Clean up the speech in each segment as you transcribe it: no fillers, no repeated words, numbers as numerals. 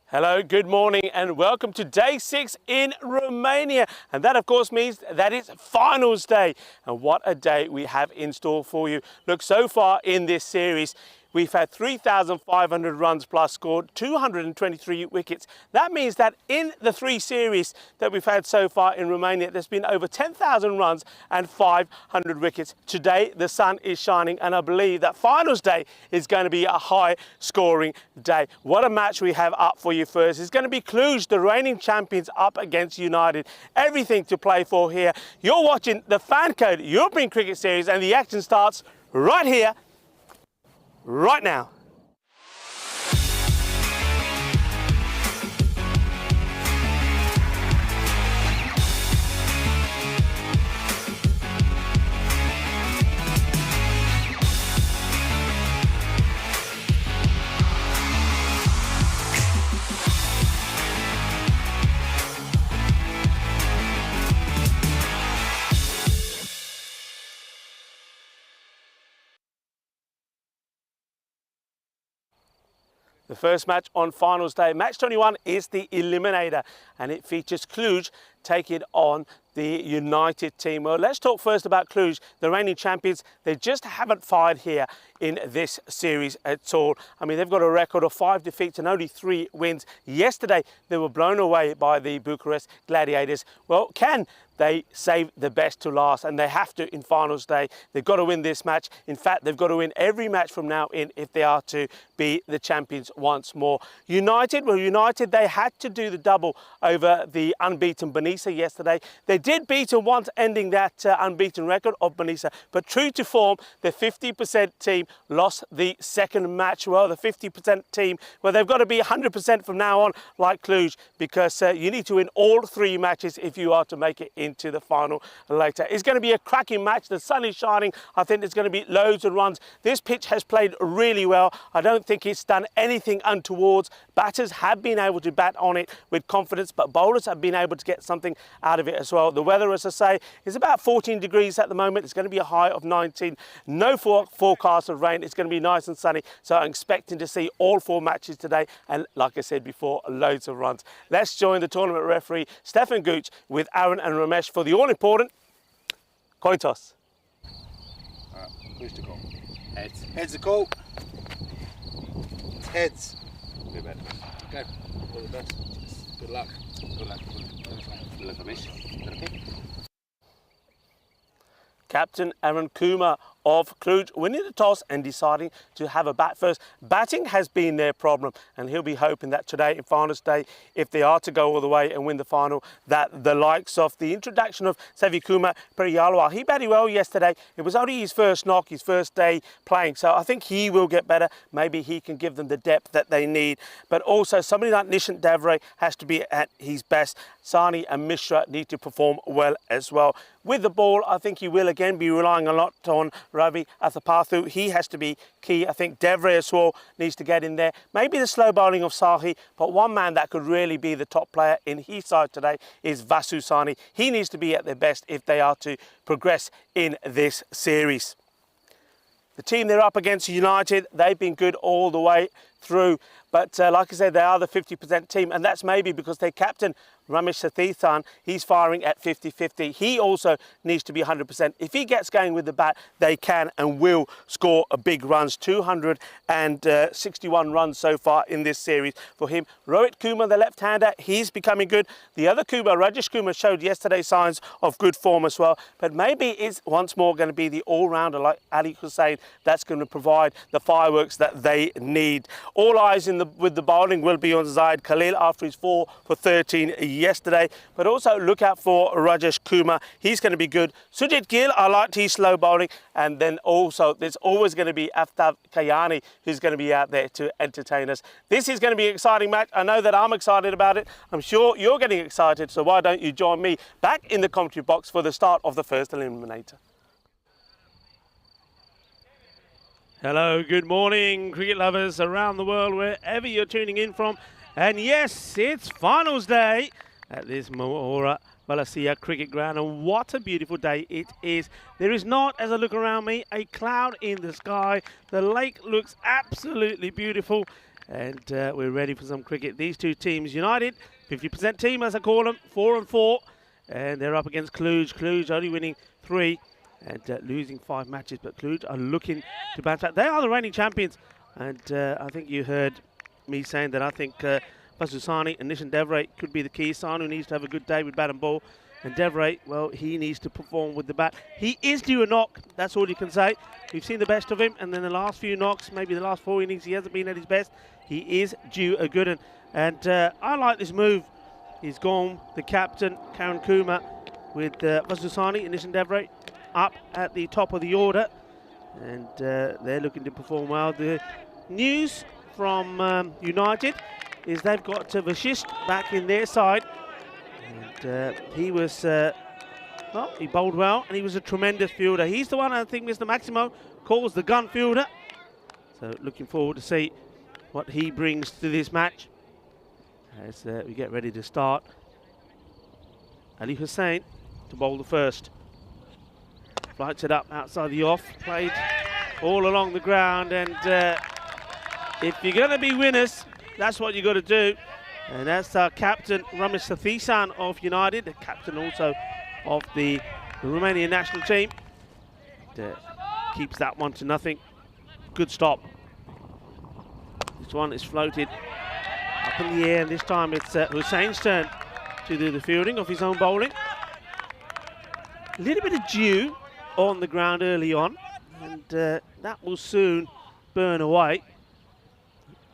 Hello, good morning and welcome to day 6 in Romania. And that of course means that it's finals day. And what a day we have in store for you. Look, so far in this series, we've had 3,500 runs plus scored, 223 wickets. That means that in the 3 series that we've had so far in Romania, there's been over 10,000 runs and 500 wickets. Today, the sun is shining and I believe that finals day is going to be a high scoring day. What a match we have up for you first. It's going to be Cluj, the reigning champions, up against United. Everything to play for here. You're watching the FanCode European Cricket Series and the action starts right here, right now. The first match on finals day, match 21, is the eliminator and it features Cluj taking on the United team. Well, let's talk first about Cluj, the reigning champions. They just haven't fired here in this series at all. I mean, they've got a record of 5 defeats and only 3 wins. Yesterday, they were blown away by the Bucharest Gladiators. Well, can they save the best to last? And they have to in finals day. They've got to win this match. In fact, they've got to win every match from now in if they are to be the champions once more. United, well, United, they had to do the double over the unbeaten Benissa yesterday. They did beat them once, ending that unbeaten record of Benissa. But true to form, the 50% team lost the second match. Well, the 50% team, well, they've got to be 100% from now on, like Cluj, because you need to win all 3 matches if you are to make it into the final later. It's going to be a cracking match. The sun is shining. I think there's going to be loads of runs. This pitch has played really well. I don't think it's done anything untowards. Batters have been able to bat on it with confidence, but bowlers have been able to get something out of it as well. The weather, as I say, is about 14 degrees at the moment. It's going to be a high of 19. No forecast of rain. It's going to be nice and sunny. So I'm expecting to see all 4 matches today. And like I said before, loads of runs. Let's join the tournament referee, Stefan Gooch, with Aaron and Ramesh for the all-important coin toss. All right, who's to call? Heads. Heads to call. It's heads. Good bet. Okay, all the best. Good luck. Good luck. Good luck, Ramesh. Okay. Captain Aaron Kumar of Cluj winning the toss and deciding to have a bat first. Batting has been their problem and he'll be hoping that today in finals day, if they are to go all the way and win the final, that the likes of the introduction of Savikumar Periyalwa, he batted well yesterday. It was only his first knock, his first day playing, so I think he will get better. Maybe he can give them the depth that they need. But also somebody like Nishant Davre has to be at his best. Sani and Mishra need to perform well as well. With the ball, I think he will again be relying a lot on Ravi Athapathu. He has to be key. I think Devre as well needs to get in there. Maybe the slow bowling of Sahi, but one man that could really be the top player in his side today is Vasu Sani. He needs to be at their best if they are to progress in this series. The team they're up against, United, they've been good all the way through. But like I said, they are the 50% team, and that's maybe because their captain, Ramesh Sathithan, he's firing at 50-50. He also needs to be 100%. If he gets going with the bat, they can and will score a big runs. 261 runs so far in this series for him. Rohit Kumar, the left-hander, he's becoming good. The other Kumar, Rajesh Kumar, showed yesterday signs of good form as well. But maybe it's once more going to be the all-rounder like Ali Hussain that's going to provide the fireworks that they need. All eyes with the bowling will be on Zaid Khalil after his 4 for 13 yesterday, but also look out for Rajesh Kumar. He's going to be good. Sujit Gill, I liked his slow bowling, and then also there's always going to be Aftab Kayani who's going to be out there to entertain us. This is going to be an exciting match. I know that I'm excited about it. I'm sure you're getting excited, so why don't you join me back in the commentary box for the start of the first eliminator. Hello, good morning, cricket lovers around the world, wherever you're tuning in from. And yes, it's finals day at this Mahora Valasia cricket ground, and what a beautiful day it is. There is not, as I look around me, a cloud in the sky. The lake looks absolutely beautiful. and we're ready for some cricket. These two teams united, 50% team as I call them, 4-4, and they're up against Cluj. Cluj only winning 3 and losing 5 matches, but Cluj are looking to bounce back. They are the reigning champions, and I think you heard me saying that I think Vasusani and Nishan Devray could be the key. Sanu needs to have a good day with bat and ball, and Devray, well, he needs to perform with the bat. He is due a knock, that's all you can say. We've seen the best of him, and then the last few knocks, maybe the last 4 innings, he hasn't been at his best. He is due a good one, and I like this move. He's gone, the captain, Karan Kumar, with Vasusani and Nishan Devray up at the top of the order, and they're looking to perform well. The news from United is they've got Vashist back in their side, and he was, well, he bowled well, and he was a tremendous fielder. He's the one I think Mr. Maximo calls the gun fielder, so looking forward to see what he brings to this match as we get ready to start. Ali Hussain to bowl the first. Flights it up outside the off, played all along the ground, and if you're going to be winners, that's what you got to do. And that's our captain, Ramesh Sathisan of United, the captain also of the Romanian national team. Keeps that one to nothing. Good stop. This one is floated up in the air, and this time it's Hussain's turn to do the fielding of his own bowling. A little bit of dew on the ground early on, and that will soon burn away.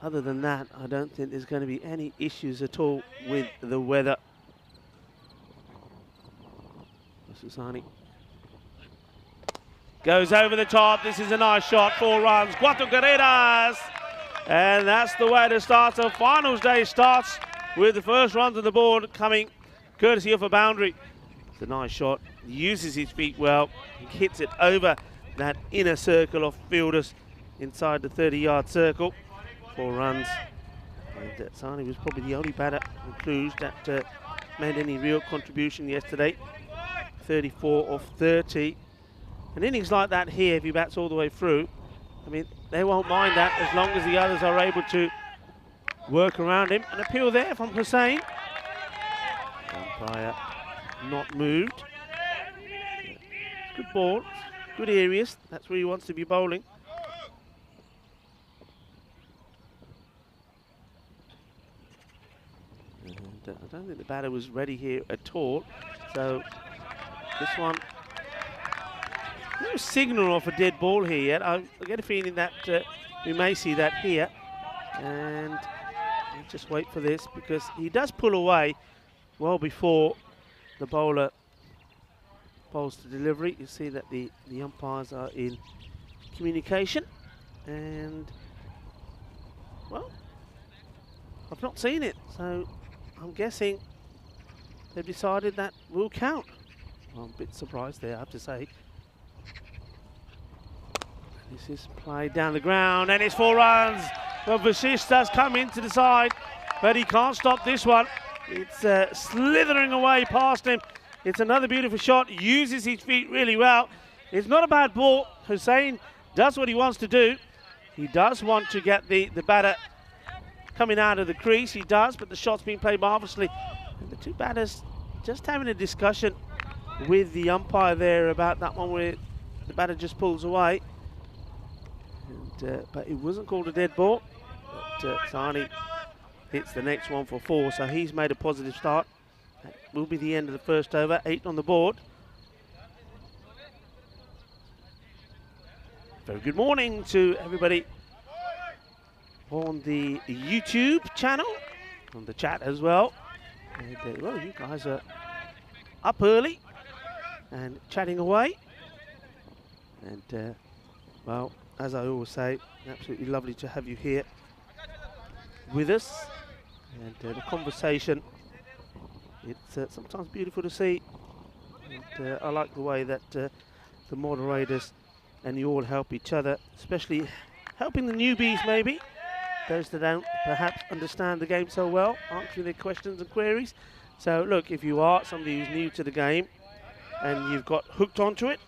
Other than that, I don't think there's going to be any issues at all with the weather. Susani goes over the top. This is a nice shot, 4 runs, 4 carreras. And that's the way to start. So finals day starts with the first runs on the board coming courtesy of a boundary. It's a nice shot. He uses his feet well. He hits it over that inner circle of fielders inside the 30-yard circle. 4 runs. And Sani was probably the only batter in Cluj that made any real contribution yesterday. 34 of 30. And innings like that here, if he bats all the way through, I mean, they won't mind that as long as the others are able to work around him. An appeal there from Hussain. Umpire not moved. Good ball, good areas. That's where he wants to be bowling. And I don't think the batter was ready here at all. So this one, no signal of a dead ball here yet. I get a feeling that we may see that here. And I'll just wait for this, because he does pull away well before the bowler bowls to delivery. You see that the umpires are in communication, and well, I've not seen it, so I'm guessing they've decided that will count. I'm a bit surprised there, I have to say. This is played down the ground, and it's 4 runs. Well, Vashish does come into the side, but he can't stop this one. It's slithering away past him. It's another beautiful shot. Uses his feet really well. It's not a bad ball. Hussain does what he wants to do. He does want to get the batter coming out of the crease. He does, but the shot's been played marvellously. And the two batters just having a discussion with the umpire there about that one where the batter just pulls away. And, but it wasn't called a dead ball. But Sani hits the next one for 4, so he's made a positive start. That will be the end of the first over, 8 on the board. Very good morning to everybody on the YouTube channel, on the chat as well. And, well, you guys are up early and chatting away. And, well, as I always say, absolutely lovely to have you here with us. And the conversation, it's sometimes beautiful to see. And I like the way that the moderators and you all help each other, especially helping the newbies maybe, those that don't perhaps understand the game so well, answering their questions and queries. So look, if you are somebody who's new to the game and you've got hooked onto it,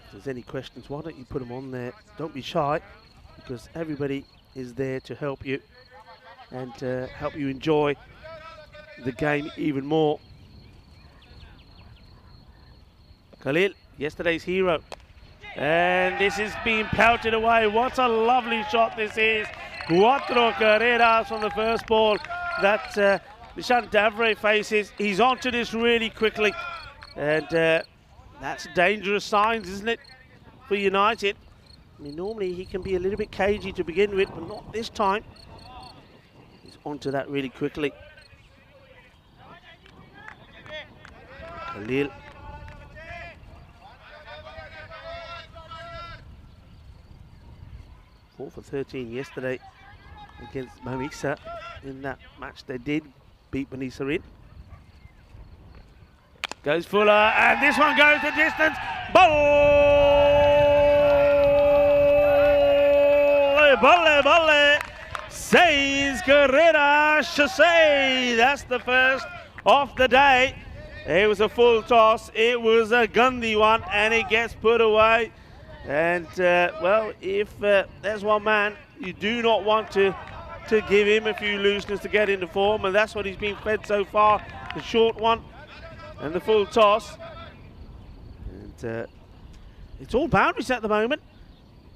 if there's any questions, why don't you put them on there? Don't be shy, because everybody is there to help you and help you enjoy the game even more. Khalil, yesterday's hero. And this is being pelted away. What a lovely shot this is. Cuatro carreras from the first ball that Nishant Davre faces. He's onto this really quickly. And that's dangerous signs, isn't it, for United? I mean, normally he can be a little bit cagey to begin with, but not this time. He's onto that really quickly. Khalil. 4 for 13 yesterday against Manisa. In that match they did beat Manisa in. Goes Fuller, and this one goes the distance. Bolle, says Carrera Chassé. That's the first of the day. It was a full toss, it was a Gandhi one, and it gets put away. And well, if there's one man you do not want to give him a few looseness to get into form, and that's what he's been fed so far, the short one and the full toss. And it's all boundaries at the moment.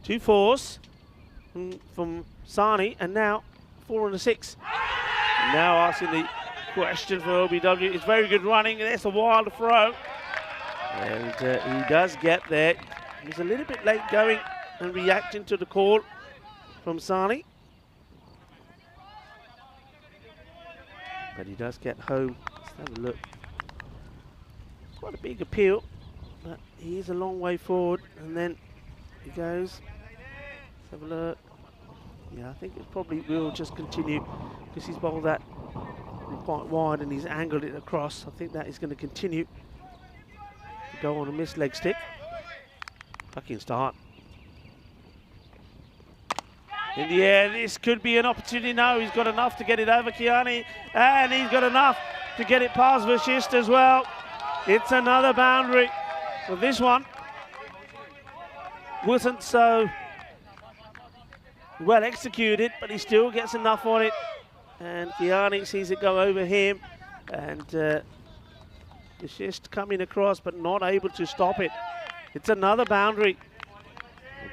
2 fours from Sani, and now 4 and a 6. And now asking the question for OBW. It's very good running, and it's a wild throw. And he does get there. He's a little bit late going and reacting to the call from Sani. But he does get home. Let's have a look. Quite a big appeal, but he is a long way forward. And then he goes. Let's have a look. Yeah, I think it probably will just continue because he's bowled that quite wide and he's angled it across. I think that is going to continue to go on a missed leg stick. Fucking start. In the air, this could be an opportunity. No, he's got enough to get it over Kiani, and he's got enough to get it past Vashist as well. It's another boundary. So this one wasn't so well executed, but he still gets enough on it. And Kiani sees it go over him, and Vashist coming across, but not able to stop it. It's another boundary.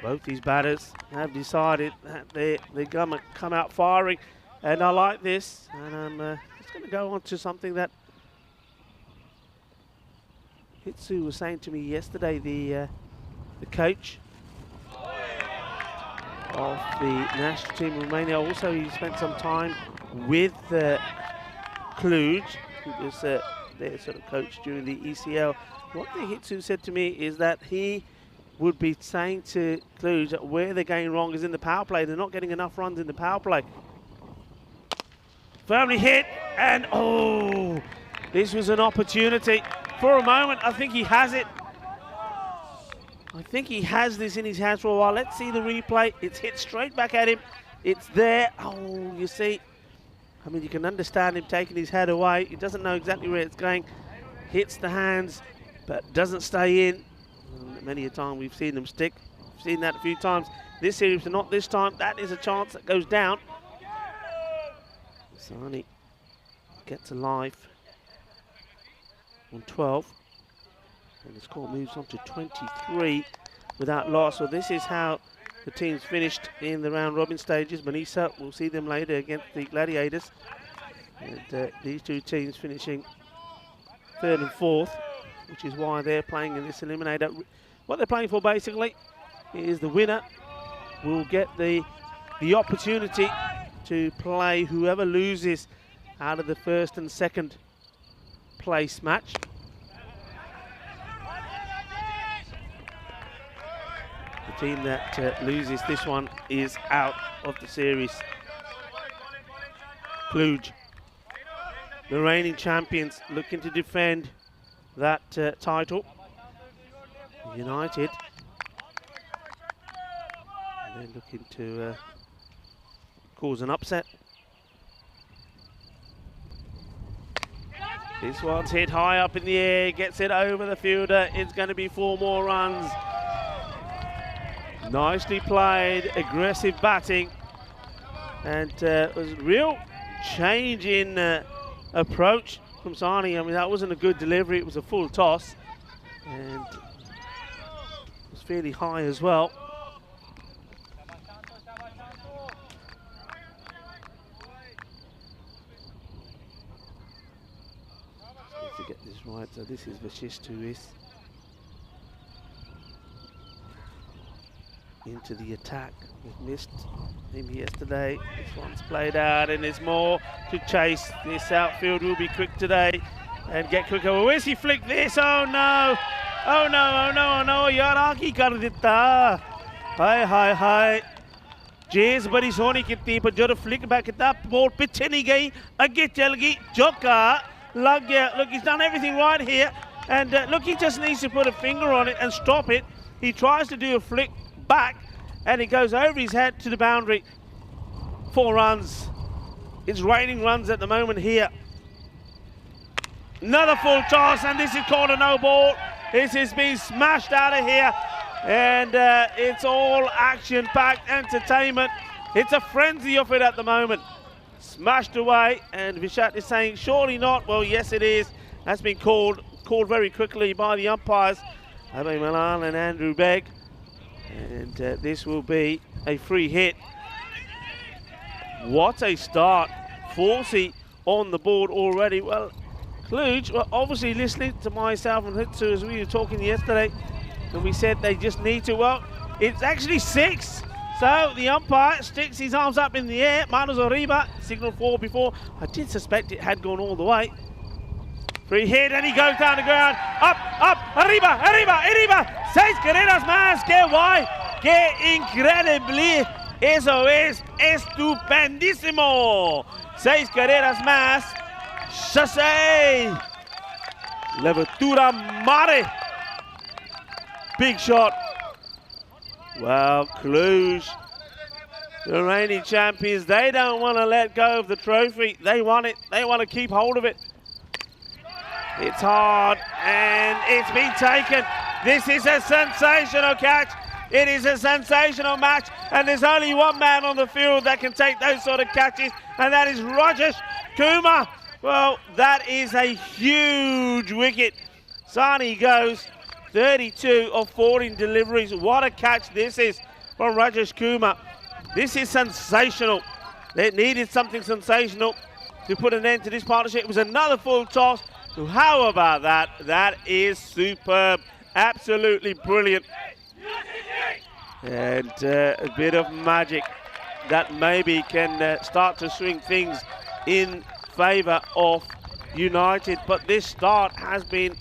Well, both these batters have decided that they're going to come out firing, and I like this. And I'm just going to go on to something that Hitsu was saying to me yesterday, the coach of the national team of Romania. Also, he spent some time with Cluj, who was their sort of coach during the ECL. What the Hitsu said to me is that he would be saying to Cluj that where they're going wrong is in the power play. They're not getting enough runs in the power play. Firmly hit, and oh, this was an opportunity. For a moment, I think he has it. I think he has this in his hands for a while. Let's see the replay. It's hit straight back at him. It's there. Oh, you see. I mean, you can understand him taking his head away. He doesn't know exactly where it's going. Hits the hands, but doesn't stay in. Many a time we've seen them stick. We've seen that a few times. This series, but not this time. That is a chance that goes down. Sani gets a life on 12. And the score moves on to 23 without loss. So this is how the teams finished in the round robin stages. Manisa, we'll see them later against the Gladiators. And these two teams finishing 3rd and 4th, which is why they're playing in this eliminator. What they're playing for basically is the winner will get the opportunity to play whoever loses out of the 1st and 2nd place match. The team that loses this one is out of the series. Cluj, the reigning champions, looking to defend that title. United, and they're looking to cause an upset. This one's hit high up in the air, gets it over the fielder. It's going to be 4 more runs. Nicely played, aggressive batting And it was a real change in approach from Sani. I mean, that wasn't a good delivery. It was a full toss. And it was fairly high as well. To get this right, so this is Vashistuis into the attack. We've missed him yesterday. This one's played out, and there's more to chase. This outfield will be quick today and get quicker. Well, where's he flicked this? Oh no! Oh no! Oh no! Oh no! Yaraki kar ditta. Hi hi hi. जेज बड़ी सोनी कितनी पर जो flick back कितना ball पीछे नहीं गई आगे चल गई चौका लग गया. Look, he's done everything right here, and look, he just needs to put a finger on it and stop it. He tries to do a flick back, and it goes over his head to the boundary. 4 runs. It's raining runs at the moment here. Another full toss, and this is called a no ball. This has been smashed out of here, and it's all action-packed entertainment. It's a frenzy of it at the moment. Smashed away, and Vishat is saying, surely not. Well, yes, it is. That's been called very quickly by the umpires, Abhay Malan and Andrew Begg. And this will be a free hit. What a start. 40 on the board already. Well, Cluj were obviously listening to myself and Hitsu as we were talking yesterday, and we said they just need to. Well, it's actually 6. So the umpire sticks his arms up in the air. Manos Arriba, signal 4 before. I did suspect it had gone all the way. Free hit, and he goes down the ground. Up, arriba, arriba, arriba. 6 carreras más. ¡Qué guay! ¡Qué increíble! Eso es estupendísimo. 6 carreras más. Chassé. Levatura Mare. Big shot. Well, Cluj, the reigning champions, they don't want to let go of the trophy. They want it. They want to keep hold of it. It's hard, and it's been taken. This is a sensational catch. It is a sensational match, and there's only one man on the field that can take those sort of catches, and that is Rajesh Kumar. Well, that is a huge wicket. Sani goes 32 of 14 deliveries. What a catch this is from Rajesh Kumar. This is sensational. They needed something sensational to put an end to this partnership. It was another full toss. How about that? That is superb. Absolutely brilliant. And a bit of magic that maybe can start to swing things in favour of United. But this start has been,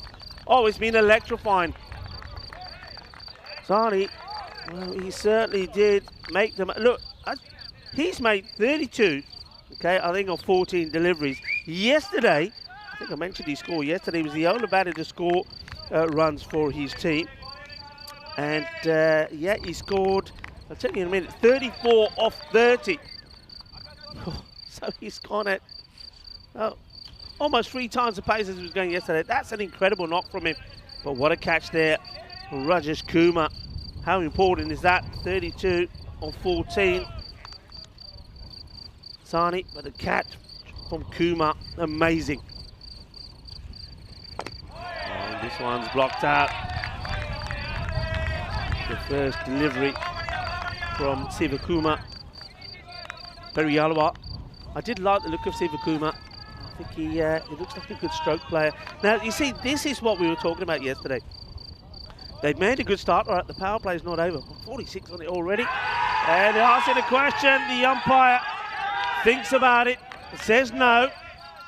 it's been electrifying. Sani, well, he certainly did make them. Look, he's made 32, okay, I think, of 14 deliveries. Yesterday, I think I mentioned his score yesterday, he was the only batter to score runs for his team. And yeah, he scored, I'll tell you in a minute, 34 of 30. So he's gone at almost 3 times the pace as he was going yesterday. That's an incredible knock from him. But what a catch there, Rajesh Kumar. How important is that? 32 of 14. Sani, but a catch from Kumar, amazing. And this one's blocked out. The first delivery from Sivakumar. Periyalwa. I did like the look of Sivakumar. I think he looks like a good stroke player. Now, you see, this is what we were talking about yesterday. They've made a good start. All right, the power play is not over. 46 on it already. And they're asking a question. The umpire thinks about it, says no.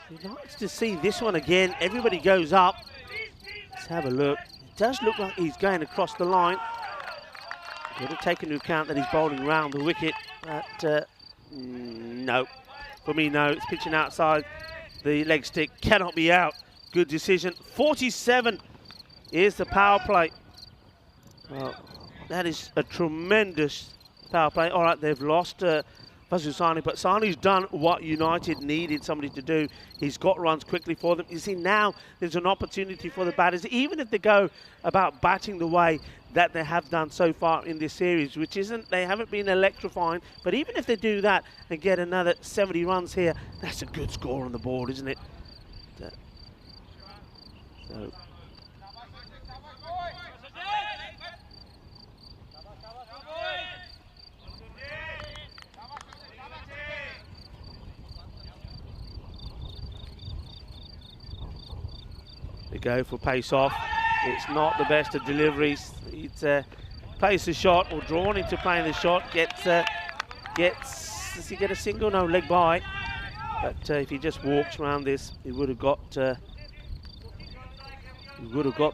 He likes to see this one again. Everybody goes up. Let's have a look. It does look like he's going across the line. Got to take into account that he's bowling round the wicket. But no. For me, no. It's pitching outside the leg stick. Cannot be out. Good decision. 47 is the power play. Well, that is a tremendous power play. All right, they've lost Sani, but Sani's done what United needed somebody to do. He's got runs quickly for them. You see, now there's an opportunity for the batters, even if they go about batting the way that they have done so far in this series, which isn't, they haven't been electrifying, but even if they do that and get another 70 runs here, that's a good score on the board, isn't it? So. They go for pace off. It's not the best of deliveries. It's plays the shot or drawn into playing the shot. Does he get a single? No, leg by. But if he just walks around this, he would have got the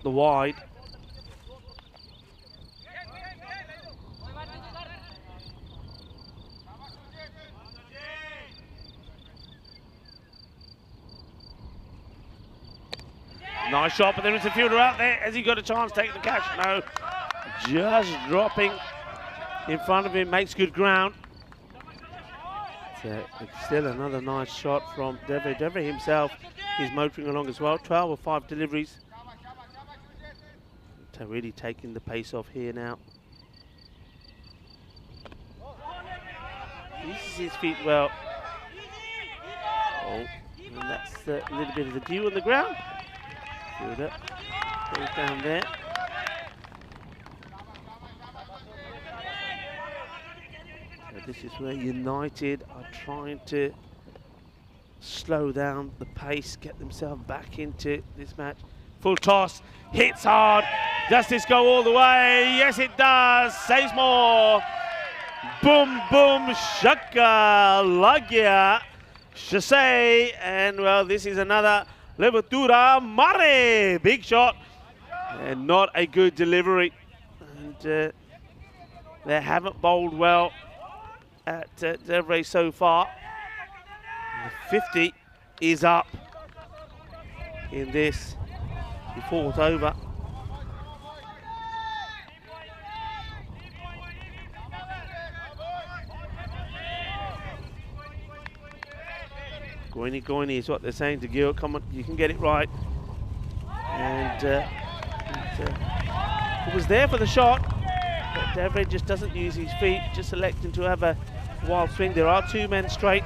wide. Nice shot, but there is a fielder out there. Has he got a chance to take the catch? No. Just dropping in front of him, makes good ground. So still another nice shot from Devre. Devre himself is motoring along as well. 12 of 5 deliveries. So really taking the pace off here now. Uses his feet well. Oh, and that's a little bit of the dew on the ground. Fielder goes down there. So this is where United are trying to slow down the pace, get themselves back into this match. Full toss, hits hard. Does this go all the way? Yes, it does. Saves more. Boom, boom, shaka, lagya, chassé, and well, this is another levatura mare. Big shot, and not a good delivery. And they haven't bowled well at Devre so far. The 50 is up in this, the 4th over. Goini, goini is what they're saying to Gil. Come on, you can get it right. And it was there for the shot, but Devre just doesn't use his feet, just electing to have a wild swing. There are 2 men straight.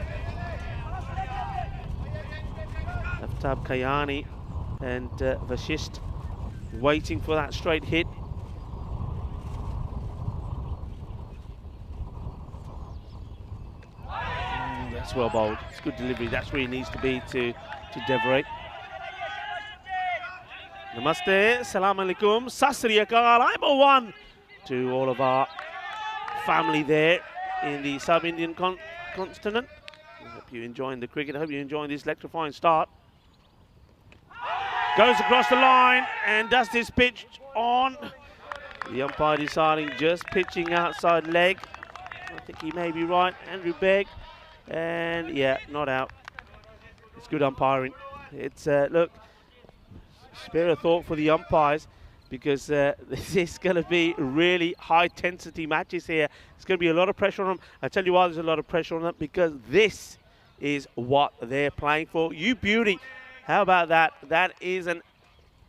Aftab Kayani and Vashist waiting for that straight hit. That's well bowled. It's good delivery. That's where he needs to be to Devre. Namaste, salam alaikum, sasri akal. I'm a one to all of our family there in the sub-Indian continent. I hope you're enjoying the cricket. I hope you're enjoying this electrifying start. Goes across the line and does this pitch on. The umpire deciding just pitching outside leg. I think he may be right. Andrew Begg. And yeah, not out. It's good umpiring. It's look, spare a thought for the umpires, because this is going to be really high intensity matches here. It's going to be a lot of pressure on them. I tell you why there's a lot of pressure on them, because this is what they're playing for. You beauty. How about that? That is an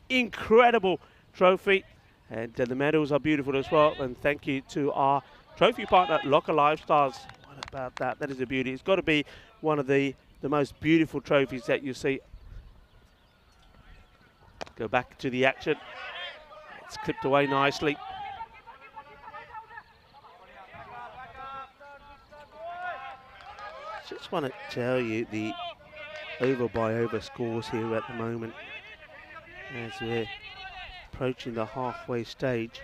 incredible trophy, and the medals are beautiful as well. And thank you to our trophy partner, Locker Lifestyles. What about that? That is a beauty. It's got to be one of the most beautiful trophies that you see. Go back to the action. It's clipped away nicely. Just want to tell you the over by over scores here at the moment as we're approaching the halfway stage.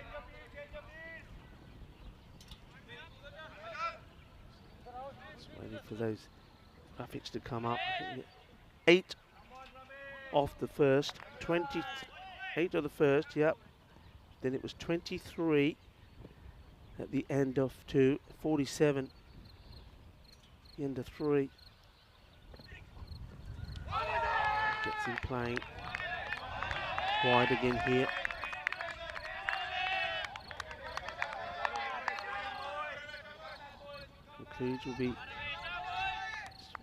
Just waiting for those graphics to come up. 8 off the first, 28 of the first, yep. Then it was 23 at the end of 2, 47 at the end of 3. Gets him playing wide again here. Concludes will be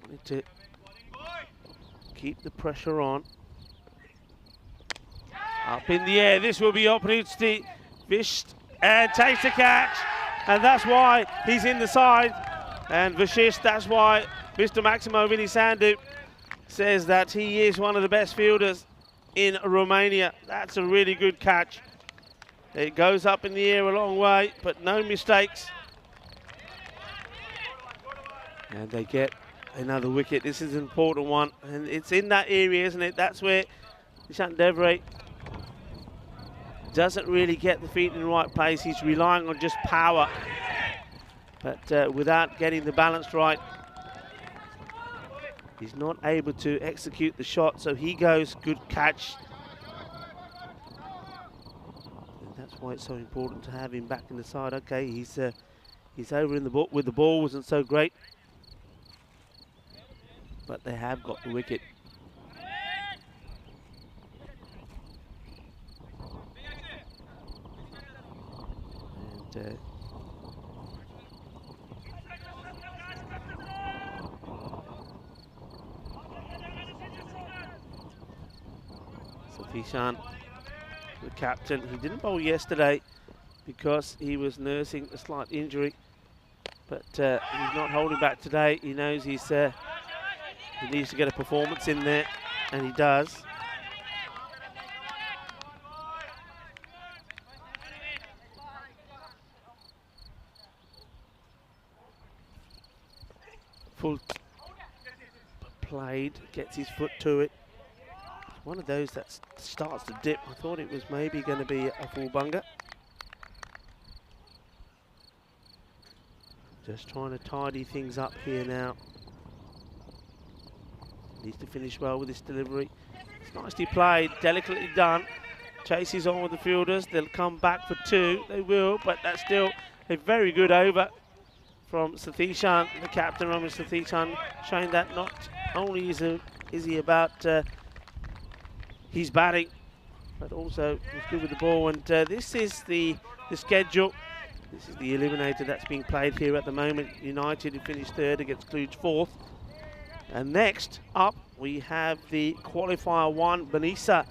Need to keep the pressure on. Up in the air, this will be opportunity. Visht and takes the catch, and that's why he's in the side. And Vishish, that's why Mr. Maximo Vinisandu says that he is one of the best fielders in Romania. That's a really good catch. It goes up in the air a long way, but no mistakes. And they get another wicket. This is an important one, and it's in that area, isn't it? That's where Nishant Devray doesn't really get the feet in the right place. He's relying on just power, but without getting the balance right, he's not able to execute the shot. So he goes, good catch. And that's why it's so important to have him back in the side. Okay, he's over in the ball with the ball, wasn't so great, but they have got the wicket. And Safishan, the captain, he didn't bowl yesterday because he was nursing a slight injury, but he's not holding back today. He knows he needs to get a performance in there, and he does. Full played, gets his foot to it. It's one of those that starts to dip. I thought it was maybe going to be a full bunger. Just trying to tidy things up here now. Needs to finish well with this delivery. It's nicely played, delicately done. Chases on with the fielders. They'll come back for two. They will, but that's still a very good over from Sathichan, the captain, Ramesh Sathichan, showing that not only is he about his batting, but also he's good with the ball. And this is the schedule. This is the eliminator that's being played here at the moment. United who finished third against Cluj fourth. And next up we have the qualifier one, Banisa,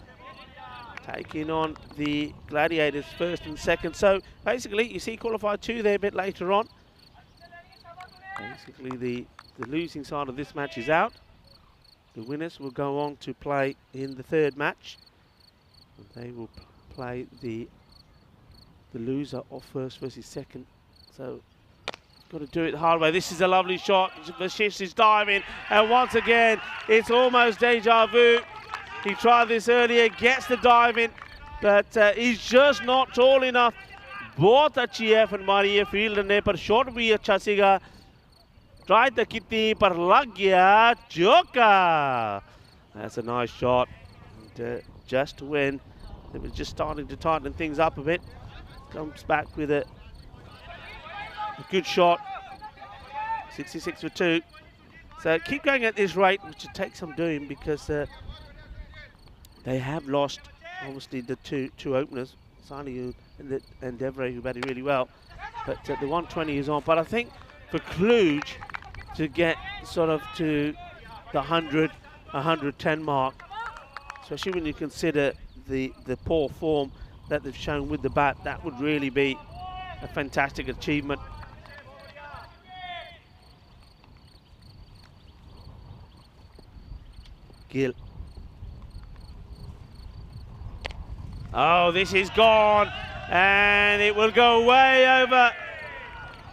taking on the Gladiators first and second. So basically you see qualifier two there a bit later on. Basically the losing side of this match is out. The winners will go on to play in the third match. And they will play the loser of first versus second. So got to do it the hard way. This is a lovely shot. Vashish is diving, and once again it's almost deja vu. He tried this earlier, gets the dive in, but he's just not tall enough. बहुत अच्छी है हमारी ये field ने, पर shot भी अच्छा सीगा. Tried the kitty, पर लग गया चौका. That's a nice shot. And, just when they were just starting to tighten things up a bit, comes back with a good shot. 66 for 2. So keep going at this rate, which will take some doing, because they have lost obviously the two openers, Sani and Devray, who batted really well. But the 120 is on. But I think for Cluj to get sort of to the 110 mark, especially when you consider the poor form that they've shown with the bat, that would really be a fantastic achievement. Gill. Oh, this is gone, and it will go way over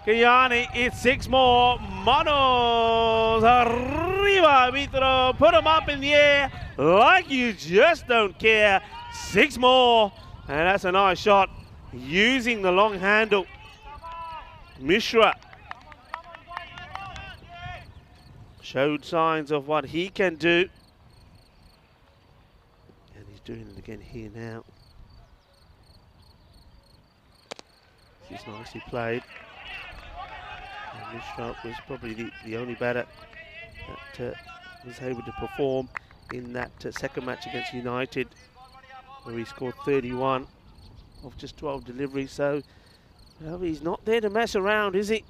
Kayani. It's 6 more. Manos arriba, Vitro. Put them up in the air like you just don't care. 6 more, and that's a nice shot using the long handle. Mishra showed signs of what he can do, and he's doing it again here now. This is nicely played. And Mishra was probably the only batter that was able to perform in that second match against United, where he scored 31 of just 12 deliveries. So, well, he's not there to mess around, is he?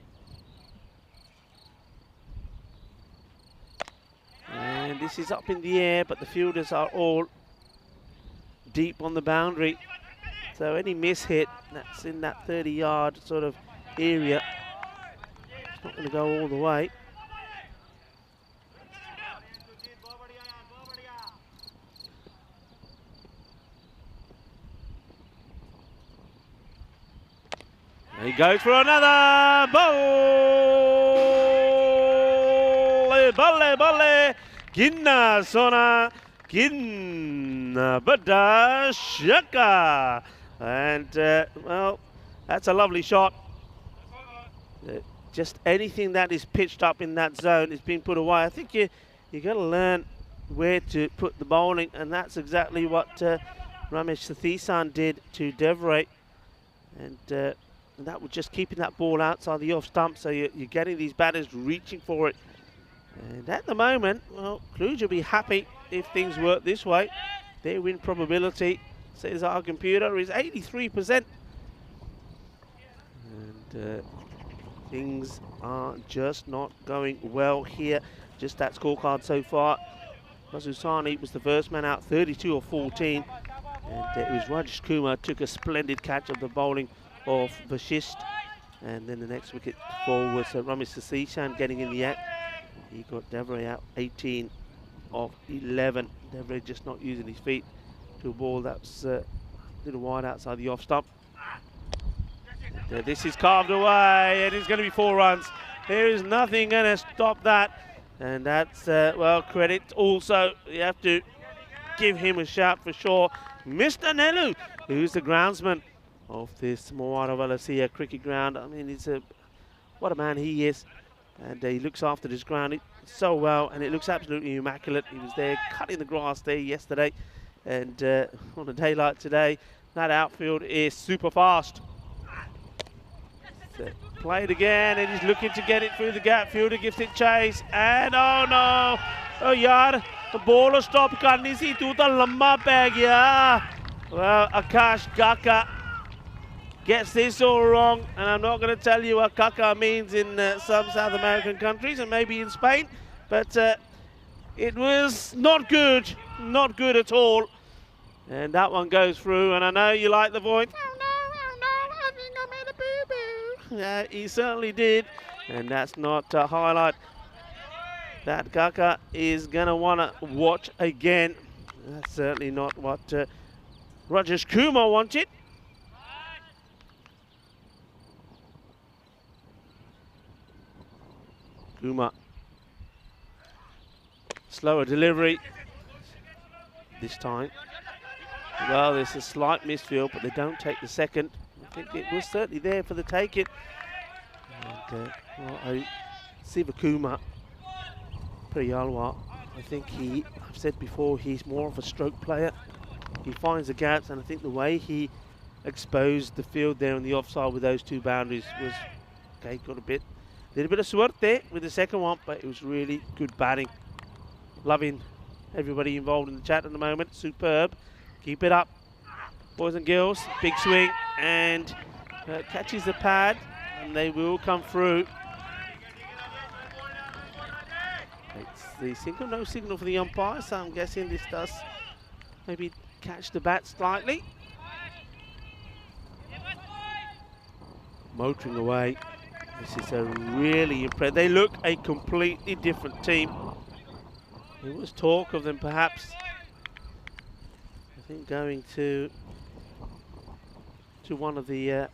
this is up in the air, but the fielders are all deep on the boundary. So any miss hit that's in that 30-yard sort of area, it's not going to go all the way. He goes for another volley, Ginna Sona, Ginna Bada Shaka. And, well, that's a lovely shot. Just anything that is pitched up in that zone is being put away. I think you got to learn where to put the bowling, and that's exactly what Ramesh Sathisan did to Devray. And that was just keeping that ball outside the off stump, so you're getting these batters reaching for it. And at the moment, well, Cluj will be happy if things work this way. Their win probability, says our computer, is 83%. And things are just not going well here. Just that scorecard so far. Mazusani was the first man out, 32 of 14. And it was Rajesh Kumar took a splendid catch of the bowling of Vashist. And then the next wicket fall was Ramesh Sathisan getting in the act. He got Devray out 18 of 11. Devray just not using his feet to a ball that's a little wide outside the off stump. This is carved away, and it's going to be 4 runs. There is nothing going to stop that. And that's, well, credit also. You have to give him a shout for sure. Mr. Nelu, who's the groundsman of this Moara Valasia cricket ground. I mean, what a man he is. And he looks after this ground so well, and it looks absolutely immaculate. He was there cutting the grass there yesterday, and on a day like today, that outfield is super fast. So, played again, and he's looking to get it through the gap. Fielder gives it chase, and oh no! Oh yaar, the ball stop karni si, tu ta lamba pੈ gaya. Well, Akash Kaka gets this all wrong, and I'm not going to tell you what Kaka means in some South American countries and maybe in Spain, but it was not good at all. And that one goes through, and I know you like the voice. Oh no, I think I made a boo-boo. Yeah, he certainly did, and that's not a highlight that Kaka is going to want to watch again. That's certainly not what Rajesh Kumar wanted. Kumar. Slower delivery this time. Well, there's a slight misfield, but they don't take the second. I think it was certainly there for the taking. And, well, Siva Kumar Priyalwa, I think I've said before, he's more of a stroke player. He finds the gaps, and I think the way he exposed the field there on the offside with those 2 boundaries was, okay, got a little bit of sword there with the second one, but it was really good batting. Loving everybody involved in the chat at the moment. Superb. Keep it up, boys and girls. Big swing, and catches the pad, and they will come through. It's the signal, no signal for the umpire, so I'm guessing this does maybe catch the bat slightly. Motoring away. This is a really impressive. They look a completely different team. There was talk of them perhaps, I think, going to one of the, I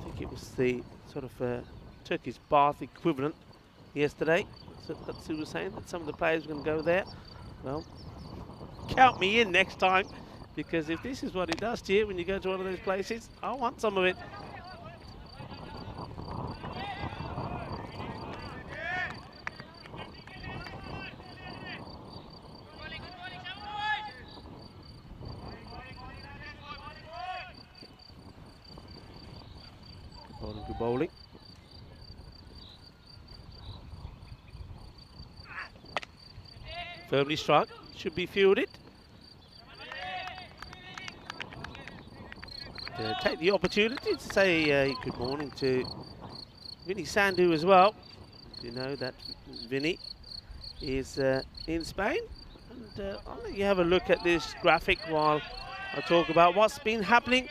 think it was the sort of Turkish bath equivalent yesterday. So that's who was saying that some of the players were going to go there. Well, count me in next time, because if this is what it does to you when you go to one of those places, I want some of it. Good bowling. Firmly struck, should be fielded. Take the opportunity to say good morning to Vinny Sandhu as well. You know that Vinny is in Spain. And I'll let you have a look at this graphic while I talk about what's been happening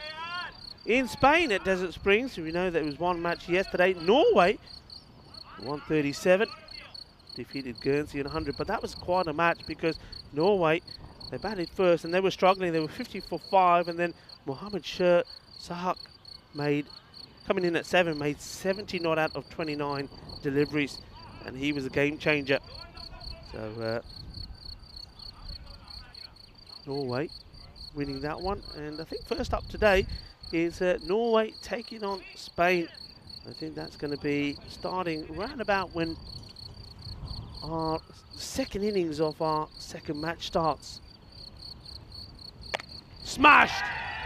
in Spain at Desert Springs. We know there was one match yesterday. Norway, 137, defeated Guernsey in 100. But that was quite a match because Norway, they batted first and they were struggling. They were 50 for 5, and then Mohammed Sahak coming in at 7, made 70 not out of 29 deliveries, and he was a game changer. So Norway winning that one, and I think first up today is Norway taking on Spain. I think that's going to be starting round about when our second innings of our second match starts. Smashed!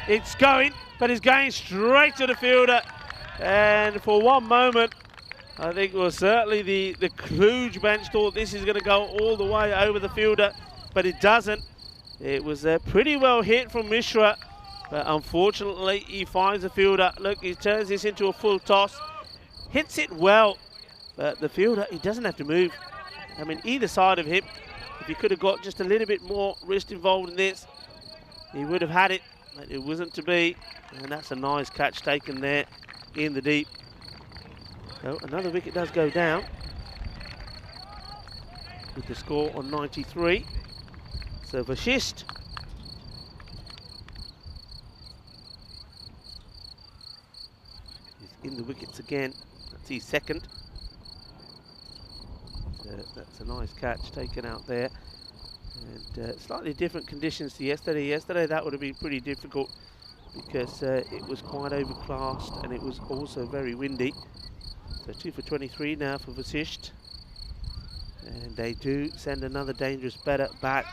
It's going, but it's going straight to the fielder. And for one moment, I think it was certainly the Cluj bench thought this is going to go all the way over the fielder, but it doesn't. It was pretty well hit from Mishra, but unfortunately he finds the fielder. Look, he turns this into a full toss, hits it well, but the fielder, he doesn't have to move. I mean, either side of him, if he could have got just a little bit more wrist involved in this, he would have had it, but it wasn't to be. And that's a nice catch taken there in the deep. So another wicket does go down with the score on 93. So Vashist is in the wickets again. That's his second. So that's a nice catch taken out there. And slightly different conditions to yesterday. Yesterday that would have been pretty difficult because it was quite overcast and it was also very windy. So 2 for 23 now for Vasisht. And they do send another dangerous batter back.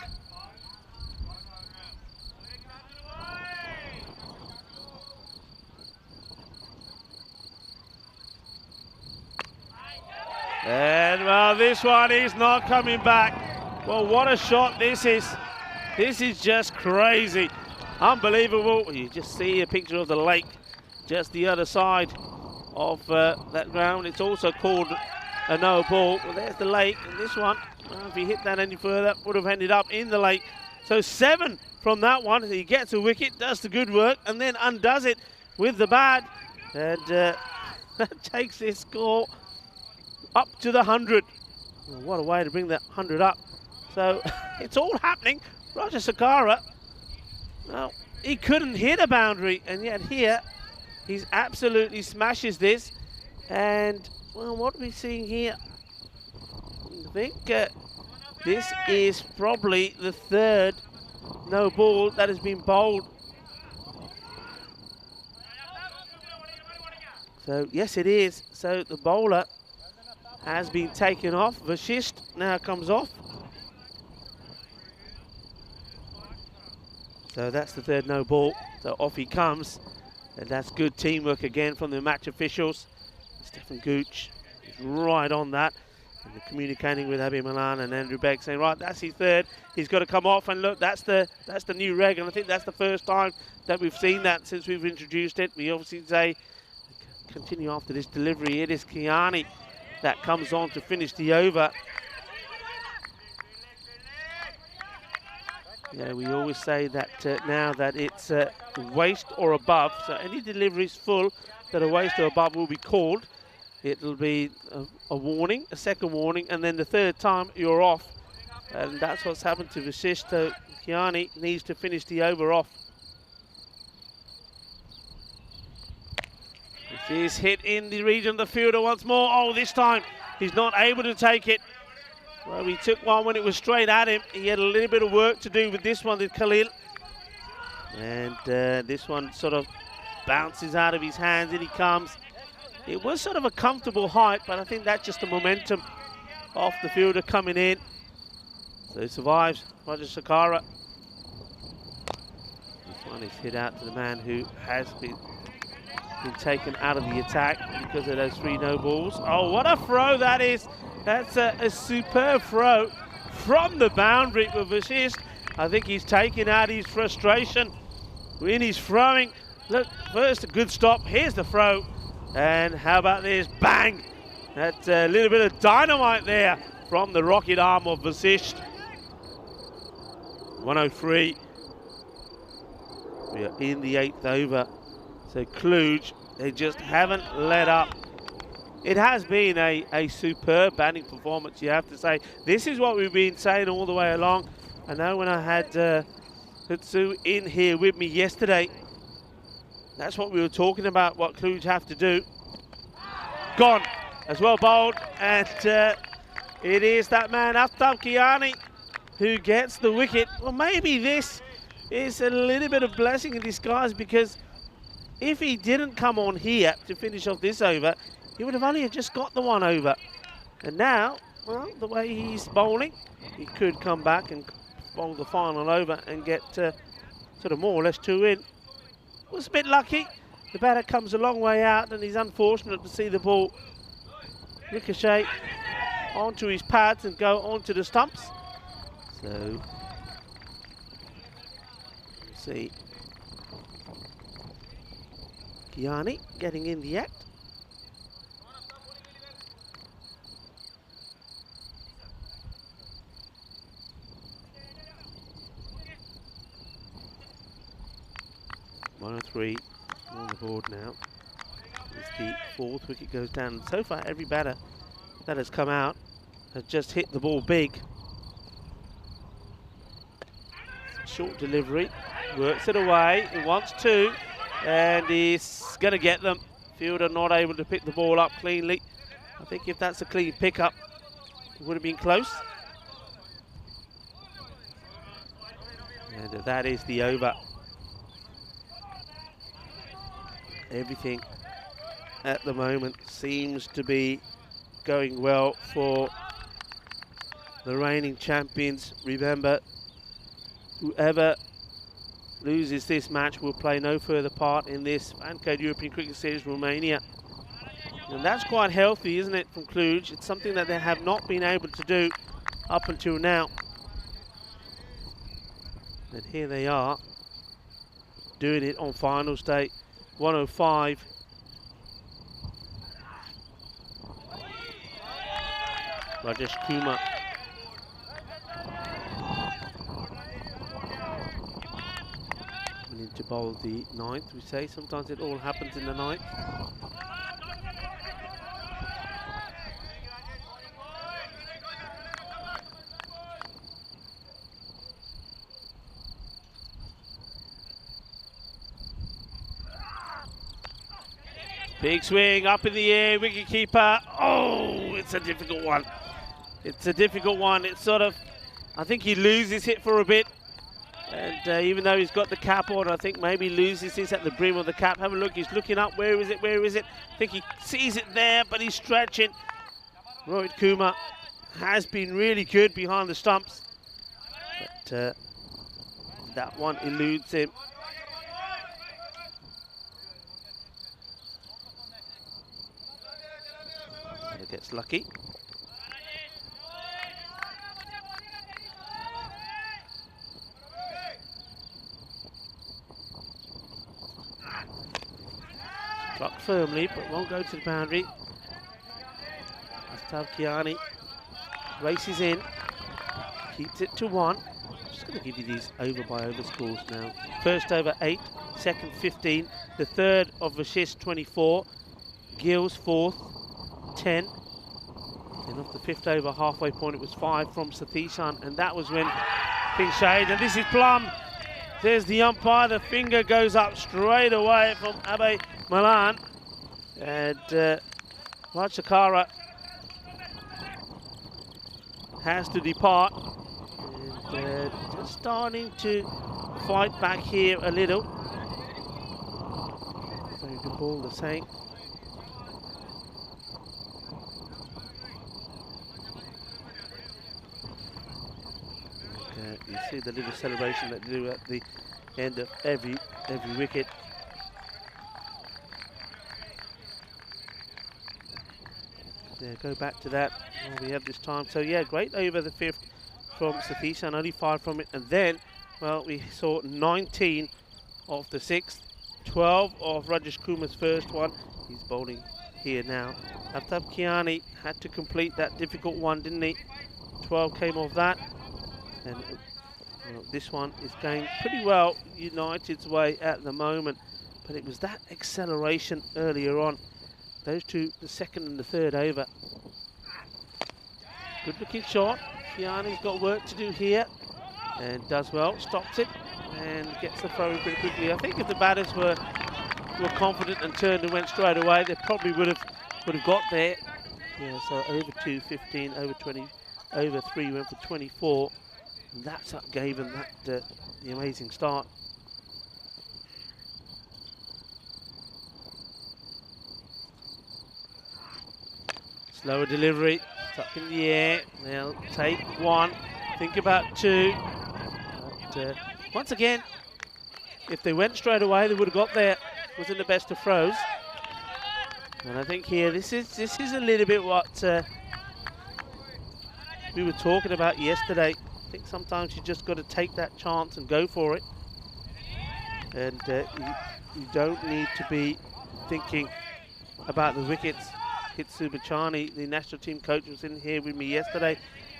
And well, this one is not coming back. Well, what a shot this is. This is just crazy. Unbelievable. You just see a picture of the lake just the other side of that ground. It's also called a no ball. Well, there's the lake, and this one, well, if he hit that any further, would have ended up in the lake. So 7 from that one. He gets a wicket, does the good work, and then undoes it with the bad. And that takes this score up to the 100. Well, what a way to bring that 100 up. So it's all happening. Roger Sakara, well, he couldn't hit a boundary, and yet here he's absolutely smashes this. And well, what are we seeing here? I think this is probably the third no ball that has been bowled. So yes, it is. So the bowler has been taken off. Vashist now comes off. So that's the third no ball. So off he comes. And that's good teamwork again from the match officials. Stefan Gooch is right on that. And they're communicating with Abhi Malan and Andrew Beck, saying, right, that's his third. He's got to come off. And look, that's the new reg. And I think that's the first time that we've seen that since we've introduced it. We obviously say, continue after this delivery. It is Kiani that comes on to finish the over. Yeah, we always say that now that it's waist or above, so any deliveries full that are waist or above will be called. It'll be a warning, a second warning, and then the third time you're off. And that's what's happened to Vasisht. So Kiani needs to finish the over off. He's hit in the region of the fielder once more. Oh, this time he's not able to take it. Well, he took one when it was straight at him. He had a little bit of work to do with this one, did Khalil. And this one sort of bounces out of his hands. In he comes. It was sort of a comfortable height, but I think that's just the momentum of the fielder coming in. So he survives, Roger Sakara. This one is hit out to the man who has been taken out of the attack because of those 3 no balls. Oh, what a throw that is. That's a superb throw from the boundary for Vashist. I think he's taken out his frustration in his throwing. Look, first a good stop. Here's the throw. And how about this? Bang! That's a little bit of dynamite there from the rocket arm of Vasisht. 103. We are in the 8th over. So Cluj, they just haven't let up. It has been a superb batting performance, you have to say. This is what we've been saying all the way along. I know when I had Hutsu in here with me yesterday, that's what we were talking about, what Cluj have to do. Gone, as well bowled, and it is that man, Aftab Kiani, who gets the wicket. Well, maybe this is a little bit of blessing in disguise, because if he didn't come on here to finish off this over, he would have only just got the 1 over. And now, well, the way he's bowling, he could come back and bowl the final over and get sort of more or less 2 in. Was a bit lucky. The batter comes a long way out, and he's unfortunate to see the ball ricochet onto his pads and go onto the stumps. So, we'll see Kiani getting in the act. Three on the board now. As the 4th wicket goes down. And so far, every batter that has come out has just hit the ball big. Short delivery, works it away. He wants 2, and he's going to get them. Fielder not able to pick the ball up cleanly. I think if that's a clean pickup, it would have been close. And that is the over. Everything at the moment seems to be going well for the reigning champions. Remember, whoever loses this match will play no further part in this FanCode European Cricket Series Romania. And that's quite healthy, isn't it, from Cluj? It's something that they have not been able to do up until now. And here they are, doing it on finals day. 105. Rajesh Kumar. We need to bowl the 9th, we say. Sometimes it all happens in the 9th. Big swing up in the air, wicket keeper. Oh, it's a difficult one. It's a difficult one. It's sort of, I think he loses it for a bit. And even though he's got the cap on, I think maybe loses this at the brim of the cap. Have a look, he's looking up. Where is it? Where is it? I think he sees it there, but he's stretching. Rohit Kumar has been really good behind the stumps. But that one eludes him. Gets lucky. Struck firmly, but won't go to the boundary. Aftab Kiani races in, keeps it to 1. I'm just going to give you these over by over scores now. First over 8, second 15, the third of Vashish 24, Gill's 4th 10. Then off the 5th over halfway point it was 5 from Satishan, and that was when things shade. And this is Plum. There's the umpire. The finger goes up straight away from Abe Malan, and Raj Sakara has to depart. And just starting to fight back here a little. Very good ball, the same. You see the little celebration that they do at the end of every wicket. Yeah, go back to that. Oh, we have this time. So yeah, great over the 5th from Satishan, only 5 from it. And then, well, we saw 19 of the 6th, 12 of Rajesh Kumar's first one. He's bowling here now. Aftab Kiani had to complete that difficult one, didn't he? 12 came off that. And well, this one is going pretty well United's way at the moment. But it was that acceleration earlier on. Those two, the second and the third over. Good looking shot. Kiani's got work to do here. And does well, stops it. And gets the throw in pretty quickly. I think if the batters were confident and turned and went straight away, they probably would have got there. Yeah, so over 2, 15, over 20, over 3 went for 24. And that's what gave them that the amazing start. Slower delivery, it's up in the air. They'll take one, think about two. But once again, if they went straight away, they would have got there. Wasn't the best of throws. And I think here, this is a little bit what we were talking about yesterday. I think sometimes you just got to take that chance and go for it. And you don't need to be thinking about the wickets. Hitsu Bachani, the national team coach, was in here with me yesterday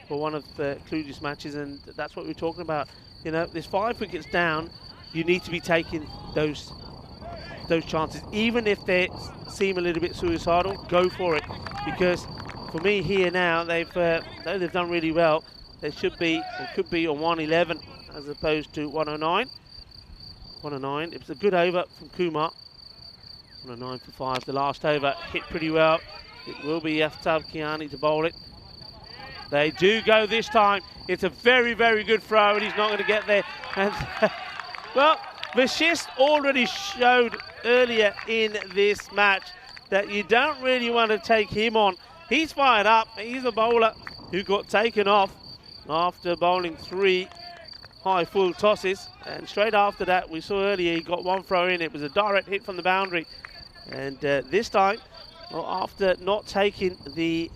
for one of Cluj's matches, and that's what we were talking about. You know, there's 5 wickets down. You need to be taking those chances, even if they seem a little bit suicidal. Go for it, because for me here now, they've done really well. They should be, or could be, on 111 as opposed to 109. 109. It was a good over from Kumar. 109 for 5. The last over hit pretty well. It will be Aftab Kiani to bowl it. They do go this time. It's a very, very good throw, and he's not going to get there. And well, Vashist already showed earlier in this match that you don't really want to take him on. He's fired up. He's a bowler who got taken off after bowling 3 high full tosses, and straight after that, we saw earlier he got 1 throw in. It was a direct hit from the boundary, and this time, well, after not taking the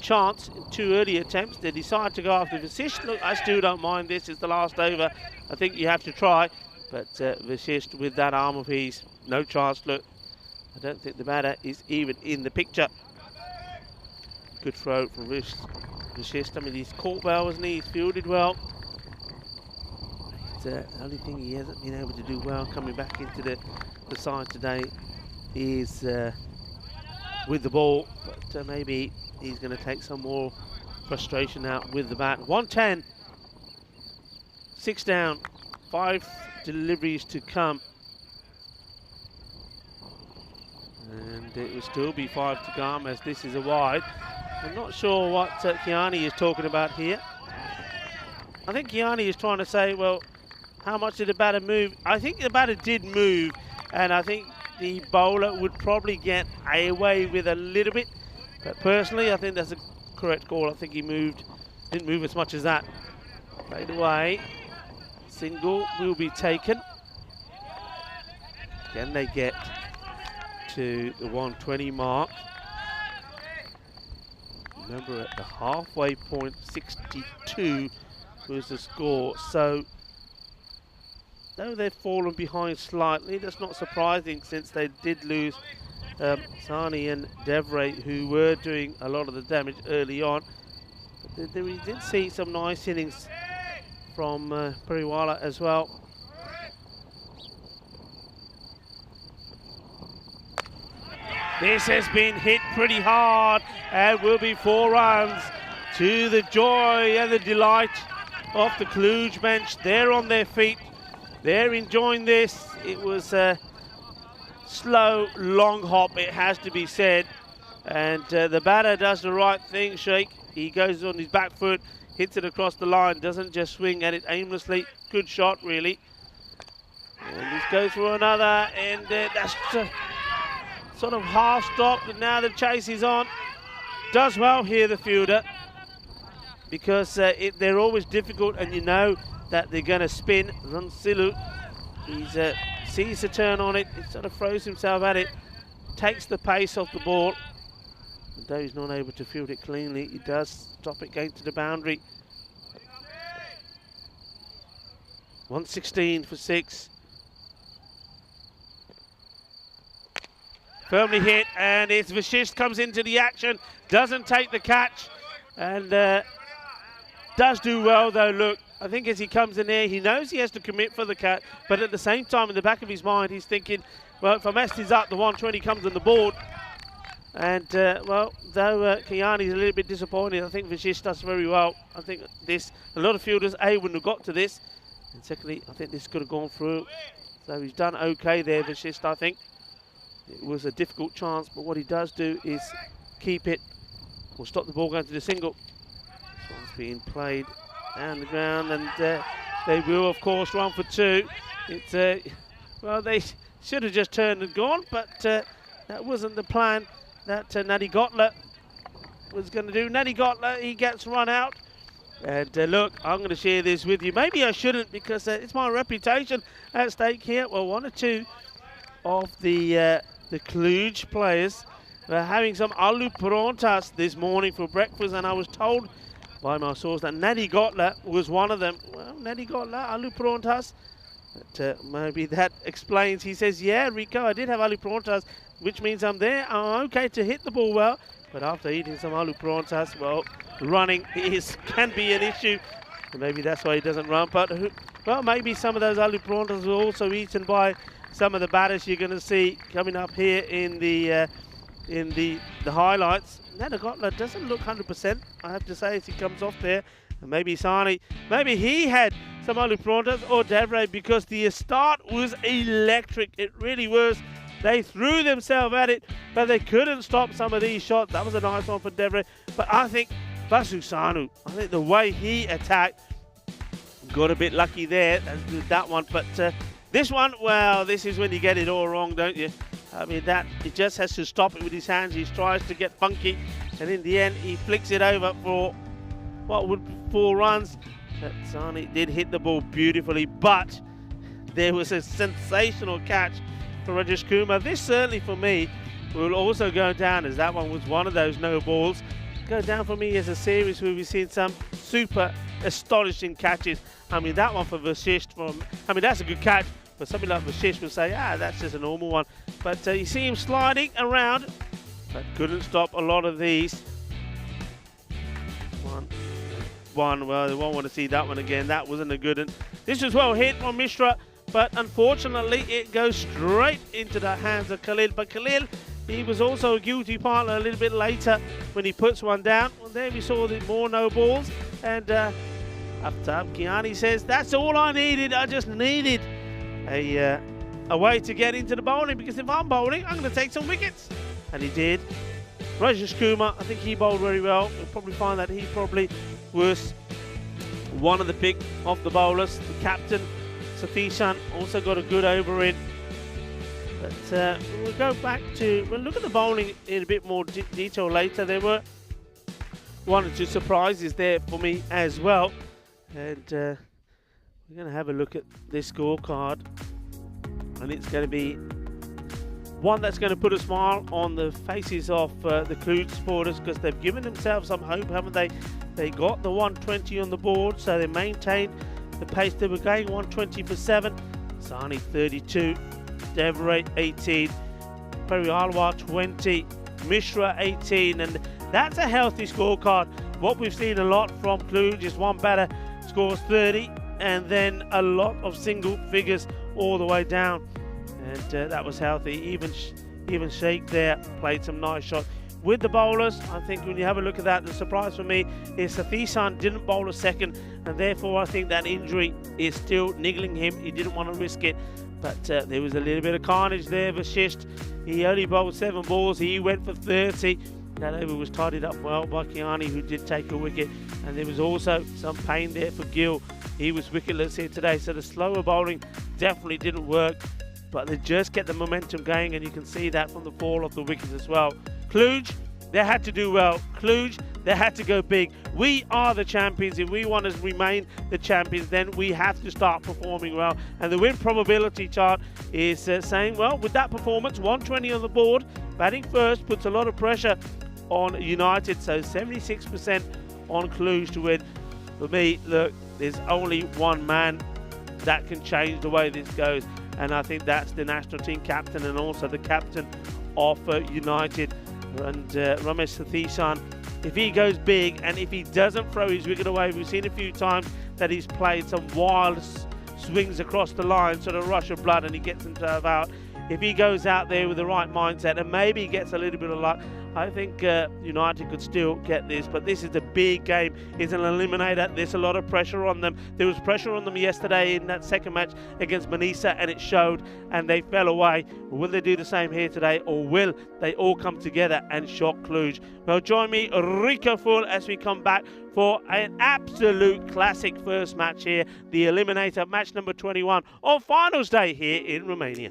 chance in 2 early attempts, they decided to go after Vasisht. Look, I still don't mind this. It's the last over. I think you have to try, but Vasisht with that arm of his, no chance. Look, I don't think the batter is even in the picture. Good throw from Vasisht. I mean, he's caught well, wasn't he? He's fielded well. The only thing he hasn't been able to do well coming back into the side today is with the ball, but maybe he's going to take some more frustration out with the bat. 110, 6 down, 5 deliveries to come, and it will still be 5 to come as this is a wide. I'm not sure what Kiani is talking about here. I think Kiani is trying to say, well, how much did the batter move? I think the batter did move, and I think the bowler would probably get away with a little bit. But personally, I think that's a correct call. I think he didn't move as much as that. Played away. Single will be taken. Can they get to the 120 mark? Remember, at the halfway point, 62 was the score. So, though they've fallen behind slightly, that's not surprising since they did lose Sani and Devray, who were doing a lot of the damage early on. But we did see some nice innings from Periwala as well. This has been hit pretty hard and will be 4 runs to the joy and the delight of the Cluj bench. They're on their feet. They're enjoying this. It was a slow, long hop, it has to be said. And the batter does the right thing, Sheikh. He goes on his back foot, hits it across the line, doesn't just swing at it aimlessly. Good shot, really. And this goes for another, and that's sort of half stopped, and now the chase is on. Does well here, the fielder, because they're always difficult, and you know that they're going to spin. Ransilu, he sees the turn on it, he sort of throws himself at it, takes the pace off the ball. And though he's not able to field it cleanly, he does stop it going to the boundary. 116 for 6. Firmly hit, and it's Vashist comes into the action, doesn't take the catch, and does do well though. Look, I think as he comes in there, he knows he has to commit for the catch, but at the same time, in the back of his mind, he's thinking, well, if I mess this up, the 120 comes on the board. And, well, though Kiani's a little bit disappointed, I think Vashist does very well. I think a lot of fielders, wouldn't have got to this. And secondly, I think this could have gone through. So he's done okay there, Vashist, I think. It was a difficult chance, but what he does do is keep it, or stop the ball going to the single. This one's being played down the ground, and they will, of course, run for two. It's, well, they should have just turned and gone, but that wasn't the plan that Natty Gotler was going to do. Natty Gotler, he gets run out. And look, I'm going to share this with you. Maybe I shouldn't, because it's my reputation at stake here. Well, one or two of the Cluj players were having some aloo parontas this morning for breakfast, and I was told by my source that Natty Gotler was one of them. Well, Natty Gotler, aloo parontas. But maybe that explains. He says, yeah, Rico, I did have aloo parontas, which means I'm there. I'm okay to hit the ball well. But after eating some aloo parontas, well, running can be an issue. And maybe that's why he doesn't run. But, well, maybe some of those aloo parontas were also eaten by some of the batters you're going to see coming up here in the highlights. Natty Gotler doesn't look 100%, I have to say, as he comes off there. And maybe Sani, maybe he had some aloo parontas, or Devray, because the start was electric. It really was. They threw themselves at it, but they couldn't stop some of these shots. That was a nice one for Devray. But I think Basu Sanu, I think the way he attacked, got a bit lucky there, that one. But this one, well, this is when you get it all wrong, don't you? I mean, he just has to stop it with his hands. He tries to get funky, and in the end, he flicks it over for what would be 4 runs. But Sani did hit the ball beautifully, but there was a sensational catch for Rajesh Kumar. This certainly, for me, will also go down, as that one was one of those no balls. Go down for me as a series where we've seen some super astonishing catches. I mean, that one for Vashist, that's a good catch, but somebody like Vashist would say, that's just a normal one. But you see him sliding around, but couldn't stop a lot of these. Well, they won't want to see that one again. That wasn't a good one. This was well hit on Mishra, but unfortunately it goes straight into the hands of Khalil. But Khalil, he was also a guilty partner a little bit later when he puts one down. Well, there we saw the more no balls, and up top, Kiani says, that's all I needed. I just needed a way to get into the bowling, because if I'm bowling, I'm going to take some wickets. And he did. Rajesh Kumar, I think he bowled very well. You'll probably find that he probably was one of the pick of the bowlers. The captain, Satishan, also got a good over in. But we'll go back we'll look at the bowling in a bit more detail later. There were 1 or 2 surprises there for me as well. And we're going to have a look at this scorecard. And it's going to be one that's going to put a smile on the faces of the Cluj supporters, because they've given themselves some hope, haven't they? They got the 120 on the board, so they maintained the pace. They were going 120 for 7. Sani 32, Devray 18, Perialwa 20, Mishra 18, and that's a healthy scorecard. What we've seen a lot from Cluj is one batter scores 30, and then a lot of single figures all the way down. And that was healthy. Even Sheikh there played some nice shots. With the bowlers, I think when you have a look at that, the surprise for me is Safisan didn't bowl a second, and therefore I think that injury is still niggling him. He didn't want to risk it, but there was a little bit of carnage there. Vashist, he only bowled 7 balls. He went for 30. That over was tidied up well by Kiani, who did take a wicket. And there was also some pain there for Gill. He was wicketless here today, so the slower bowling definitely didn't work. But they just get the momentum going, and you can see that from the fall of the wickets as well. Cluj, they had to do well. Cluj, they had to go big. We are the champions. If we want to remain the champions, then we have to start performing well. And the win probability chart is saying, well, with that performance, 120 on the board, batting first puts a lot of pressure on United. So 76% on Cluj to win. For me, look, there's only one man that can change the way this goes. And I think that's the national team captain and also the captain of United. And Ramesh Satheeshan, if he goes big and if he doesn't throw his wicket away, we've seen a few times that he's played some wild swings across the line, sort of rush of blood, and he gets himself out. If he goes out there with the right mindset and maybe he gets a little bit of luck, I think United could still get this. But this is a big game. It's an eliminator. There's a lot of pressure on them. There was pressure on them yesterday in that second match against Manisa, and it showed, and they fell away. Will they do the same here today, or will they all come together and shock Cluj? Well, join me, Rico Full, as we come back for an absolute classic first match here, the eliminator, match number 21 on finals day here in Romania.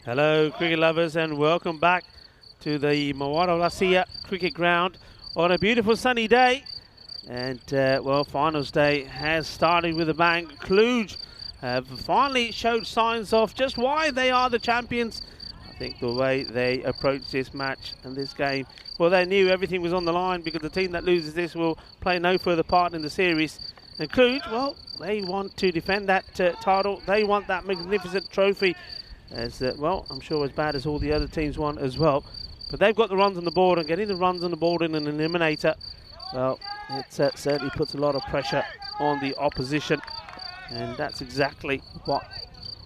Hello cricket lovers, and welcome back to the Mawara Lasia cricket ground on a beautiful sunny day And well, finals day has started with a bang. Cluj have finally showed signs of just why they are the champions. I think the way they approached this match and this game, well, they knew everything was on the line because the team that loses this will play no further part in the series. And Cluj, well, they want to defend that title. They want that magnificent trophy, as well, I'm sure as bad as all the other teams want as well. But they've got the runs on the board, and getting the runs on the board in an eliminator, well, it certainly puts a lot of pressure on the opposition. And that's exactly what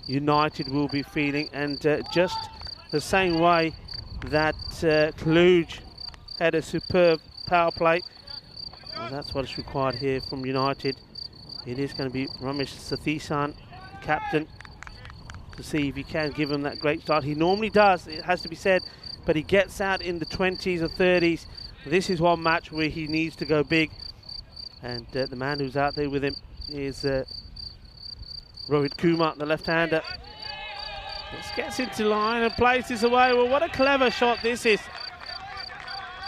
United will be feeling. And just the same way that Cluj had a superb power play, well, that's what is required here from United. It is going to be Ramesh Sathisan, captain, to see if he can give him that great start. He normally does, it has to be said, but he gets out in the 20s or 30s. This is one match where he needs to go big. And the man who's out there with him is Rohit Kumar, the left-hander. Just gets into line and plays this away. Well, what a clever shot this is.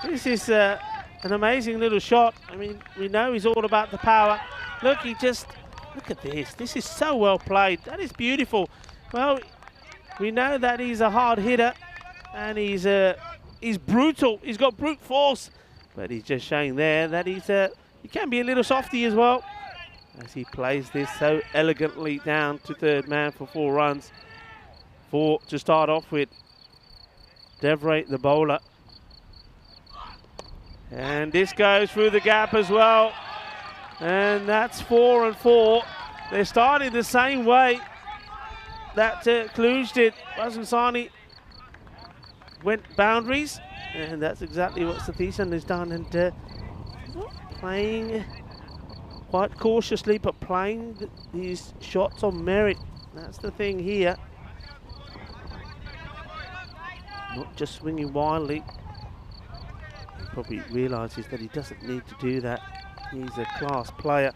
This is an amazing little shot. I mean, we know he's all about the power. Look, look at this. This is so well played. That is beautiful. Well, we know that he's a hard hitter and he's brutal. He's got brute force, but he's just showing there that he can be a little softy as well, as he plays this so elegantly down to third man for 4 runs. 4 to start off with. Devray, the bowler. And this goes through the gap as well. And that's 4 and 4. They're starting the same way that Cluj did. Basansani went boundaries, and that's exactly what Sathisan has done. And playing quite cautiously, but playing these shots on merit. That's the thing here. Not just swinging wildly. He probably realises that he doesn't need to do that. He's a class player.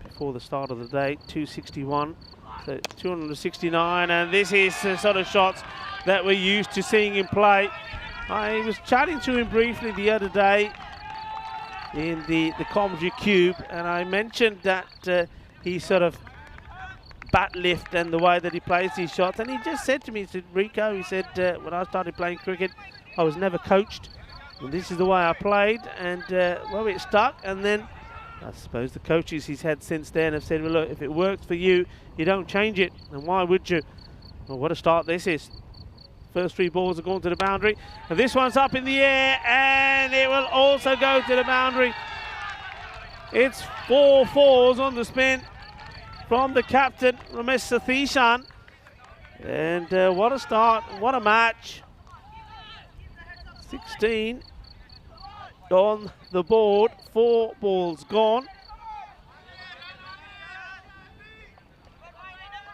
Before the start of the day, 261, so 269, and this is the sort of shots that we're used to seeing him play. I was chatting to him briefly the other day in the commentary cube, and I mentioned that he sort of bat lift and the way that he plays these shots, and he just said to me, he said, Rico, he said, when I started playing cricket, I was never coached, and this is the way I played, and well, it stuck. And then I suppose the coaches he's had since then have said, well, look, if it works for you, you don't change it, and why would you? Well, what a start this is. First 3 balls are going to the boundary, and this one's up in the air, and it will also go to the boundary. It's 4 4s on the spin from the captain, Ramesh Sathisan. And what a start, what a match. 16 on the board, 4 balls gone.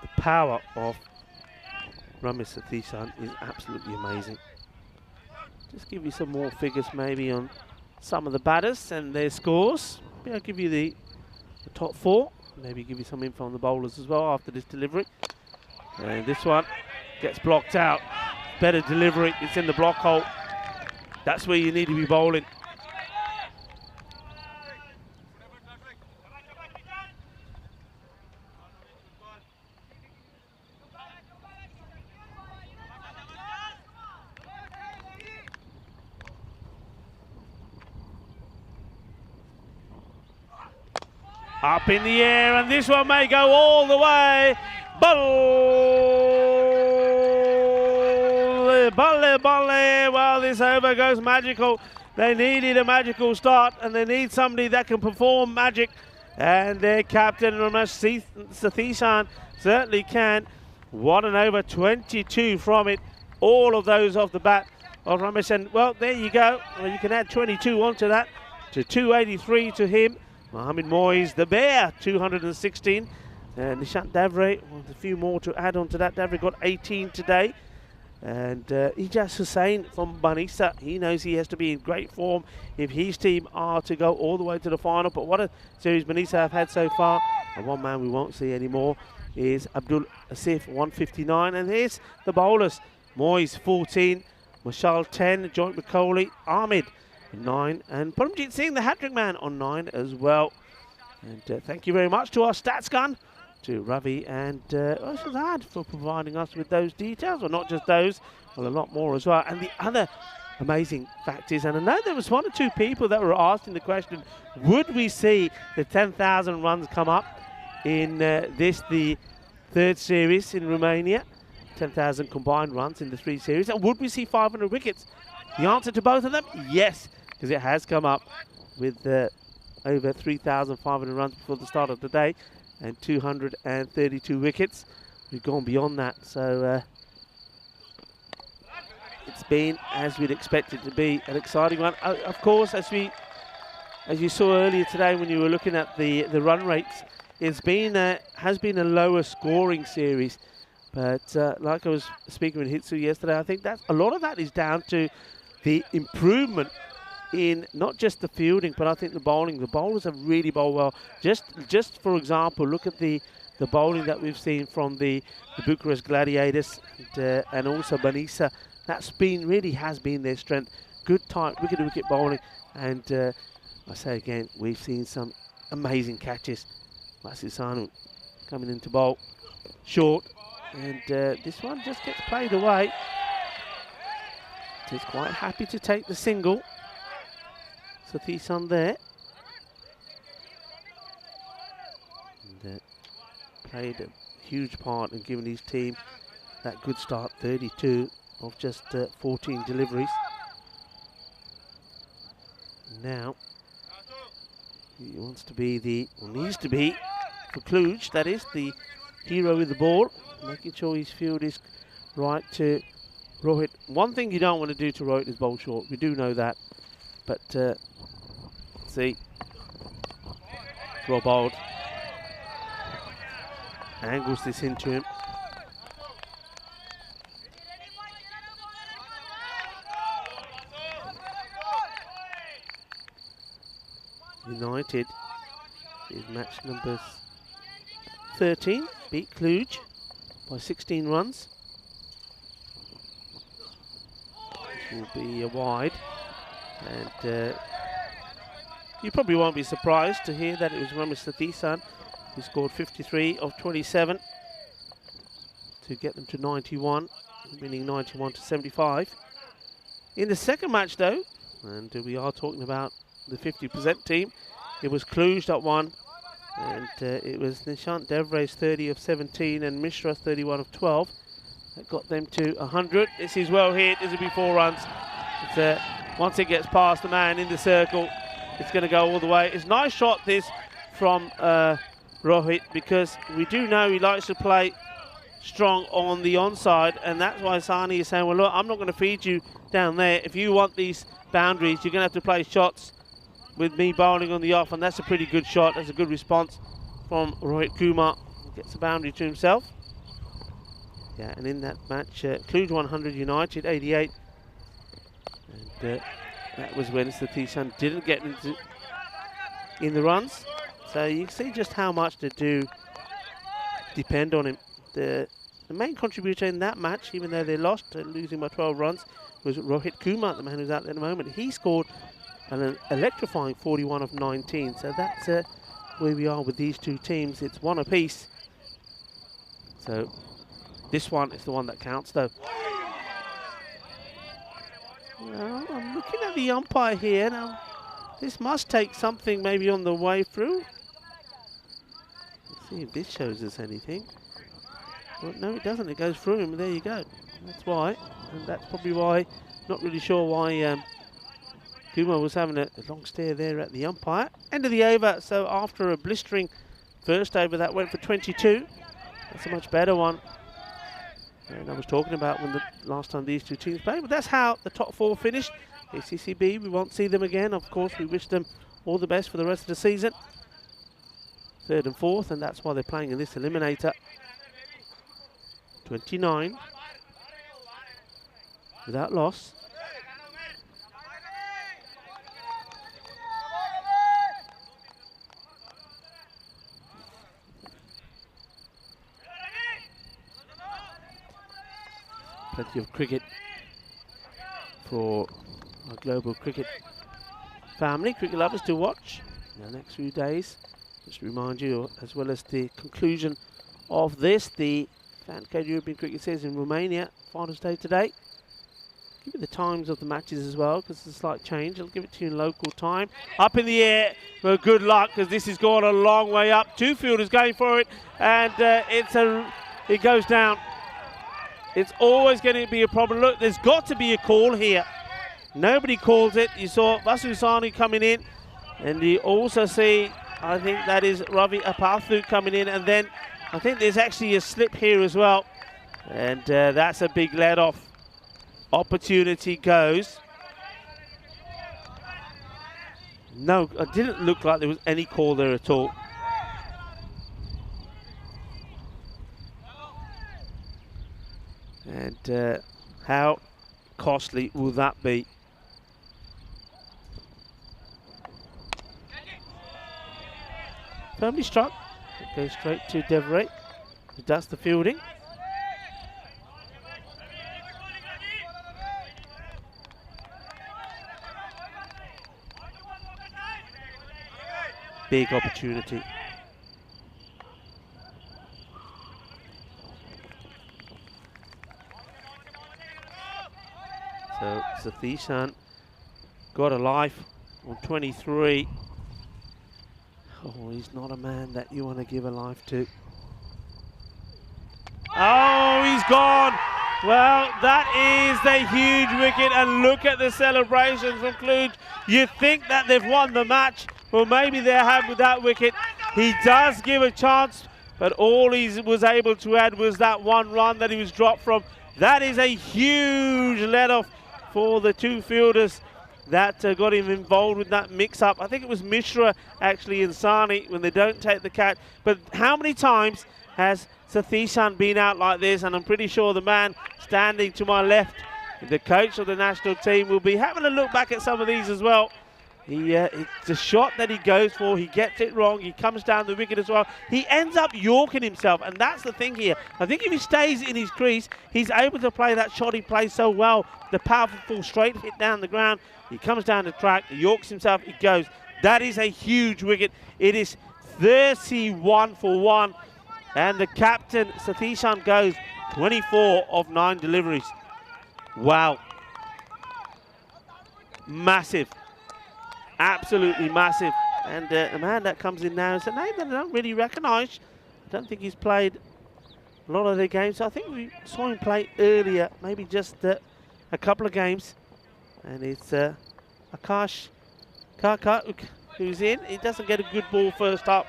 The power of Ramesh Sathisan is absolutely amazing. Just give you some more figures maybe on some of the batters and their scores. Maybe I'll give you the top 4. Maybe give you some info on the bowlers as well after this delivery. And this one gets blocked out. Better delivery, it's in the block hole. That's where you need to be bowling. Up in the air, and this one may go all the way. Balle, well, this over goes magical. They needed a magical start, and they need somebody that can perform magic. And their captain, Ramesh Sathisan, certainly can. What an over, 22 from it. All of those off the bat of Ramesh. And, well, there you go. Well, you can add 22 onto that, to 283 to him. Mohamed Moyes, the bear, 216. Nishant Davray, well, a few more to add on to that. Davray got 18 today. And Ijaz Hussain from Banisa, he knows he has to be in great form if his team are to go all the way to the final. But what a series Banisa have had so far. And one man we won't see anymore is Abdul Asif, 159. And here's the bowlers. Moyes, 14. Mashal, 10. Joint with Kohli. Ahmed, 9, and Paramjit Singh, the hat-trick man, on 9 as well. And thank you very much to our stats gun, to Ravi and Shazad for providing us with those details, or not just those, well, a lot more as well. And the other amazing fact is, and I know there was 1 or 2 people that were asking the question, would we see the 10,000 runs come up in the third series in Romania? 10,000 combined runs in the 3 series, and would we see 500 wickets? The answer to both of them, yes, because it has come up with over 3,500 runs before the start of the day and 232 wickets. We've gone beyond that, so it's been, as we'd expect it to be, an exciting one. Of course, as you saw earlier today when you were looking at the run rates, has been a lower scoring series. But like I was speaking with Hitsu yesterday, I think that a lot of that is down to the improvement in not just the fielding, but I think the bowling. The bowlers have really bowled well. Just for example, look at the bowling that we've seen from the Bucharest Gladiators and also Banisa. That's really has been their strength. Good tight wicket-to-wicket bowling, and I say again, we've seen some amazing catches. Masisanu coming into bowl short, and this one just gets played away. He's quite happy to take the single. Sathisan there. And played a huge part in giving his team that good start, 32 of just 14 deliveries. Now, he wants to be or needs to be, for Kluge, that is, the hero with the ball, making sure his field is right to Rohit. One thing you don't want to do to Rohit is bowl short. We do know that. But, see, Rob Old angles this into him. United is match number 13, beat Kluge by 16 runs. This will be a wide, and you probably won't be surprised to hear that it was Ramesh Sathisan who scored 53 of 27 to get them to 91, winning 91 to 75. In the second match though, and we are talking about the 50% team, it was Kluge that won, and it was Nishant Devre's 30 of 17 and Mishra's 31 of 12 that got them to 100. This is well hit. This will be 4 runs. It's, once it gets past the man in the circle, it's going to go all the way. It's a nice shot this from Rohit, because we do know he likes to play strong on the onside, and that's why Sani is saying, well, look, I'm not going to feed you down there. If you want these boundaries, you're going to have to play shots with me bowling on the off, and that's a pretty good shot. That's a good response from Rohit Kumar. He gets a boundary to himself. Yeah, and in that match, Kluge 100, United 88. And that was when Sathisan didn't get in the runs. So you can see just how much they do depend on him. The main contributor in that match, even though they lost, losing by 12 runs, was Rohit Kumar, the man who's out there at the moment. He scored an electrifying 41 of 19. So that's where we are with these two teams. It's 1 apiece. So this one is the one that counts, though. Well, I'm looking at the umpire here now. This must take something maybe on the way through. Let's see if this shows us anything. Well, no, it doesn't. It goes through him. There you go. That's why, and that's probably why. Not really sure why Kumar was having a long stare there at the umpire. End of the over. So after a blistering first over that went for 22, that's a much better one. And I was talking about when the last time these two teams played, but that's how the top 4 finished. ACCB, we won't see them again. Of course, we wish them all the best for the rest of the season. 3rd and 4th, and that's why they're playing in this eliminator. 29 without loss. Plenty of cricket for our global cricket family, cricket lovers, to watch in the next few days. Just to remind you, as well as the conclusion of this, the FanCode European Cricket Series in Romania, finals day today. Give you the times of the matches as well, because it's a slight change. I'll give it to you in local time. Up in the air, well, good luck, because this has gone a long way up. Two fielders going for it, and it goes down. It's always going to be a problem. Look, there's got to be a call here. Nobody calls it. You saw Vasu Sani coming in, and you also see, I think that is Ravi Apathu coming in, and then I think there's actually a slip here as well, and that's a big let-off. Opportunity goes. No, it didn't look like there was any call there at all. And how costly will that be? Firmly struck. It goes straight to Deveray, who does the fielding. Big opportunity. So Sathishant got a life on 23. Oh, he's not a man that you want to give a life to. Oh, he's gone. Well, that is the huge wicket, and look at the celebration from Kluge. You think that they've won the match. Well, maybe they have with that wicket. He does give a chance, but all he was able to add was that one run that he was dropped from. That is a huge let-off for the two fielders that got him involved with that mix-up. I think it was Mishra, actually, and Sani when they don't take the catch. But how many times has Sathishant been out like this? And I'm pretty sure the man standing to my left, the coach of the national team, will be having a look back at some of these as well. It's a shot that he goes for. He gets it wrong. He comes down the wicket as well. He ends up yorking himself, and that's the thing here. I think if he stays in his crease, he's able to play that shot he plays so well. The powerful full straight hit down the ground. He comes down the track, he yorks himself, he goes. That is a huge wicket. It is 31 for 1, and the captain, Sathishant, goes 24 of 9 deliveries. Wow. Massive. Absolutely massive. And the man that comes in now is a name that I don't really recognise. I don't think he's played a lot of the games. I think we saw him play earlier, maybe just a couple of games. And it's Akash Karkar who's in. He doesn't get a good ball first up.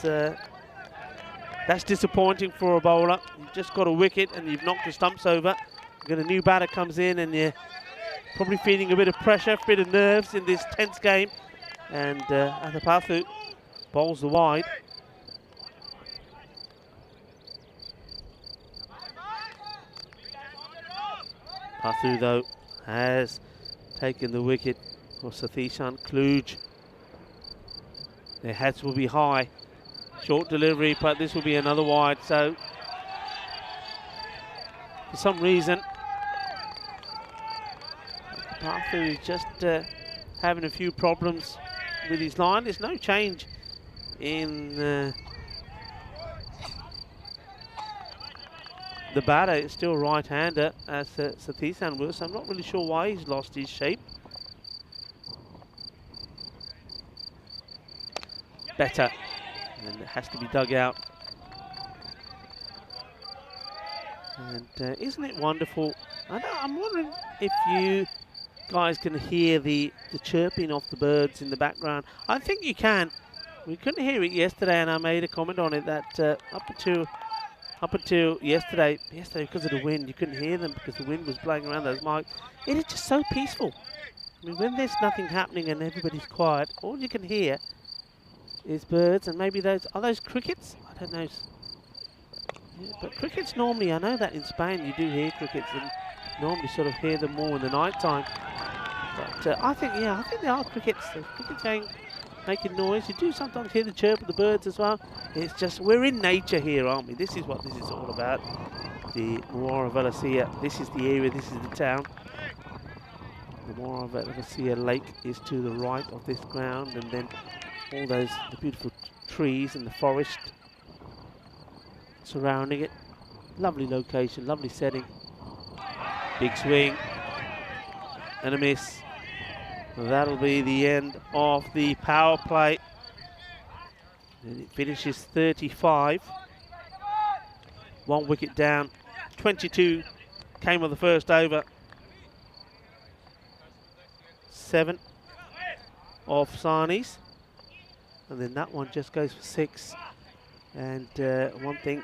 That's disappointing for a bowler. You've just got a wicket and you've knocked the stumps over. You've got a new batter comes in, and you're probably feeling a bit of pressure, a bit of nerves in this tense game. And Athapathu bowls the wide. Pathu, though, has taken the wicket for Sathishant. Kluge. Their heads will be high. Short delivery, but this will be another wide. So, for some reason, Pathu is just having a few problems with his line. There's no change in the batter. It's still right-hander as Sathishant was. I'm not really sure why he's lost his shape. Better, and it has to be dug out. And isn't it wonderful? I'm wondering if you guys can hear the chirping of the birds in the background. I think you can. We couldn't hear it yesterday, and I made a comment on it that up until yesterday because of the wind, you couldn't hear them because the wind was blowing around those mics. It is just so peaceful. I mean, when there's nothing happening and everybody's quiet, all you can hear is birds, and maybe those crickets? I don't know. Yeah, but crickets normally, I know that in Spain you do hear crickets, and normally sort of hear them more in the night time. But I think they are crickets. There's crickets making noise. You do sometimes hear the chirp of the birds as well. It's just, we're in nature here, aren't we? This is what this is all about. The Muara Valencia. This is the area, this is the town. The more of it, I see a lake is to the right of this ground, and then all those beautiful trees and the forest surrounding it. Lovely location, lovely setting. Big swing and a miss. That'll be the end of the power play. And it finishes 35. 1 wicket down. 22 came on the first over. 7 of Sani's. And then that one just goes for 6. And one thing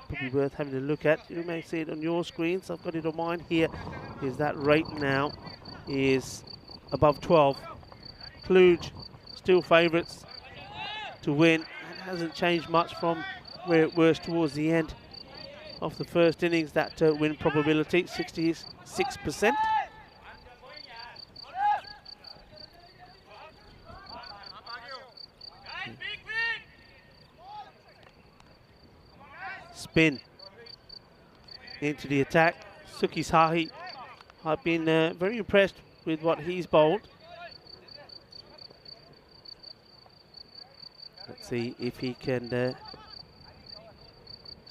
probably worth having a look at, you may see it on your screens, I've got it on mine here, is that rate now is above 12. Kluge still favourites to win. It hasn't changed much from where it was towards the end of the first innings. That win probability, 66%. Spin into the attack. Suki Sahi, I've been very impressed with what he's bowled. Let's see if he can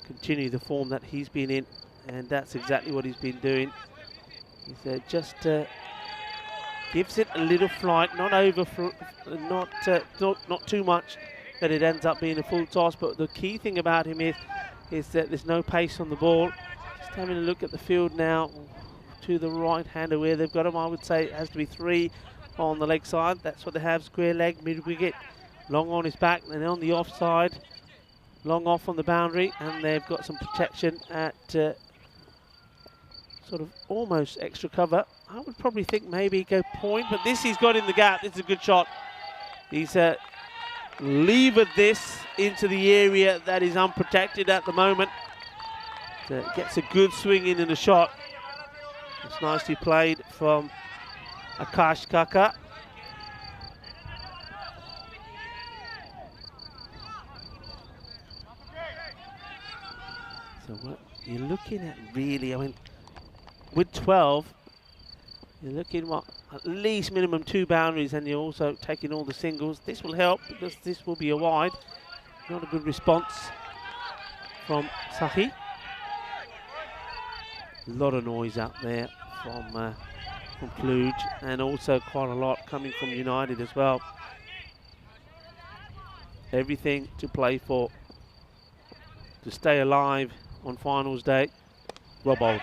continue the form that he's been in, and that's exactly what he's been doing. He's just gives it a little flight, not too much that it ends up being a full toss. But the key thing about him is that there's no pace on the ball. Just having a look at the field now to the right-hander where they've got him. I would say it has to be 3 on the leg side. That's what they have, square leg, mid-wicket. Long on his back, and on the offside, long off on the boundary, and they've got some protection at sort of almost extra cover. I would probably think maybe go point, but this he's got in the gap. This is a good shot. He's levered this into the area that is unprotected at the moment. Gets a good swing in and a shot. It's nicely played from Akash Kaka. So what you're looking at really, I mean, with 12, you're looking what, at least minimum 2 boundaries, and you're also taking all the singles. This will help because this will be a wide. Not a good response from Sahi. A lot of noise out there from Kluge, and also quite a lot coming from United as well. Everything to play for, to stay alive on finals day. Well bowled.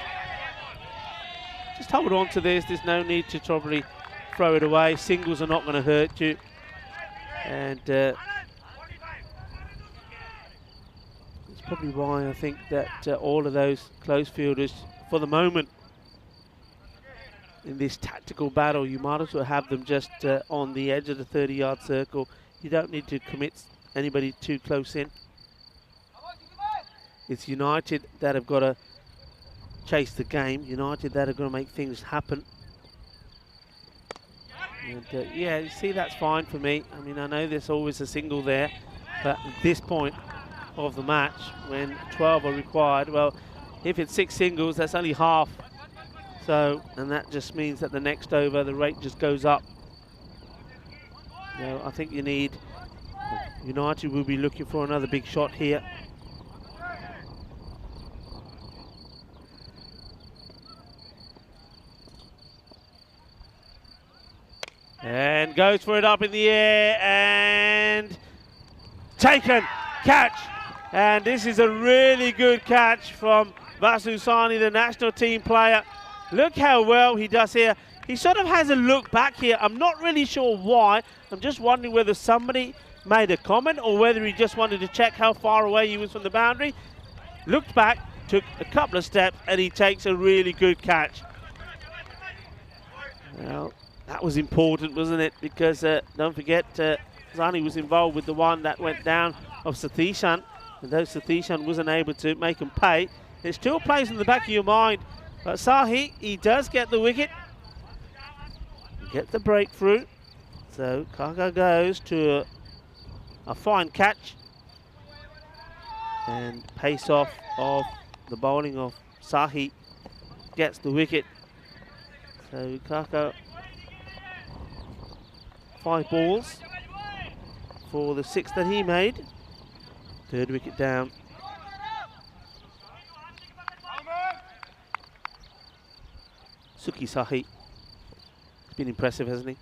Just hold on to this. There's no need to probably throw it away. Singles are not going to hurt you. And it's probably why I think that all of those close fielders, for the moment, in this tactical battle, you might as well have them just on the edge of the 30-yard circle. You don't need to commit anybody too close in. It's United that have got to chase the game. United that are going to make things happen. And yeah, you see, that's fine for me. I mean, I know there's always a single there, but at this point of the match, when 12 are required, well, if it's 6 singles, that's only half. So, and that just means that the next over, the rate just goes up. You know, I think United will be looking for another big shot here. And goes for it up in the air, and taken, catch. And this is a really good catch from Vasu Sani, the national team player. Look how well he does here. He sort of has a look back here. I'm not really sure why. I'm just wondering whether somebody made a comment or whether he just wanted to check how far away he was from the boundary. Looked back, took a couple of steps, and he takes a really good catch. Well, that was important, wasn't it? Because don't forget, Sani was involved with the one that went down of Satishan. And though Satishan wasn't able to make him pay, it still plays in the back of your mind. But Sahi, he does get the wicket. Get the breakthrough. So Kaka goes to a fine catch. And pace off of the bowling of Sahi gets the wicket. So Kaka 5 balls for the 6 that he made. 3rd wicket down. Suki Sahi. He's been impressive, hasn't he?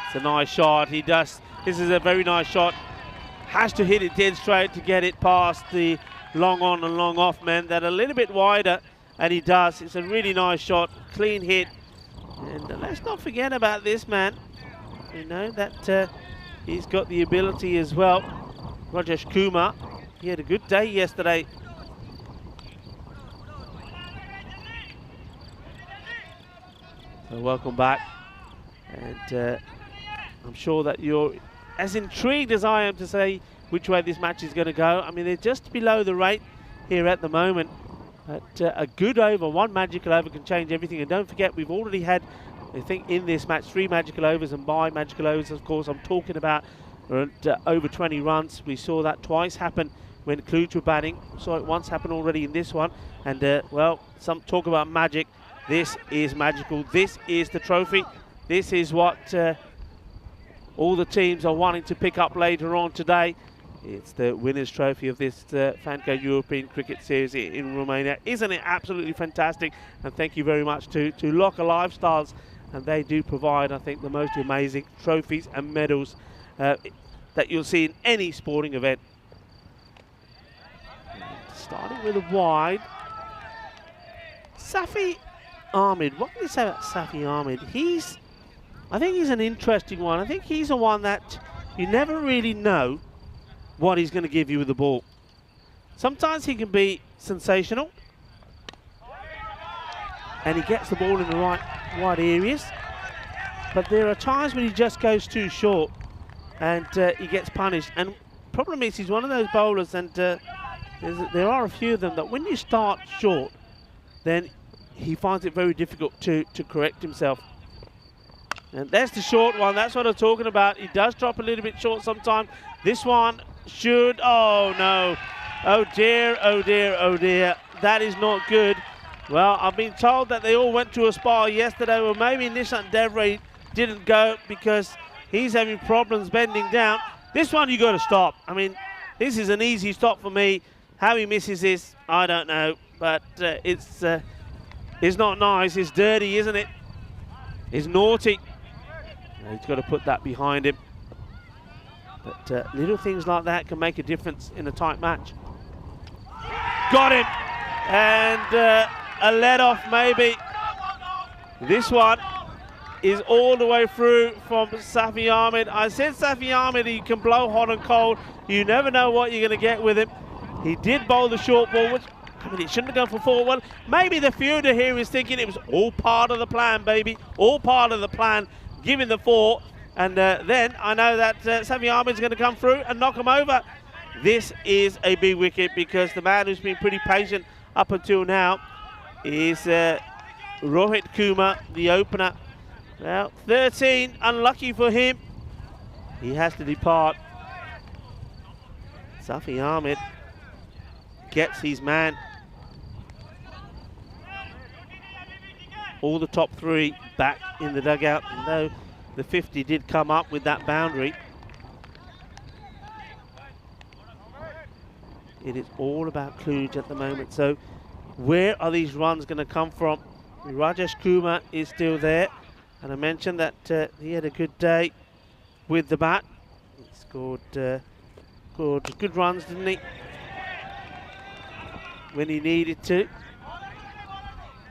It's a nice shot. He does. This is a very nice shot. Has to hit it dead straight to get it past the long on and long off men that are a little bit wider, and he does. It's a really nice shot, clean hit. And let's not forget about this man. You know that he's got the ability as well. Rajesh Kumar. He had a good day yesterday. So welcome back, and I'm sure that you're as intrigued as I am to say which way this match is going to go. I mean, they're just below the rate here at the moment. But a good over, 1 magical over can change everything. And don't forget, we've already had, I think, in this match, 3 magical overs. And by magical overs, of course, I'm talking about over 20 runs. We saw that twice happen when Kluge were batting. Saw it once happen already in this one. And, well, some talk about magic. This is magical. This is the trophy. This is what all the teams are wanting to pick up later on today. It's the winner's trophy of this FanCode European Cricket Series in Romania. Isn't it absolutely fantastic? And thank you very much to Locker Lifestyles. And they do provide, I think, the most amazing trophies and medals that you'll see in any sporting event. Starting with a wide. Safi Ahmed. What can you say about Safi Ahmed? I think he's an interesting one. I think he's the one that you never really know what he's going to give you with the ball. Sometimes he can be sensational, and he gets the ball in the right areas. But there are times when he just goes too short, and he gets punished. And problem is, he's one of those bowlers, and there are a few of them that when you start short, then he finds it very difficult to correct himself. And that's the short one. That's what I'm talking about. He does drop a little bit short sometimes. This one should, oh no. Oh dear, oh dear, oh dear. That is not good. Well, I've been told that they all went to a spa yesterday. Well, maybe Nishant Devray didn't go because he's having problems bending down. This one you got to stop. I mean, this is an easy stop for me. How he misses this, I don't know. But it's not nice. It's dirty, isn't it? It's naughty. He's got to put that behind him. But little things like that can make a difference in a tight match. Got him! And a let-off maybe. This one is all the way through from Safi Ahmed. I said Safi Ahmed, he can blow hot and cold. You never know what you're going to get with him. He did bowl the short ball, which, I mean, it shouldn't have gone for 4. Well, maybe the fielder here is thinking it was all part of the plan, baby. All part of the plan. Give him the 4, and then I know that Safi Ahmed's going to come through and knock him over. This is a big wicket because the man who's been pretty patient up until now is Rohit Kumar, the opener. Well, 13, unlucky for him. He has to depart. Safi Ahmed gets his man. All the top 3 back in the dugout, and though the 50 did come up with that boundary, it is all about Kluge at the moment. So where are these runs going to come from? Rajesh Kumar is still there, and I mentioned that he had a good day with the bat. He scored good runs, didn't he, when he needed to.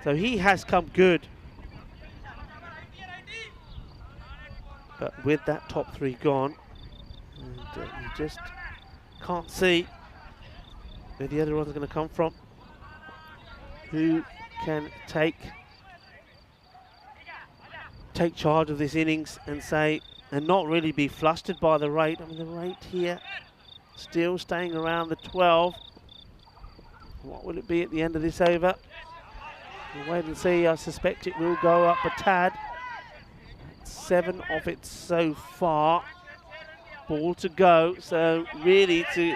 So he has come good. But with that top 3 gone, and you just can't see where the other ones are going to come from. Who can take charge of this innings and say, and not really be flustered by the rate. I mean, the rate here still staying around the 12. What will it be at the end of this over? We'll wait and see. I suspect it will go up a tad. 7 of it so far. Ball to go. So really to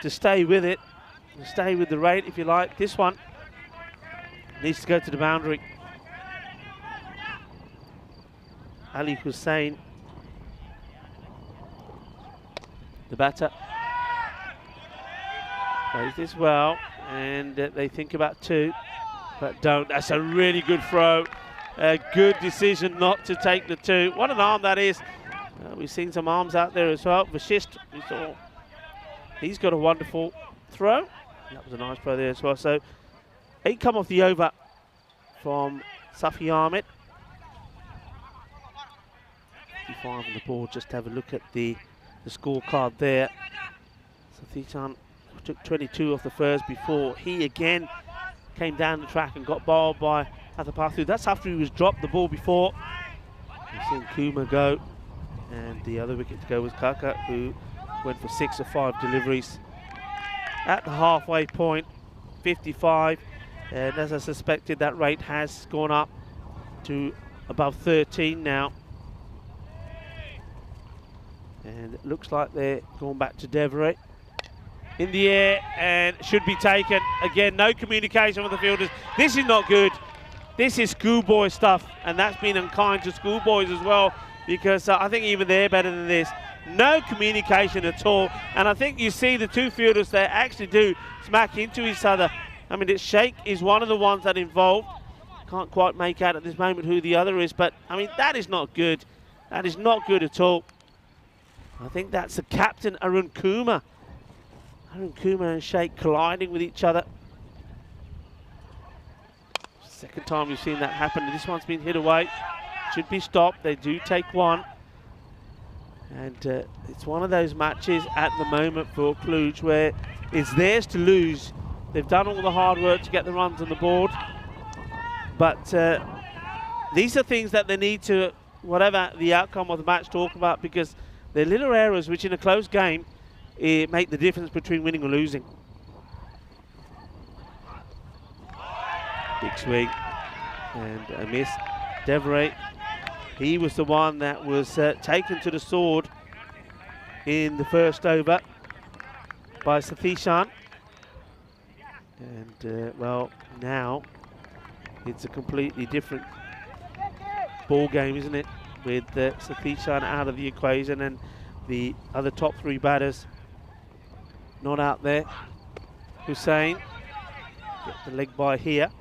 stay with it, to stay with the rate, if you like. This one needs to go to the boundary. Ali Hussein, the batter, plays this well, and they think about 2, but don't. That's a really good throw. A good decision not to take the 2. What an arm that is. We've seen some arms out there as well. Vashist, we saw, he's got a wonderful throw. That was a nice throw there as well. So 8 come off the over from Safi Ahmed. 55 on the board. Just have a look at the scorecard there. Safi took 22 off the first before he again came down the track and got bowled by Athapathu. That's after he was dropped the ball before. We've seen Kuma go, and the other wicket to go was Kaka, who went for 6 of 5 deliveries. At the halfway point, 55, and as I suspected, that rate has gone up to above 13 now. And it looks like they're going back to Devray. In the air, and should be taken. Again, no communication with the fielders. This is not good. This is schoolboy stuff, and that's been unkind to schoolboys as well, because I think even they're better than this. No communication at all, and I think you see the 2 fielders there actually do smack into each other. I mean, Sheikh is one of the ones that involved. Can't quite make out at this moment who the other is, but I mean, that is not good. That is not good at all. I think that's the captain, Arun Kumar. Arun Kumar and Sheikh colliding with each other. Second time we've seen that happen. This one's been hit away. Should be stopped. They do take 1. And it's one of those matches at the moment for Cluj where it's theirs to lose. They've done all the hard work to get the runs on the board. But these are things that they need to, whatever the outcome of the match, talk about, because they're little errors which in a close game make the difference between winning or losing. Big swing and a miss. Devray, he was the one that was taken to the sword in the first over by Satishan. And well, now it's a completely different ball game, isn't it? With Satishan out of the equation and the other top 3 batters not out there. Hussein, get the leg by here.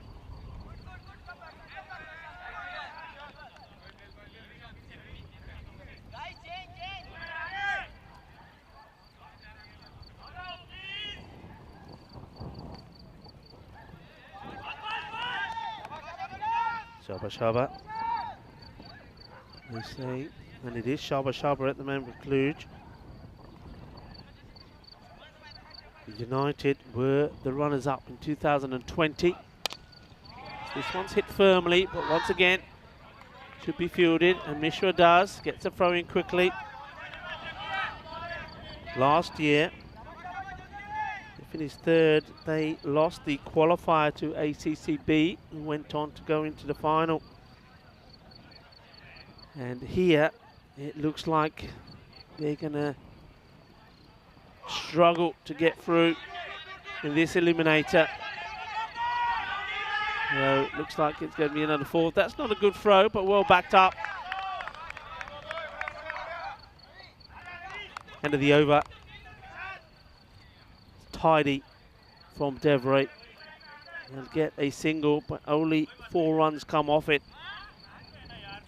Shaba Shaba. They say, and it is Shaba Shaba at the moment with Cluj. United were the runners-up in 2020. This one's hit firmly, but once again, should be fielded, and Mishra does, gets a throw in quickly. Last year, they finished 3rd. They lost the qualifier to ACCB and went on to go into the final. And here, it looks like they're going to struggle to get through in this eliminator. So it looks like it's going to be another 4th. That's not a good throw, but well backed up. End of the over. Tidy from Devray. They'll get a single, but only 4 runs come off it.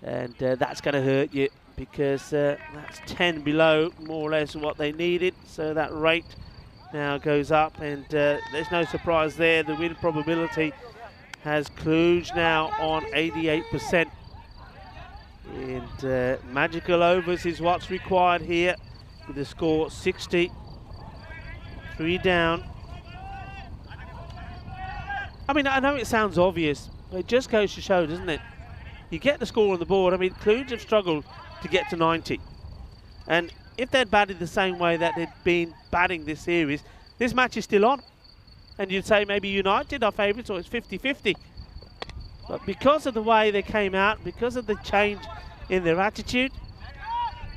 And that's going to hurt you, because that's 10 below, more or less what they needed. So that rate now goes up, and there's no surprise there. The win probability has Cluj now on 88%. And magical overs is what's required here, with the score 60. 3 down. I mean, I know it sounds obvious, but it just goes to show, doesn't it? You get the score on the board. I mean, Cluj have struggled to get to 90. And if they'd batted the same way that they'd been batting this series, this match is still on. And you'd say maybe United are favourites, or it's 50-50. But because of the way they came out, because of the change in their attitude,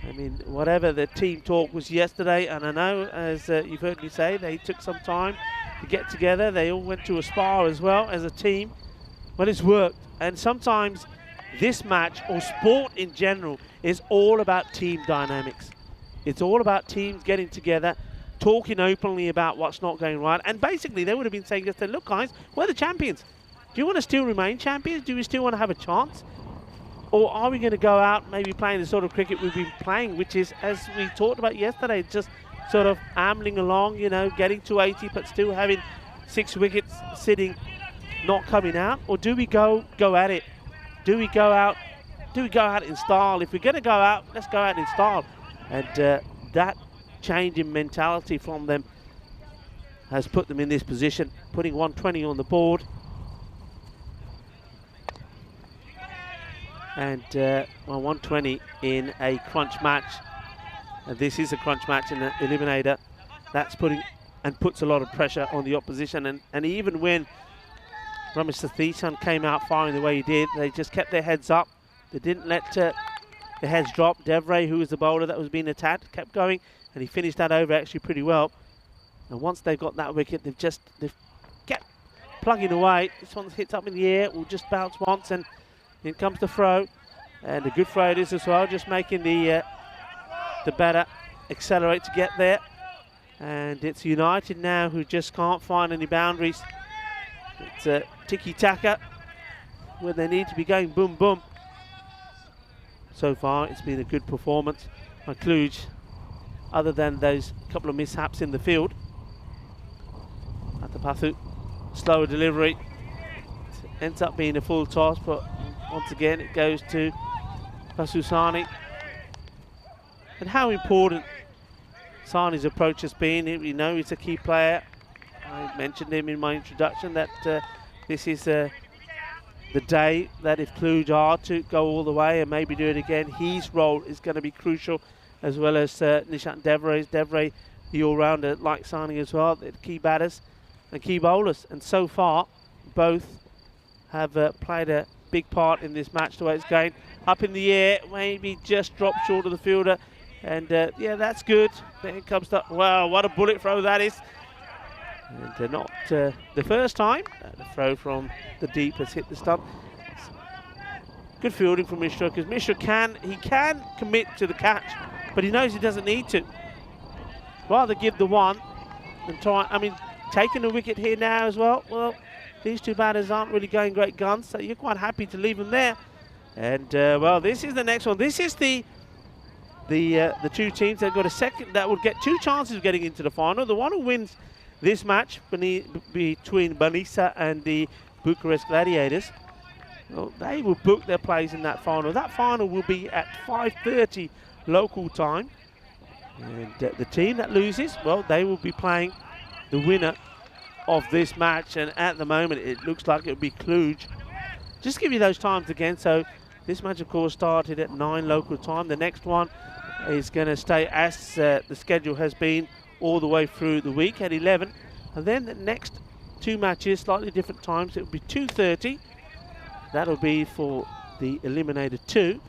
I mean, whatever the team talk was yesterday, and I know, as you've heard me say, they took some time to get together. They all went to a spa as well as a team. But it's worked. And sometimes this match, or sport in general, is all about team dynamics. It's all about teams getting together, talking openly about what's not going right. And basically, they would have been saying, look, guys, we're the champions. Do you want to still remain champions? Do we still want to have a chance? Or are we going to go out maybe playing the sort of cricket we've been playing, which is, as we talked about yesterday, just sort of ambling along, you know, getting to 80, but still having 6 wickets sitting, not coming out? Or do we go at it? Do we go out in style? If we're going to go out, let's go out in style. And that change in mentality from them has put them in this position, putting 120 on the board. And 120 in a crunch match. And this is a crunch match in the eliminator. That's puts a lot of pressure on the opposition. And even when Romania T10 came out firing the way he did, they just kept their heads up. They didn't let the heads drop. Devray, who was the bowler that was being attacked, kept going, and he finished that over actually pretty well. And once they've got that wicket, they've kept plugging away. This one hits up in the air, will just bounce once, and in comes the throw. And a good throw it is as well, just making the batter accelerate to get there. And it's United now who just can't find any boundaries. It's a tiki-taka where they need to be going boom, boom. So far, it's been a good performance by Cluj, other than those couple of mishaps in the field. Atapathu, slower delivery. It ends up being a full toss, but once again, it goes to Pasu. And how important Sani's approach has been. We know he's a key player. I mentioned him in my introduction that this is the day that if Cluj are to go all the way and maybe do it again, his role is going to be crucial, as well as Nishant Devray, the all-rounder, like Sani as well, the key batters and key bowlers. And so far, both have played a big part in this match, the way it's going. Up in the air, maybe just dropped short of the fielder. And yeah, that's good. Then it comes to, wow, what a bullet throw that is. And not the first time. The throw from the deep has hit the stump. Good fielding from Mishra, because Mishra can commit to the catch, but he knows he doesn't need to. Rather give the one and try. I mean, taking a wicket here now as well. Well, these two batters aren't really going great guns, so you're quite happy to leave them there. And well, this is the next one. This is the two teams that got a second, that would get 2 chances of getting into the final. The one who wins this match between Banisa and the Bucharest Gladiators, well, they will book their place in that final. That final will be at 5:30 local time. And the team that loses, well, they will be playing the winner of this match. And at the moment, it looks like it will be Cluj. Just give you those times again. So this match, of course, started at 9 local time. The next one is going to stay as the schedule has been all the way through the week at 11. And then the next 2 matches, slightly different times. It will be 2:30. That'll be for the Eliminator 2.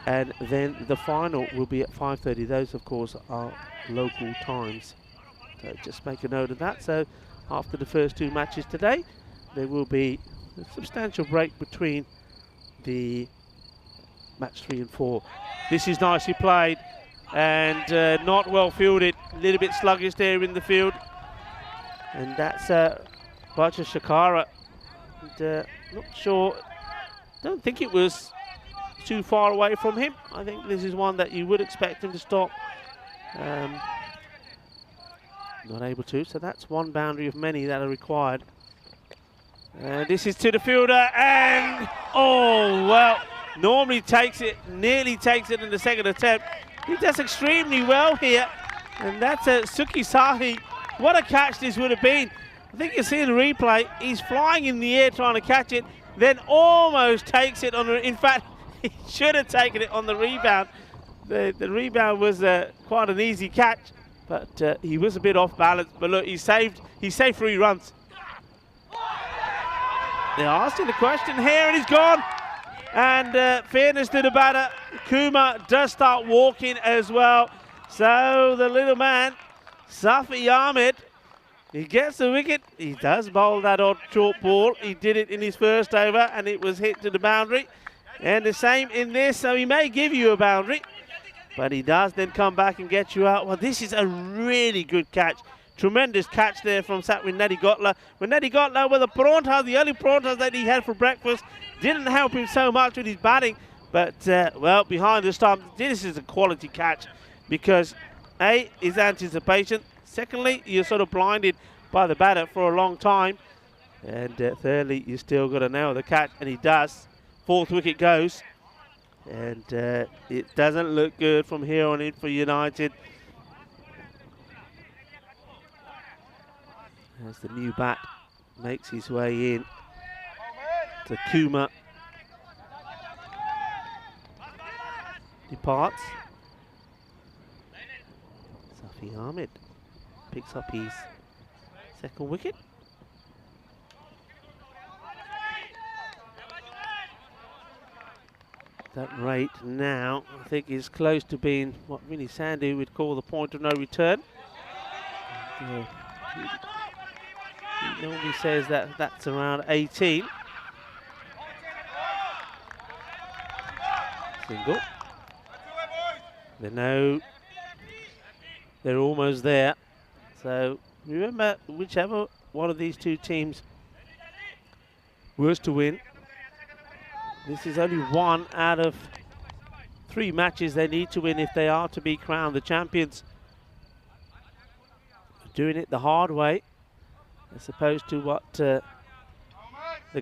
And then the final will be at 5:30. Those, of course, are local times. So just make a note of that. So after the first 2 matches today, there will be a substantial break between the match 3 and 4. This is nicely played and not well fielded. A little bit sluggish there in the field. And that's Bacha Shakara. And, not sure, don't think it was too far away from him. I think this is one that you would expect him to stop. Not able to, so that's one boundary of many that are required. This is to the fielder, and oh, well, normally takes it, nearly takes it in the second attempt. He does extremely well here, and that's Suki Sahi. What a catch this would have been. I think you see the replay, he's flying in the air trying to catch it, then almost takes it on the, in fact, he should have taken it on the rebound. The rebound was quite an easy catch, but he was a bit off balance. But look, he saved 3 runs. They're asking the question here, and he's gone. And fairness to the batter, Kuma does start walking as well. So the little man, Safi Ahmed, He gets the wicket. He does bowl that odd short ball. He did it in his first over and it was hit to the boundary. And the same in this, so he may give you a boundary, but he does then come back and get you out. Well, this is a really good catch. Tremendous catch there from Satwin Nadigotla. When Nadigotla with a pronta, the only pronta that he had for breakfast, didn't help him so much with his batting. But, well, behind the stump, this is a quality catch because, A, is anticipation. Secondly, you're sort of blinded by the batter for a long time. And thirdly, you still got to nail the catch, and he does. Fourth wicket goes. And it doesn't look good from here on in for United. As the new bat makes his way in to Kuma. Departs. Safi Ahmed picks up his second wicket. That rate now, I think, is close to being what Vinny Sandhu would call the point of no return. He normally says that that's around 18. Single. They know they're almost there. So remember, whichever one of these two teams was to win, this is only one out of 3 matches they need to win if they are to be crowned the champions. Doing it the hard way, as opposed to what the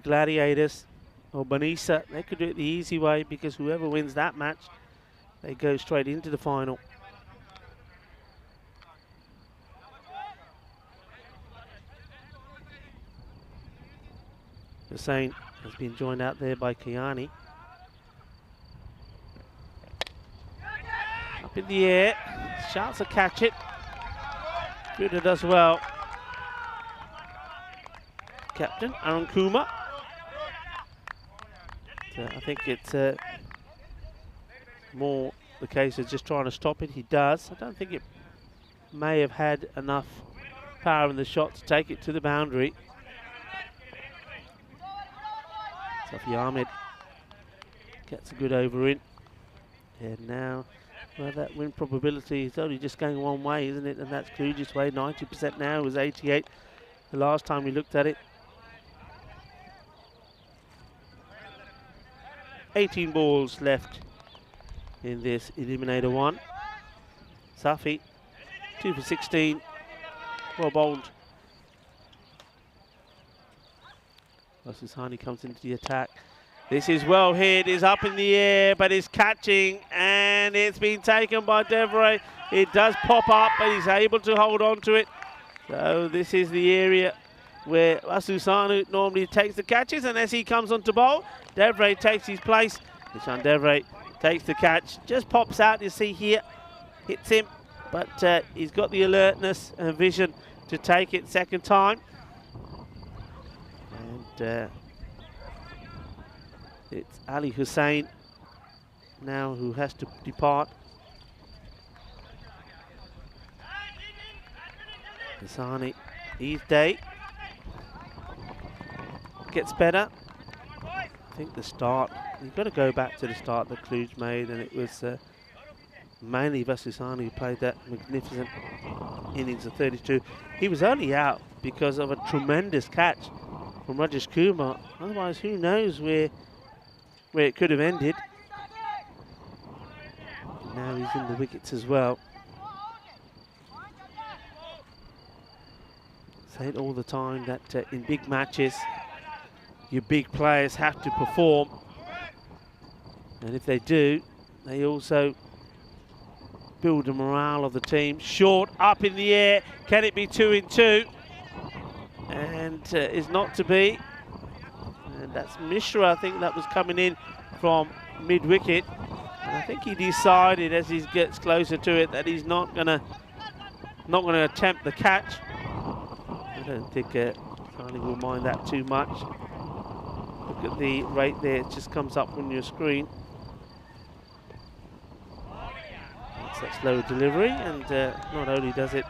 Gladiators or Banisa, they could do it the easy way because whoever wins that match, they go straight into the final. Hussain has been joined out there by Kiani. Up in the air, shouts to catch it. Buda does well. Captain Aaron Kuma. So I think it's more the case of just trying to stop it. He does. I don't think it may have had enough power in the shot to take it to the boundary. Safi Ahmed gets a good over in. And now, well, that win probability is only just going one way, isn't it? And that's Kluge's way. 90% now, it was 88 the last time we looked at it. 18 balls left in this Eliminator 1. Safi, 2 for 16. Well bowled. Susani comes into the attack. This is well hit, is up in the air, but is catching, and it's been taken by Devray. It does pop up, but he's able to hold on to it. So this is the area where Susani normally takes the catches, and as he comes on to bowl, Devray takes his place. Nishan Devray takes the catch, just pops out, you see here, hits him, but he's got the alertness and vision to take it second time. And it's Ali Hussain now who has to depart. Hassani, his day gets better. I think the start, you've got to go back to the start that Kluge made, and it was mainly Vassusani who played that magnificent innings of 32. He was only out because of a tremendous catch from Rajesh Kumar. Otherwise, who knows where it could have ended. Now he's in the wickets as well. Say it all the time that in big matches, your big players have to perform. And if they do, they also build the morale of the team. Short, up in the air. Can it be 2 in 2? And is not to be. And that's Mishra, I think, that was coming in from mid-wicket. And I think he decided as he gets closer to it that he's not gonna attempt the catch. I don't think Sani will mind that too much. Look at the rate there, it just comes up on your screen. That's that slow delivery, and not only does it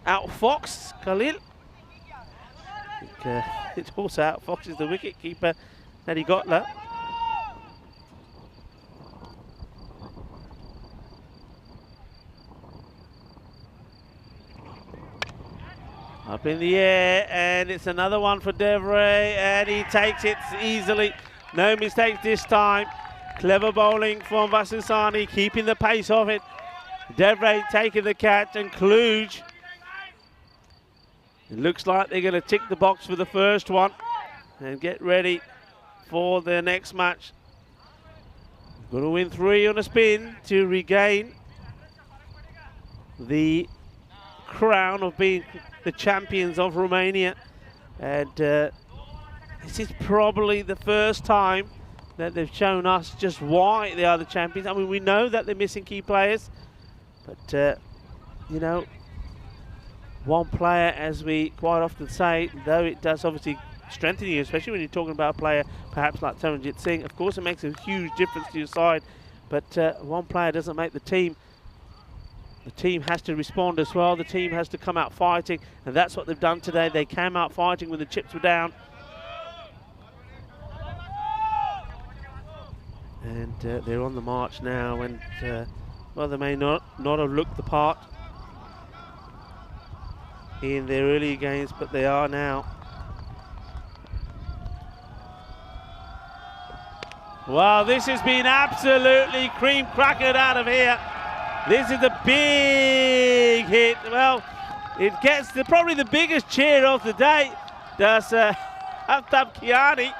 outfox Khalil. It also outfoxes the wicket keeper that he got there. Up in the air, and it's another one for Devray, and he takes it easily. No mistakes this time. Clever bowling from Vasisani, keeping the pace of it. Devray taking the catch, and Kluge. It looks like they're going to tick the box for the first one and get ready for their next match. Going to win 3 on a spin to regain the crown of being the champions of Romania, and this is probably the first time that they've shown us just why they are the champions. I mean, we know that they're missing key players, but you know, one player, as we quite often say, though it does obviously strengthen you, especially when you're talking about a player perhaps like Taranjit Singh, of course it makes a huge difference to your side, but one player doesn't make the team. The team has to respond as well. The team has to come out fighting, and that's what they've done today. They came out fighting when the chips were down. And they're on the march now, and well, they may not have looked the part in their earlier games, but they are now. Wow, this has been absolutely cream-crackered out of here. This is a big hit. Well, it gets probably the biggest cheer of the day. Does Aftab Kiani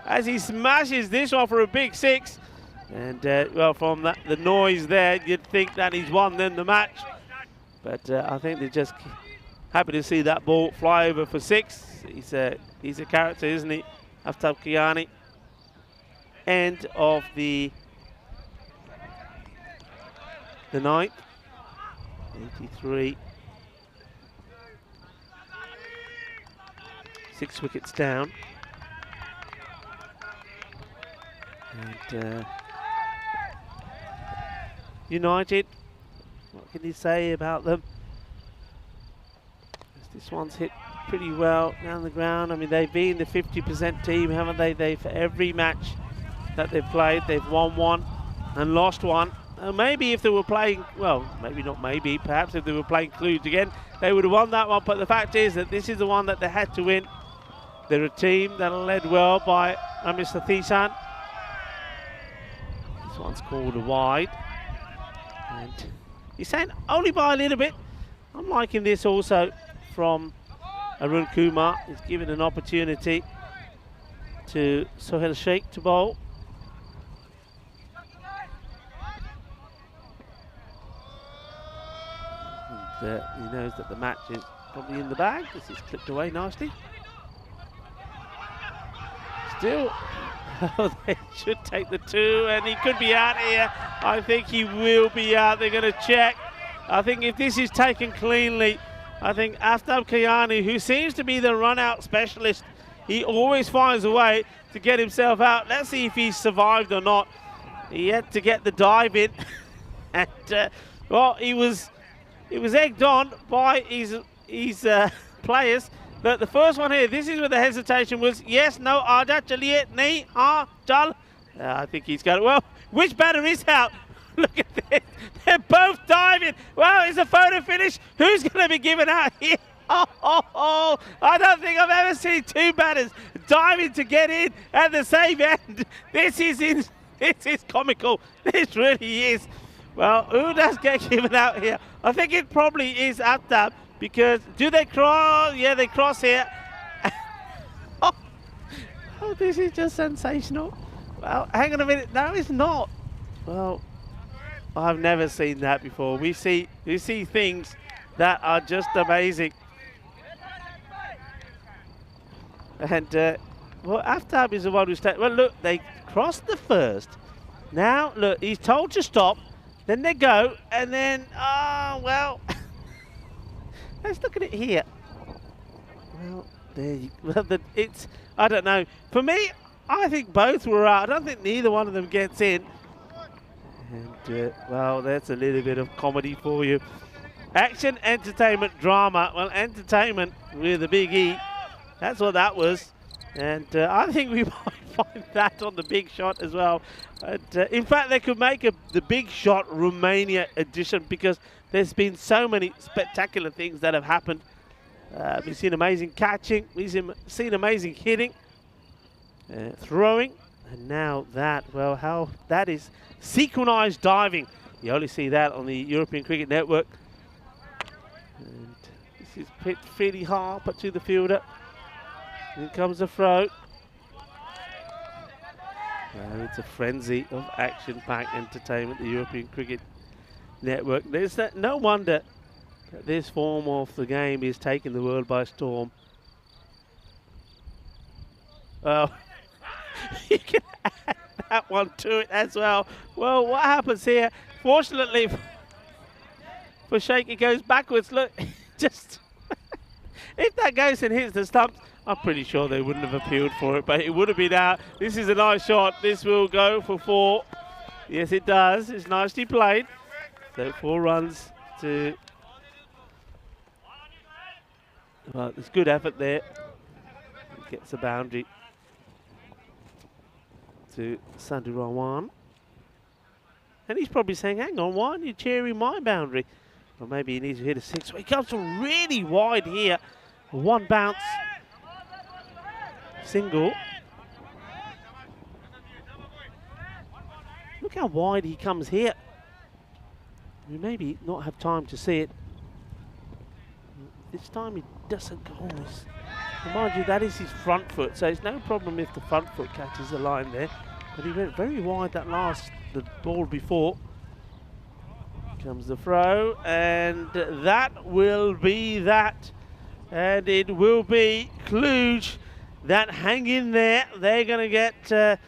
as he smashes this one for a big 6. And well, from the noise there, you'd think that he's won then the match. But I think they're just happy to see that ball fly over for 6. He's a character, isn't he, Aftab Kiani? End of the 9th, 83. 6 wickets down. And United, what can you say about them? This one's hit pretty well down the ground. I mean, they've been the 50% team, haven't they? For every match that they've played, they've won 1 and lost 1. Maybe if they were playing, well, maybe not maybe, perhaps if they were playing Kluge again, they would have won that one. But the fact is that this is the one that they had to win. They're a team that are led well by Mr. T10. This one's called a wide. And he's saying only by a little bit. I'm liking this also from Arun Kumar. He's given an opportunity to Sohail Sheikh to bowl. And, he knows that the match is probably in the bag. This is clipped away nicely. Still, they should take the 2, and he could be out here. I think he will be out. They're going to check. I think if this is taken cleanly, I think Aftab Kiani, who seems to be the run-out specialist, he always finds a way to get himself out. Let's see if he's survived or not. He had to get the dive in, and well, he was egged on by his players. But the first one here, this is where the hesitation was. Yes, no, Aja, chaliye, nahi, haan, chal. I think he's got it. Well, which batter is out? Look at this. They're both diving. Well, it's a photo finish. Who's going to be given out here? Oh, I don't think I've ever seen 2 batters diving to get in at the same end. This is comical. This really is. Well, who does get given out here? I think it probably is Aftab, because do they cross? Yeah, they cross here. Oh, this is just sensational. Well, hang on a minute. No, it's not. Well, I've never seen that before. We see things that are just amazing. And well, Aftab is the one who's well, look, they crossed the first. Now, look, he's told to stop. Then they go, and then, well, let's look at it here. Well, it's, I don't know. For me, I think both were out. I don't think neither one of them gets in. And, well, that's a little bit of comedy for you. Action, entertainment, drama. Well, entertainment with a big E. That's what that was. And I think we might find that on the Big Shot as well. In fact, they could make the Big Shot Romania edition, because there's been so many spectacular things that have happened. We've seen amazing catching. We've seen amazing hitting, throwing. And now that, well, how that is synchronized diving. You only see that on the European Cricket Network. And this is hit fairly hard, but to the fielder. In comes the throw. Well, it's a frenzy of action-packed entertainment, the European Cricket Network. There's no wonder that this form of the game is taking the world by storm. Well, you can add that one to it as well. Well, what happens here? Fortunately for Sheikh, it goes backwards. Look, just if that goes and hits the stumps, I'm pretty sure they wouldn't have appealed for it, but it would have been out. This is a nice shot. This will go for 4. Yes, it does. It's nicely played. So 4 runs to... Well, there's good effort there. Gets the boundary to Sandhu Rawan. And he's probably saying, hang on, why aren't you cheering my boundary? Or maybe he needs to hit a 6. Well, he comes from really wide here. 1 bounce. Single. Look how wide he comes here. We maybe not have time to see it. This time he doesn't go. Mind you, that is his front foot, so it's no problem if the front foot catches the line there. But he went very wide the ball before. Comes the throw, and that will be that. And it will be Cluj that hang in there. They're going to get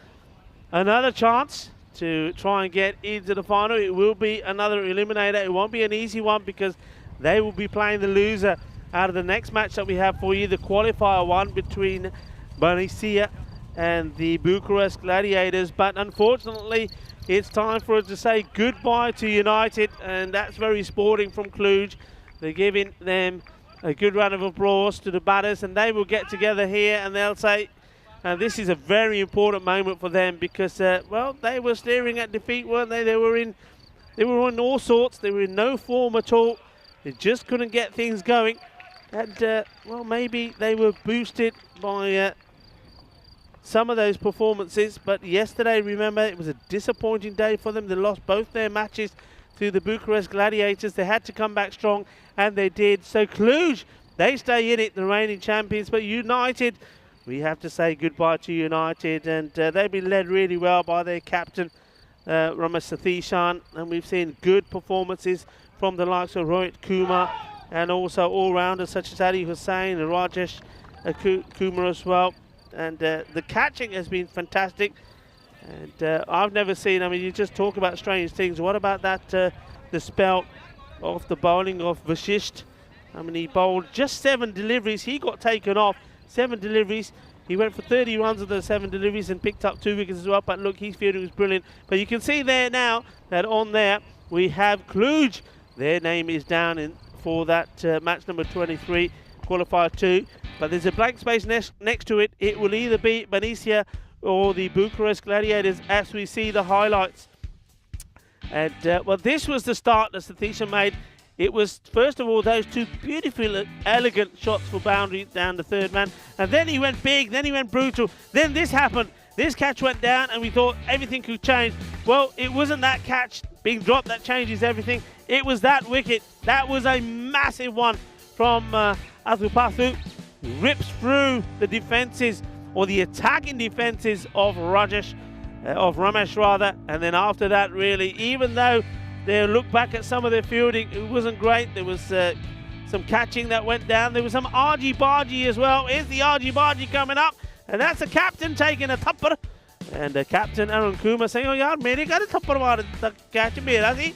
another chance to try and get into the final. It will be another eliminator. It won't be an easy one, because they will be playing the loser out of the next match that we have for you, the qualifier one between Benicia and the Bucharest Gladiators. But unfortunately, it's time for us to say goodbye to United, and that's very sporting from Cluj. They're giving them a good round of applause to the batters, and they will get together here and they'll say, and this is a very important moment for them, because well, they were staring at defeat, weren't they? They were in all sorts. They were in no form at all. They just couldn't get things going, and well, maybe they were boosted by some of those performances. But yesterday, remember, it was a disappointing day for them. They lost both their matches to the Bucharest Gladiators. They had to come back strong, and they did. So Cluj, they stay in it, the reigning champions. But United, we have to say goodbye to United, and they've been led really well by their captain, Ramesh Sathishan, and we've seen good performances from the likes of Rohit Kumar, and also all-rounders such as Ali Hussain and Rajesh Kumar as well. And the catching has been fantastic. And I've never seen, I mean, you just talk about strange things. What about that, the spell of the bowling of Vashisht? I mean, he bowled just 7 deliveries. He got taken off, 7 deliveries. He went for 30 runs of those 7 deliveries and picked up 2 wickets as well. But look, his fielding was brilliant. But you can see there now that on there we have Cluj. Their name is down for that match number 23, qualifier 2. But there's a blank space next to it. It will either be Benicia or the Bucharest Gladiators as we see the highlights. And well, this was the start that Sathishan made. It was, first of all, those 2 beautiful, elegant shots for boundary down the third man. And then he went big, then he went brutal. Then this happened. This catch went down, and we thought everything could change. Well, it wasn't that catch being dropped that changes everything. It was that wicket. That was a massive one from Athupathu. Rips through the defences, or the attacking defences of Ramesh, and then after that, really, even though they look back at some of their fielding, it wasn't great. There was some catching that went down. There was some argy-bargy as well. Here's the argy-bargy coming up, and that's the captain taking a tupper, and the captain Arun Kumar saying, "Oh yaar, mere ghar tupper maar the catch mera si."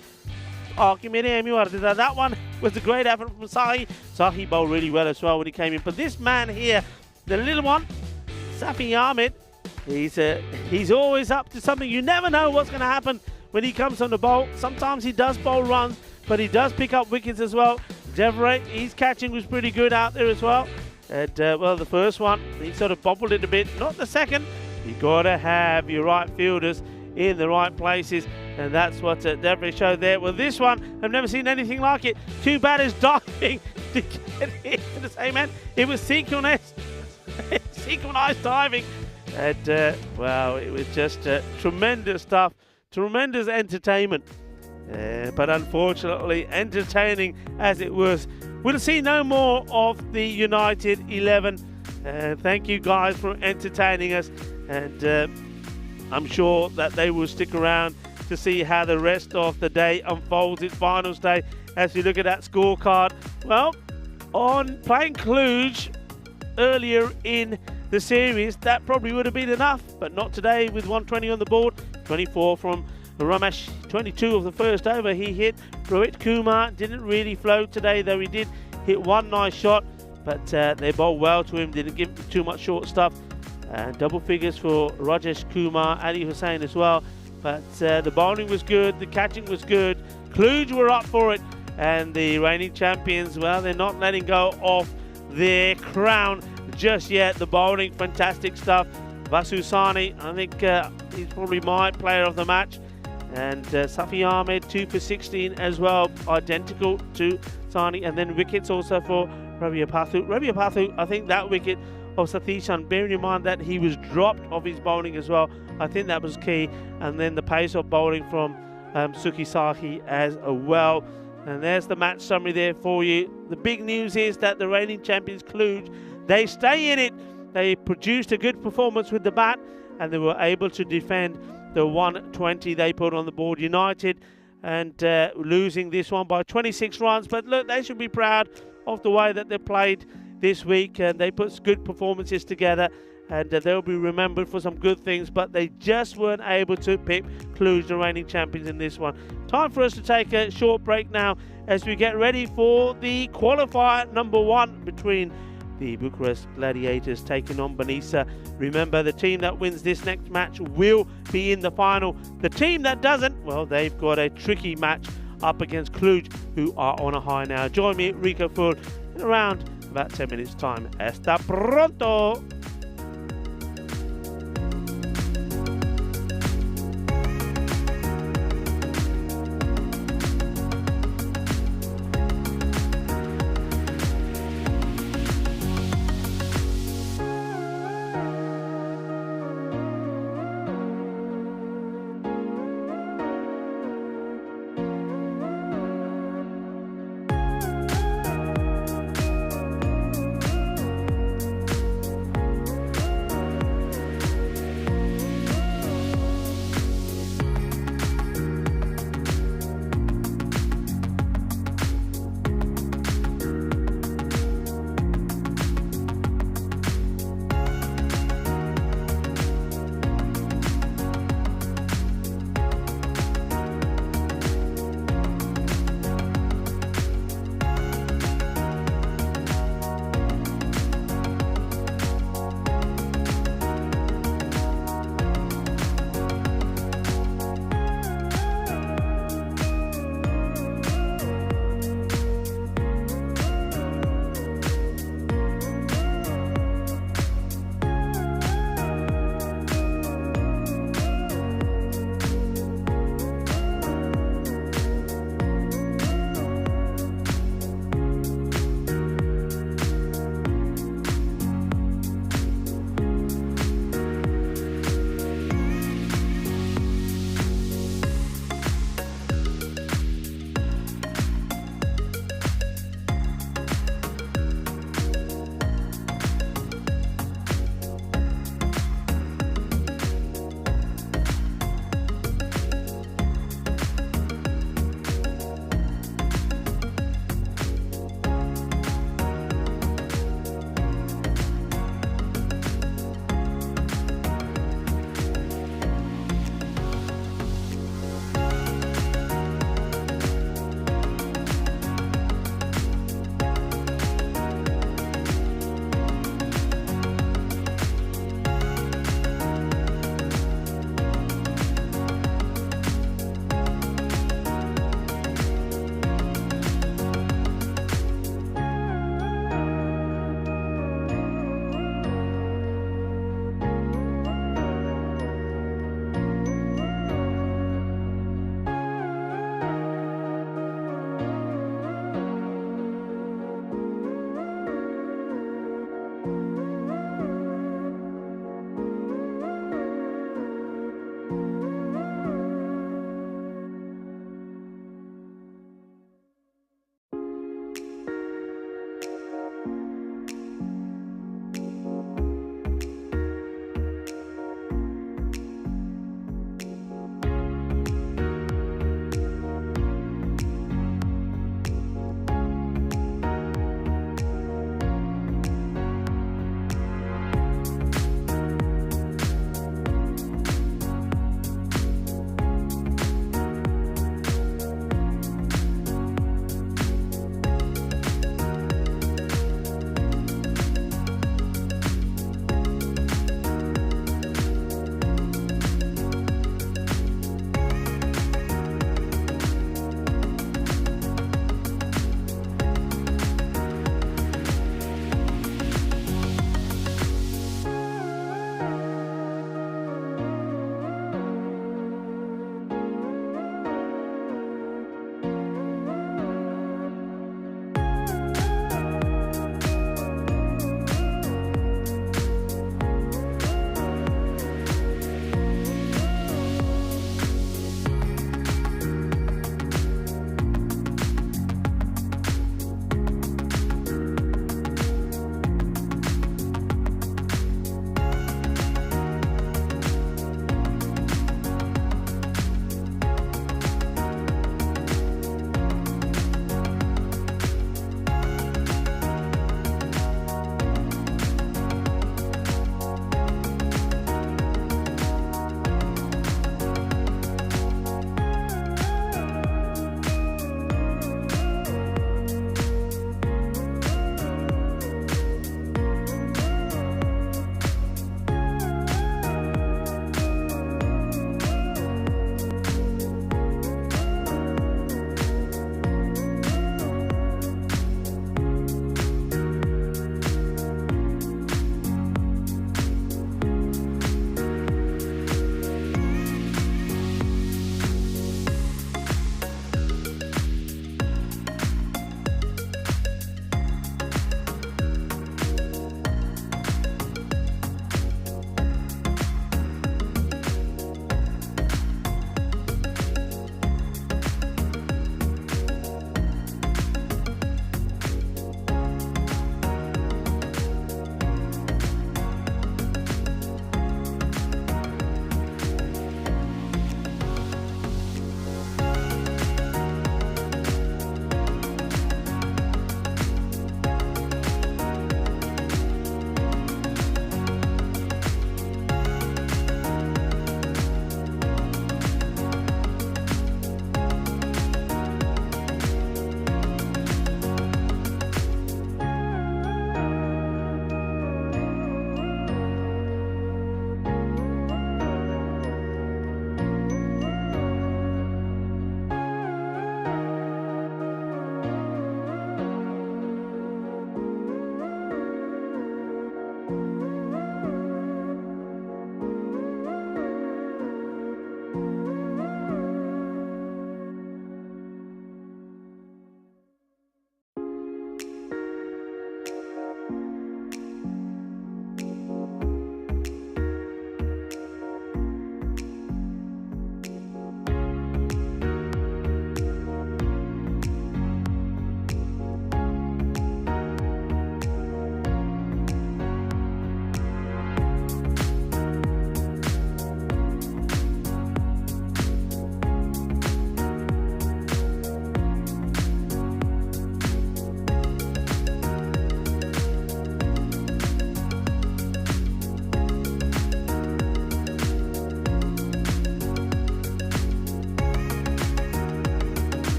That one was a great effort from Sahi. Sahi bowled really well as well when he came in. But this man here, the little one, Safi Ahmed, he's always up to something. You never know what's going to happen when he comes on the bowl. Sometimes he does bowl runs, but he does pick up wickets as well. Devereaux, his catching was pretty good out there as well. And well, the first one, he sort of bobbled it a bit, not the second. You got to have your right fielders in the right places, and that's what Devereaux showed there. Well, this one, I've never seen anything like it. Two batters diving to get into the same end. It was synchronized diving. And, wow, it was just tremendous stuff, tremendous entertainment. But unfortunately, entertaining as it was, we'll see no more of the United 11. Thank you guys for entertaining us, and I'm sure that they will stick around to see how the rest of the day unfolds. It's finals day as we look at that scorecard. Well, on playing Cluj earlier in the series, that probably would have been enough, but not today with 120 on the board. 24 from Ramesh, 22 of the first over he hit. Rohit Kumar didn't really float today, though he did hit one nice shot, but they bowled well to him, didn't give him too much short stuff. And double figures for Rajesh Kumar, Ali Hussain as well. But the bowling was good, the catching was good. Cluj were up for it, and the reigning champions, well, they're not letting go of their crown just yet. The bowling, fantastic stuff. Vasu Sani, I think he's probably my player of the match. And Safi Ahmed, 2 for 16 as well, identical to Sani. And then wickets also for Ravi Apathu. Ravi Apathu, I think that wicket of Satishan, bearing in mind that he was dropped off his bowling as well, I think that was key. And then the pace of bowling from Suki Sahi as well. And there's the match summary there for you. The big news is that the reigning champions Cluj, they stay in it. They produced a good performance with the bat, and they were able to defend the 120 they put on the board. United and losing this one by 26 runs. But look, they should be proud of the way that they played this week, and they put good performances together, and they'll be remembered for some good things, but they just weren't able to pick Cluj, the reigning champions, in this one. Time for us to take a short break now as we get ready for the qualifier number 1 between the Bucharest Gladiators taking on Banisa. Remember, the team that wins this next match will be in the final. The team that doesn't, well, they've got a tricky match up against Cluj, who are on a high now. Join me, Rico Full, in around about 10 minutes time. Hasta pronto!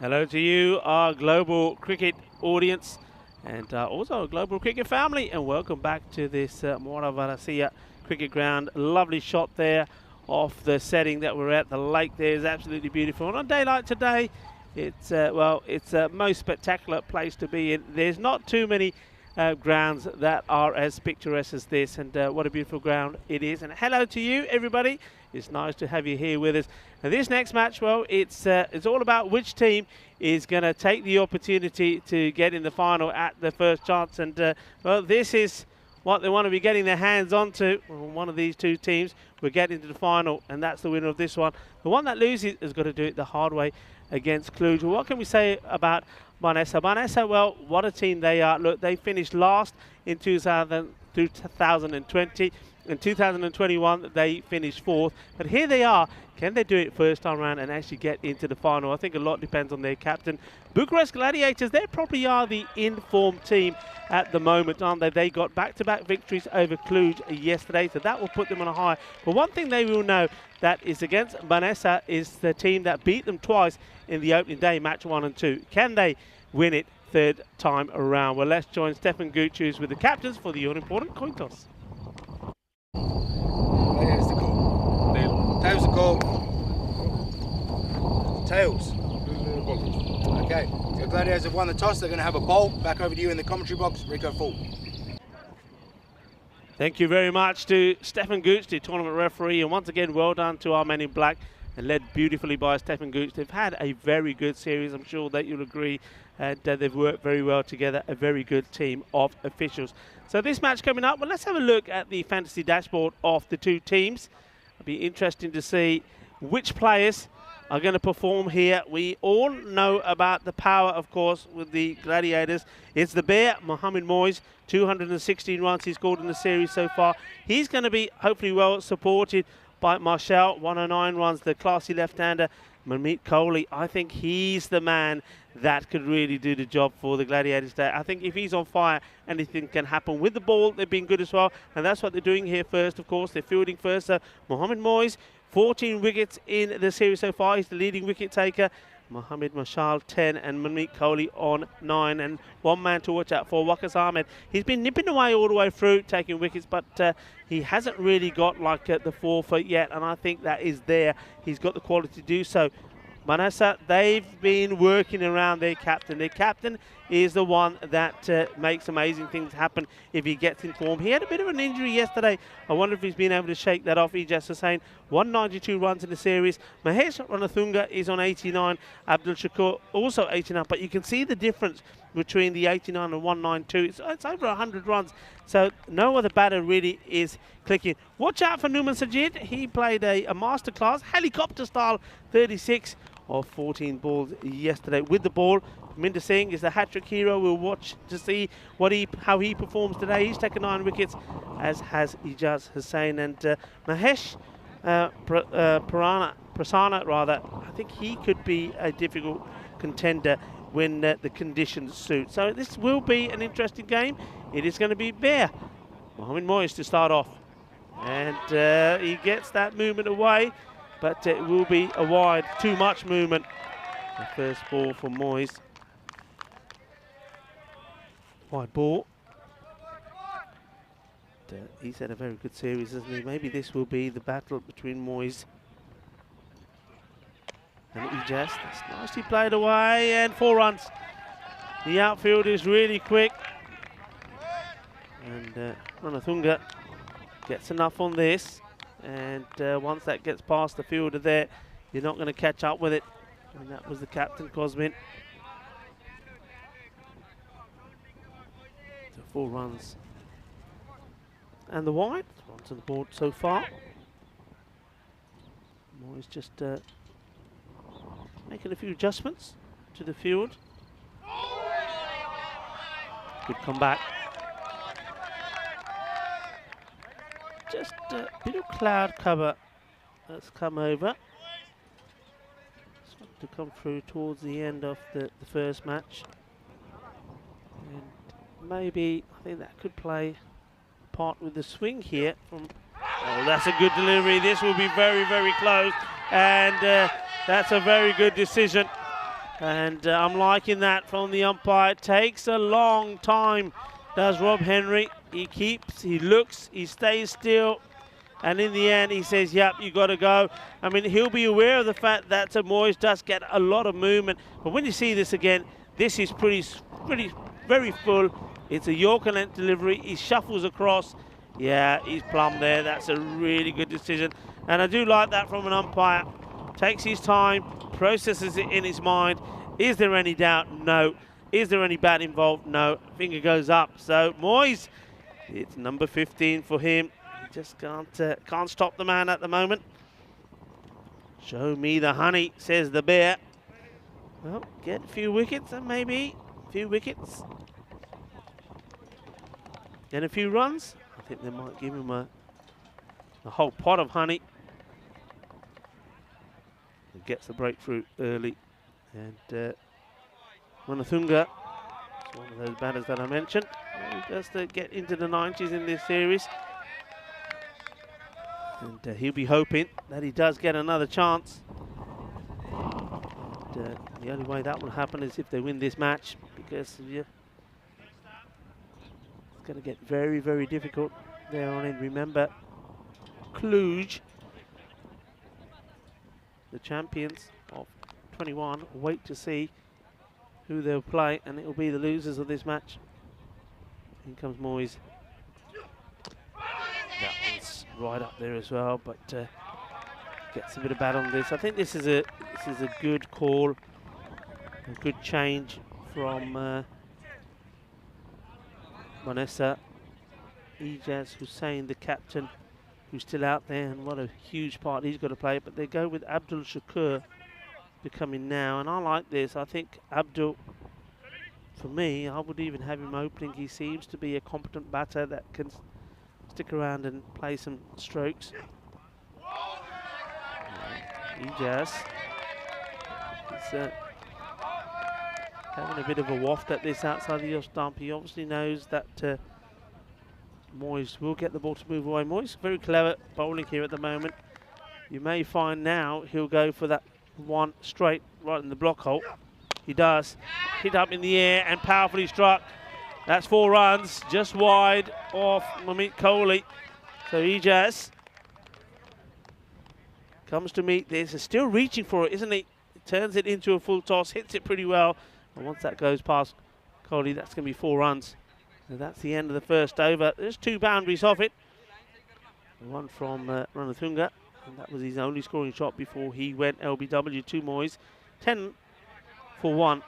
Hello to you, our global cricket audience, and also a global cricket family, and welcome back to this Mora Varasia cricket ground. Lovely shot there off the setting that we're at. The lake there is absolutely beautiful. And on a day like today, it's it's a most spectacular place to be in. There's not too many grounds that are as picturesque as this, and what a beautiful ground it is. And hello to you, everybody. It's nice to have you here with us. And this next match, well, it's all about which team is going to take the opportunity to get in the final at the first chance. And well, this is what they want to be getting their hands onto. Well, one of these two teams will get into the final, and that's the winner of this one. The one that loses has got to do it the hard way against Cluj. Well, what can we say about Vanessa? Vanessa, well, what a team they are. Look, they finished last in 2020. In 2021, they finished fourth. But here they are. Can they do it first time around and actually get into the final? I think a lot depends on their captain. Bucharest Gladiators, they probably are the informed team at the moment, aren't they? They got back-to-back victories over Cluj yesterday, so that will put them on a high. But one thing they will know that is against Vanessa is the team that beat them twice in the opening day, match 1 and 2. Can they win it third time around? Well, let's join Stefan Gooch, who's with the captains for the all-important coin toss. Here's the call. Tails the call. Tails. Okay, so Gladiators have won the toss. They're going to have a bowl. Back over to you in the commentary box. Rico Full. Thank you very much to Stefan Gooch, the tournament referee, and once again, well done to our men in black, and led beautifully by Stefan Gooch. They've had a very good series, I'm sure that you'll agree, and they've worked very well together, a very good team of officials. So this match coming up, well, let's have a look at the fantasy dashboard of the two teams. It'll be interesting to see which players are going to perform here. We all know about the power, of course, with the Gladiators. It's the Bear, Mohamed Moyes, 216 runs he scored in the series so far. He's going to be hopefully well supported by Marshall, 109 runs, the classy left-hander. Manmeet Kohli, I think he's the man that could really do the job for the Gladiators today. I think if he's on fire, anything can happen. With the ball, they've been good as well, and that's what they're doing here first, of course. They're fielding first. So Mohamed Moyes, 14 wickets in the series so far. He's the leading wicket taker. Mohamed Marshall 10 and Manmeet Kohli on 9, and one man to watch out for, Waqas Ahmed. He's been nipping away all the way through, taking wickets, but he hasn't really got like the 4 foot yet, and I think that is there. He's got the quality to do so. Vanessa, they've been working around their captain. Their captain is the one that makes amazing things happen if he gets in form. He had a bit of an injury yesterday. I wonder if he's been able to shake that off. Ijaz Hussain, 192 runs in the series. Mahesh Ranathunga is on 89. Abdul Shakur also 89. But you can see the difference between the 89 and 192. It's over 100 runs. So no other batter really is clicking. Watch out for Numan Sajid. He played a masterclass, helicopter style 36 of 14 balls yesterday with the ball. Minder Singh is the hat-trick hero. We'll watch to see how he performs today. He's taken 9 wickets, as has Ijaz Hussain. And Mahesh Prasanna, rather, I think he could be a difficult contender when the conditions suit. So this will be an interesting game. It is going to be Bear. Mohamed Moyes to start off. And he gets that movement away, but it will be a wide, too much movement. The first ball for Moyes. Wide ball. He's had a very good series, hasn't he? Maybe this will be the battle between Moyes and Ijaz. That's nicely played away, and 4 runs. The outfield is really quick. And Ranathunga gets enough on this. And once that gets past the fielder there, you're not going to catch up with it. And that was the captain, Cosmin. So 4 runs. And the wide, runs on the board so far. Moyes just making a few adjustments to the field. Good comeback. Just a bit of cloud cover that's come over. Starting to come through towards the end of the first match. And maybe, I think that could play a part with the swing here. Oh, that's a good delivery. This will be very, very close. And that's a very good decision. And I'm liking that from the umpire. It takes a long time, does Rob Henry. He keeps, he looks, he stays still. And in the end, he says, yep, you got to go. I mean, he'll be aware of the fact that Moyes does get a lot of movement. But when you see this again, this is very full. It's a Yorker length delivery. He shuffles across. Yeah, he's plumb there. That's a really good decision. And I do like that from an umpire. Takes his time, processes it in his mind. Is there any doubt? No. Is there any bat involved? No. Finger goes up. So Moyes, it's number 15 for him. He just can't stop the man at the moment. Show me the honey, says the bear. Well, get a few wickets and maybe a few wickets. And a few runs. I think they might give him a whole pot of honey. He gets the breakthrough early. And Manathunga is one of those batters that I mentioned. He does get into the 90s in this series. And he'll be hoping that he does get another chance. And, the only way that will happen is if they win this match, because it's going to get very, very difficult there on in. Remember, Cluj, the champions of 21, wait to see who they'll play, and it will be the losers of this match. In comes Moyes. That one's right up there as well, but gets a bit of bat on this. I think this is a good call, a good change from Vanessa. Ijaz Hussain, the captain, who's still out there, and what a huge part he's got to play. But they go with Abdul Shakur becoming now, and I like this. I think Abdul, for me, I would even have him opening. He seems to be a competent batter that can stick around and play some strokes. Ijaz is having a bit of a waft at this outside the off stump. He obviously knows that Moyes will get the ball to move away. Moyes very clever bowling here at the moment. You may find now he'll go for that one straight right in the block hole. He does. Hit up in the air and powerfully struck. That's 4 runs, just wide off Mamit Kohli. So Ijaz comes to meet this. Is still reaching for it, isn't he? Turns it into a full toss, hits it pretty well. And once that goes past Kohli, that's going to be 4 runs. So that's the end of the first over. There's 2 boundaries off it. One from Ranathunga, and that was his only scoring shot before he went LBW to Moyes. 10 for 1.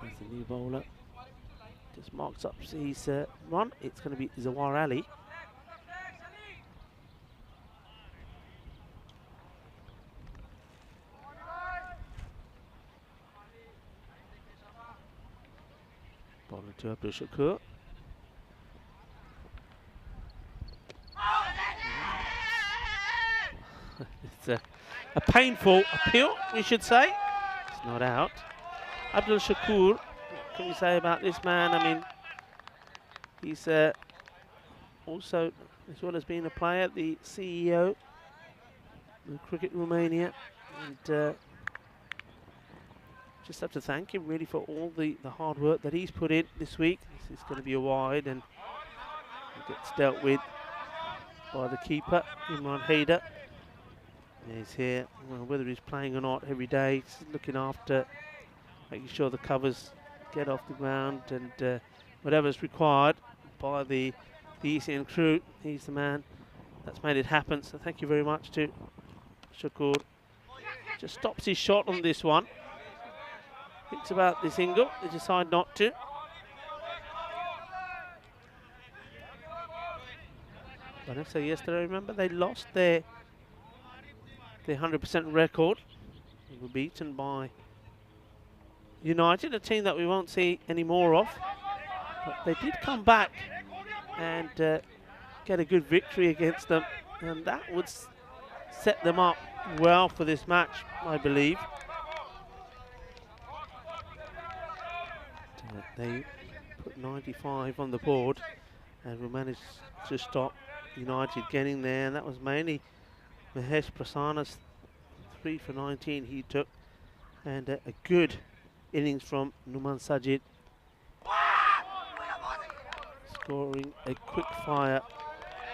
There's the new bowler. Just marks up his run. It's going to be Zawar Ali. Bowler to Abdul Shakur. It's a painful appeal, we should say. It's not out. Abdul Shakur, what can we say about this man? I mean, he's also, as well as being a player, the CEO of Cricket Romania. And just have to thank him really for all the hard work that he's put in this week. This is going to be a wide, and it gets dealt with by the keeper, Imran Haider. He's here, well, whether he's playing or not every day, he's looking after, making sure the covers get off the ground, and whatever's required by the ECN crew, he's the man that's made it happen. So thank you very much to Shakur. Just stops his shot on this one. Thinks about this single, they decide not to. Vanessa yesterday, remember, they lost their 100% record. They were beaten by United, a team that we won't see any more of. But they did come back and get a good victory against them, and that would set them up well for this match, I believe. They put 95 on the board and we managed to stop United getting there, and that was mainly Mahesh Prasanna's 3 for 19 he took, and a good innings from Numan Sajid, scoring a quick fire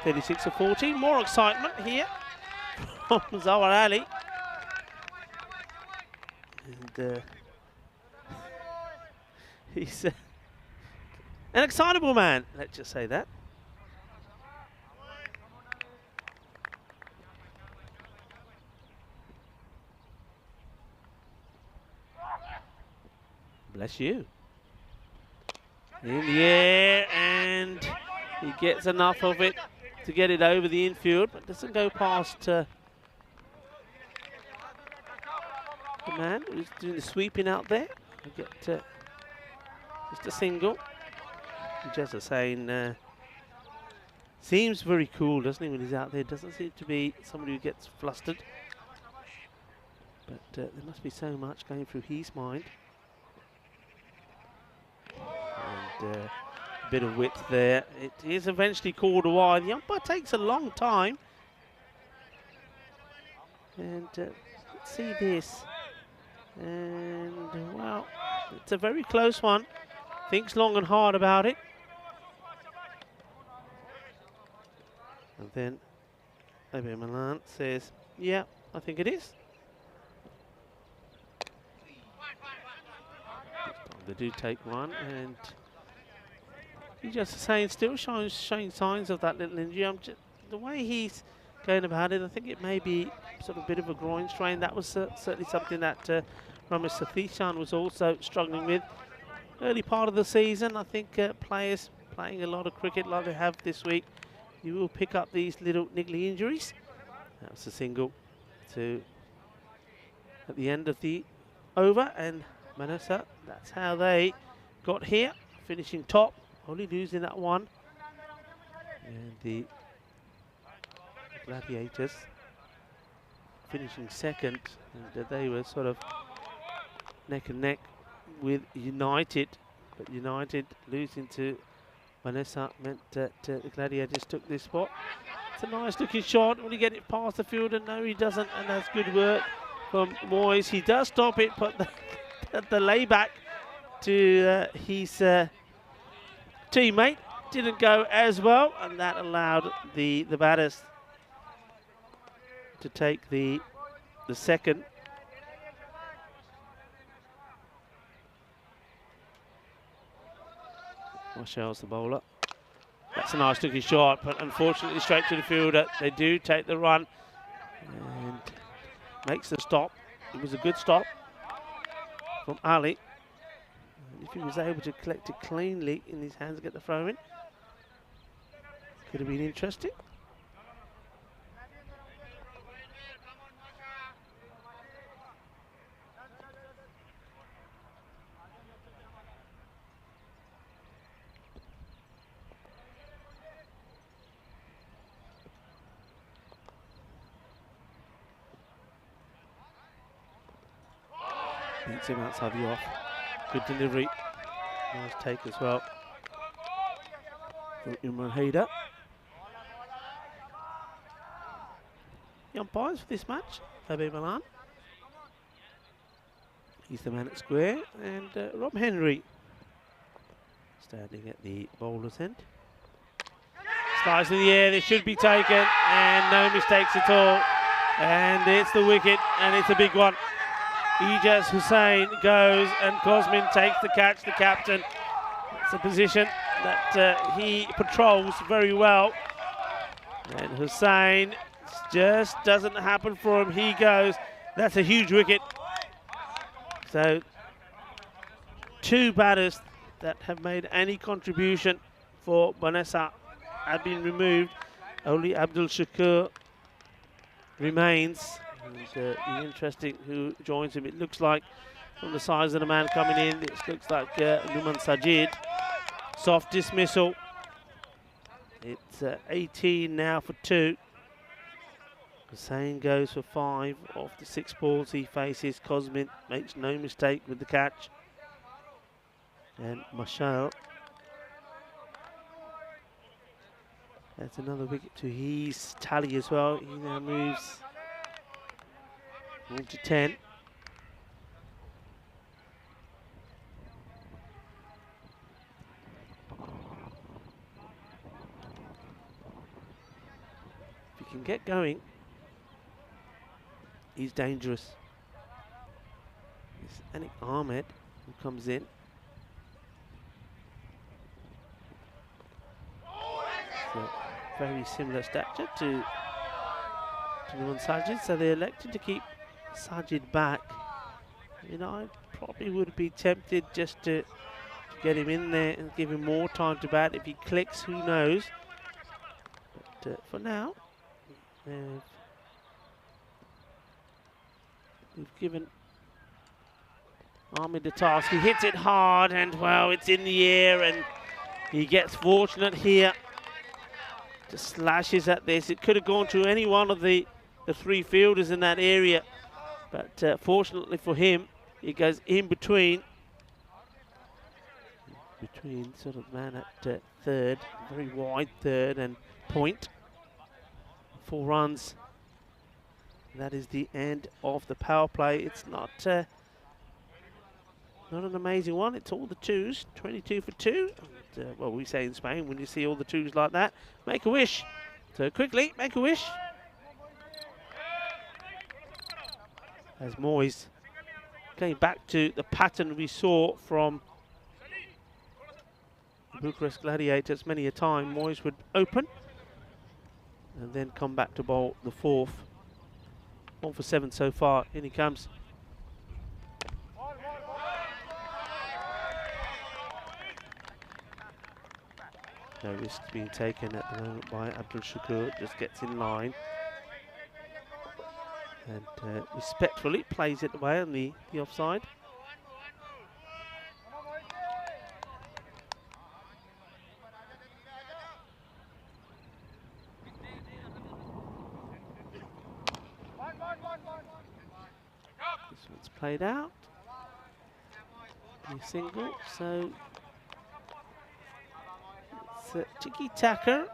36 for 14. More excitement here from Zawar Ali. And he's an excitable man, let's just say that. Bless you. In the air, and he gets enough of it to get it over the infield, but doesn't go past the man who's doing the sweeping out there. We get just a single. Just Hussain seems very cool, doesn't he, when he's out there? Doesn't seem to be somebody who gets flustered. But there must be so much going through his mind. And a bit of width there. It is eventually called wide. The umpire takes a long time. And let's see this. And, well, it's a very close one. Thinks long and hard about it. And then Abir Milan says, yeah, I think it is. They do take one, and just saying, still showing signs of that little injury. The way he's going about it, I think it may be sort of a bit of a groin strain. That was certainly something that Ramesh Sathichan was also struggling with. Early part of the season, I think players playing a lot of cricket like they have this week, you will pick up these little niggly injuries. That was a single to at the end of the over, and Manasa, that's how they got here, finishing top, only losing that one. And the Gladiators finishing second, and they were sort of neck and neck with United, but United losing to Manasa meant that the Gladiators took this spot. It's a nice looking shot when you get it past the fielder. No, he doesn't, and that's good work from Moyes. He does stop it, but the layback to his teammate didn't go as well, and that allowed the batters to take the second. Marshall's the bowler. That's a nice looking shot, but unfortunately straight to the fielder. They do take the run and makes the stop. It was a good stop from Ali. And if he was able to collect it cleanly in his hands and get the throw in, could have been interesting. Beats him outside the off. Good delivery. Nice take as well from Imran Haider. The umpires for this match, Abir Milan. He's the man at square, and Rob Henry standing at the bowler's end. Slides in the air, it should be taken, and no mistakes at all. And it's the wicket, and it's a big one. Ijaz Hussain goes, and Cosmin takes the catch, the captain. It's a position that he patrols very well. And Hussain just doesn't happen for him. He goes. That's a huge wicket. So, two batters that have made any contribution for Banessa have been removed. Only Abdul Shakur remains. And it'll be interesting who joins him. It looks like, from the size of the man coming in, it looks like Numan Sajid. Soft dismissal. It's 18 now for 2. Hussain goes for 5 off the 6 balls he faces. Cosmin makes no mistake with the catch. And Mashal. That's another wicket to his tally as well. He now moves Move to 10. If he can get going, he's dangerous. It's Anik Ahmed who comes in. So very similar stature to Numan Sajid, so they elected to keep Sajid back. You know, I probably would be tempted just to get him in there and give him more time to bat. If he clicks, who knows? But for now, we've given Ahmed the task. He hits it hard, and well, it's in the air, and he gets fortunate here. Just slashes at this. It could have gone to any one of the three fielders in that area, but fortunately for him, it goes in between sort of man at third, very wide third, and point. 4 runs. That is the end of the power play. It's not an amazing one. It's all the twos. 22 for 2. And, well, we say in Spain, when you see all the twos like that, make a wish. So quickly, make a wish. As Moyes, going back to the pattern we saw from the Bucharest Gladiators many a time, Moyes would open and then come back to bowl the 4th. 1 for 7 so far. In he comes. No risks being taken at the moment by Abdul Shakur. Just gets in line and respectfully plays it away on the offside. This one's played out. A single, so it's tiki-taka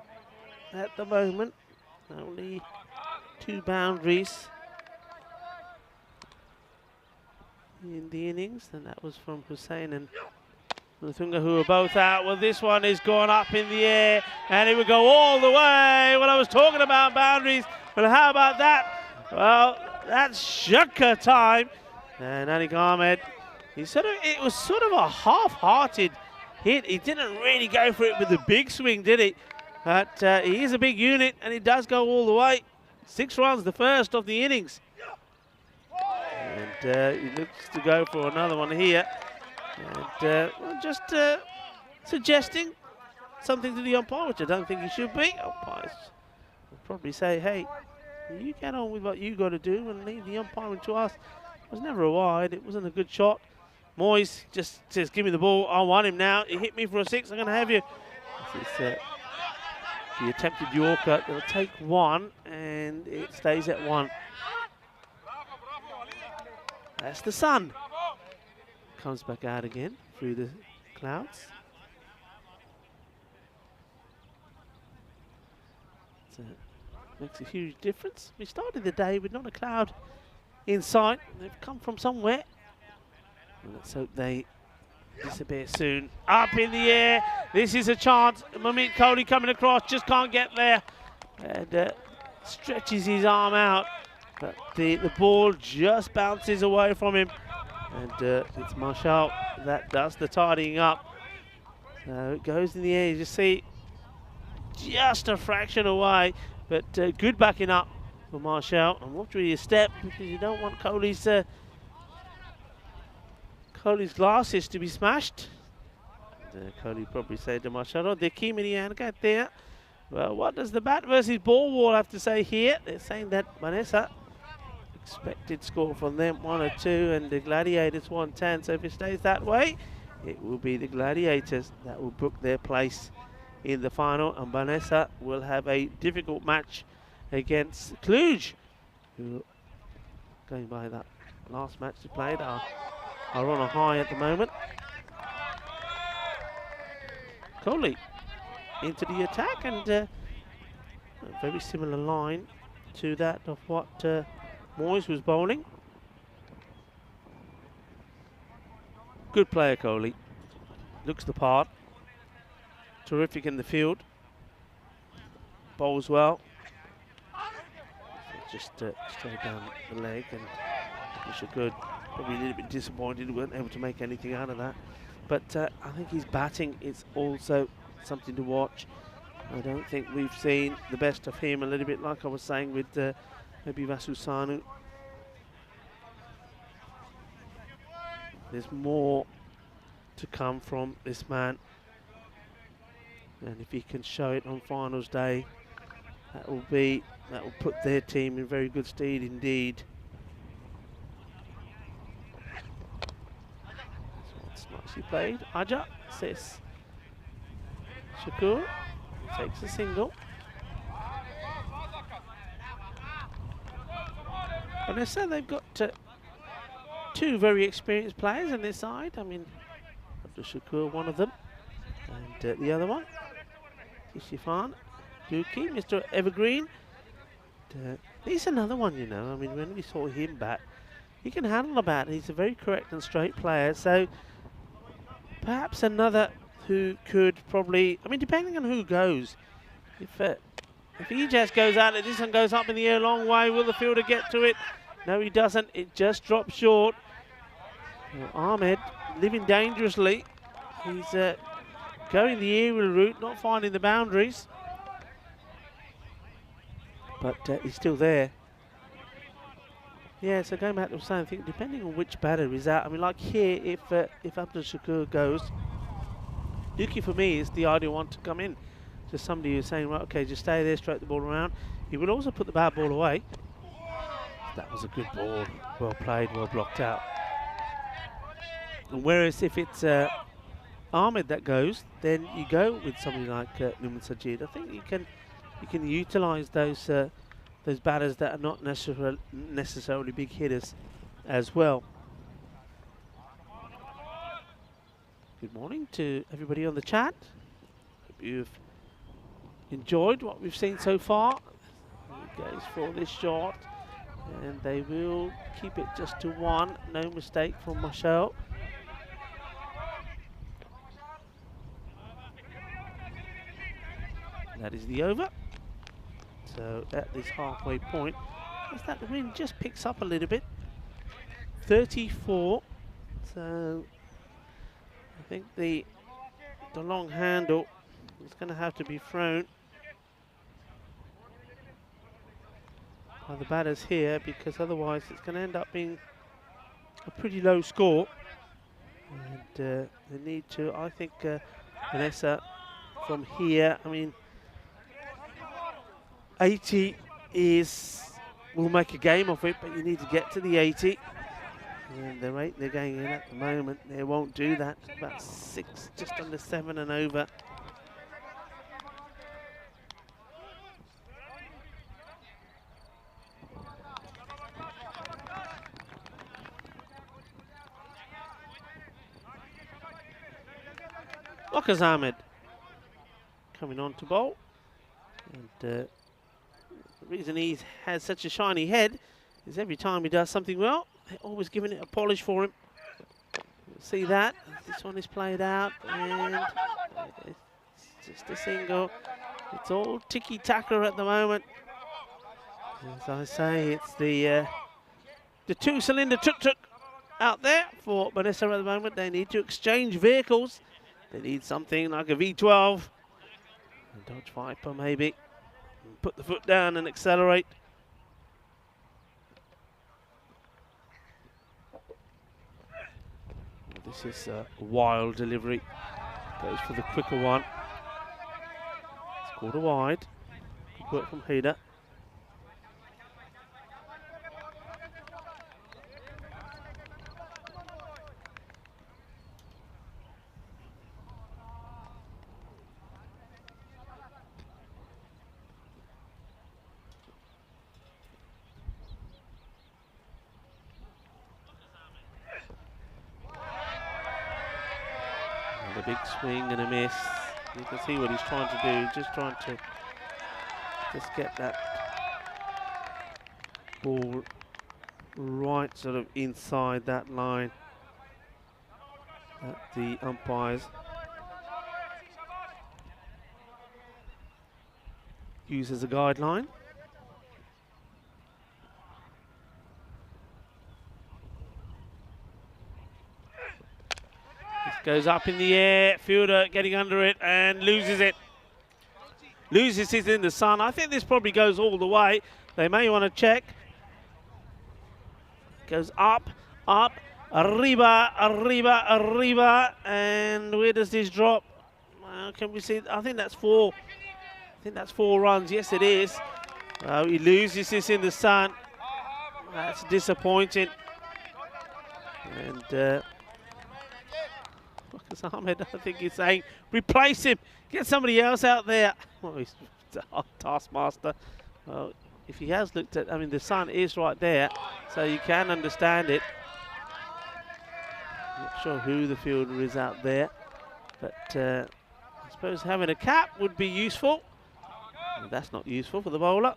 at the moment. Only 2 boundaries in the innings, and that was from Hussain and Luthunga, who are both out. Well, this one is gone up in the air, and it would go all the way. Well, I was talking about boundaries, but how about that? Well, that's Shaka time. And Anik Ahmed, it was sort of a half-hearted hit. He didn't really go for it with the big swing, did he? But he is a big unit, and he does go all the way. 6 runs, the first of the innings. And he looks to go for another one here. And just suggesting something to the umpire, which I don't think he should be. Umpires will probably say, hey, you get on with what you got to do and leave the umpiring to us. It was never a wide. It wasn't a good shot. Moyes just says, give me the ball. I want him now. He hit me for a 6. I'm going to have you. This is the attempted Yorker. They'll take 1, and it stays at 1. That's the sun. Comes back out again through the clouds. So makes a huge difference. We started the day with not a cloud in sight. They've come from somewhere. Well, let's hope they disappear soon. Up in the air. This is a chance. Mamit Kohli coming across, just can't get there. And stretches his arm out. But the ball just bounces away from him. And it's Marshall that does the tidying up. So it goes in the air. You just see just a fraction away. But good backing up for Marshall. And watch where you step, because you don't want Kohli's glasses to be smashed. Kohli probably said to Marshall, "The key mini get there." Well, what does the bat versus ball wall have to say here? They're saying that Vanessa expected score from them 1 or 2, and the Gladiators 110. So if it stays that way, it will be the Gladiators that will book their place in the final, and Vanessa will have a difficult match against Cluj, who, going by that last match they played, are on a high at the moment. Kohli into the attack, and a very similar line to that of what Moyes was bowling. Good player, Coley. Looks the part. Terrific in the field. Bowls well. Just straight down the leg, and good. Probably a little bit disappointed we weren't able to make anything out of that. But I think his batting is also something to watch. I don't think we've seen the best of him, a little bit like I was saying with maybe Vasusanu. There's more to come from this man. And if he can show it on finals day, that will put their team in very good stead indeed. It's nicely played. Aja says Shakur takes a single. Vanessa, they've got two very experienced players on their side. I mean, Abdul Shakur, one of them, and the other one, Ishifan Duki, Mr. Evergreen. He's another one, you know. I mean, when we saw him bat, he can handle a bat. He's a very correct and straight player. So perhaps another who could probably, I mean, depending on who goes. If he just goes out and this one goes up in the air a long way, will the fielder get to it? No, he doesn't. It just drops short. Ahmed living dangerously. He's going the aerial route, not finding the boundaries. But he's still there. Yeah, so going back to the same thing, depending on which batter is out. I mean, like here, if Abdul Shakur goes, Yuki for me is the ideal one to come in. Just somebody who's saying, right, okay, just stay there, stroke the ball around. He will also put the bad ball away. That was a good ball, well played, well blocked out. And whereas if it's Ahmed that goes, then you go with somebody like Numan Sajid. I think you can utilise those batters that are not necessarily big hitters as well. Good morning to everybody on the chat. Hope you've enjoyed what we've seen so far. He goes for this shot, and they will keep it just to one. No mistake from Michelle. That is the over. So at this halfway point, is that the wind just picks up a little bit. 34. So I think the long handle is going to have to be thrown by the batters here, because otherwise it's going to end up being a pretty low score. And they need to, I think, Vanessa, from here, I mean, 80 will make a game of it, but you need to get to the 80. And the rate they're going in at the moment, they won't do that. About 6, just under 7 and over. Waqas Ahmed coming on to bowl. And the reason he has such a shiny head is every time he does something well, they're always giving it a polish for him. See that? This one is played out, and it's just a single. It's all tiki-taka at the moment. As I say, it's the two-cylinder tuk-tuk out there for Vanessa at the moment. They need to exchange vehicles. They need something like a V12. A Dodge Viper maybe. Put the foot down and accelerate. This is a wild delivery. Goes for the quicker one. It's called a wide. Good work from Hader. A big swing and a miss. You can see what he's trying to do, just trying to get that ball right sort of inside that line. that the umpires use as a guideline. This goes up in the air, fielder getting under it and loses it. Loses it in the sun. I think this probably goes all the way. They may want to check. Goes up, up, arriba, arriba, arriba. And where does this drop? Can we see? I think that's 4. I think that's 4 runs. Yes, it is. He loses this in the sun. That's disappointing. And Marcus Ahmed, I think he's saying, replace him. Get somebody else out there. Well, he's a taskmaster. Well, if he has looked at, I mean, the sun is right there, so you can understand it. Not sure who the fielder is out there, but I suppose having a cap would be useful. Well, that's not useful for the bowler.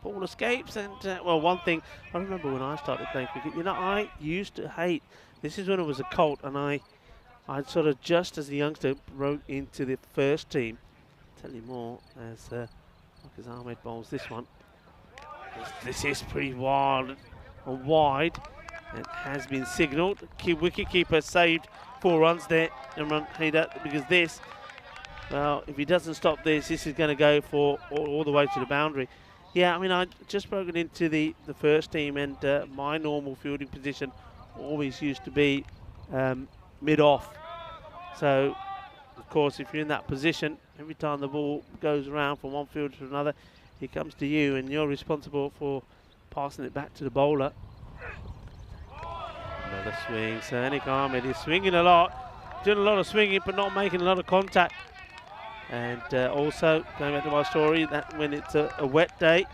Ball escapes, and well, one thing I remember when I started playing cricket, you know, I used to hate. This is when I was a colt, and I'd sort of just as a youngster broke into the first team. Tell you more as Marcus Ahmed bowls this one. This is pretty wild and wide. It has been signalled. Wicketkeeper saved 4 runs there, Imran Haider, because this, well, if he doesn't stop this is going to go for all the way to the boundary. Yeah, I mean, I just broken into the first team, and my normal fielding position always used to be mid-off. So, of course, if you're in that position, every time the ball goes around from one fielder to another, it comes to you, and you're responsible for passing it back to the bowler. Another swing. So Anik Ahmed is swinging a lot, doing a lot of swinging, but not making a lot of contact. And also, going back to my story, that when it's a wet day,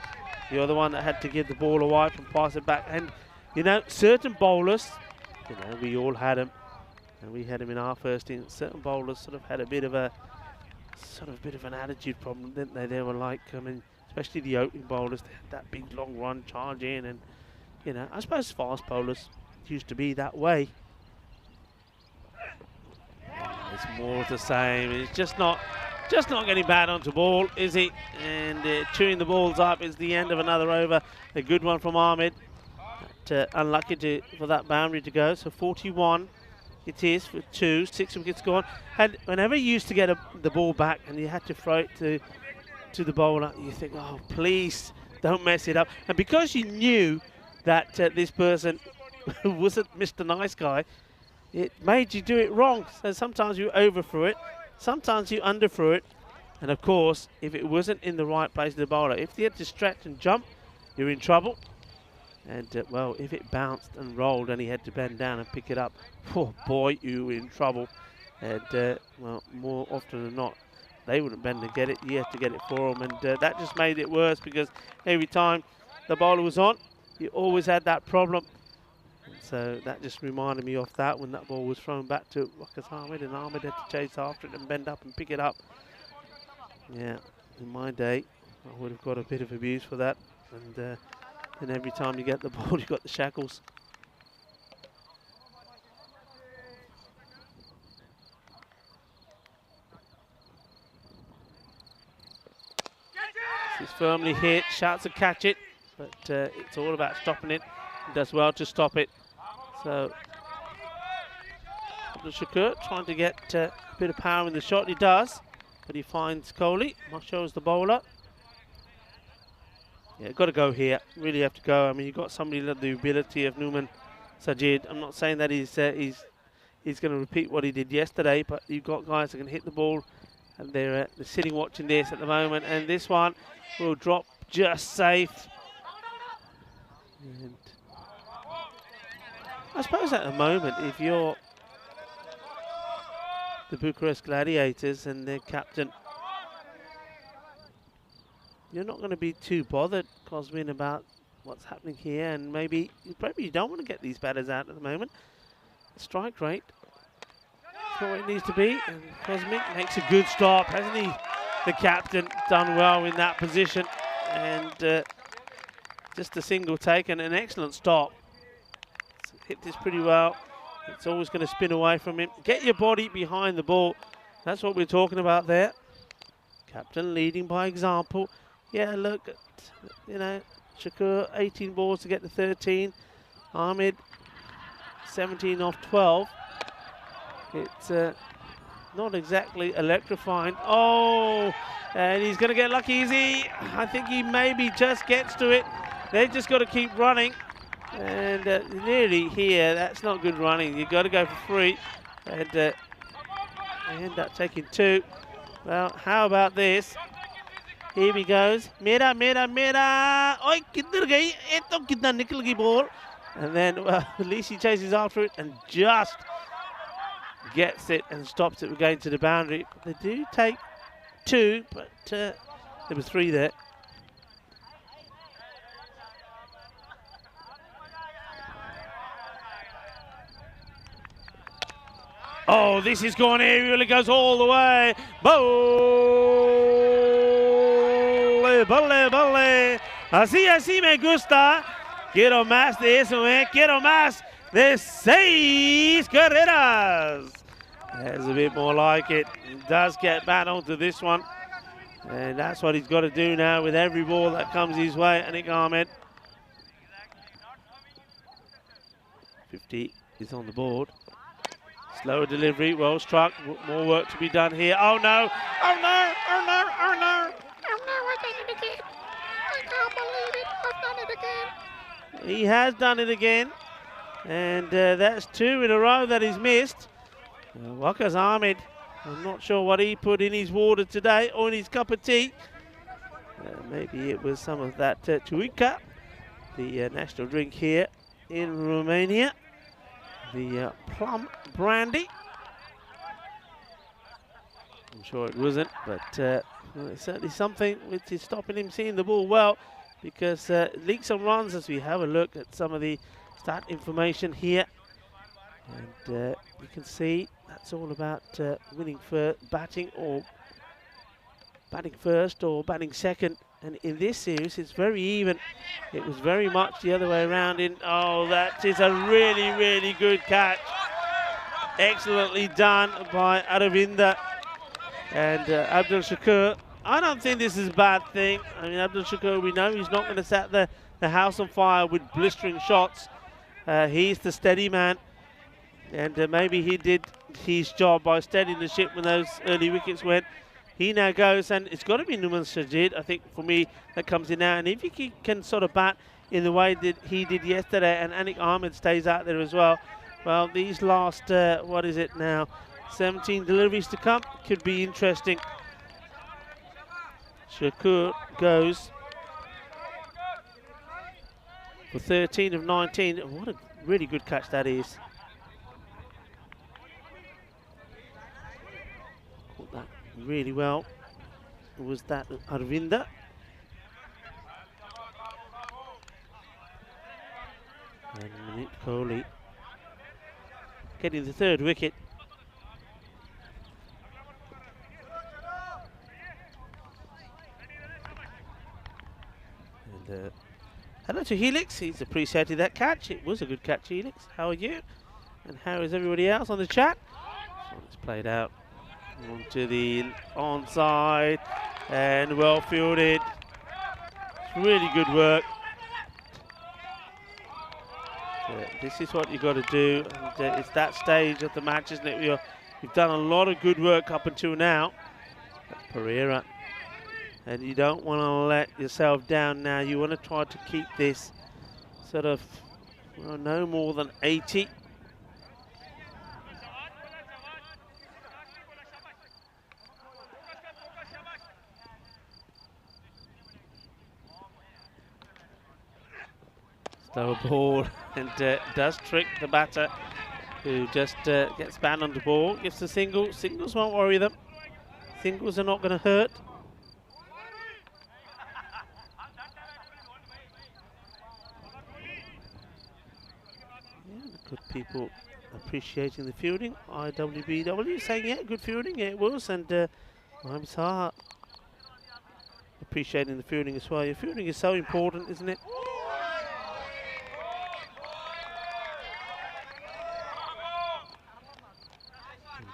you're the one that had to give the ball a wipe and pass it back. And, you know, certain bowlers, you know, we all had them. And we had him in our first team. Certain bowlers sort of had a bit of an attitude problem, didn't they? They were like, I mean, especially the opening bowlers, they had that big long run charge in, and you know, I suppose fast bowlers used to be that way. It's more of the same. It's just not getting bad onto ball, is he? And chewing the balls up is the end of another over. A good one from Ahmed. But, unlucky for that boundary to go. So 41. It is for 2, 6 wickets gone. And whenever you used to get the ball back and you had to throw it to the bowler, you think, oh, please don't mess it up. And because you knew that this person wasn't Mr. Nice Guy, it made you do it wrong. So sometimes you overthrew it, sometimes you underthrew it. And of course, if it wasn't in the right place of the bowler, if he had to stretch and jump, you're in trouble. And, well, if it bounced and rolled and he had to bend down and pick it up, oh boy, you were in trouble. And, well, more often than not, they wouldn't bend and get it. You had to get it for them. And that just made it worse, because every time the bowler was on, you always had that problem. And so that just reminded me of that when that ball was thrown back to Marcus Ahmed, and Ahmed had to chase after it and bend up and pick it up. Yeah, in my day, I would have got a bit of abuse for that. And every time you get the ball, you got the shackles. This is firmly hit. Shouts to catch it, but it's all about stopping it. He does well to stop it. So Abdul Shakur trying to get a bit of power in the shot. He does, but he finds Kohli. Shows the bowler. Yeah, got to go here. Really have to go. I mean, you've got somebody with the ability of Numan Sajid. I'm not saying that he's going to repeat what he did yesterday, but you've got guys that can hit the ball, and they're sitting watching this at the moment. And this one will drop just safe. And I suppose at the moment, if you're the Bucharest Gladiators and their captain, you're not going to be too bothered, Cosmin, about what's happening here, and maybe you don't want to get these batters out at the moment. Strike rate, that's not what it needs to be, and Cosmin makes a good stop, hasn't he? The captain done well in that position, and just a single take and an excellent stop. Hit this pretty well. It's always going to spin away from him. Get your body behind the ball. That's what we're talking about there. Captain leading by example. Yeah, look, you know, Shakur, 18 balls to get to 13. Ahmed, 17 off 12. It's not exactly electrifying. Oh, and he's going to get lucky, is he? I think he maybe just gets to it. They've just got to keep running. And nearly here, that's not good running. You've got to go for 3. And they end up taking 2. Well, how about this? Here he goes. Mera, mera, mera. Oi, kidhar gayi? Ye to kidhar nikal gayi ball. And then, well, at least he chases after it and just gets it and stops it from going to the boundary. They do take 2, but there was 3 there. Oh, this is going aerial. It goes all the way. Bole, bole, bole. Así, así me gusta. Quiero más de eso, Quiero más de 6 carreras. There's a bit more like it. He does get back onto this one. And that's what he's got to do now with every ball that comes his way. Anik Ahmed. 50 is on the board. Slower delivery, well struck, more work to be done here. Oh no, oh no, oh no, oh no. Oh no, I've done it again. I can't believe it, I've done it again. He has done it again. And that's 2 in a row that he's missed. Waqas Ahmed, I'm not sure what he put in his water today or in his cup of tea. Maybe it was some of that Chuika, the national drink here in Romania. The plum brandy. I'm sure it wasn't, but well, it's certainly something which is stopping him seeing the ball well, because leaks some runs as we have a look at some of the stat information here. And you can see that's all about winning for batting first or batting second. And in this series, it's very even. It was very much the other way around. Oh, that is a really, really good catch. Excellently done by Aravinda and Abdul Shakur. I don't think this is a bad thing. I mean, Abdul Shakur, we know he's not going to set the house on fire with blistering shots. He's the steady man. And maybe he did his job by steadying the ship when those early wickets went. He now goes, and it's got to be Numan Sajid, I think, for me, that comes in now. And if he can sort of bat in the way that he did yesterday, and Anik Ahmed stays out there as well, well, these last, what is it now, 17 deliveries to come, could be interesting. Shakur goes for 13 of 19. What a really good catch that is. Caught that really well. Was that Arvinda? And Manit Kohli getting the 3rd wicket. And hello to Helix, he's appreciated that catch. It was a good catch, Helix. How are you? And how is everybody else on the chat? This one's played out onto the onside and well fielded. It's really good work. This is what you've got to do. And, it's that stage of the match, isn't it? You've done a lot of good work up until now. That's Pereira. And you don't want to let yourself down now. You want to try to keep this sort of, well, no more than 80. Slower ball, and does trick the batter, who just gets banned on the ball. Gives the single. Singles won't worry them. Singles are not going to hurt. Yeah, good people appreciating the fielding. IWBW saying, yeah, good fielding. Yeah, it was. And I'm Saha appreciating the fielding as well. Your fielding is so important, isn't it?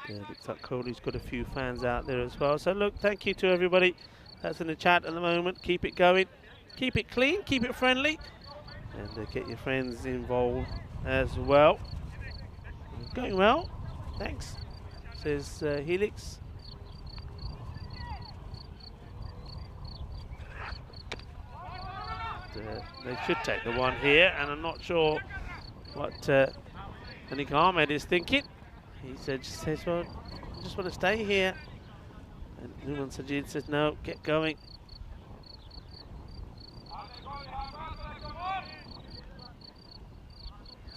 Looks like Coley's got a few fans out there as well. So look, thank you to everybody that's in the chat at the moment. Keep it going, keep it clean, keep it friendly, and get your friends involved as well. Going well, thanks, says Helix. They should take the one here, and I'm not sure what Anik Ahmed is thinking. He says, well, I just want to stay here. And Numan Sajid says, no, get going.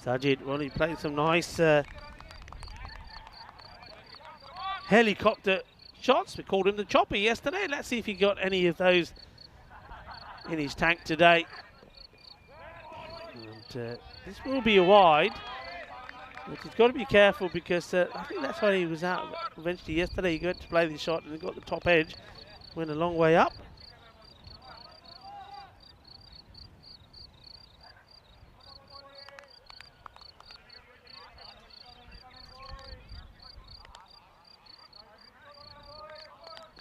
Sajid, well, he played some nice helicopter shots. We called him the chopper yesterday. Let's see if he got any of those in his tank today. And this will be a wide. But he's got to be careful because I think that's why he was out eventually yesterday. He went to play the shot and he got the top edge. Went a long way up.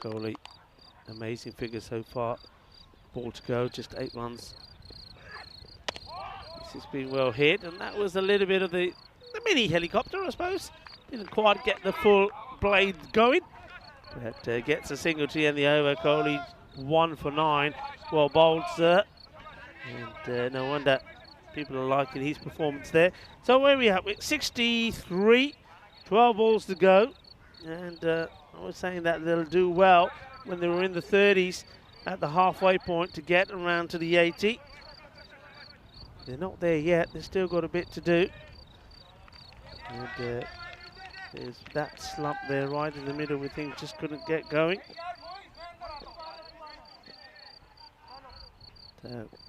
Coley, amazing figure so far. Ball to go, just 8 runs. This has been well hit, and that was a little bit of the mini helicopter, I suppose. Didn't quite get the full blade going, but gets a single to end the over. Coley 1 for 9. Well bowled, sir. And no wonder people are liking his performance there. So where are we at? We're 63, 12 balls to go. And I was saying that they'll do well when they were in the 30s at the halfway point to get around to the 80. They're not there yet. They've still got a bit to do. And there's that slump there right in the middle where things just couldn't get going.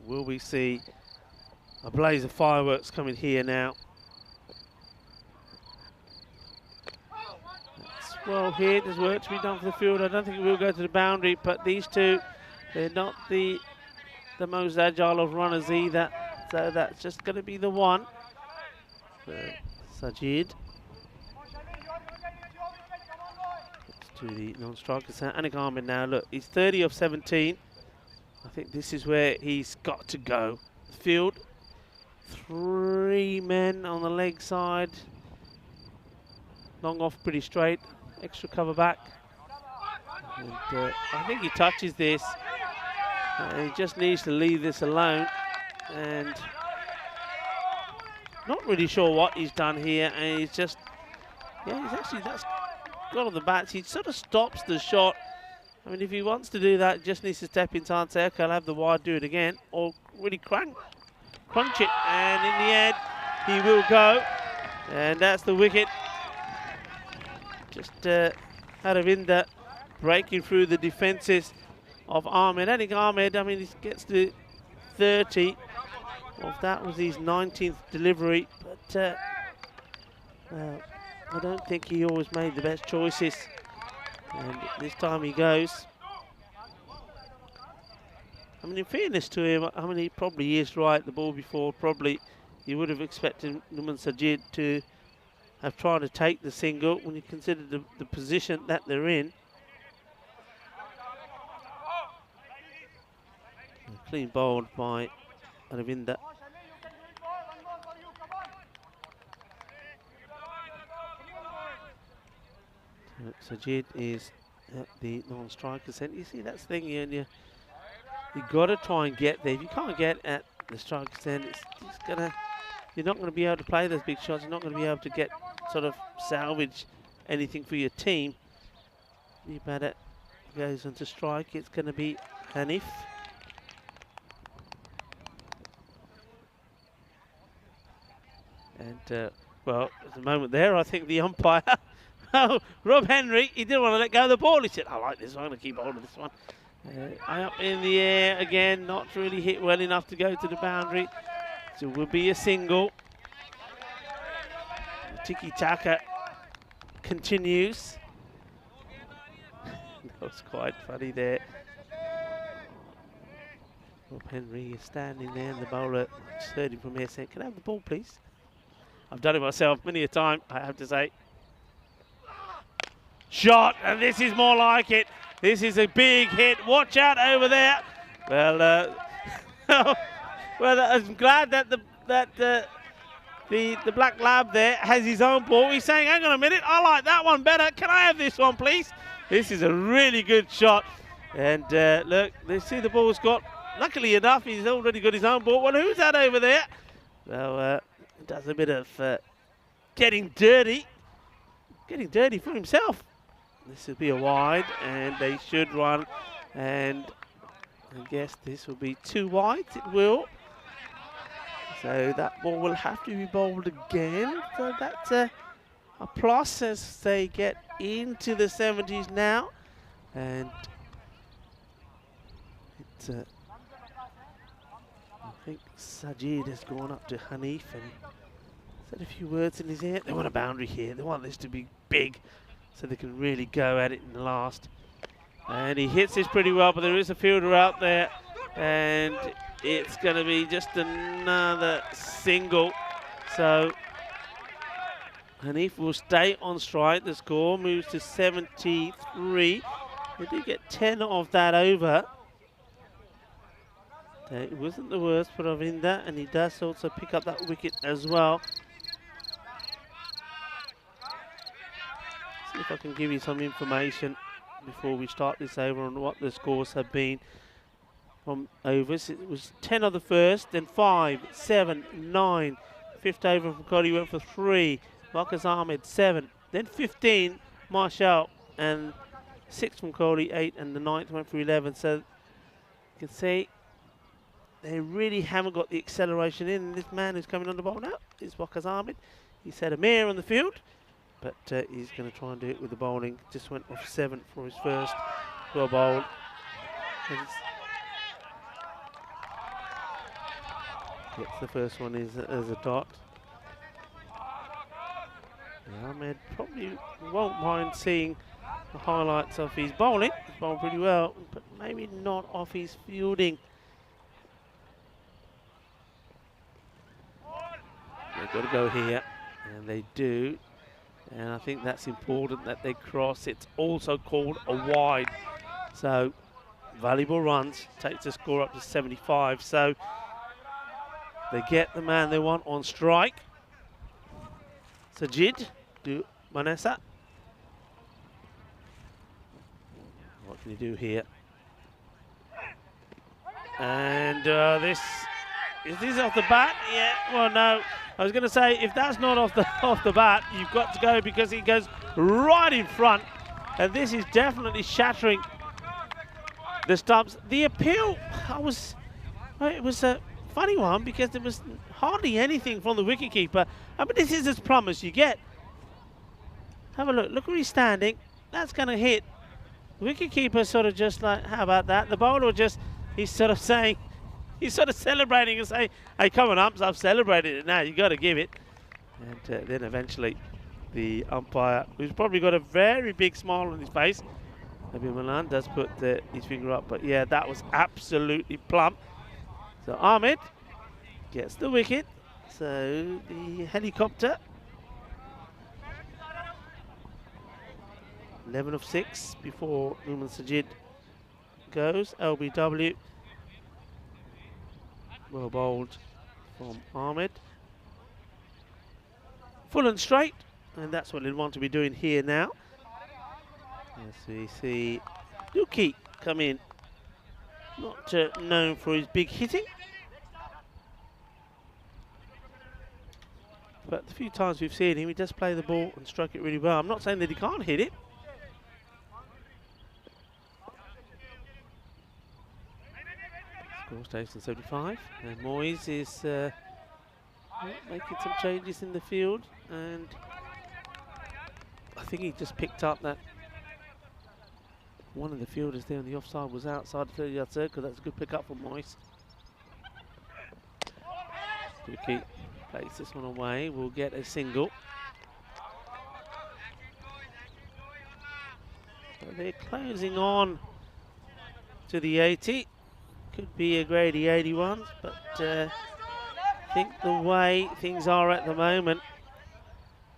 Will we see a blaze of fireworks coming here now? That's well hit. There's work to be done for the field. I don't think it will go to the boundary, but these two, they're not the most agile of runners either. So that's just going to be the one. Sajid. Let's do the non-striker. Anik Ahmed now, look, he's 30 of 17. I think this is where he's got to go. Field, 3 men on the leg side. Long off pretty straight, extra cover back. And I think he touches this. He just needs to leave this alone. And not really sure what he's done here, and he's just, yeah, he's actually, that's got on the bats. He sort of stops the shot. I mean, if he wants to do that, just needs to step inside and say, okay, I'll have the wide do it again, or really crunch it. And in the end, he will go, and that's the wicket. Just Aravinda breaking through the defences of Ahmed. Anik Ahmed, I mean, he gets to 30. Well, that was his 19th delivery, but I don't think he always made the best choices. And this time he goes. I mean, in fairness to him, I mean, he probably is right. The ball before, probably you would have expected Numan Sajid to have tried to take the single when you consider the position that they're in. Clean bowled by Aravinda. Sajid is at the non-striker centre. You see, that's the thing, and you got to try and get there. If you can't get at the striker centre, it's just you're not going to be able to play those big shots. You're not going to be able to get sort of salvage anything for your team. New batter goes on to strike. It's going to be Hanif. And well, at the moment there, I think the umpire. Oh, Rob Henry, he didn't want to let go of the ball. He said, I like this one, I'm going to keep hold of this one. Up in the air again, not really hit well enough to go to the boundary. So it will be a single. Tiki-taka continues. That was quite funny there. Rob Henry is standing there, and the bowler just heard him from here saying, can I have the ball, please? I've done it myself many a time, I have to say. shot, and this is more like it. This is a big hit. Watch out over there. Well, well, I'm glad that the black lab there has his own ball. He's saying, hang on a minute, I like that one better. Can I have this one, please? This is a really good shot. And look, they see the ball's got, luckily enough, he's already got his own ball. Well, who's that over there? Well, does a bit of getting dirty for himself. This will be a wide, and they should run. And I guess this will be 2 wide. It will. So that ball will have to be bowled again. So that's a plus as they get into the 70s now. And it's, I think Sajid has gone up to Hanif and said a few words in his ear. They want a boundary here. They want this to be big so they can really go at it in the last. And he hits this pretty well, but there is a fielder out there. And it's going to be just another single. So Hanif will stay on strike. The score moves to 73. They did get 10 of that over. It wasn't the worst for Ravinda, and he does also pick up that wicket as well. See if I can give you some information before we start this over on what the scores have been from overs. It was 10 of the first, then 5, 7, 9. Fifth over from Cody went for 3. Marcus Ahmed 7, then 15. Marshall and 6 from Cody 8, and the 9th went for 11. So you can see they really haven't got the acceleration in. And this man who's coming on the ball now is Marcus Ahmed. He's had Amir on the field, but he's going to try and do it with the bowling. Just went off 7 for his first well bowled. Gets the first one is as a dot. Ahmed probably won't mind seeing the highlights of his bowling. He's bowled pretty well, but maybe not off his fielding. They've got to go here, and they do. And I think that's important that they cross. It's also called a wide. So valuable runs, takes the score up to 75. So they get the man they want on strike. Sajid to Manessa. What can you do here? And is this off the bat? Yeah, well, no. I was going to say, if that's not off the bat, you've got to go because he goes right in front. And this is definitely shattering the stumps. The appeal, it was a funny one because there was hardly anything from the wicketkeeper. I mean, this is as plumb as you get. Have a look. Look where he's standing. That's going to hit. The wicketkeeper sort of just like, how about that? The bowler just, he's sort of saying, he's sort of celebrating and saying, hey, come on, umps, I've celebrated it now. You got to give it. And then eventually the umpire, who's probably got a very big smile on his face, maybe Milan does put his finger up, but yeah, that was absolutely plump. So Ahmed gets the wicket. So the helicopter, 11 of 6 before Numan Sajid goes. LBW. Well bowled from Ahmed. Full and straight, and that's what they want to be doing here now. As we see Duki come in. Not known for his big hitting, but the few times we've seen him, he does play the ball and strike it really well. I'm not saying that he can't hit it. Score stays on 75, and Moyes is making some changes in the field, and I think he just picked up that one of the fielders there on the offside was outside the 30-yard circle. That's a good pick up from Moyes. Duki plays this one away. We'll get a single. So they're closing on to the 80. Could be a Grady 81, but I think the way things are at the moment,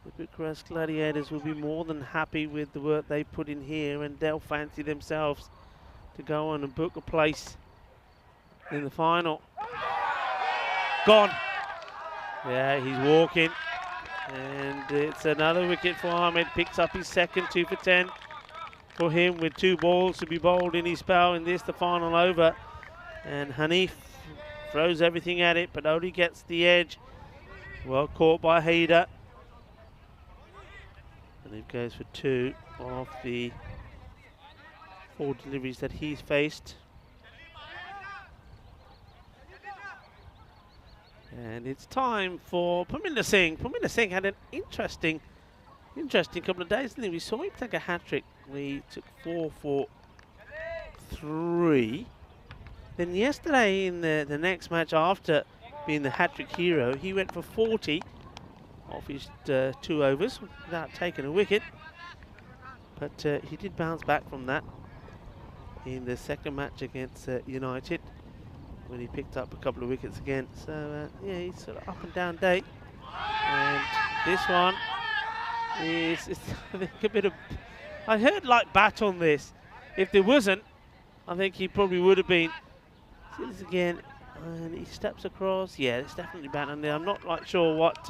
the Bucharest Gladiators will be more than happy with the work they put in here, and they'll fancy themselves to go on and book a place in the final. Gone. Yeah, he's walking. And it's another wicket for Ahmed. Picks up his second, 2 for 10 for him, with 2 balls to be bowled in his spell in this, the final over. And Hanif throws everything at it, but only gets the edge. Well caught by Haider. And he goes for 2 of the 4 deliveries that he's faced. And it's time for Parminder Singh. Parminder Singh had an interesting couple of days, didn't he? We saw him take a hat-trick. We took 4 for 3. Then yesterday in the next match, after being the hat-trick hero, he went for 40 off his 2 overs without taking a wicket. But he did bounce back from that in the second match against United, when he picked up a couple of wickets again. So yeah, he's sort of up and down day. And this one is I think a bit of, I heard like bat on this. If there wasn't, I think he probably would have been. See this again, and he steps across. Yeah, it's definitely bat on there. I'm not like sure what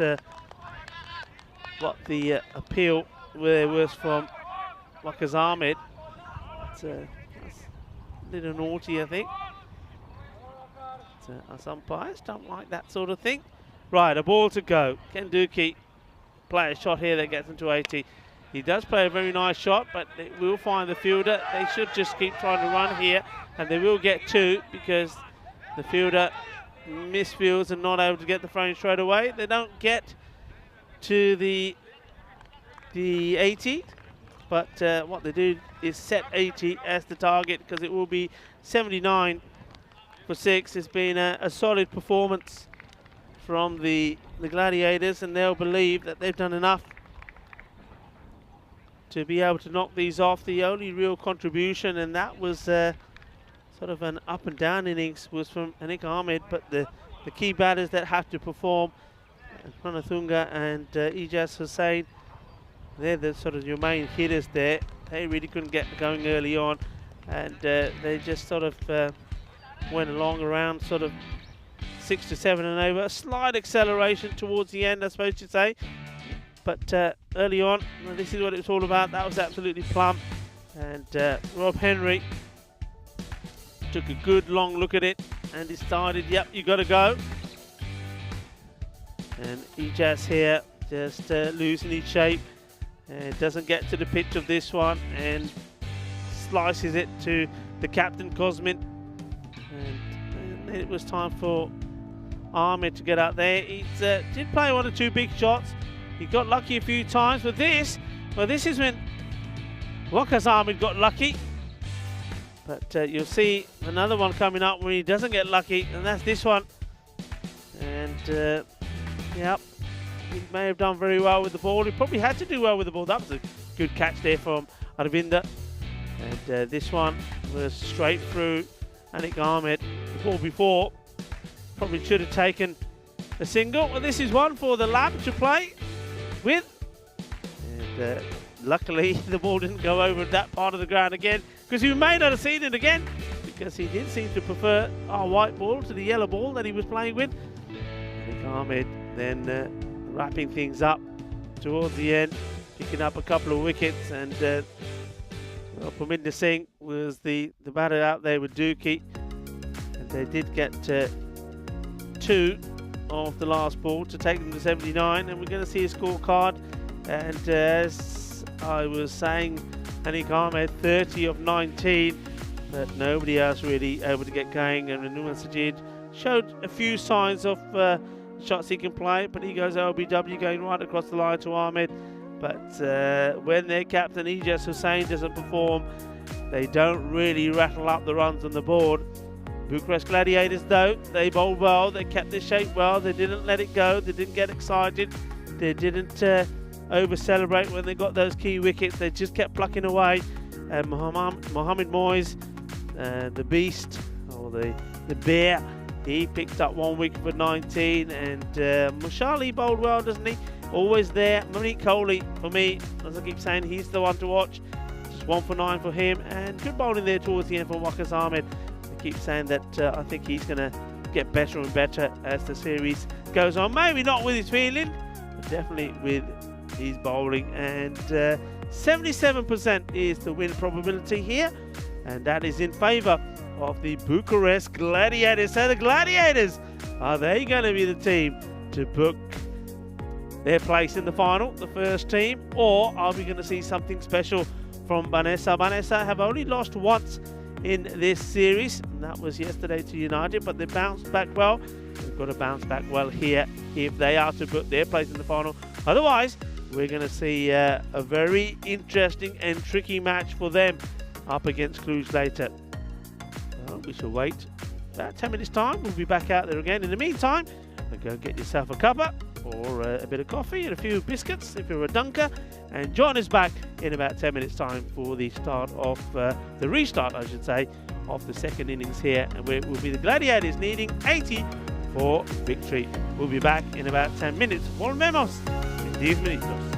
the appeal where was from Waqas Ahmed. That's a little naughty, I think. Us umpires don't like that sort of thing. Right, a ball to go. Ken Dookie play a shot here that gets him to 80. He does play a very nice shot, but it will find the fielder. They should just keep trying to run here, and they will get 2 because the fielder misfields and not able to get the frame straight away. They don't get to the 80, but what they do is set 80 as the target, because it will be 79 for 6. It's been a solid performance from the Gladiators, and they'll believe that they've done enough to be able to knock these off. The only real contribution, and that was sort of an up and down innings, was from Anik Ahmed, but the key batters that have to perform, Pranathunga and Ijaz Hussain, they're the sort of your main hitters there. They really couldn't get going early on, and they just sort of went along around sort of 6 to 7 and over. A slight acceleration towards the end, I suppose you'd say. But early on, well, this is what it's all about. That was absolutely plumb. And Rob Henry took a good long look at it and decided, yep, you got to go. And Ijaz here just losing his shape. And doesn't get to the pitch of this one and slices it to the captain, Cosmin. And then it was time for Ahmed to get out there. He did play 1 or 2 big shots. He got lucky a few times, but this is when Waqas Ahmed got lucky. But you'll see another one coming up when he doesn't get lucky, and that's this one. And yep, he may have done very well with the ball. He probably had to do well with the ball. That was a good catch there from Arvinder. And this one was straight through Anik Ahmed. The ball before probably should have taken a single. Well, this is one for the lab to play with. And luckily the ball didn't go over that part of the ground again, because you may not have seen it again, because he did seem to prefer our white ball to the yellow ball that he was playing with. Anik Ahmed then wrapping things up towards the end, picking up a couple of wickets, and well, Parminder Singh was the batter out there with Dookie, and they did get 2 of the last ball to take them to 79, and we're going to see a scorecard. And as I was saying, Anik Ahmed 30 of 19, but nobody else really able to get going. And Numan Sajid showed a few signs of shots he can play, but he goes LBW, going right across the line to Ahmed. But when their captain Ijaz Hussain doesn't perform, they don't really rattle up the runs on the board. Bucharest Gladiators, though, they bowled well, they kept their shape well, they didn't let it go, they didn't get excited, they didn't over-celebrate when they got those key wickets, they just kept plucking away. And Mohammed Moyes, the beast, or the bear, he picked up 1 wicket for 19, and Mushali bowled well, doesn't he? always there. Monique Coley, for me, as I keep saying, he's the one to watch. Just 1 for 9 for him, and good bowling there towards the end for Waqas Ahmed. I keep saying that I think he's going to get better and better as the series goes on. Maybe not with his fielding, but definitely with his bowling. And 77% is the win probability here, and that is in favour of the Bucharest Gladiators. So the Gladiators, are they going to be the team to book their place in the final, the first team, or are we going to see something special from Vanessa? Vanessa have only lost once in this series, and that was yesterday to United, but they bounced back well. They've got to bounce back well here if they are to put their place in the final. Otherwise, we're going to see a very interesting and tricky match for them up against Cluj later. Well, we shall wait about 10 minutes time. We'll be back out there again. In the meantime, go and get yourself a cuppa or a bit of coffee and a few biscuits if you're a dunker, and join us back in about 10 minutes time for the start of the restart, I should say, of the second innings here, and it will be the Gladiators needing 80 for victory. We'll be back in about 10 minutes. Volvemos en 10 minutos.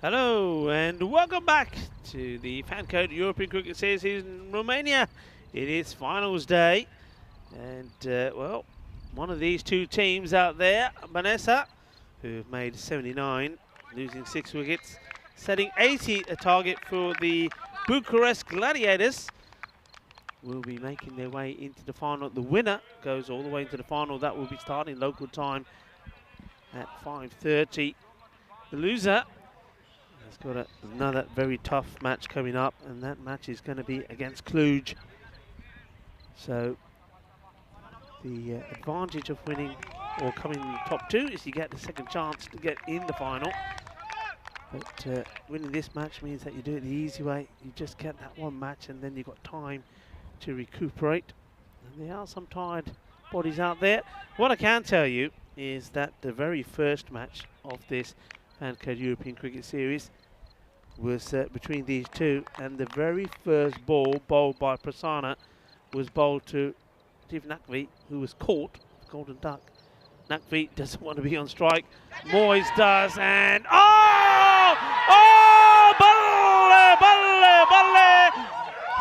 Hello and welcome back to the FanCode European Cricket Series in Romania. It is finals day, and well, one of these two teams out there, Vanessa, who have made 79, losing 6 wickets, setting 80 a target for the Bucharest Gladiators, will be making their way into the final. The winner goes all the way into the final. That will be starting local time at 5:30. The loser has got another very tough match coming up, and that match is going to be against Cluj. So the advantage of winning or coming in the top 2 is you get the second chance to get in the final. But winning this match means that you do it the easy way. You just get that one match and then you've got time to recuperate. And there are some tired bodies out there. What I can tell you is that the very first match of this FanCode European Cricket Series was between these two, and the very first ball bowled by Prasanna was bowled to Steve Nakvi, who was caught, Golden Duck. Nakvi doesn't want to be on strike. Moyes does, and oh! Oh! Balle! Balle! Balle!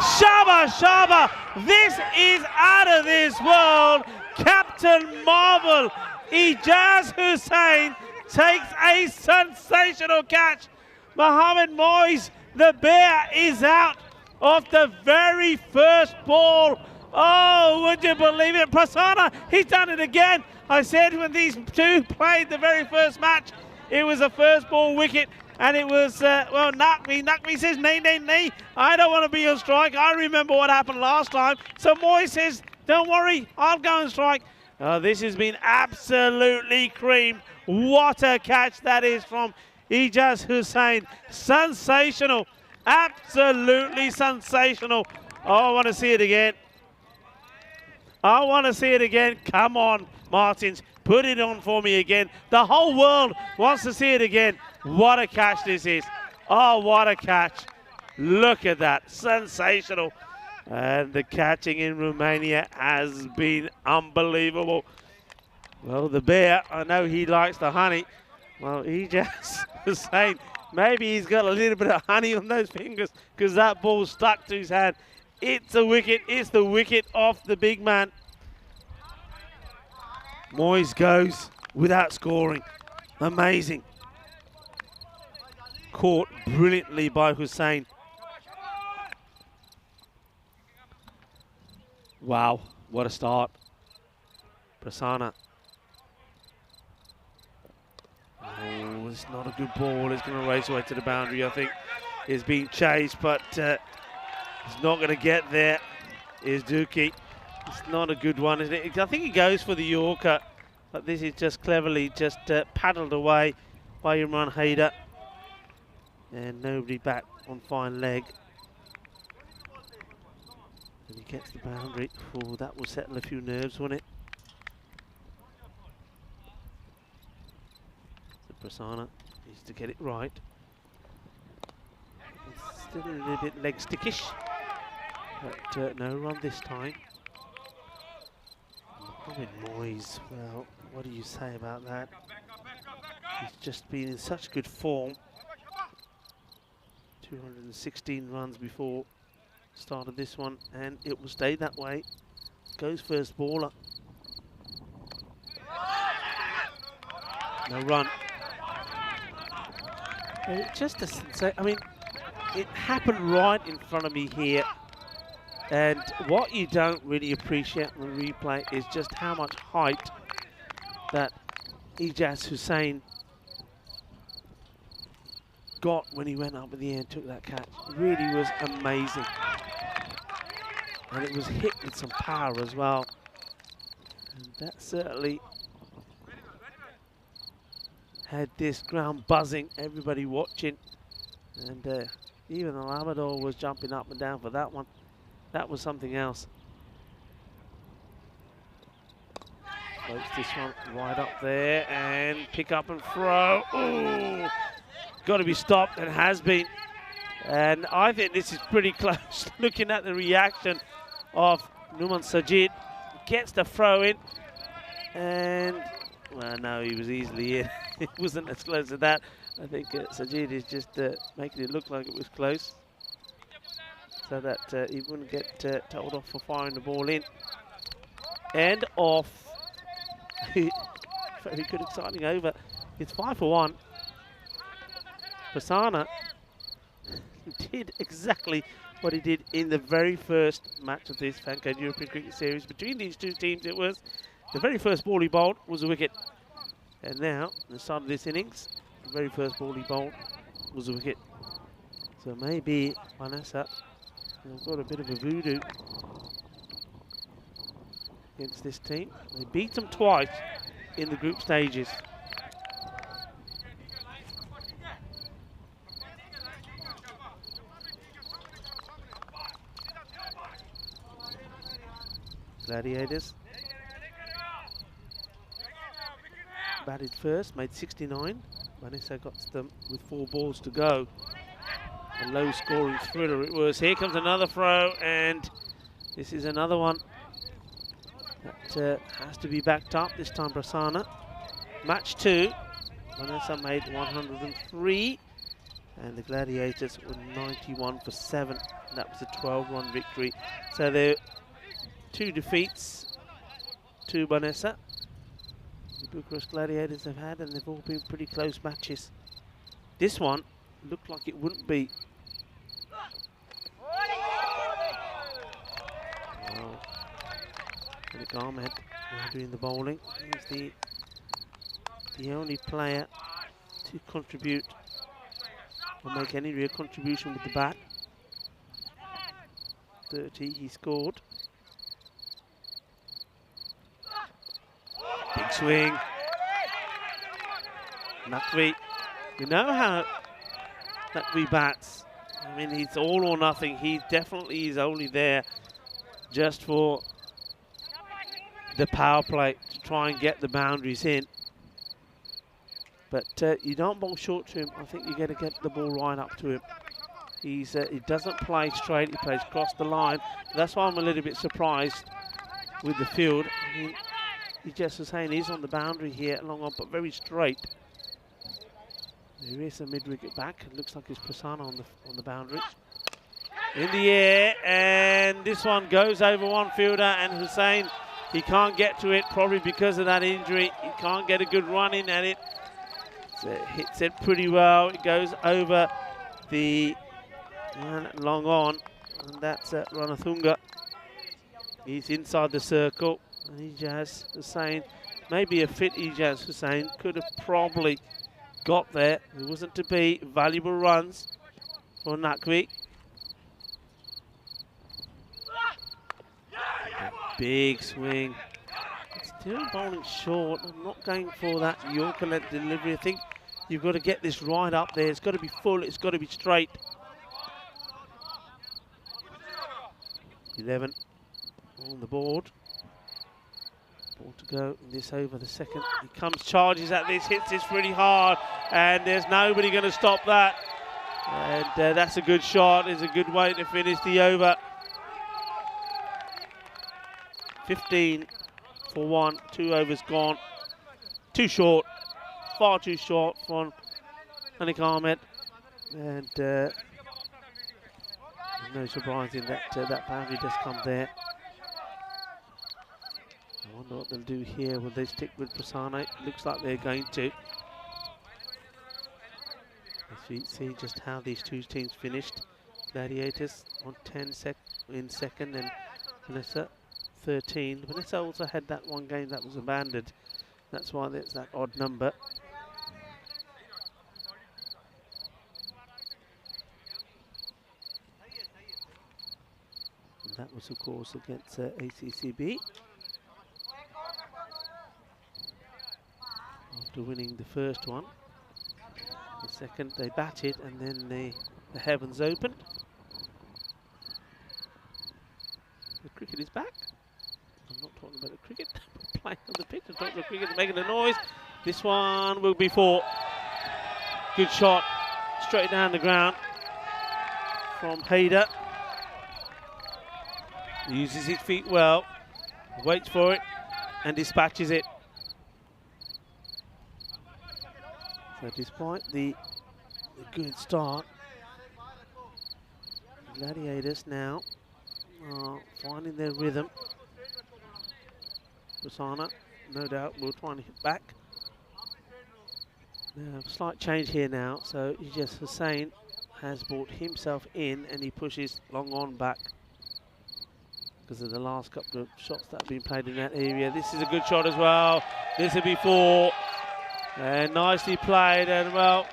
Shaba! Shaba! This is out of this world. Captain Marvel, Ijaz Hussain, takes a sensational catch. Mohamed Moyes, the bear, is out of the very first ball. Oh, would you believe it? Prasanna, he's done it again. I said when these two played the very first match, it was a first ball wicket, and it was, well, Nakvi. Nakvi says, nay, nay, nay, I don't want to be on strike. I remember what happened last time. So Moyes says, don't worry, I'll go and strike. This has been absolutely creamed. What a catch that is from Ijaz Hussain. Sensational. Absolutely sensational. Oh, I want to see it again. I want to see it again. Come on, Martins. Put it on for me again. The whole world wants to see it again. What a catch this is. Oh, what a catch. Look at that. Sensational. And the catching in Romania has been unbelievable. Well, the bear, I know he likes the honey. Well, he just was saying maybe he's got a little bit of honey on those fingers because that ball stuck to his hand. It's a wicket. It's the wicket of the big man. Moyes goes without scoring. Amazing. Caught brilliantly by Hussain. Wow, what a start. Prasanna. Oh, it's not a good ball. It's going to race away to the boundary, I think. It's being chased, but it's not going to get there. Here's Dookie. It's not a good one, isn't it? I think he goes for the Yorker, but this is just cleverly just paddled away by Imran Haider. And nobody back on fine leg. And he gets the boundary. Oh, that will settle a few nerves, won't it? So Prasanna needs to get it right. It's still a little bit leg stickish, but no run this time. Mohamed Moyes, well, what do you say about that? He's just been in such good form. 216 runs before start of this one, and it will stay that way. Goes first baller. No run. Just a sensation. I mean, it happened right in front of me here. And what you don't really appreciate on the replay is just how much height that Ijaz Hussain got when he went up in the air and took that catch. It really was amazing. And it was hit with some power as well. And that certainly had this ground buzzing, everybody watching. And even Alamador was jumping up and down for that one. That was something else. Floats this one right up there and pick up and throw. Ooh, got to be stopped, and has been. And I think this is pretty close. Looking at the reaction of Numan Sajid, gets the throw in, and well, no, he was easily in. it wasn't as close as that. I think Sajid is just making it look like it was close, so that he wouldn't get told off for firing the ball in. And off. Very good, exciting over. It's 5 for 1. Prasanna did exactly what he did in the very first match of this FanCode European Cricket Series. Between these two teams, it was the very first ball he bowled was a wicket. And now, at the start of this innings, the very first ball he bowled was a wicket. So maybe Vanessa has got a bit of a voodoo against this team. They beat them twice in the group stages. Gladiators batted first, made 69. Vanessa got them with 4 balls to go. A low scoring thriller it was. Here comes another throw, and this is another one that has to be backed up. This time Prasanna. Match 2. Vanessa made 103, and the Gladiators were 91 for 7. That was a 12-run victory. So they're 2 defeats to Vanessa. The Bucharest Gladiators have had, and they've all been pretty close matches. This one looked like it wouldn't be. Well, Malik Ahmed now doing the bowling. He's the only player to contribute or make any real contribution with the bat. 30 he scored. Big swing. Naqvi. You know how Naqvi bats. I mean, he's all or nothing. He definitely is only there just for the power play to try and get the boundaries in. But you don't bowl short to him. I think you got to get the ball right up to him. He doesn't play straight. He plays across the line. That's why I'm a little bit surprised with the field. I mean, Ijaz Hussain is on the boundary here, long on, but very straight. There is a mid-wicket back. It looks like it's Prasanna on the boundary. In the air, and this one goes over one fielder, and Hussain, he can't get to it, probably because of that injury. He can't get a good run in at it. So it hits it pretty well. It goes over the long on, and that's Ranathunga. He's inside the circle. And Ijaz Hussain, maybe a fit Ijaz Hussain, could have probably got there. It wasn't to be. Valuable runs for Naqvi. Big swing. Still bowling short. I'm not going for that Yorker-led delivery. I think you've got to get this right up there. It's got to be full. It's got to be straight. 11 on the board. Ball to go in this over, the second. He comes, charges at this, hits this really hard, and there's nobody going to stop that. And that's a good shot. It's a good way to finish the over. 15 for 1, 2 overs gone. Too short, far too short from Malik Ahmed. And no surprising that that boundary does come there. I wonder what they'll do here. Will they stick with Prasanna? It looks like they're going to. Let's see just how these two teams finished. Gladiators on 10 in second, and Vanessa 13. Vanessa also had that one game that was abandoned. That's why there's that odd number. And that was, of course, against ACCB. After winning the first one. The second they batted, and then the heavens opened. The cricket is back. I'm not talking about the cricket. Playing on the pitch. I'm talking about the cricket making a noise. This one will be 4. Good shot. Straight down the ground from Haider. He uses his feet well. Waits for it and dispatches it. So despite the good start, the Gladiators now are finding their rhythm. Prasanna, no doubt, will try and hit back. Now, slight change here now, so Ijaz Hussain has brought himself in and he pushes long on back because of the last couple of shots that have been played in that area. This is a good shot as well. This will be 4. And nicely played, and well,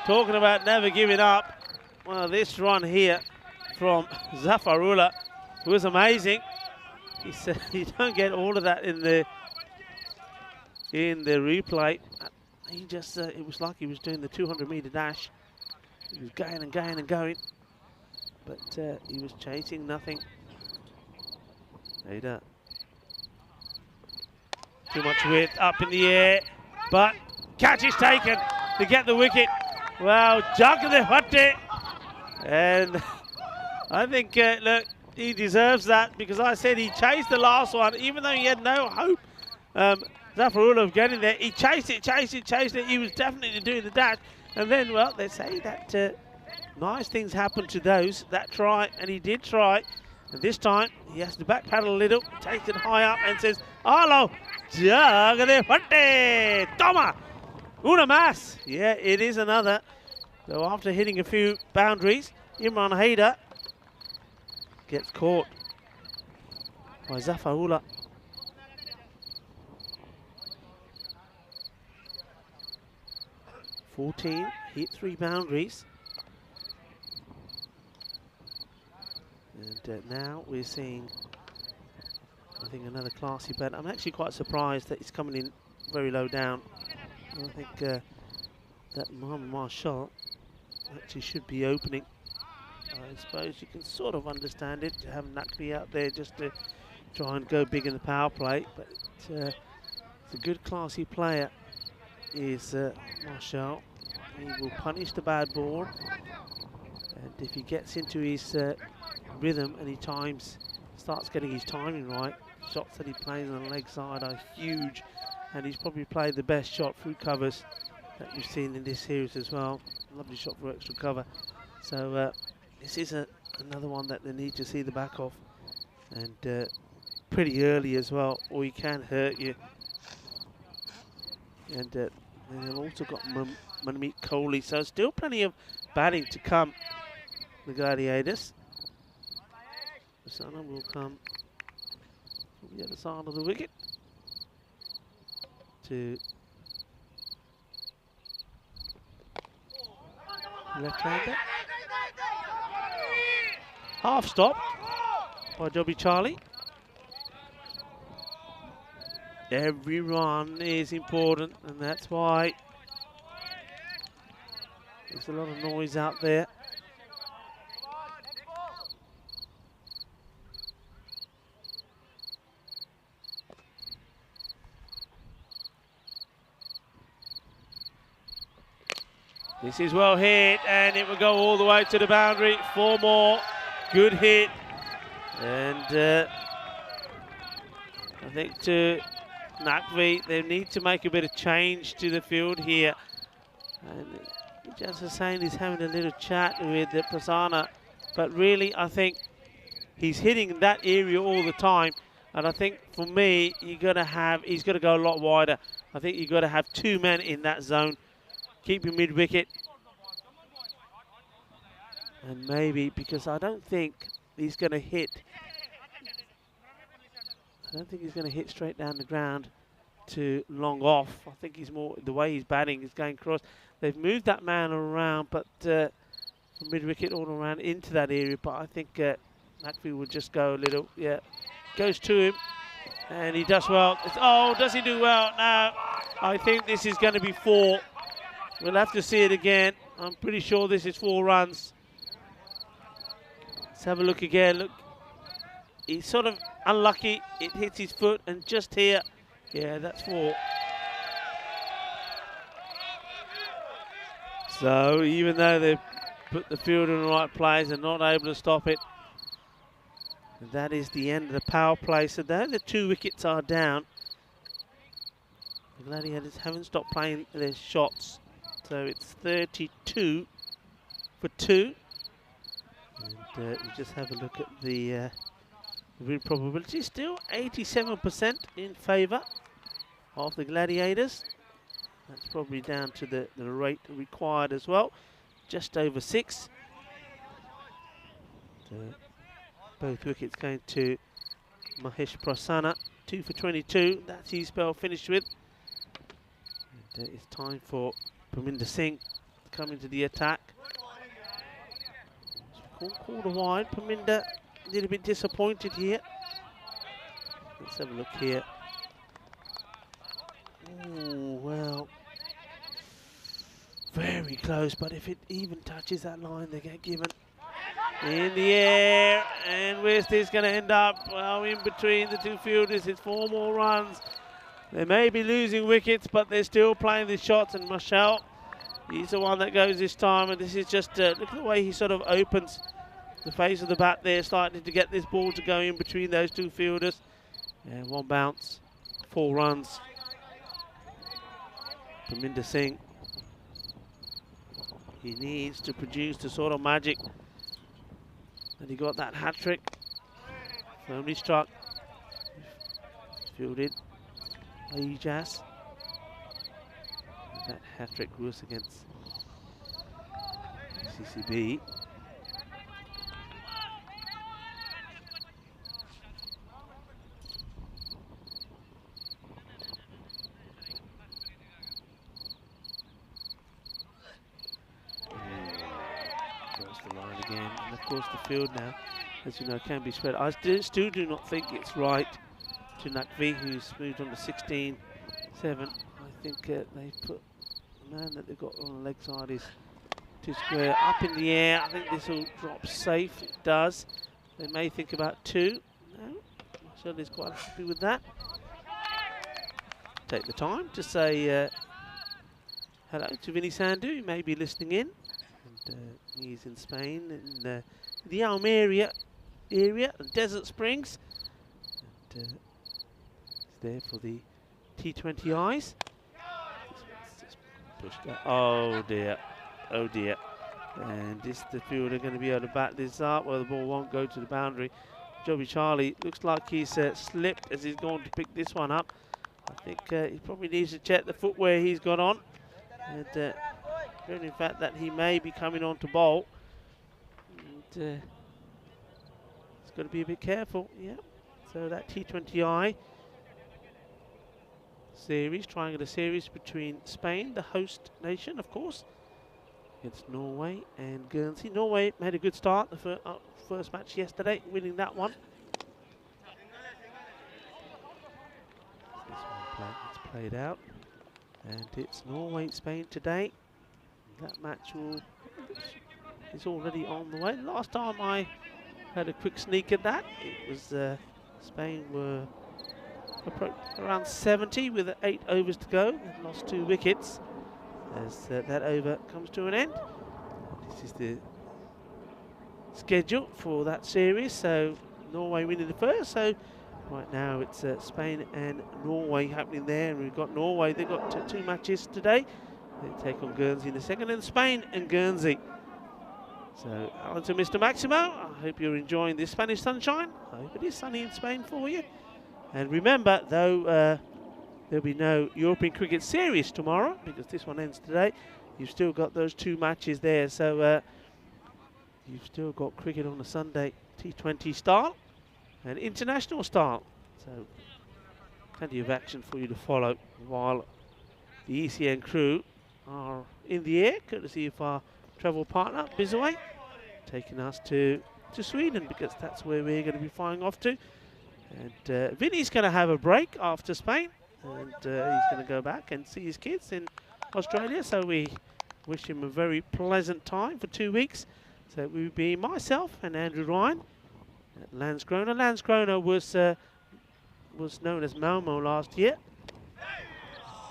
talking about never giving up. Well, this run here from Zafarullah was amazing. He said you don't get all of that in the replay. He just, it was like he was doing the 200-meter dash. He was going and going and going, but he was chasing nothing. Ada. Too much width up in the air, but catch is taken to get the wicket. Well, Jagade, and I think, look, he deserves that because I said he chased the last one, even though he had no hope. Zafarullah of getting there, he chased it. He was definitely doing the dash, and then, well, they say that nice things happen to those that try, and he did try. And this time, he has to backpedal a little, takes it high up, and says, "Hello, Jagade, toma, una más." Yeah, it is another. So after hitting a few boundaries, Imran Haider gets caught by Zafarullah. "14, hit 3 boundaries. And now we're seeing, I think, another classy bat. I'm actually quite surprised that he's coming in very low down. I think that Mohammad Marshall actually should be opening. I suppose you can sort of understand it, to have Naqvi out there just to try and go big in the power play. But it's a good classy player, is Marshall. He will punish the bad ball. And if he gets into his rhythm and he starts getting his timing right, shots that he plays on the leg side are huge, and he's probably played the best shot through covers that you've seen in this series as well. Lovely shot for extra cover. So this is another one that they need to see the back of, and pretty early as well, or he can hurt you. And they've also got Manmeet Kohli, so still plenty of batting to come. The Gladiators. Prasanna will come from the other side of the wicket to left-hander. Half stop by Joby Charlie. Every run is important, and that's why there's a lot of noise out there. This is well hit, and it will go all the way to the boundary. 4 more. Good hit. And I think to Naqvi, they need to make a bit of change to the field here. And Ijaz Hussain is having a little chat with Prasanna, but really I think he's hitting that area all the time. And I think for me, he's got to go a lot wider. I think you've got to have 2 men in that zone. Keep your mid-wicket. And maybe, because I don't think he's going to hit. I don't think he's going to hit straight down the ground to long off. I think he's more, the way he's batting is going cross. They've moved that man around, but from mid-wicket all around into that area. But I think Naqvi will just go a little, yeah. Goes to him, and he does well. Oh, does he do well? No, I think this is going to be 4. We'll have to see it again. I'm pretty sure this is 4 runs. Let's have a look again. Look, he's sort of unlucky. It hits his foot, and just here, yeah, that's 4. So even though they've put the field in the right place, they're not able to stop it. And that is the end of the power play. So there the 2 wickets are down. The Gladiators haven't stopped playing their shots. So it's 32 for 2. And we just have a look at the win probability. Still 87% in favour of the Gladiators. That's probably down to the rate required as well. Just over 6. Both wickets going to Mahesh Prasanna. 2 for 22. That's his spell finished with. And it's time for Parminder Singh to come into the attack. Quarter wide. Parminder a little bit disappointed here. Let's have a look here. Oh, well. Very close, but if it even touches that line, they get given. In the air, and where's this going to end up? Well, in between the two fielders, it's 4 more runs. They may be losing wickets, but they're still playing the shots, and Marshall, he's the one that goes this time, and this is just, look at the way he sort of opens the face of the bat there, slightly to get this ball to go in between those two fielders. And 1 bounce, 4 runs. Parminder Singh, he needs to produce the sort of magic. And he got that hat-trick. Firmly struck. Fielded by Ijaz. That hat-trick was against CCB. Again, and of course the field now, as you know, can be spread. I still do not think it's right to Naqvi, who's moved on to 16-7. I think they've put the man that they've got on the leg side is too square. Up in the air, I think this will drop safe. It does. They may think about 2. No, Marshall is quite happy with that. Take the time to say hello to Vinny Sandhu, who may be listening in. And he's in Spain, in the Almeria area, Desert Springs. And he's there for the T20Is. Just pushed that. Oh dear, oh dear. And the fielder going to be able to bat this up. Well, the ball won't go to the boundary. Joby Charlie looks like he's slipped as he's going to pick this one up. I think he probably needs to check the footwear he's got on. And in fact that he may be coming on to bowl. And he's got to be a bit careful, yeah. So that T20I series, triangular series between Spain, the host nation, of course, against Norway and Guernsey. Norway made a good start the first match yesterday, winning that one. This one it's played out, and it's Norway-Spain today. That match is already on the way. Last time I had a quick sneak at that, it was Spain were around 70 with 8 overs to go. They've lost 2 wickets as that over comes to an end. This is the schedule for that series. So Norway winning the first. So right now it's Spain and Norway happening there. And we've got Norway. They've got 2 matches today. They take on Guernsey in the second, and Spain and Guernsey. So, Alan to Mr. Maximo, I hope you're enjoying this Spanish sunshine. I hope it is sunny in Spain for you. And remember, though, there'll be no European Cricket Series tomorrow, because this one ends today. You've still got those 2 matches there, so you've still got cricket on a Sunday, T20 style and international style. So, plenty of action for you to follow while the ECN crew are in the air, courtesy of our travel partner, Bizaway, taking us to Sweden, because that's where we're going to be flying off to. And Vinny's going to have a break after Spain, and he's going to go back and see his kids in Australia. So we wish him a very pleasant time for 2 weeks. So it will be myself and Andrew Ryan at Landskrona. Landskrona was known as Malmo last year.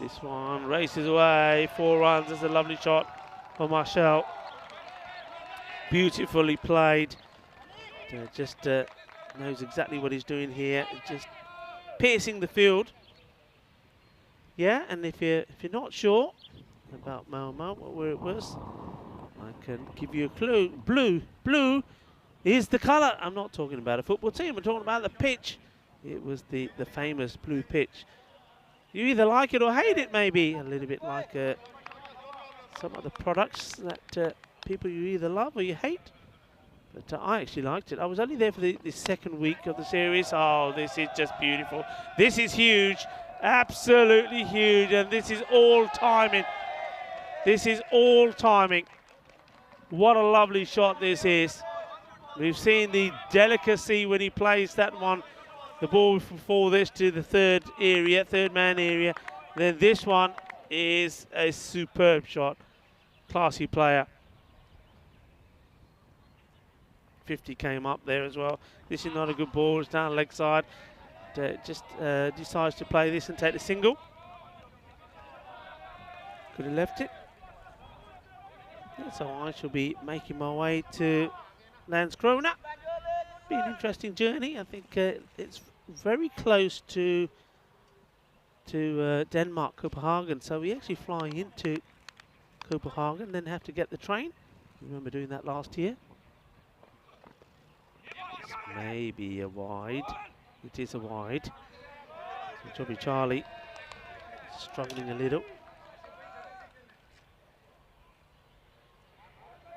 This one races away, 4 runs. That's a lovely shot for Marshall. Beautifully played. Just knows exactly what he's doing here. Just piercing the field. Yeah, and if you're not sure, about Malmo, where it was. I can give you a clue. Blue is the colour. I'm not talking about a football team, I'm talking about the pitch. It was the famous blue pitch. You either like it or hate it, maybe. A little bit like some of the products that people you either love or you hate. But I actually liked it. I was only there for the second week of the series. Oh, this is just beautiful. This is huge, absolutely huge, and this is all timing. This is all timing. What a lovely shot this is. We've seen the delicacy when he plays that one. The ball before this to the third man area. Then this one is a superb shot. Classy player. 50 came up there as well. This is not a good ball. It's down leg side. Just decides to play this and take the single. Could have left it. So I shall be making my way to Landskrona. Be an interesting journey. I think it's very close to Denmark, Copenhagen. So we actually fly into Copenhagen, then have to get the train. Remember doing that last year. This may be a wide. It is a wide. So Joby Charlie struggling a little.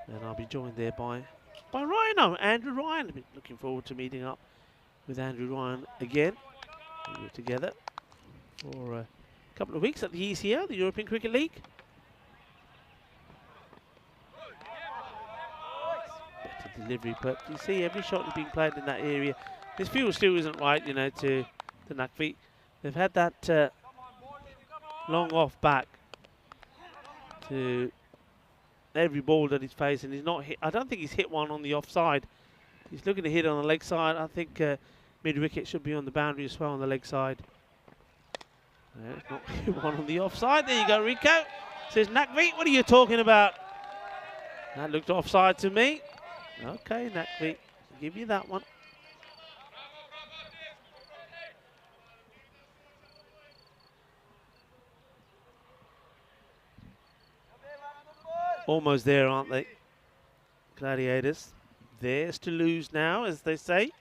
And I'll be joined there by Ryan. No, Andrew Ryan. I've been looking forward to meeting up with Andrew Ryan again. We were together for a couple of weeks at the ECL, the European Cricket League. Better delivery, but you see every shot is being played in that area. This field still isn't right, you know, to Nakvi. They've had that long off back to every ball that he's facing. He's not hit. I don't think he's hit one on the offside. He's looking to hit on the leg side. I think mid wicket should be on the boundary as well on the leg side. It's not hit one on the offside. There you go, Rico. Says Nakvi, what are you talking about? That looked offside to me. Okay, Nakvi, I'll give you that one. Almost there, aren't they? Gladiators. Theirs to lose now, as they say.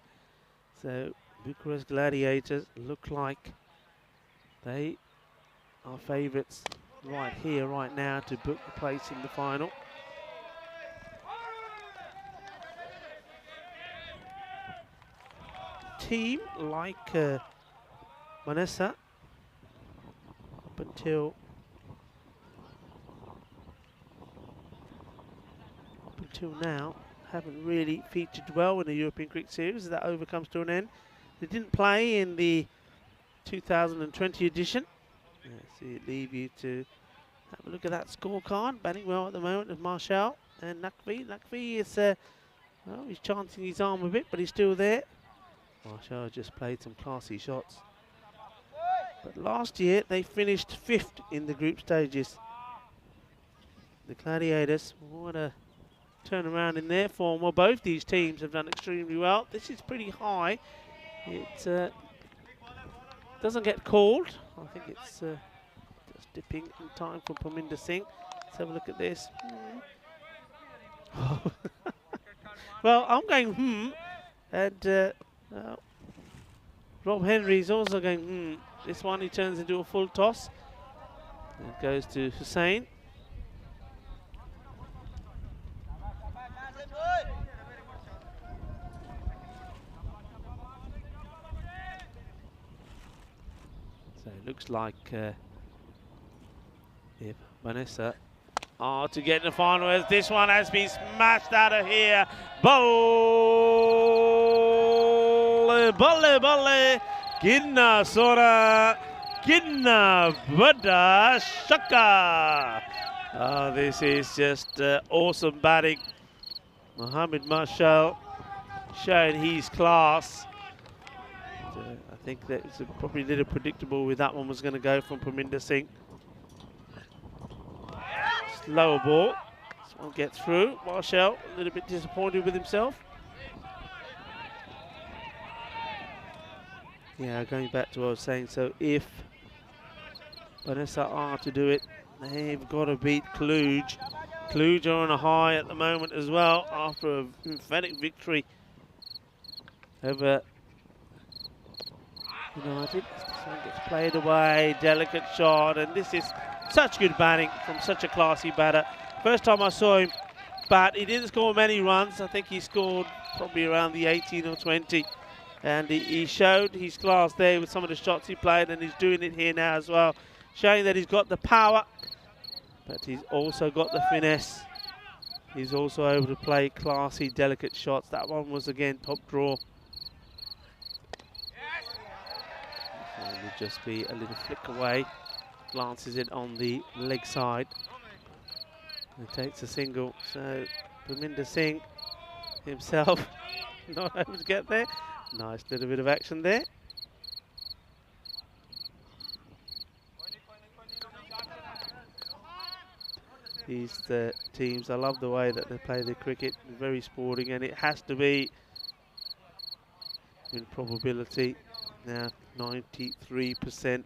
So Bucharest Gladiators look like they are favourites right here, right now, to book a place in the final. Team like Vanessa up until now haven't really featured well in the European Cricket Series. That over comes to an end. They didn't play in the 2020 edition. So it leave you to have a look at that scorecard. Batting well at the moment is Marshall and Nakvi. Nakvi is well, he's chancing his arm a bit, but he's still there. Marshall just played some classy shots. But last year they finished 5th in the group stages. The Gladiators, what a turnaround in their form. Well, both these teams have done extremely well. This is pretty high. It doesn't get called. I think it's just dipping in time for Parminder Singh. Let's have a look at this. Well, I'm going and Rob Henry's also going This one he turns into a full toss. It goes to Hussain. So it looks like if Vanessa are to get in the final, as this one has been smashed out of here. Balle, Ginna Sora, Ginna Vada Shaka. Oh, this is just awesome batting. Mohammed Marshall showing his class. I think that's probably a little predictable where that one was going to go from Parminder Singh. Slower ball. This one gets through. Marshall a little bit disappointed with himself. Yeah, going back to what I was saying, so if Vanessa are to do it, they've got to beat Cluj. Cluj are on a high at the moment as well after a emphatic victory over United. This one gets played away, delicate shot, and this is such good batting from such a classy batter. First time I saw him bat, he didn't score many runs. I think he scored probably around the 18 or 20. And he showed his class there with some of the shots he played, and he's doing it here now as well, showing that he's got the power, but he's also got the finesse. He's also able to play classy, delicate shots. That one was, again, top draw. So it would just be a little flick away. Glances it on the leg side. And takes a single. So Parminder Singh himself not able to get there. Nice little bit of action there. These teams, I love the way that they play the cricket. Very sporting, and it has to be, in probability, now 93%.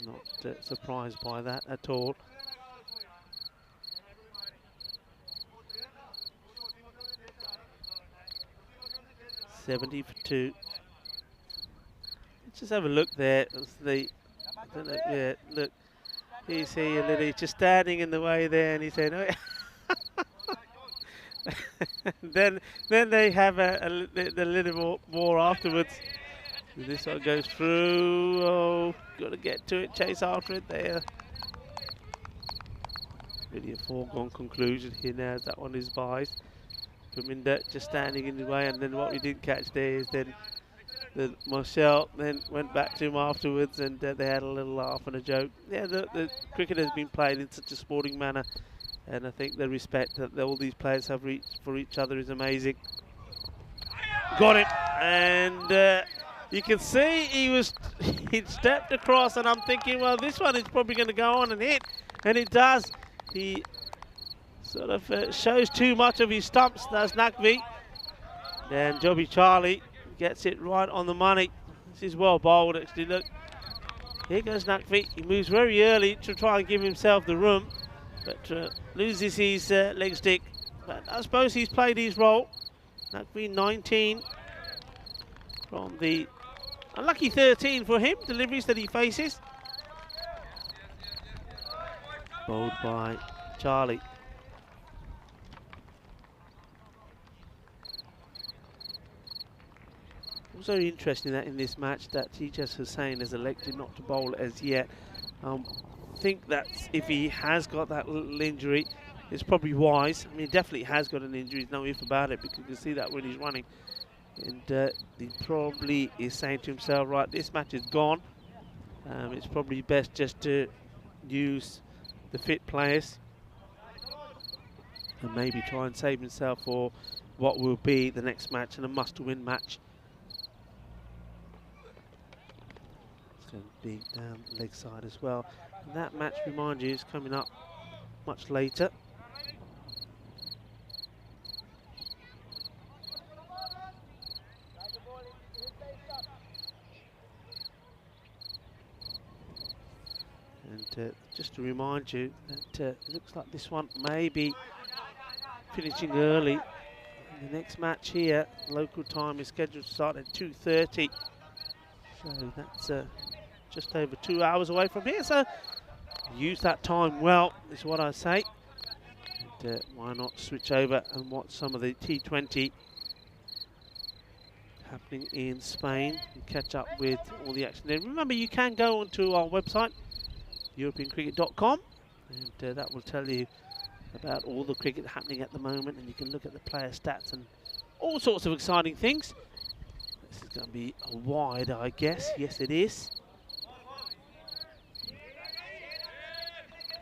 Not surprised by that at all. $70 for 2. Let's just have a look there. Yeah, look. You see a little, just standing in the way there, and he's saying, "Oh." then they have a little more afterwards. This one goes through. Oh, got to get to it. Chase after it there. Really a foregone conclusion here now as that one is by. Parminder just standing in the way, and then what we didn't catch there is then Marshall then went back to him afterwards, and they had a little laugh and a joke. Yeah, the cricket has been played in such a sporting manner, and I think the respect that all these players have for each other is amazing. Got him, and you can see he'd stepped across, and I'm thinking, well, this one is probably going to go on and hit, and it does. He sort of shows too much of his stumps. That's Naqvi. Then Joby Charlie gets it right on the money. This is well bowled, actually. Look, here goes Naqvi. He moves very early to try and give himself the room, but loses his leg stick. But I suppose he's played his role. Naqvi 19 from the unlucky 13 for him deliveries that he faces. Bowled by Charlie. Also interesting that in this match that Tejas Hussain has elected not to bowl as yet. I think that if he has got that little injury, it's probably wise. I mean, he definitely has got an injury, no if about it, because you can see that when he's running. And he probably is saying to himself, right, this match is gone. It's probably best just to use the fit players and maybe try and save himself for what will be the next match, and a must-win match. Being down the leg side as well. And that match, remind you, is coming up much later. And just to remind you that it looks like this one may be finishing early. And the next match here, local time, is scheduled to start at 2:30. So that's just over 2 hours away from here, so use that time well, is what I say. And why not switch over and watch some of the T20 happening in Spain and catch up with all the action there. Remember, you can go onto our website, europeancricket.com, and that will tell you about all the cricket happening at the moment, and you can look at the player stats and all sorts of exciting things. This is going to be a wide, I guess. Yes, it is.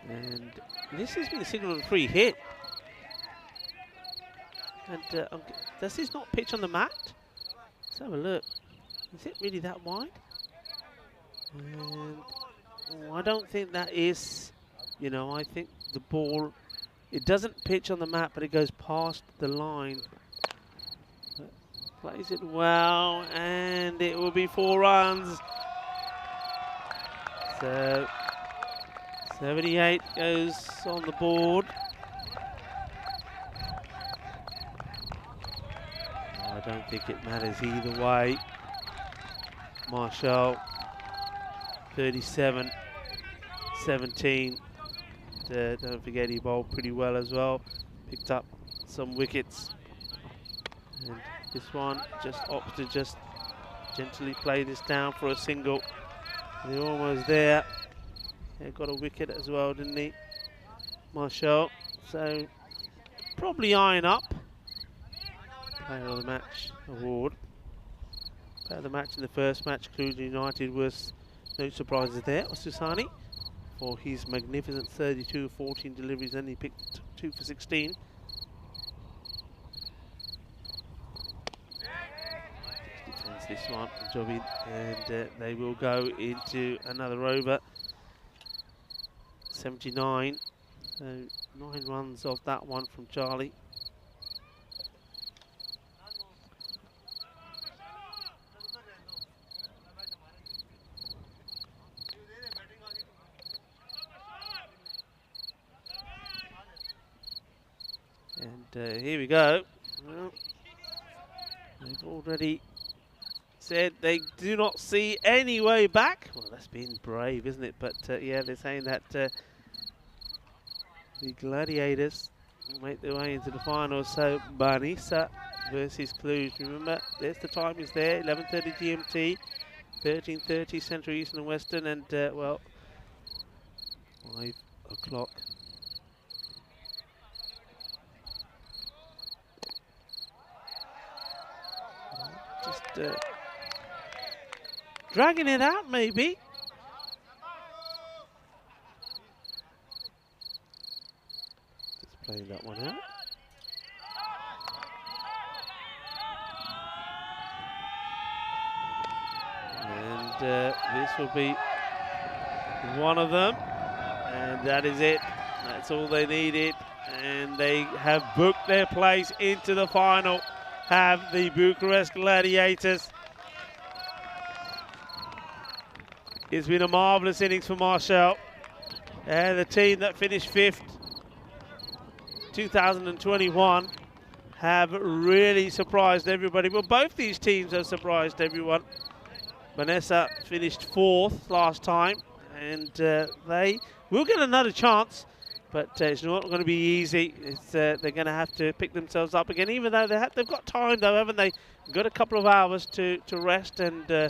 And this has been a signal of a free hit. And does this not pitch on the mat? Let's have a look. Is it really that wide? And I don't think that is. I think the ball, it doesn't pitch on the mat, but it goes past the line. Plays it well, and it will be 4 runs. So 78 goes on the board. I don't think it matters either way. Marshall, 37, 17. Don't forget he bowled pretty well as well. Picked up some wickets. And this one just opts to just gently play this down for a single. They're almost there. He got a wicket as well, didn't he, Marshall? So probably eyeing up. Player of the match award. Player of the match in the first match, Cluj United, was no surprises there. Susani for his magnificent 32 of 14 deliveries, and he picked 2 for 16. Defends this one, Jobbing, and they will go into another over. 79, so 9 runs off that one from Charlie. And here we go. Well, they've already said they do not see any way back. Well, that's been brave, isn't it? But yeah, they're saying that the Gladiators will make their way into the final. So Banisa versus Cluj. Remember, there's the time is there, 11:30 GMT, 13:30 Central, Eastern and Western, and well, 5 o'clock. Just dragging it out, maybe. Just playing that one out. And this will be one of them. And that is it. That's all they needed. And they have booked their place into the final. Have the Bucharest Gladiators. It's been a marvellous innings for Marshall. And the team that finished 5th, 2021, have really surprised everybody. Well, both these teams have surprised everyone. Vanessa finished 4th last time, and they will get another chance. But it's not going to be easy. They're going to have to pick themselves up again, even though they've got time, though, haven't they? Got a couple of hours to rest and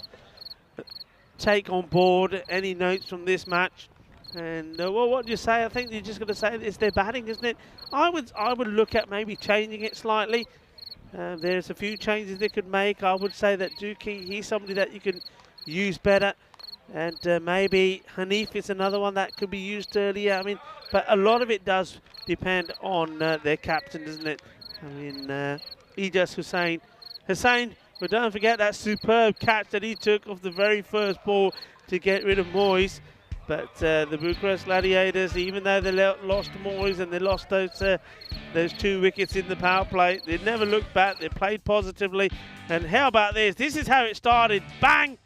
take on board any notes from this match. And well, what do you say? I think you're just going to say it's their batting, isn't it? I would look at maybe changing it slightly. There's a few changes they could make. I would say that Dookie, he's somebody that you can use better. And maybe Hanif is another one that could be used earlier. I mean, but a lot of it does depend on their captain, doesn't it? I mean, Ijas Hussain, but don't forget that superb catch that he took off the very first ball to get rid of Moyes. But the Bucharest Gladiators, even though they lost Moyes and they lost those 2 wickets in the power play, they never looked back. They played positively. And how about this? This is how it started. Bang!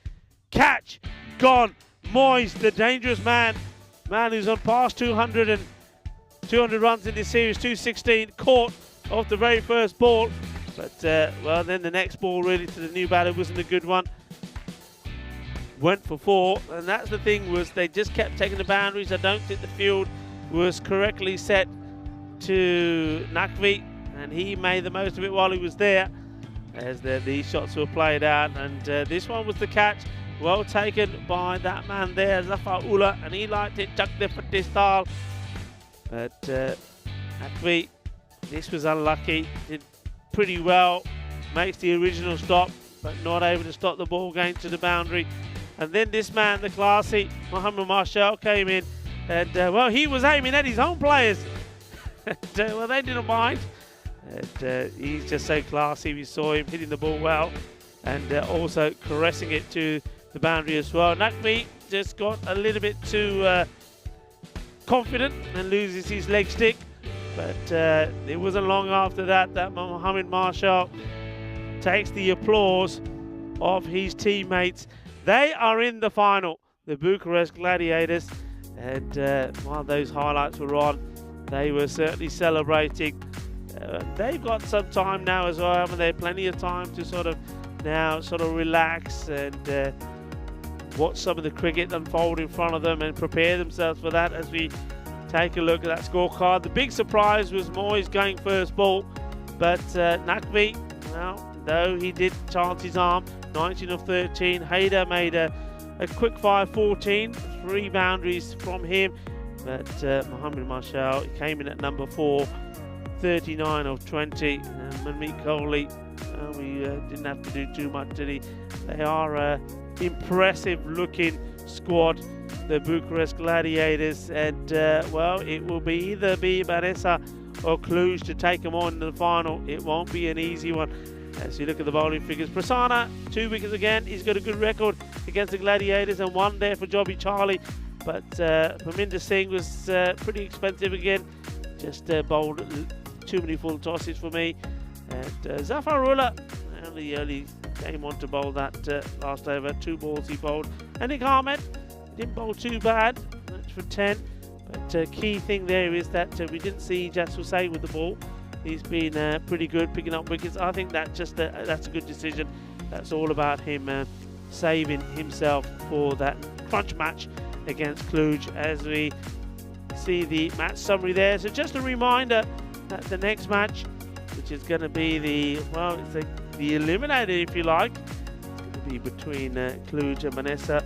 Catch! Gone. Moyes, the dangerous man who's on past 200 runs in this series, 216, caught off the very first ball. But, well, then the next ball really to the new batter wasn't a good one. Went for 4, and that's the thing, was they just kept taking the boundaries. I don't think the field was correctly set to Nakvi, and he made the most of it while he was there as these shots were played out. And this one was the catch. Well taken by that man there, Zafar Ullah, and he liked it, chucked it for Distal. But Nakvi, this was unlucky, did pretty well, makes the original stop, but not able to stop the ball going to the boundary. And then this man, the classy Mohammed Marshall, came in, and well, he was aiming at his own players. And, well, they didn't mind. And he's just so classy. We saw him hitting the ball well, and also caressing it to the boundary as well. Nakvi just got a little bit too confident and loses his leg stick. But it wasn't long after that Mohammed Marshall takes the applause of his teammates. They are in the final, the Bucharest Gladiators, And while those highlights were on, they were certainly celebrating. They've got some time now as well, haven't they? Plenty of time to sort of relax and watch some of the cricket unfold in front of them and prepare themselves for that as we take a look at that scorecard. The big surprise was Moyes going first ball, but Naqvi, well, though he did chance his arm, 19 of 13. Haider made a quick fire 14, 3 boundaries from him, but Mohamed Marshall came in at number 4, 39 of 20. Manmeet Kohli, we didn't have to do too much, did he? They are an impressive looking squad, the Bucharest Gladiators, and well, it will either be Manessa or Cluj to take them on in the final. It won't be an easy one. As you look at the bowling figures, Prasanna, 2 wickets again. He's got a good record against the Gladiators, and 1 there for Jobby Charlie. But Parminder Singh was pretty expensive again. Just bowled too many full tosses for me. And Zafarullah only came on to bowl that last over. 2 balls he bowled. And Nick Ahmed didn't bowl too bad. That's for 10. But key thing there is that we didn't see Jasper Say with the ball. He's been pretty good picking up wickets. I think that's a good decision. That's all about him saving himself for that crunch match against Cluj, as we see the match summary there. So just a reminder that the next match, which is going to be the eliminator, if you like, it's going to be between Cluj and Manessa.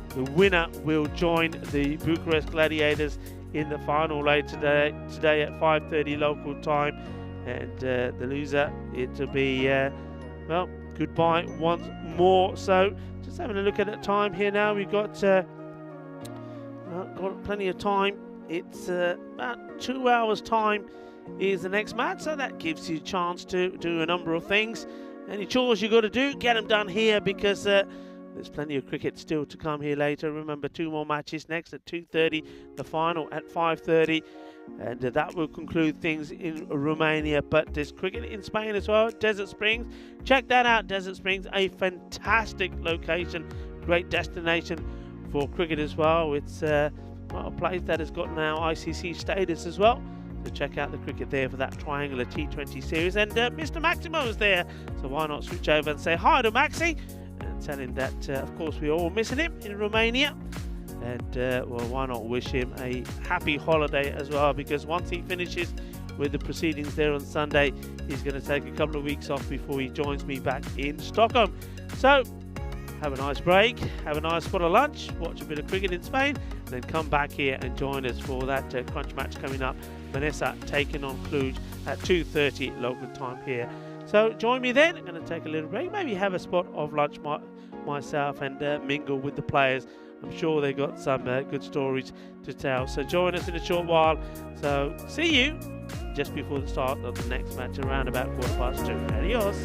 The winner will join the Bucharest Gladiators in the final later today at 5:30 local time, and the loser, it'll be well, goodbye once more. So just having a look at the time here now, we've got plenty of time. It's about 2 hours time is the next match, so that gives you a chance to do a number of things. Any chores you got to do, get them done here, because there's plenty of cricket still to come here later. Remember, 2 more matches next at 2:30, the final at 5:30, and that will conclude things in Romania. But there's cricket in Spain as well, Desert Springs. Check that out, Desert Springs, a fantastic location, great destination for cricket as well. It's a place that has got now ICC status as well. So check out the cricket there for that triangular T20 series. And Mr. Maximo is there, so why not switch over and say hi to Maxi and tell him that, of course, we're all missing him in Romania. And, well, why not wish him a happy holiday as well, because once he finishes with the proceedings there on Sunday, he's going to take a couple of weeks off before he joins me back in Stockholm. So have a nice break, have a nice spot of lunch, watch a bit of cricket in Spain, and then come back here and join us for that crunch match coming up. Manessa taking on Cluj at 2:30 local time here. So join me then. I'm going to take a little break, maybe have a spot of lunch myself, and mingle with the players. I'm sure they've got some good stories to tell. So join us in a short while. So see you just before the start of the next match around about 2:15. Adios.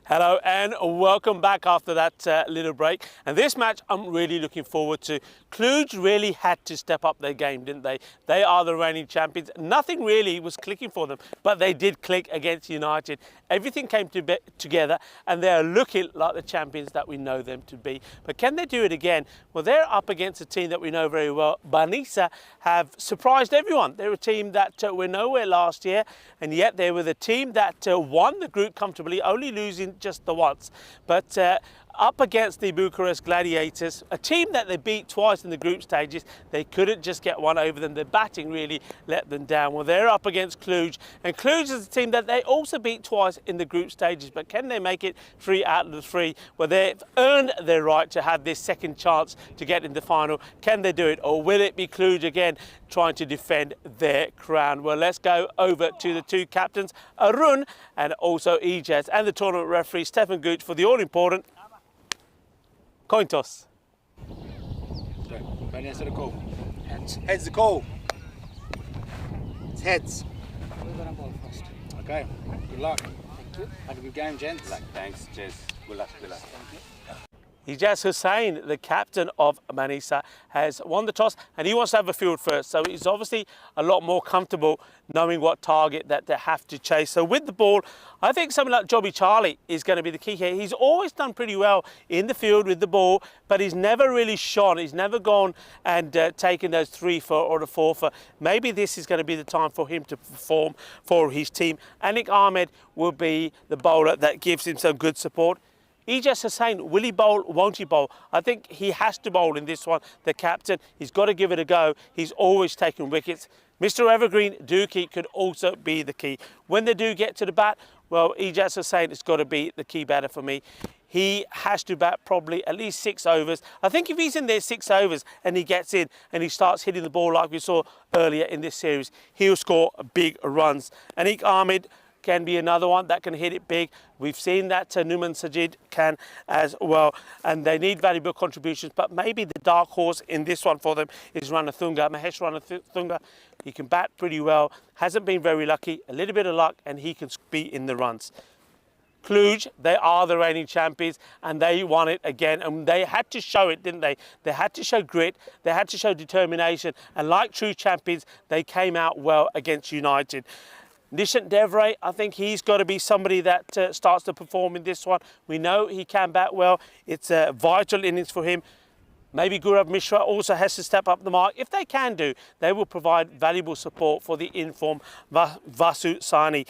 Hello and welcome back after that little break. And this match I'm really looking forward to. Cluj really had to step up their game, didn't they? They are the reigning champions. Nothing really was clicking for them, but they did click against United. Everything came together and they are looking like the champions that we know them to be. But can they do it again? Well, they're up against a team that we know very well. Manisa have surprised everyone. They're a team that were nowhere last year, and yet they were the team that won the group comfortably, only losing just the once. But up against the Bucharest Gladiators, a team that they beat twice in the group stages, they couldn't just get one over them. Their batting really let them down. Well, they're up against Cluj, and Cluj is a team that they also beat twice in the group stages, but can they make it 3 out of the 3? Well, they've earned their right to have this second chance to get in the final. Can they do it, or will it be Cluj again trying to defend their crown? Well, let's go over to the two captains, Arun and also Ijaz, and the tournament referee, Stefan Gooch, for the all-important coin toss. Right answer the call. Heads. Heads the call. It's heads. We're gonna ball first. Okay. Good luck. Thank you. Have a good game, gents. Thanks, cheers. Good luck, good luck. Thank you. Ijaz Hussain, the captain of Manisa, has won the toss and he wants to have a field first. So he's obviously a lot more comfortable knowing what target that they have to chase. So with the ball, I think something like Jobby Charlie is going to be the key here. He's always done pretty well in the field with the ball, but he's never really shone. He's never gone and taken those 3 for or the 4 for. Maybe this is going to be the time for him to perform for his team. Anik Ahmed will be the bowler that gives him some good support. Ijaz Hussain, will he bowl, won't he bowl? I think he has to bowl in this one. The captain, he's got to give it a go. He's always taken wickets. Mr. Evergreen, Dookie could also be the key. When they do get to the bat, well, Ijaz Hussain has got to be the key batter for me. He has to bat probably at least 6 overs. I think if he's in there 6 overs and he gets in and he starts hitting the ball like we saw earlier in this series, he'll score big runs. Anik Ahmed can be another one that can hit it big. We've seen that Numan Sajid can as well, and they need valuable contributions, but maybe the dark horse in this one for them is Ranathunga. Mahesh Ranathunga, he can bat pretty well, hasn't been very lucky, a little bit of luck, and he can be in the runs. Cluj, they are the reigning champions and they won it again, and they had to show it, didn't they? They had to show grit, they had to show determination, and like true champions, they came out well against United. Nishant Devray, I think he's got to be somebody that starts to perform in this one. We know he can bat well. It's a vital innings for him. Maybe Gaurav Mishra also has to step up the mark. If they can do, they will provide valuable support for the in-form Vasu Sani.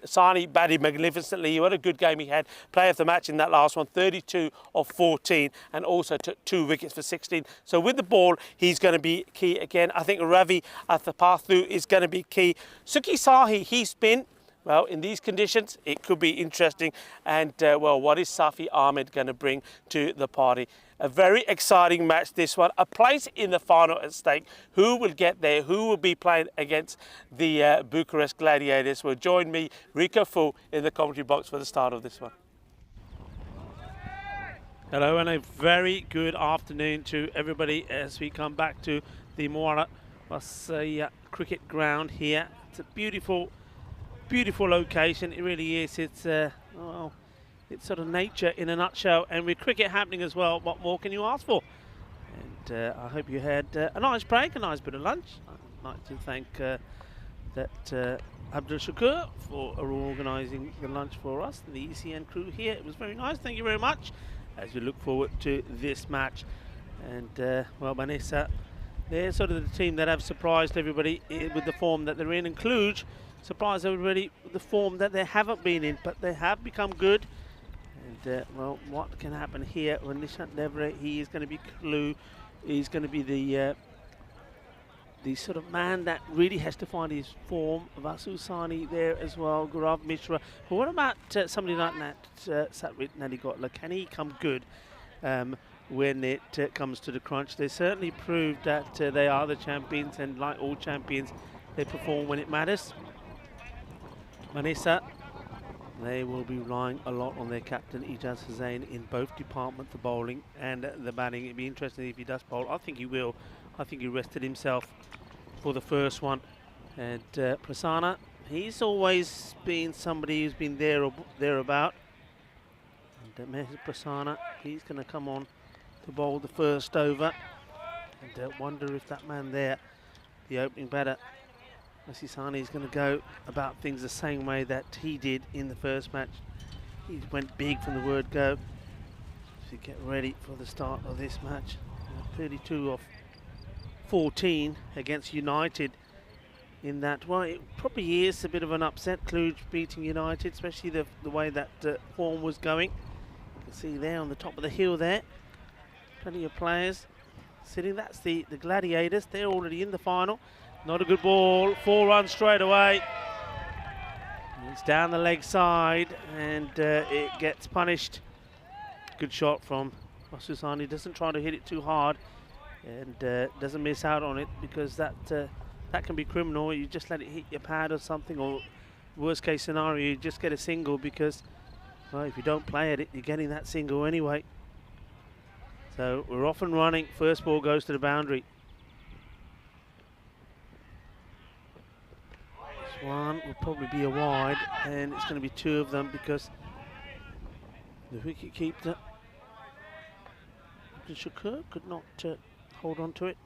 Sani batted magnificently. What a good game he had. Player of the match in that last one, 32 of 14, and also took 2 wickets for 16. So with the ball, he's going to be key again. I think Ravi Athapathu is going to be key. Suki Sahi, he's been, well, in these conditions, it could be interesting. And, well, what is Safi Ahmed going to bring to the party? A very exciting match, this one. A place in the final at stake. Who will get there? Who will be playing against the Bucharest Gladiators? Well, join me, Rico Fu, in the commentary box for the start of this one. Hello and a very good afternoon to everybody as we come back to the Moara Wasaya cricket ground here. It's a beautiful, beautiful location. It really is. It's, well, it's sort of nature in a nutshell, and with cricket happening as well, what more can you ask for? And I hope you had a nice break, a nice bit of lunch. I'd like to thank Abdul Shakur for organising the lunch for us, and the ECN crew here. It was very nice, thank you very much, as we look forward to this match. And, well, Manisa, they're sort of the team that have surprised everybody with the form that they're in, and Cluj surprised everybody with the form that they haven't been in, but they have become good. And, well, what can happen here when Nishant Devray, he is going to be Cluj, he's going to be the sort of man that really has to find his form. Vasu Sani there as well, Gaurav Mishra. But what about somebody like that, Satwit Nadigotla? Can he come good when it comes to the crunch? They certainly proved that they are the champions, and like all champions, they perform when it matters. Manisa, they will be relying a lot on their captain Ijaz Hussain in both departments, the bowling and the batting. It'd be interesting if he does bowl. I think he will. I think he rested himself for the first one. And Prasanna, he's always been somebody who's been there or thereabout. Meher Prasanna, he's going to come on to bowl the first over. And wonder if that man there, the opening batter, Masisani, is going to go about things the same way that he did in the first match. He went big from the word go to get ready for the start of this match. 32 off 14 against United in that. Well, it probably is a bit of an upset, Cluj beating United, especially the way that form was going. You can see there on the top of the hill there, plenty of players sitting. That's the Gladiators. They're already in the final. Not a good ball. 4 runs straight away. It's down the leg side and it gets punished. Good shot from Masusani. Doesn't try to hit it too hard and doesn't miss out on it, because that can be criminal. You just let it hit your pad or something, or worst case scenario, you just get a single, because well, if you don't play at it, you're getting that single anyway. So we're off and running. First ball goes to the boundary. This one will probably be a wide, and it's going to be 2 of them, because the wicket keeper Shakur could not hold on to it.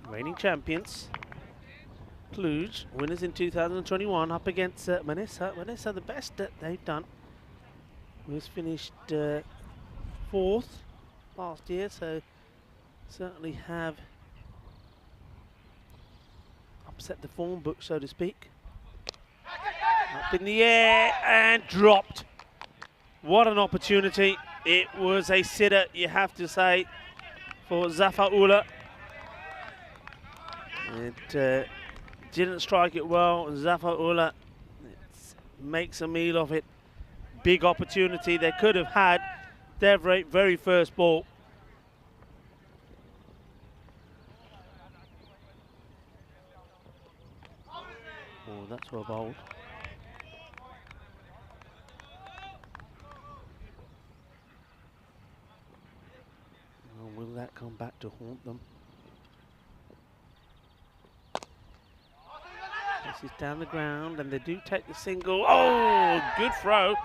Reigning champions, Cluj, winners in 2021, up against Manisa. Manisa, the best that they've done was finished 4th last year, so certainly have upset the form book, so to speak. Up in the air and dropped. What an opportunity. It was a sitter, you have to say, for Zafar Ullah. It didn't strike it well, and Zafar Ullah makes a meal of it. Big opportunity they could have had. Their very first ball. Oh, that's well bowled. Oh, will that come back to haunt them? This is down the ground, and they do take the single. Oh, good throw,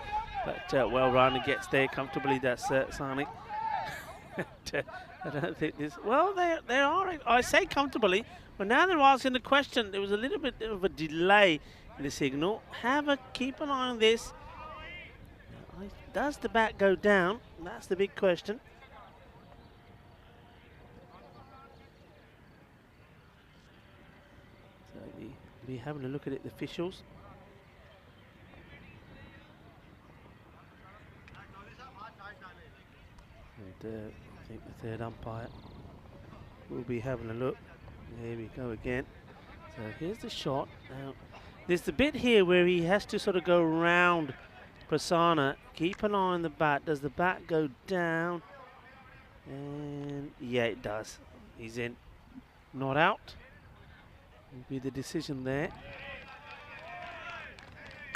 but well run and gets there comfortably. That's Sani. I don't think this. Well, they are. I say comfortably, but now they're asking the question. There was a little bit of a delay in the signal. Keep an eye on this. Does the bat go down? That's the big question. Be having a look at it, the officials. And I think the third umpire will be having a look. There we go again. So here's the shot. Now, there's the bit here where he has to sort of go around Prasanna. Keep an eye on the bat. Does the bat go down? And yeah, it does. He's in. Not out. Will be the decision there.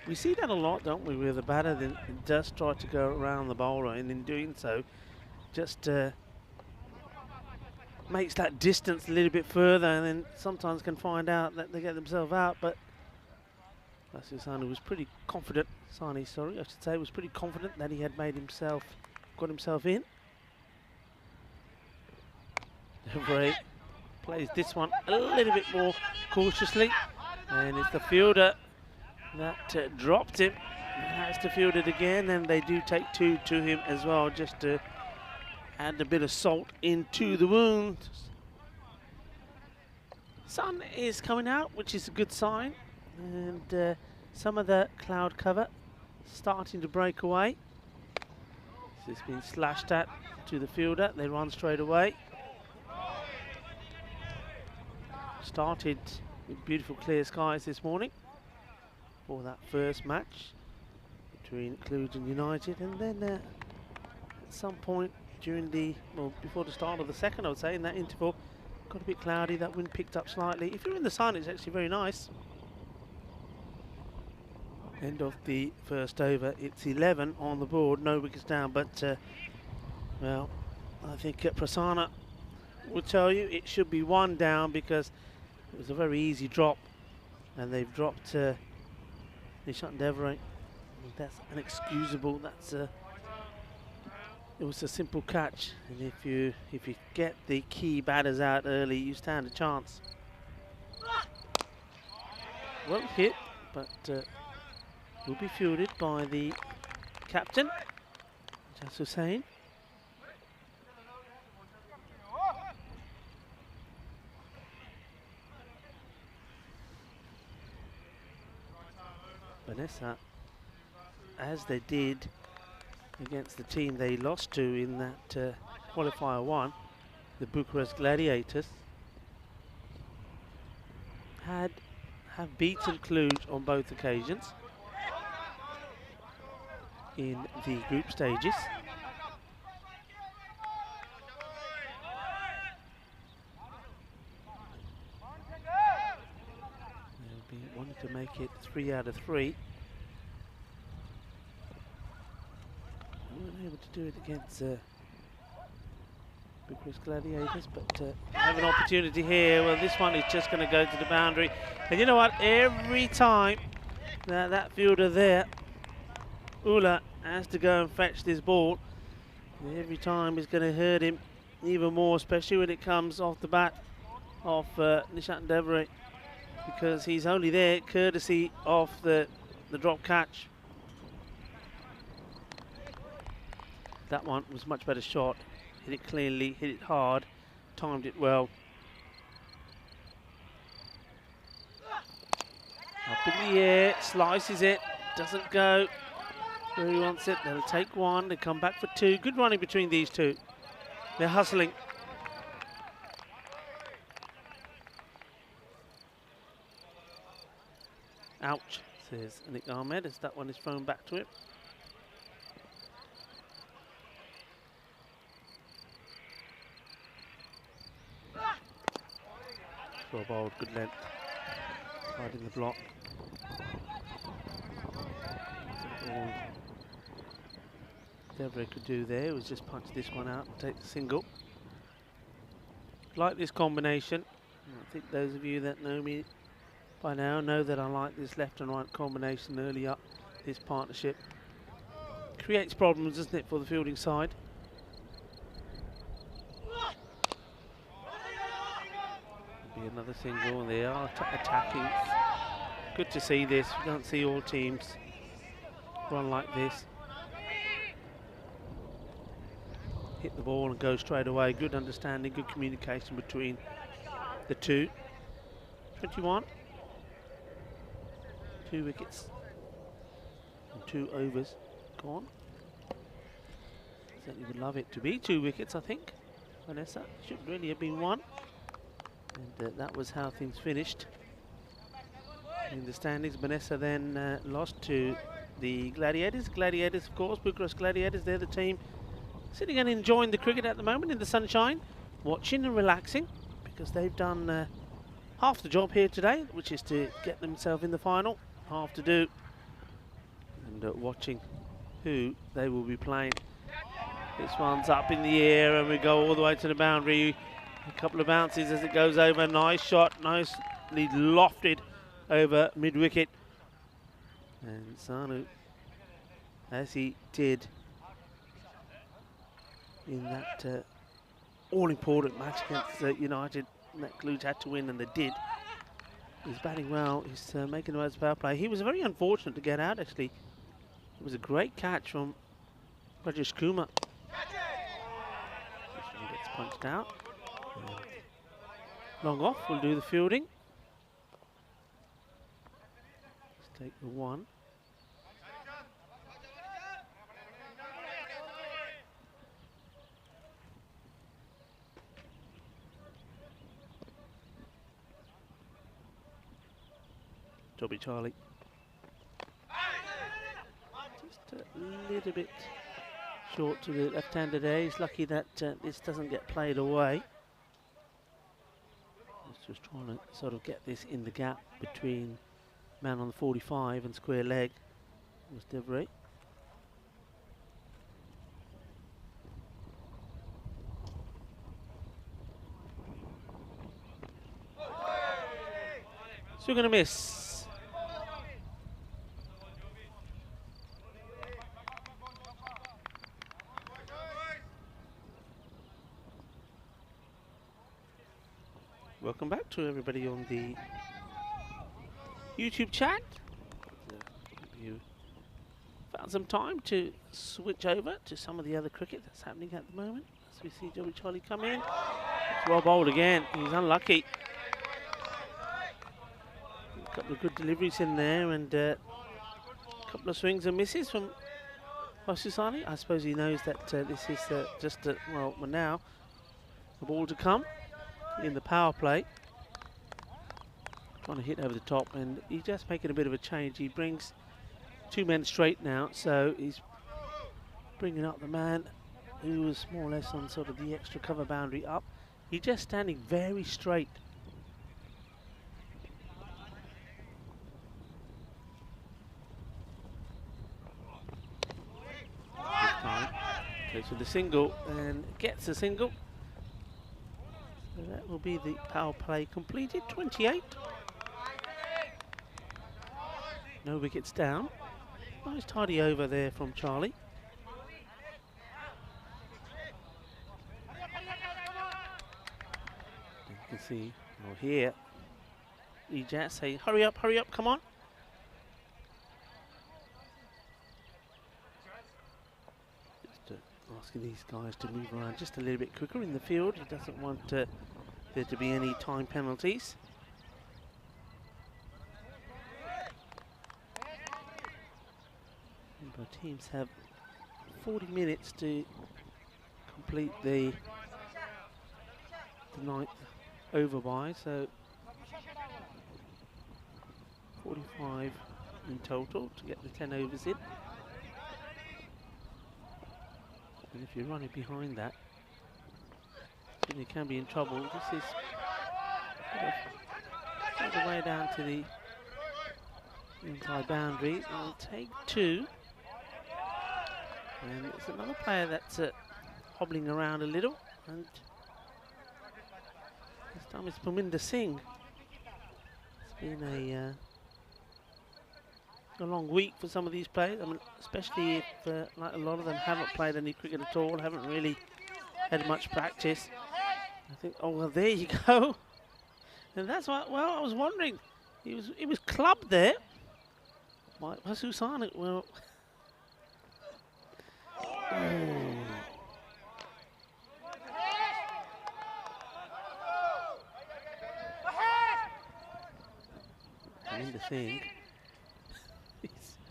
We see that a lot, don't we, where the batter then does try to go around the bowler, and in doing so just makes that distance a little bit further, and then sometimes can find out that they get themselves out. But Sani was pretty confident, I should say, was pretty confident that he had got himself in. Very plays this one a little bit more cautiously, and it's the fielder that dropped him. Has to field it again, and they do take 2 to him as well, just to add a bit of salt into the wound. Sun is coming out, which is a good sign, and some of the cloud cover starting to break away. This has been slashed at to the fielder. They run straight away. Started with beautiful clear skies this morning for that first match between Cluj and United, and then at some point during before the start of the second, I would say, in that interval, got a bit cloudy. That wind picked up slightly. If you're in the sun, it's actually very nice. End of the first over. It's 11 on the board, no wickets down, but well, I think Prasanna will tell you it should be 1 down, because it was a very easy drop, and they've dropped Nishant Devray. That's inexcusable. It was a simple catch, and if you get the key batters out early, you stand a chance. Well hit, but will be fielded by the captain, Jas Hussain. Vanessa, as they did against the team they lost to in that qualifier 1, the Bucharest Gladiators, have beaten Cluj on both occasions in the group stages. They'll be wanting to make it 3 out of 3. Weren't able to do it against Bucharest Gladiators, but have an opportunity here. Well, this one is just going to go to the boundary. And you know what? Every time that fielder there, Ula, has to go and fetch this ball, every time is going to hurt him even more, especially when it comes off the bat of Nishant Devray, because he's only there courtesy of the drop catch. That one was a much better shot. Hit it cleanly, hit it hard, timed it well. Up in the air, slices it, doesn't go where he wants it. They'll take 1, they come back for 2. Good running between these two. They're hustling. Ouch, says Nick Ahmed as that one is thrown back to him. Well bowled, good length, hiding the block. All Devray could do there was just punch this one out and take the single. Like this combination. I think those of you that know me by now know that I like this left and right combination early up. This partnership creates problems, doesn't it, for the fielding side. Be another single, and they are attacking. Good to see this. We don't see all teams run like this. Hit the ball and go straight away. Good understanding, good communication between the two. 21. 2 wickets and 2 overs gone. Certainly would love it to be 2 wickets, I think. Vanessa should really have been 1. And that was how things finished in the standings. Vanessa then lost to the Gladiators. Gladiators, of course, Bucharest Gladiators, they're the team sitting and enjoying the cricket at the moment in the sunshine, watching and relaxing, because they've done half the job here today, which is to get themselves in the final, half to do, and watching who they will be playing. This one's up in the air and we go all the way to the boundary. A couple of bounces as it goes over. Nice shot, nicely lofted over mid-wicket. And Sanu, as he did in that all-important match against United, that Cluj had to win, and they did. He's batting well, he's making the most power play. He was very unfortunate to get out, actually. It was a great catch from Rajesh Kumar. This one gets punched out. Long off will do the fielding. Let's take the 1. Jobby Charlie. Just a little bit short to the left-hander there. He's lucky that this doesn't get played away. Just trying to sort of get this in the gap between man on the 45 and square leg. Was Devray. So we're going to miss. to everybody on the YouTube chat. You found some time to switch over to some of the other cricket that's happening at the moment. As we see Joey Charlie come in. It's well bowled again. He's unlucky. A couple of good deliveries in there and a couple of swings and misses from Susani. I suppose he knows that this is just well now the ball to come in the power play. Trying to hit over the top, and he's just making a bit of a change. He brings 2 men straight now, so he's bringing up the man who was more or less on sort of the extra cover boundary up. He's just standing very straight. This time, goes for the single and gets a single. So that will be the power play completed, 28. No wickets down. Nice tidy over there from Charlie. You can see, or hear, Ejaz say, hurry up, come on. Just asking these guys to move around just a little bit quicker in the field. He doesn't want there to be any time penalties. But teams have 40 minutes to complete the 9th over by, so 45 in total to get the 10 overs in. And if you're running behind that, then you can be in trouble. This is all the way down to the inside boundary. I'll take 2. And it's another player that's hobbling around a little, and this time it's Parminder Singh. It's been a long week for some of these players. I mean, especially if like a lot of them haven't played any cricket at all, haven't really had much practice. I think, oh well, there you go. And that's why. Well, I was wondering, he was clubbed there by Susani. Well. Parminder Singh,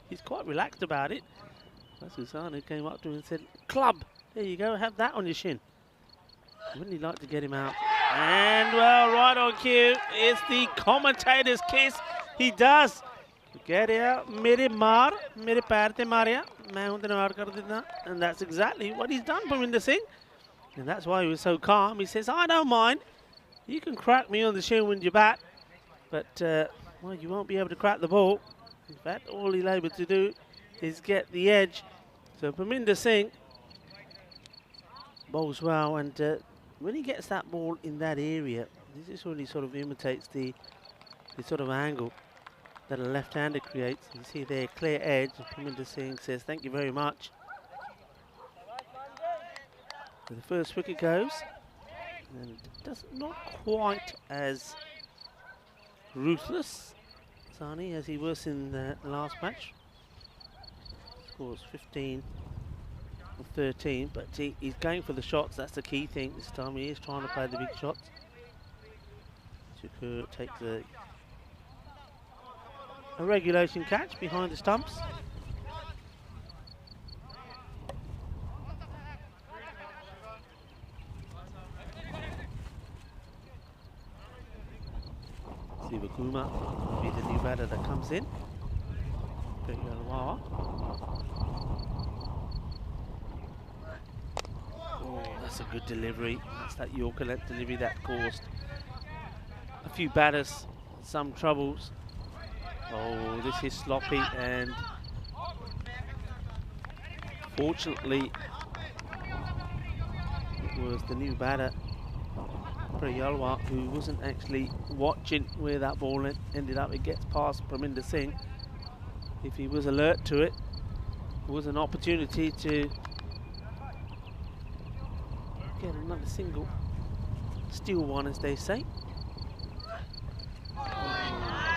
he's quite relaxed about it. Susani came up to him and said, "Club, there you go, have that on your shin." Wouldn't he like to get him out? And well, right on cue, it's the commentator's kiss. He does. Get out, mere maar, mere pair te maria. And that's exactly what he's done, Parminder Singh. And that's why he was so calm. He says, I don't mind. You can crack me on the shin with your bat, but well, you won't be able to crack the ball. In fact, all he'll able to do is get the edge. So Parminder Singh bowls well, and when he gets that ball in that area, this is when he sort of imitates the sort of angle that a left-hander creates. You see there, clear edge. Parminder Singh says, thank you very much. So the first wicket goes, and not quite as ruthless, Sani, as he was in the last match. Scores 15 of 13, but he's going for the shots. That's the key thing this time. He is trying to play the big shots. To take a regulation catch behind the stumps. Sivakuma will be the new batter that comes in. Oh, that's a good delivery. That's that Yorker length delivery that caused a few batters some troubles. Oh, this is sloppy, and fortunately it was the new batter, Priyalwa, who wasn't actually watching where that ball ended up. It gets past Parminder Singh. If he was alert to it, it was an opportunity to get another single. Steal one, as they say.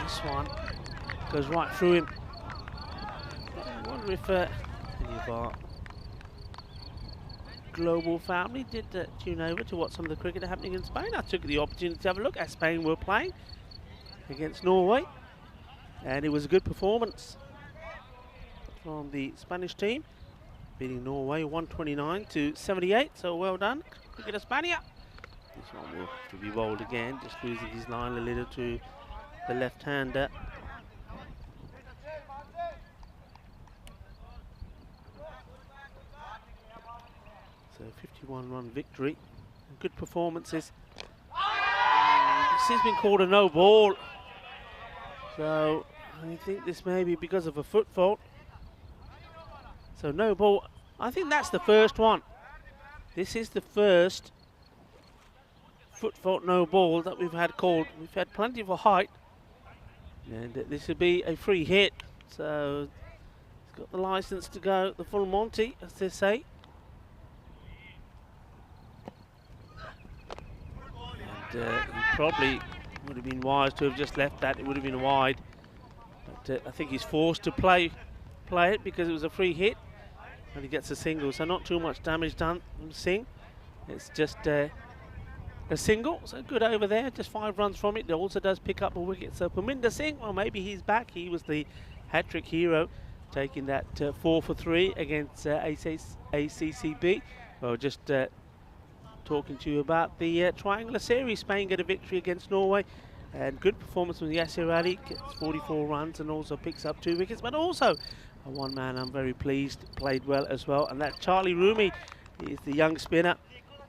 This one goes right through him. I wonder if any of our global family did tune over to watch some of the cricket happening in Spain. I took the opportunity to have a look as Spain were playing against Norway, and it was a good performance from the Spanish team, beating Norway 129 to 78. So well done, Cricket España. This one will have to be bowled again, just losing his line a little to the left-hander. So 51-run victory. Good performances. This has been called a no ball. So I think this may be because of a foot fault. So no ball. I think that's the first one. This is the first foot fault no ball that we've had called. We've had plenty of a height. And this would be a free hit. So he's got the license to go the full Monty, as they say. And he probably would have been wise to have just left that. It would have been wide. But I think he's forced to play it because it was a free hit. And he gets a single. So not too much damage done from Singh. It's just a single. So good over there. Just 5 runs from it. It also does pick up a wicket. So Parminder Singh, well, maybe he's back. He was the hat-trick hero, taking that 4 for 3 against ACCB. Well, just talking to you about the triangular series. Spain get a victory against Norway, and good performance from Yasir Ali, gets 44 runs and also picks up 2 wickets, but also a one man I'm very pleased played well as well, and that Charlie Rumi is the young spinner.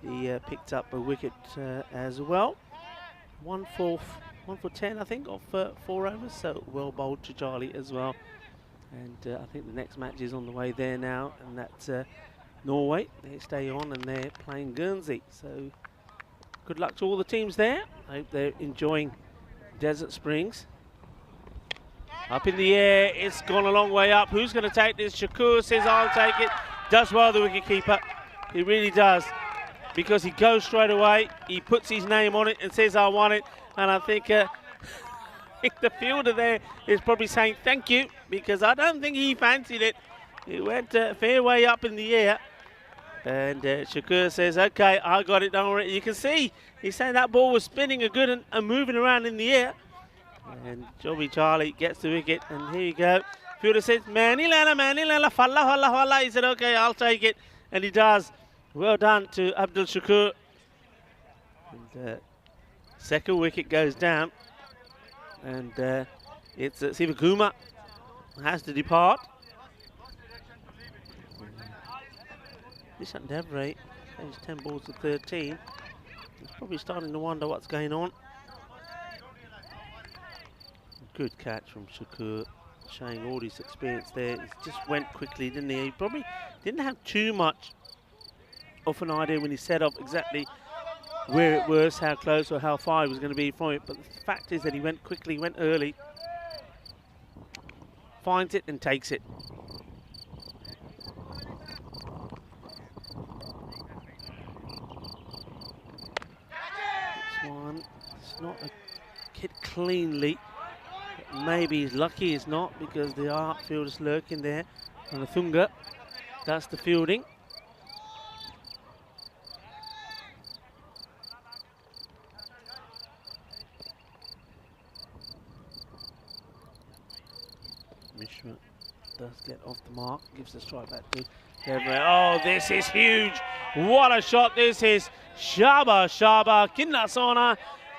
He picked up a wicket as well. 1 for 10 I think of 4 overs, so well bowled to Charlie as well. And I think the next match is on the way there now, and that's Norway. They stay on and they're playing Guernsey. So good luck to all the teams there. I hope they're enjoying Desert Springs. Up in the air, it's gone a long way up. Who's going to take this? Shakur says, I'll take it. Does well, the wicketkeeper. He really does. Because he goes straight away, he puts his name on it and says, I want it. And I think the fielder there is probably saying thank you, because I don't think he fancied it. It went a fair way up in the air. And Shakur says, okay, I got it, don't worry. You can see, he's saying that ball was spinning a good and moving around in the air. And Jobby Charlie gets the wicket, and here you go. Fielder says, Mani Lala, falla. He said, okay, I'll take it. And he does. Well done to Abdul Shakur. And second wicket goes down. And it's Sivakuma has to depart. Nishant Devray plays 10 balls to 13. He's probably starting to wonder what's going on. Good catch from Shakur, showing all his experience there. He just went quickly, didn't he? He probably didn't have too much of an idea when he set up exactly where it was, how close or how far he was going to be from it. But the fact is that he went quickly, went early, finds it and takes it. This one, it's not hit cleanly. Maybe he's lucky it's not, because there are fielders lurking there. And Thunga does the fielding. Mishra does get off the mark, gives the strike back to Devray. Oh, this is huge. What a shot this is. Shaba, Kinna Sona,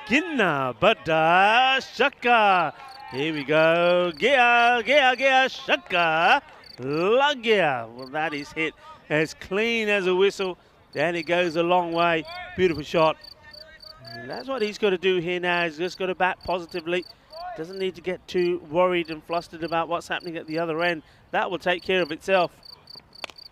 Kinna Bada Shaka. Here we go. Gea, Shaka, Lagia. Well, that is hit as clean as a whistle. And it goes a long way. Beautiful shot. And that's what he's got to do here now. He's just got to bat positively. Doesn't need to get too worried and flustered about what's happening at the other end. That will take care of itself.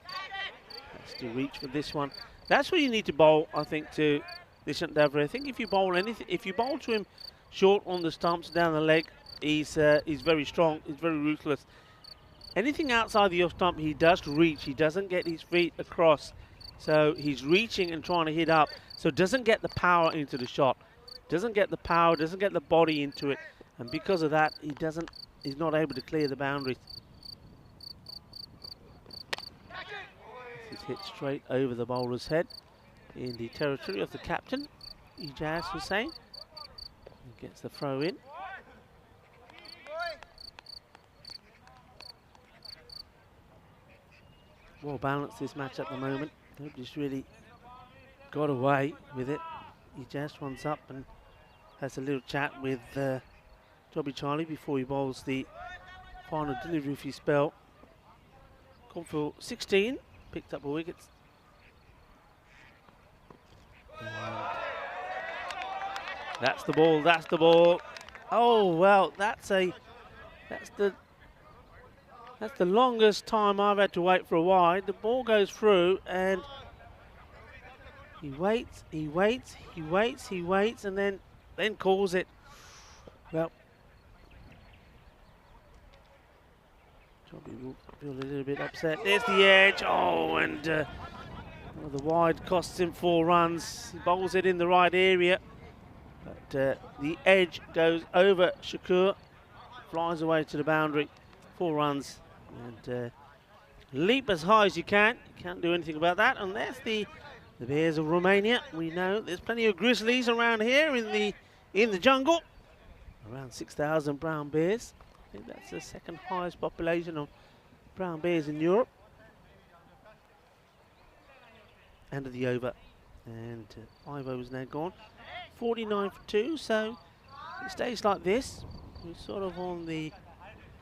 Has to reach for this one. That's what you need to bowl, I think, to Nishant Devray. I think if you bowl anything, if you bowl to him short on the stumps down the leg, he's very strong. He's very ruthless. Anything outside the off stump, he does reach. He doesn't get his feet across. So he's reaching and trying to hit up. So doesn't get the power into the shot. Doesn't get the power, doesn't get the body into it. and because of that, he's not able to clear the boundary. This is hit straight over the bowler's head in the territory of the captain, Ijaz Hussain. He gets the throw in. Well balanced this match at the moment. Nobody's really got away with it. Ijaz runs up and has a little chat with Jobby Charlie before he bowls the final delivery of his spell. Gone for 16, picked up a wicket. And that's the ball, that's the ball. Oh well, that's the longest time I've had to wait for a wide. The ball goes through and he waits, he waits, he waits, he waits, and then calls it. Well, Jobby will feel a little bit upset. There's the edge. Oh, and the wide costs him 4 runs. He bowls it in the right area, but the edge goes over Shakur, flies away to the boundary. 4 runs, and leap as high as you can. You can't do anything about that. And there's the Bears of Romania. We know there's plenty of grizzlies around here in the jungle. Around 6,000 brown bears. I think that's the second highest population of brown bears in Europe. End of the over, and 5 overs now gone. 49 for 2, so it stays like this. We're sort of on the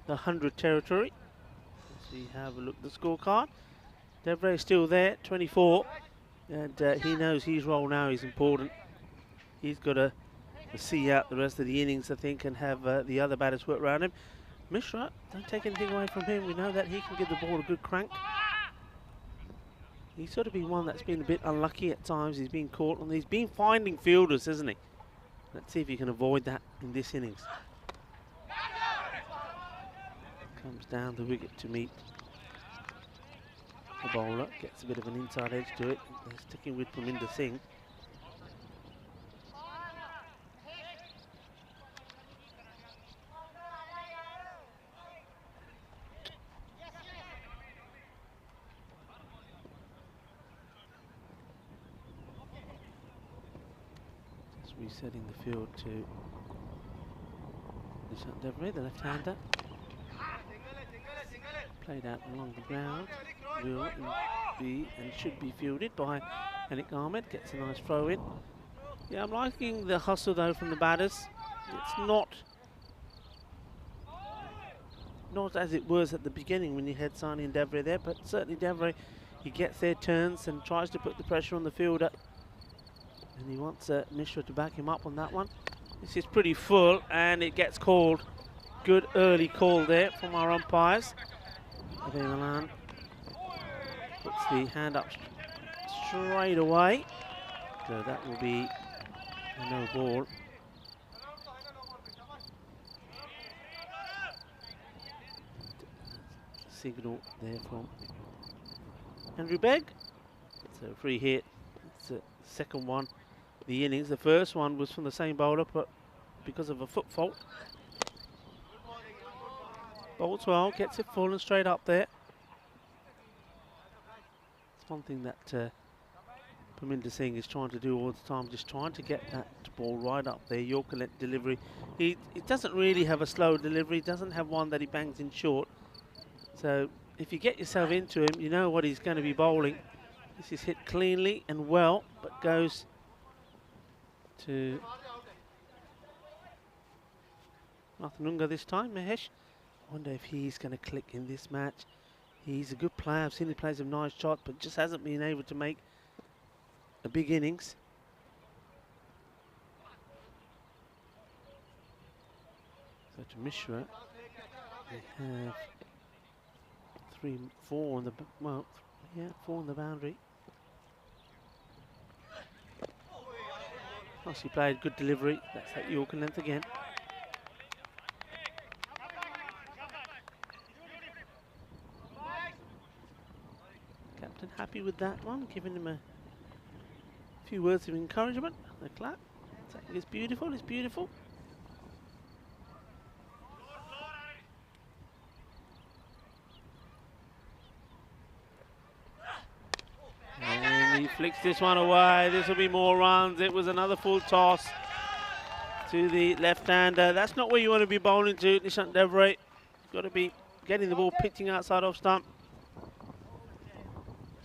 100 territory. Let's see, have a look at the scorecard. Devray is still there, 24, and he knows his role now is important. He's got to see out the rest of the innings, I think, and have the other batters work around him. Mishra, don't take anything away from him. We know that he can give the ball a good crank. He's sort of been one that's been a bit unlucky at times. He's been caught, and he's been finding fielders, isn't he? Let's see if he can avoid that in this innings. Comes down the wicket to meet the bowler. Gets a bit of an inside edge to it. They're sticking with Parminder Singh. Resetting the field to Nishant Devray, the left-hander. Played out along the ground. Will be and should be fielded by Anik Ahmed. Gets a nice throw in. Yeah, I'm liking the hustle though from the batters. It's not as it was at the beginning when you had Sani and Devray there, but certainly Devray, he gets their turns and tries to put the pressure on the fielder. And he wants Mishra to back him up on that one. This is pretty full, and it gets called. Good early call there from our umpires. Abhay Malan puts the hand up straight away. So that will be a no ball. Signal there from Andrew Begg. It's a free hit. It's the second one. The innings. The first one was from the same bowler, but because of a foot fault. Bowls well, gets it full and straight up there. It's one thing that Parminder Singh is trying to do all the time, just trying to get that ball right up there. Yorker length delivery. He doesn't really have a slow delivery, doesn't have one that he bangs in short. So if you get yourself into him, you know what he's going to be bowling. This is hit cleanly and well, but goes to Mathanunga this time, Mahesh. I wonder if he's going to click in this match. He's a good player. I've seen he plays a nice shot, but just hasn't been able to make a big innings. So to Mishra, they have 4 on the, well, yeah, 4 on the boundary. Nicely played, good delivery. That's that Yorker length again. Captain happy with that one, giving him a few words of encouragement. The clap. Saying it's beautiful, it's beautiful. He flicks this one away. This will be more runs. It was another full toss to the left-hander. That's not where you want to be bowling to, Nishant Devray. You've got to be getting the ball pitching outside off stump.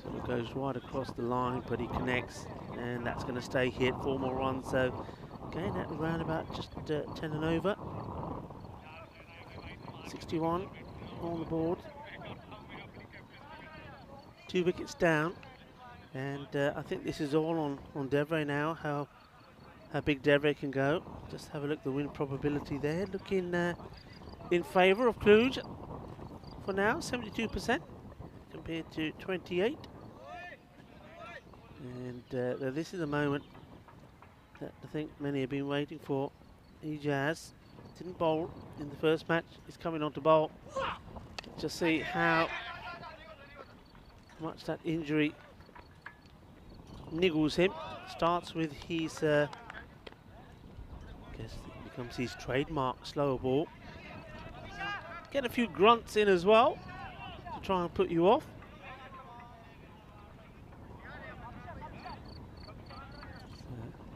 So it goes right across the line, but he connects, and that's going to stay hit. 4 more runs, so again at around about just 10 and over. 61 on the board. 2 wickets down, and I think this is all on Devray now, how big Devray can go. Just have a look at the win probability there, looking in favour of Kluge for now, 72% compared to 28. And this is the moment that I think many have been waiting for. Ijaz didn't bowl in the first match, he's coming on to bowl. Just see how much that injury niggles him. Starts with his, I guess it becomes his trademark slower ball. Get a few grunts in as well to try and put you off.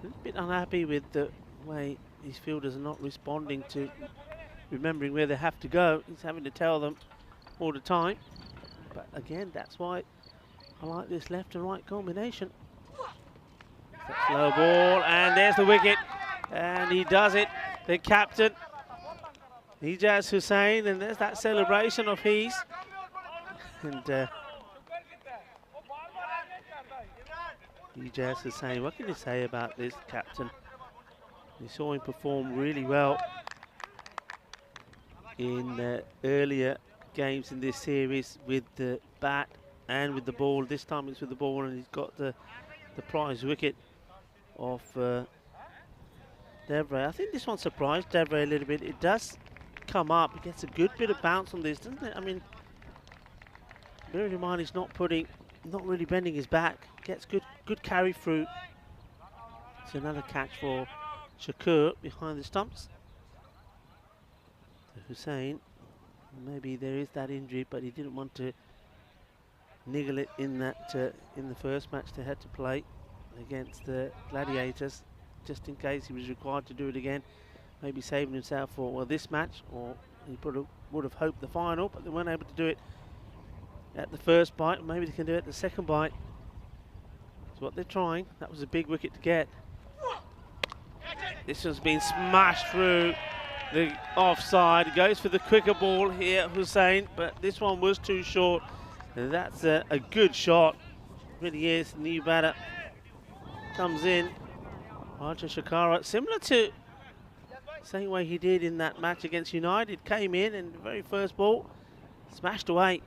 So, a bit unhappy with the way these fielders are not responding to remembering where they have to go. He's having to tell them all the time. But again, that's why I like this left and right combination. That slow ball, and there's the wicket, and he does it. The captain, Ijaz Hussain, and there's that celebration of his. And Ijaz Hussain, what can you say about this captain? We saw him perform really well in earlier games in this series with the bat and with the ball. This time it's with the ball, and he's got the prize wicket of Devray. I think this one surprised Devray a little bit. It does come up. He gets a good bit of bounce on this, doesn't it? I mean, bearing in mind he's not really bending his back. Gets good carry through. It's another catch for Shakur behind the stumps. So Hussain, maybe there is that injury, but he didn't want to niggle it in that in the first match they had to play against the Gladiators, just in case he was required to do it again. Maybe saving himself for this match, or he would have hoped the final, but they weren't able to do it at the first bite. Maybe they can do it at the second bite. That's what they're trying. That was a big wicket to get. This has been smashed through the offside. Goes for the quicker ball here, Hussain, but this one was too short. And that's a good shot. Really is. The new batter comes in. Raja Shakara, similar to the same way he did in that match against United, came in and the very first ball smashed away.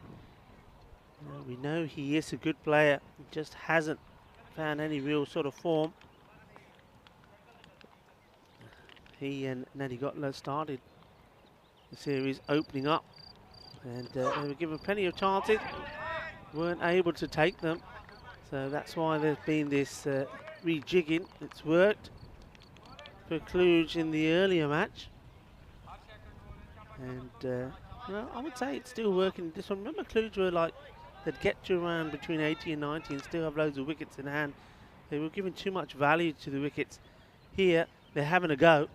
We know he is a good player. He just hasn't found any real sort of form. He and Nadi Gotla started the series opening up, and they were given plenty of chances, weren't able to take them. So that's why there's been this rejigging. It's worked for Kluge in the earlier match. And well, I would say it's still working this one. Remember, Kluge were like, they'd get to around between 80 and 90 and still have loads of wickets in hand. They were giving too much value to the wickets. Here, they're having a go.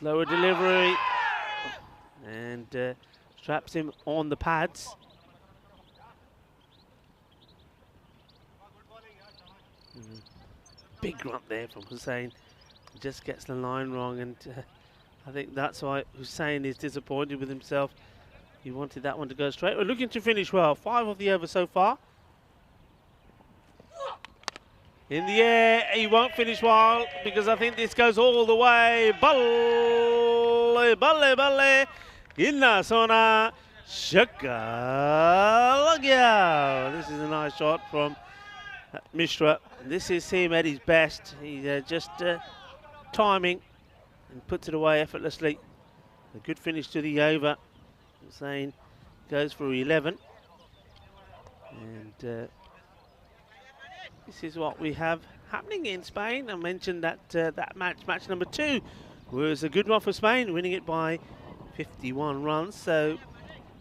Slower delivery. And straps him on the pads. Big grunt there from Hussain. Just gets the line wrong, and I think that's why Hussain is disappointed with himself. He wanted that one to go straight. We're looking to finish well. 5 of the over so far. In the air, he won't finish well because I think this goes all the way. Balle, balle, balle. Inna sona shaka lagya. This is a nice shot from Mishra. This is him at his best. He's just timing and puts it away effortlessly. A good finish to the over. Hussain goes for 11. And this is what we have happening in Spain. I mentioned that that match number 2, was a good one for Spain, winning it by 51 runs. So,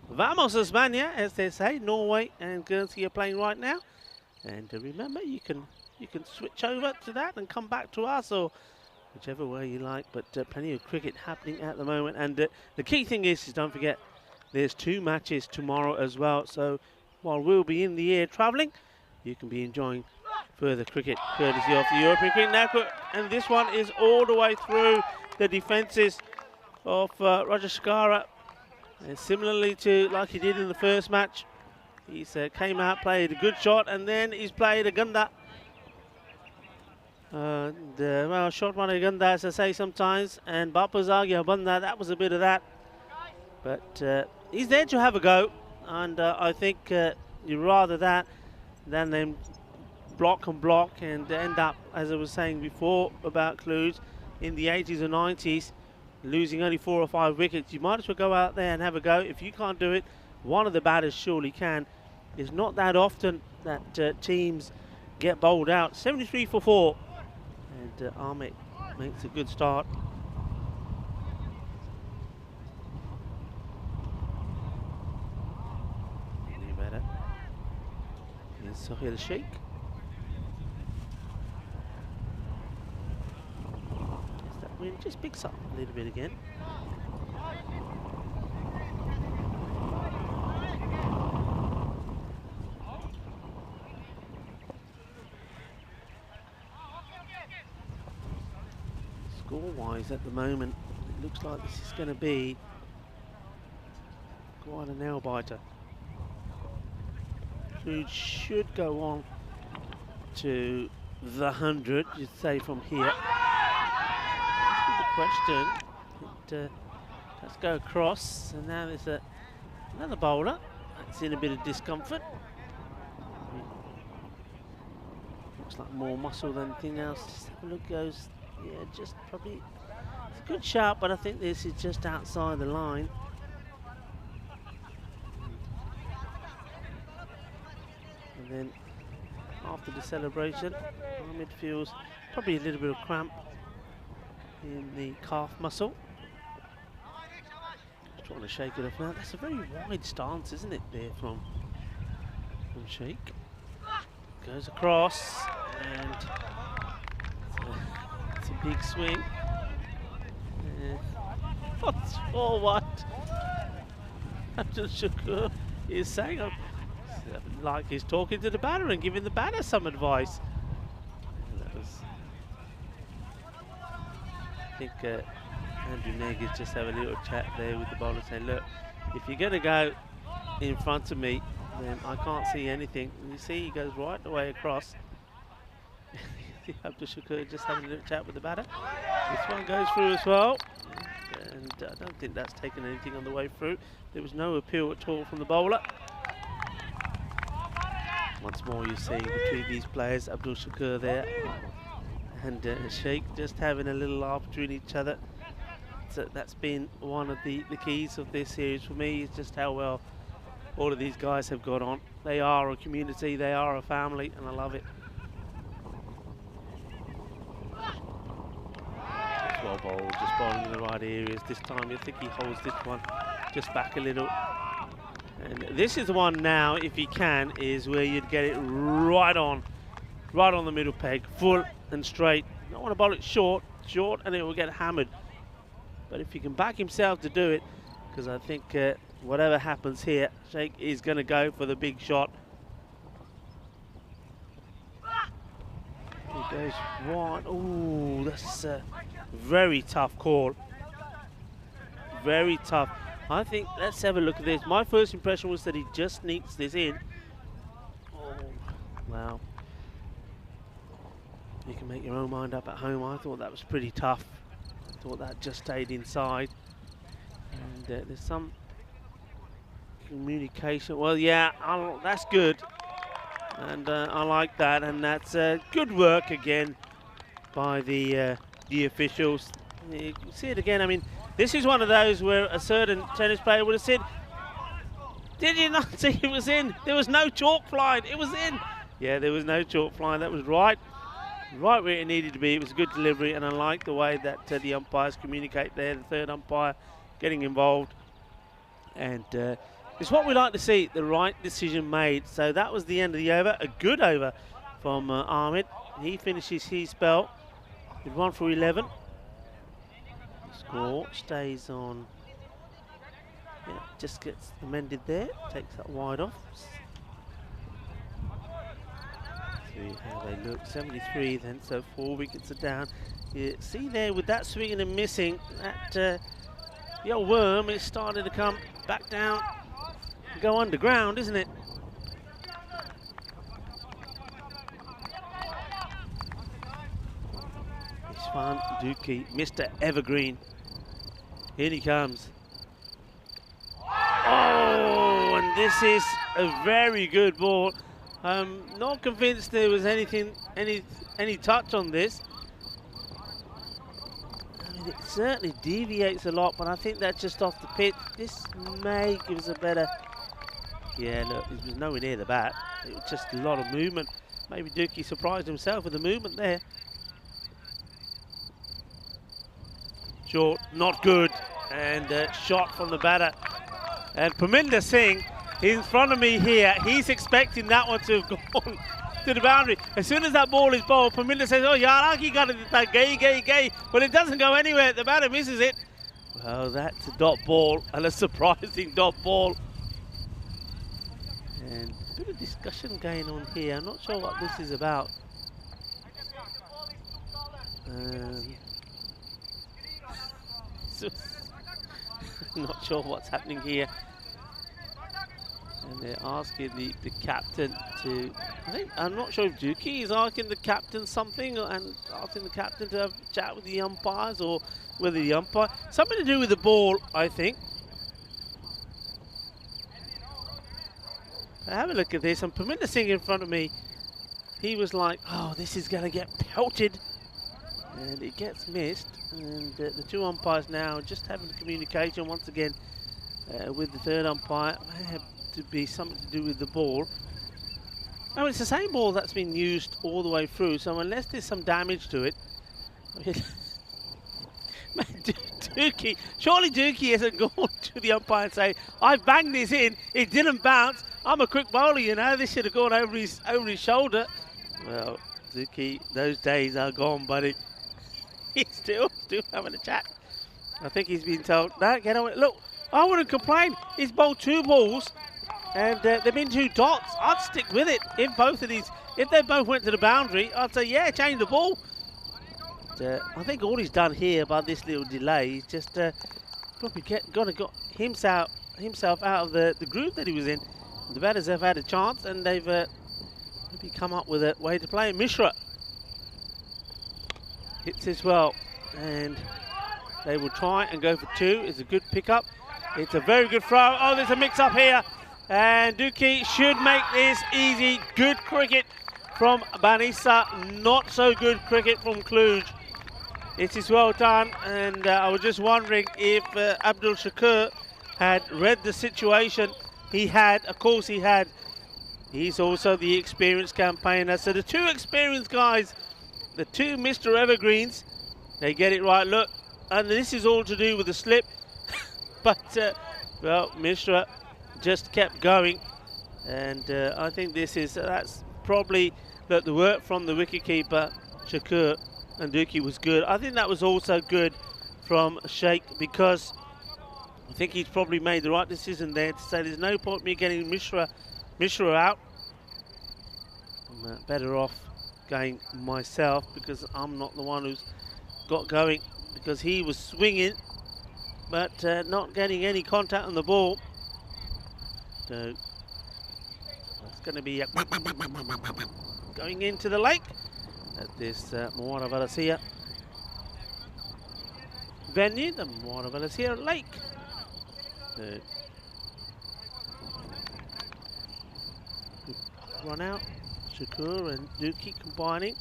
vamos España, as they say. Norway and Guernsey are playing right now. And remember, you can switch over to that and come back to us, or whichever way you like. But plenty of cricket happening at the moment. And the key thing is don't forget, there's 2 matches tomorrow as well. So while we'll be in the air travelling, you can be enjoying further cricket courtesy of the European Cricket Network. And this one is all the way through the defences of Roger Shakara. And similarly to like he did in the first match, he's came out, played a good shot, and then he's played a gunda. Well, shot one a gunda, as I say sometimes, and Bapazagya Banda, that was a bit of that. But he's there to have a go, and I think you'd rather that than them block and end up, as I was saying before about Cluj, in the 80s or 90s, losing only 4 or 5 wickets. You might as well go out there and have a go. If you can't do it, one of the batters surely can. It's not that often that teams get bowled out. 73 for 4, and Ahmed makes a good start. Any better? Here's Sohail Sheikh. Wind just picks up a little bit again. Score-wise at the moment, it looks like this is going to be quite a nail-biter. Cluj should go on to the 100, you'd say, from here. Question. Let's go across, and now there's another bowler that's in a bit of discomfort. Looks like more muscle than anything else. Just have a look, goes, yeah, just probably, it's a good shot, but I think this is just outside the line. And then after the celebration, our midfield's probably a little bit of cramp in the calf muscle. Just trying to shake it off now. That's a very wide stance, isn't it, there from Sheikh. Goes across, and it's a big swing. What's for what? Abdul Shakur is saying, like he's talking to the batter and giving the batter some advice. I think Andrew Neg is just having a little chat there with the bowler, saying, look, if you're going to go in front of me, then I can't see anything. And you see he goes right the way across. Abdul Shakur just having a little chat with the batter. This one goes through as well. And I don't think that's taken anything on the way through. There was no appeal at all from the bowler. Once more you see between these players, Abdul Shakur there and Sheikh just having a little laugh between each other. So that's been one of the keys of this series for me, is just how well all of these guys have got on. They are a community, they are a family, and I love it. Just well bowled, just bowling in the right areas. This time I think he holds this one just back a little. And this is the one now, if he can, is where you'd get it right on the middle peg, full and straight. You don't want to bowl it short, and it will get hammered. But if he can back himself to do it, because I think whatever happens here, Sheikh is going to go for the big shot. He goes wide. Ooh, that's a very tough call. Very tough. I think, let's have a look at this. My first impression was that he just sneaks this in. Oh, wow. You can make your own mind up at home. I thought that was pretty tough. I thought that just stayed inside. And there's some communication. Well, yeah, that's good. And I like that. And that's good work again by the officials. You can see it again. I mean, this is one of those where a certain tennis player would have said, did you not see it was in? There was no chalk flying. It was in. Yeah, there was no chalk flying. That was right where it needed to be. It was a good delivery, and I like the way that the umpires communicate there. The third umpire getting involved, and It's what we like to see, the right decision made. So that was the end of the over, a good over from Ahmed. He finishes his spell with 1 for 11. The score stays on, yeah, just gets amended there, takes that wide off. See how they look, 73 then, so 4 wickets are down. You see there with that swinging and missing, that the old worm is starting to come back down, go underground, isn't it? Ishfan Dookie, Mr. Evergreen. Here he comes. Oh, and this is a very good ball. I'm not convinced there was any touch on this. I mean, it certainly deviates a lot, but I think that's just off the pitch. This may give us a better. Yeah, look, it was nowhere near the bat. It was just a lot of movement. Maybe Dookie surprised himself with the movement there. Short, not good, and shot from the batter. And Parminder Singh, in front of me here, he's expecting that one to have gone to the boundary. As soon as that ball is bowled, Parminder says, oh, Yaraki got it, gay. Well, it doesn't go anywhere, the batter misses it. Well, that's a dot ball, and a surprising dot ball. And a bit of discussion going on here. I'm not sure what this is about. Not sure what's happening here. And they're asking the captain to, I'm not sure if Dookie is asking the captain something and asking the captain to have a chat with the umpires, or whether the umpire, something to do with the ball, I think. Have a look at this, and Parminder Singh in front of me, he was like, oh, this is going to get pelted. And it gets missed, and the two umpires now just having communication once again with the third umpire. May have to be something to do with the ball. Oh, it's the same ball that's been used all the way through, so unless there's some damage to it, I mean, Dookie, surely Dookie hasn't gone to the umpire and say, I banged this in, it didn't bounce, I'm a quick bowler, you know, this should have gone over his shoulder. Well, Dookie, those days are gone, buddy. He's still having a chat. I think he's been told, no, get on it. Look, I wouldn't complain. He's bowled 2 balls, and they've been 2 dots. I'd stick with it. If both of these, if they both went to the boundary, I'd say, yeah, change the ball. But, I think all he's done here by this little delay is just probably got himself out of the groove that he was in. The batters have had a chance, and they've maybe come up with a way to play. Mishra hits as well, and they will try and go for 2. It's a good pickup. It's a very good throw. Oh, there's a mix-up here, and Dookie should make this easy. Good cricket from Banissa, not so good cricket from Kluge. It is well done, and I was just wondering if Abdul Shakur had read the situation. He had, of course he had. He's also the experienced campaigner. So the 2 experienced guys, the 2 Mr. Evergreens, they get it right. Look, and this is all to do with the slip. But, well, Mishra just kept going. And I think that's probably the work from the wicketkeeper, Shakur, and Dookie was good. I think that was also good from Sheikh, because I think he's probably made the right decision there to say there's no point me getting Mishra out. I'm better off going myself, because I'm not the one who's got going, because he was swinging but not getting any contact on the ball. So it's going to be going into the lake at this Muara Valasia venue, the Muara Valasia Lake. So, run out, Shakur and Dookie combining.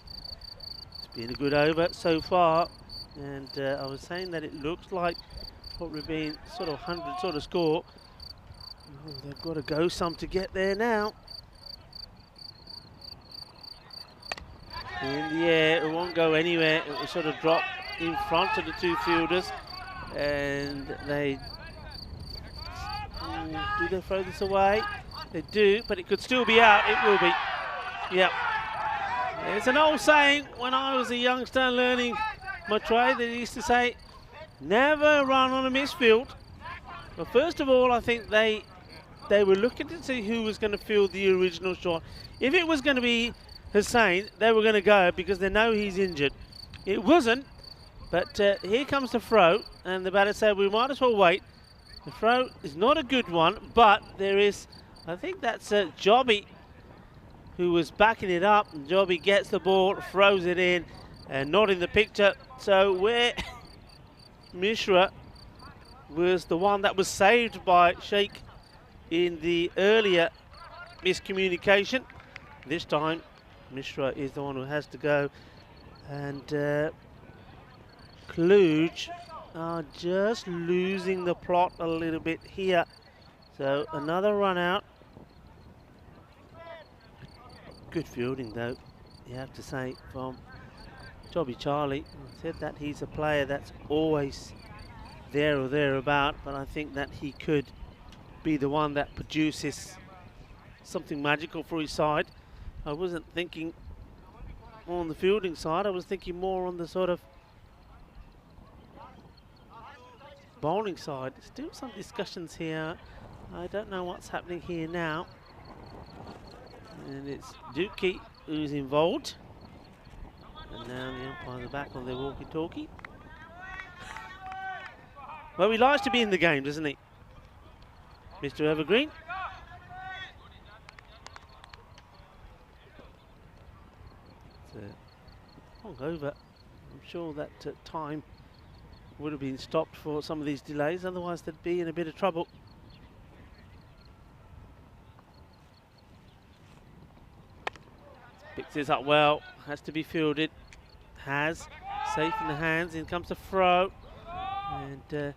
It's been a good over so far, and I was saying that it looks like probably being sort of 100 sort of score. Oh, they've got to go some to get there now. In the air, it won't go anywhere. It will sort of drop in front of the 2 fielders, and they Do they throw this away? They do, but it could still be out. It will be. Yep. There's an old saying when I was a youngster learning my trade, they used to say, never run on a misfield. But first of all, I think they were looking to see who was going to field the original shot. If it was going to be Hussein, they were going to go because they know he's injured. It wasn't, but here comes the throw, and the batter said we might as well wait. The throw is not a good one, but there is, I think that's Jobby who was backing it up, and Jobby gets the ball, throws it in, and not in the picture. So where Mishra was the one that was saved by Sheikh in the earlier miscommunication, this time Mishra is the one who has to go, and Kluge are just losing the plot a little bit here. So another run out. Good fielding though, you have to say, from Jobby Charlie. I said that he's a player that's always there or thereabout, but I think that he could be the one that produces something magical for his side. I wasn't thinking on the fielding side, I was thinking more on the sort of bowling side. Still some discussions here. I don't know what's happening here now. And it's Dookie who's involved. And now the umpires are back on their walkie-talkie. Well, he likes to be in the game, doesn't he, Mr. Evergreen? Long over. I'm sure that time would have been stopped for some of these delays, otherwise they'd be in a bit of trouble. Picks this up well, has to be fielded. Has, safe in the hands, in comes the throw. And you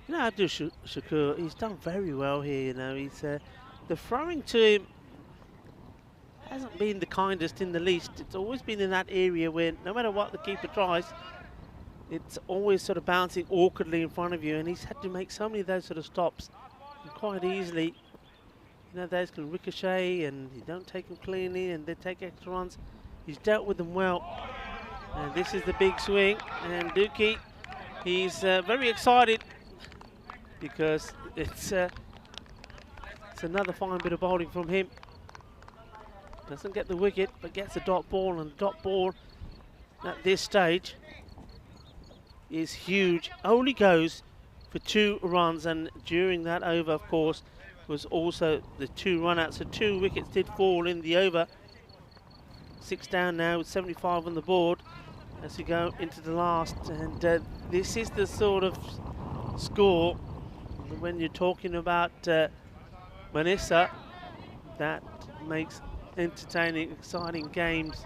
know, Abdul Shakur, he's done very well here, you know. He's the throwing to him hasn't been the kindest in the least. It's always been in that area where no matter what the keeper tries, it's always sort of bouncing awkwardly in front of you, and he's had to make so many of those sort of stops. And quite easily, you know, those can ricochet and you don't take them cleanly and they take extra runs. He's dealt with them well. And this is the big swing, and Dookie, he's very excited because it's another fine bit of bowling from him. Doesn't get the wicket, but gets a dot ball, and the dot ball at this stage is huge. Only goes for 2 runs, and during that over, of course, was also the 2 run-outs. So 2 wickets did fall in the over. 6 down now with 75 on the board as we go into the last. And this is the sort of score when you're talking about Manissa that makes entertaining, exciting games.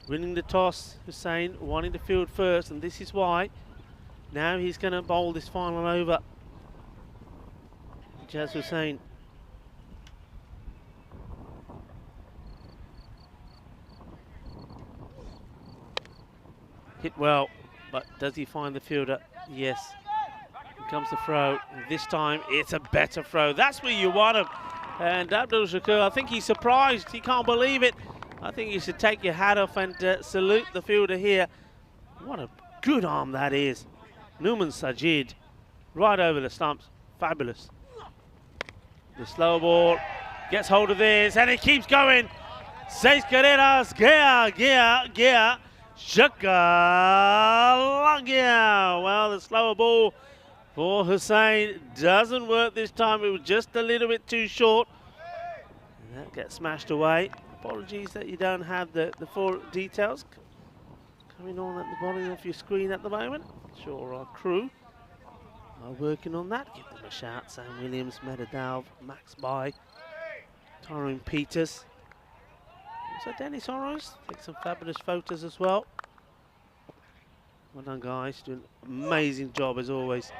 Winning the toss, Hussein wanting to field first, and this is why. Now he's going to bowl this final over. Jazz Hussein. Hit well, but does he find the fielder? Yes. Here comes the throw. And this time it's a better throw. That's where you want him. And Abdul Shakur, I think he's surprised. He can't believe it. I think you should take your hat off and salute the fielder here. What a good arm that is. Numan Sajid, right over the stumps. Fabulous. The slow ball gets hold of this, and it keeps going. 6 carreras, Gea, Shakalagia. Well, the slower ball for Hussein doesn't work this time. It was just a little bit too short. And that gets smashed away. Apologies that you don't have the full details coming on at the bottom of your screen at the moment. Sure, our crew are working on that. Give them a shout. Sam Williams, Medadalv, Max By, Tyrone Peters. Also Dennis Horrors. Take some fabulous photos as well. Well done, guys. Doing an amazing job as always.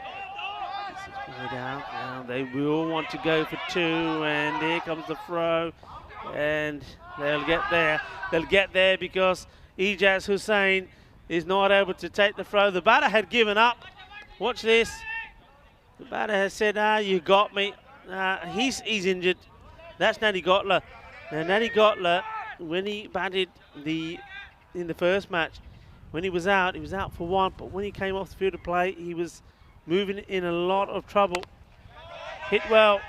This is played out. Now they will want to go for 2, and here comes the throw. And they'll get there. They'll get there because Ijaz Hussein is not able to take the throw. The batter had given up. Watch this. The batter has said, you got me. He's injured. That's Natty Gotler. Now, Natty Gotler, when he batted in the first match, when he was out for one, but when he came off the field of play, he was moving in a lot of trouble. Hit well.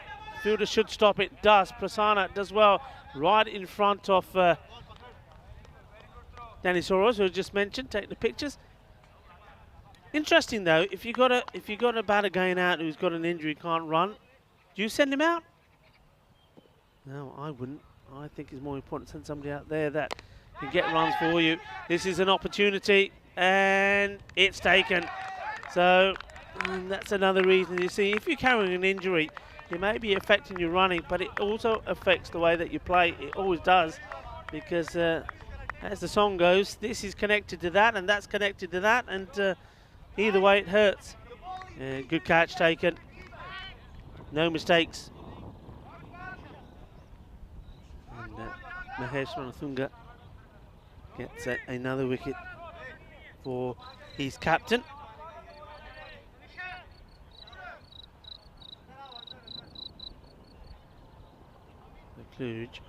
Fielder should stop it. Does. Prasanna does well. Right in front of Danny Soros, who I just mentioned. Take the pictures. Interesting though, if you got a batter going out who's got an injury, can't run, do you send him out? No, I wouldn't. I think it's more important to send somebody out there that can get runs for you. This is an opportunity, and it's taken. So that's another reason. You see, if you're carrying an injury, it may be affecting your running, but it also affects the way that you play. It always does, because as the song goes, this is connected to that, and that's connected to that, and either way it hurts. Good catch taken. No mistakes. And Mahesh Ranathunga gets another wicket for his captain. The Kluge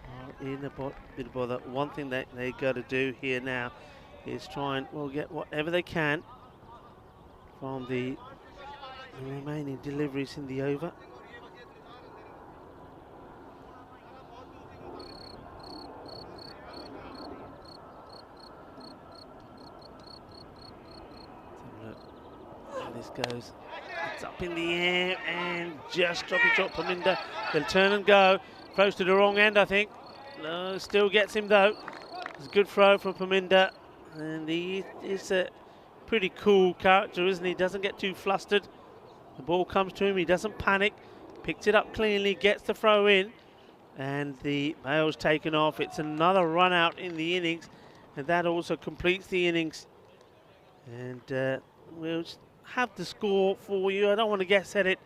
are in a bit of bother. One thing that they got to do here now is try and get whatever they can from the remaining deliveries in the over. How this goes. It's up in the air and just drop Paminda. They'll turn and go. Throws to the wrong end, I think. No, still gets him though. It's a good throw from Paminda. And he is a pretty cool character, isn't he? Doesn't get too flustered. The ball comes to him, he doesn't panic. Picks it up cleanly, gets the throw in. And the bail's taken off. It's another run out in the innings. And that also completes the innings. And we'll just have the score for you. I don't want to guess at it.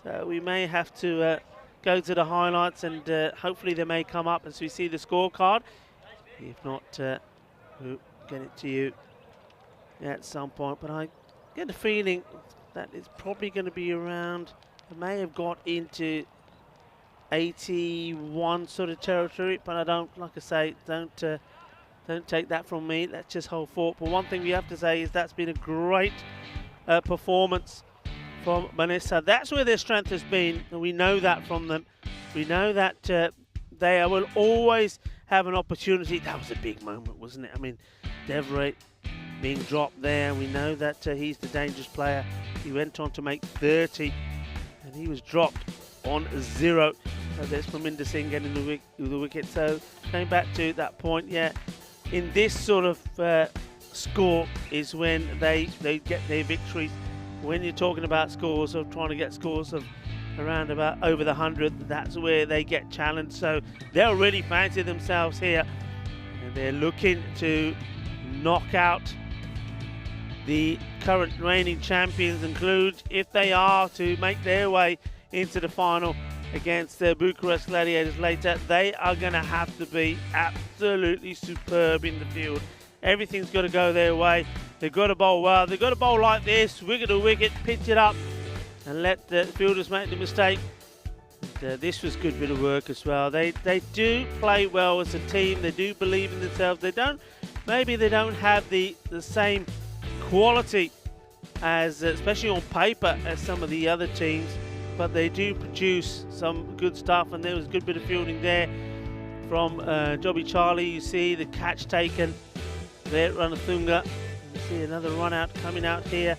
So we may have to go to the highlights, and hopefully they may come up as we see the scorecard. If not, we'll get it to you at some point. But I get the feeling that it's probably going to be around, it may have got into 81 sort of territory, but I don't, like I say, don't take that from me. Let's just hold fort. But one thing we have to say is that's been a great performance from Manissa. That's where their strength has been, and we know that from them. We know that they will always have an opportunity. That was a big moment, wasn't it? I mean, Deverett being dropped there. We know that he's the dangerous player. He went on to make 30, and he was dropped on 0. So there's Paminda Singh getting the wicket. So going back to that point, yeah, in this sort of score is when they get their victories. When you're talking about scores, of trying to get scores of around about over the 100, that's where they get challenged. So they'll really fancy themselves here, and they're looking to knock out the current reigning champions, include if they are to make their way into the final against the Bucharest Gladiators later. They are going to have to be absolutely superb in the field. Everything's got to go their way. They've got to bowl well. They've got to bowl like this, wicket to wicket, pitch it up, and let the fielders make the mistake. And, this was a good bit of work as well. They do play well as a team. They do believe in themselves. Maybe they don't have the same quality as, especially on paper, as some of the other teams, but they do produce some good stuff. And there was a good bit of fielding there from Jobby Charlie. You see the catch taken there at Ranathunga. You see another run out coming out here.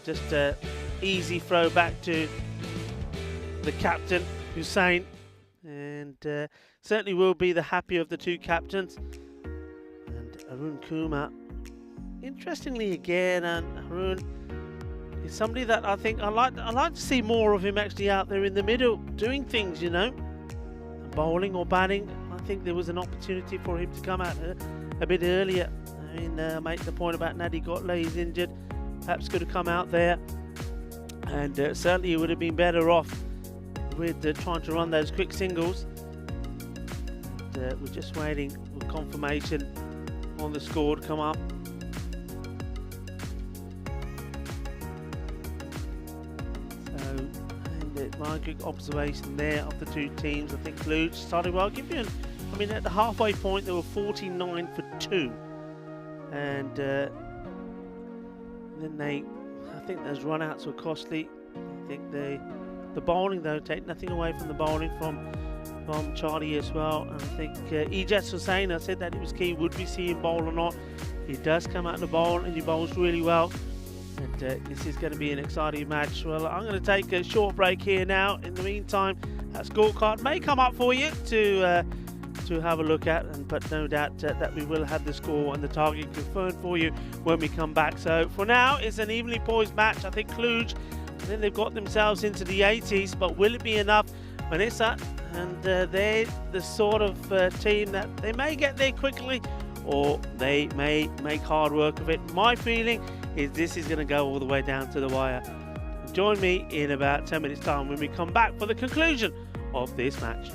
Just an easy throw back to the captain, Hussain. And certainly will be the happier of the two captains. And Arun Kumar. Interestingly again, and Arun is somebody that I think I'd like to see more of him actually out there in the middle, doing things, you know. Bowling or batting. I think there was an opportunity for him to come out a bit earlier. I mean, make the point about Natty Gotler, he's injured. Perhaps could have come out there. And certainly he would have been better off with trying to run those quick singles. And, we're just waiting for confirmation on the score to come up. my quick observation there of the two teams. I think Cluj started well. I mean, at the halfway point, they were 49 for 2. And then I think those run-outs were costly. I think the bowling, though, take nothing away from the bowling from Charlie as well. And I think Ejaz Hussain, I said that it was key, would we see him bowl or not? He does come out the bowl and he bowls really well. And this is going to be an exciting match. Well, I'm going to take a short break here now. In the meantime, that scorecard may come up for you to have a look at, but no doubt that we will have the score and the target confirmed for you when we come back. So for now, it's an evenly poised match. I think Cluj, then they've got themselves into the 80s, but will it be enough? Vanessa, and they're the sort of team that they may get there quickly, or they may make hard work of it. My feeling is this is going to go all the way down to the wire. Join me in about 10 minutes time when we come back for the conclusion of this match.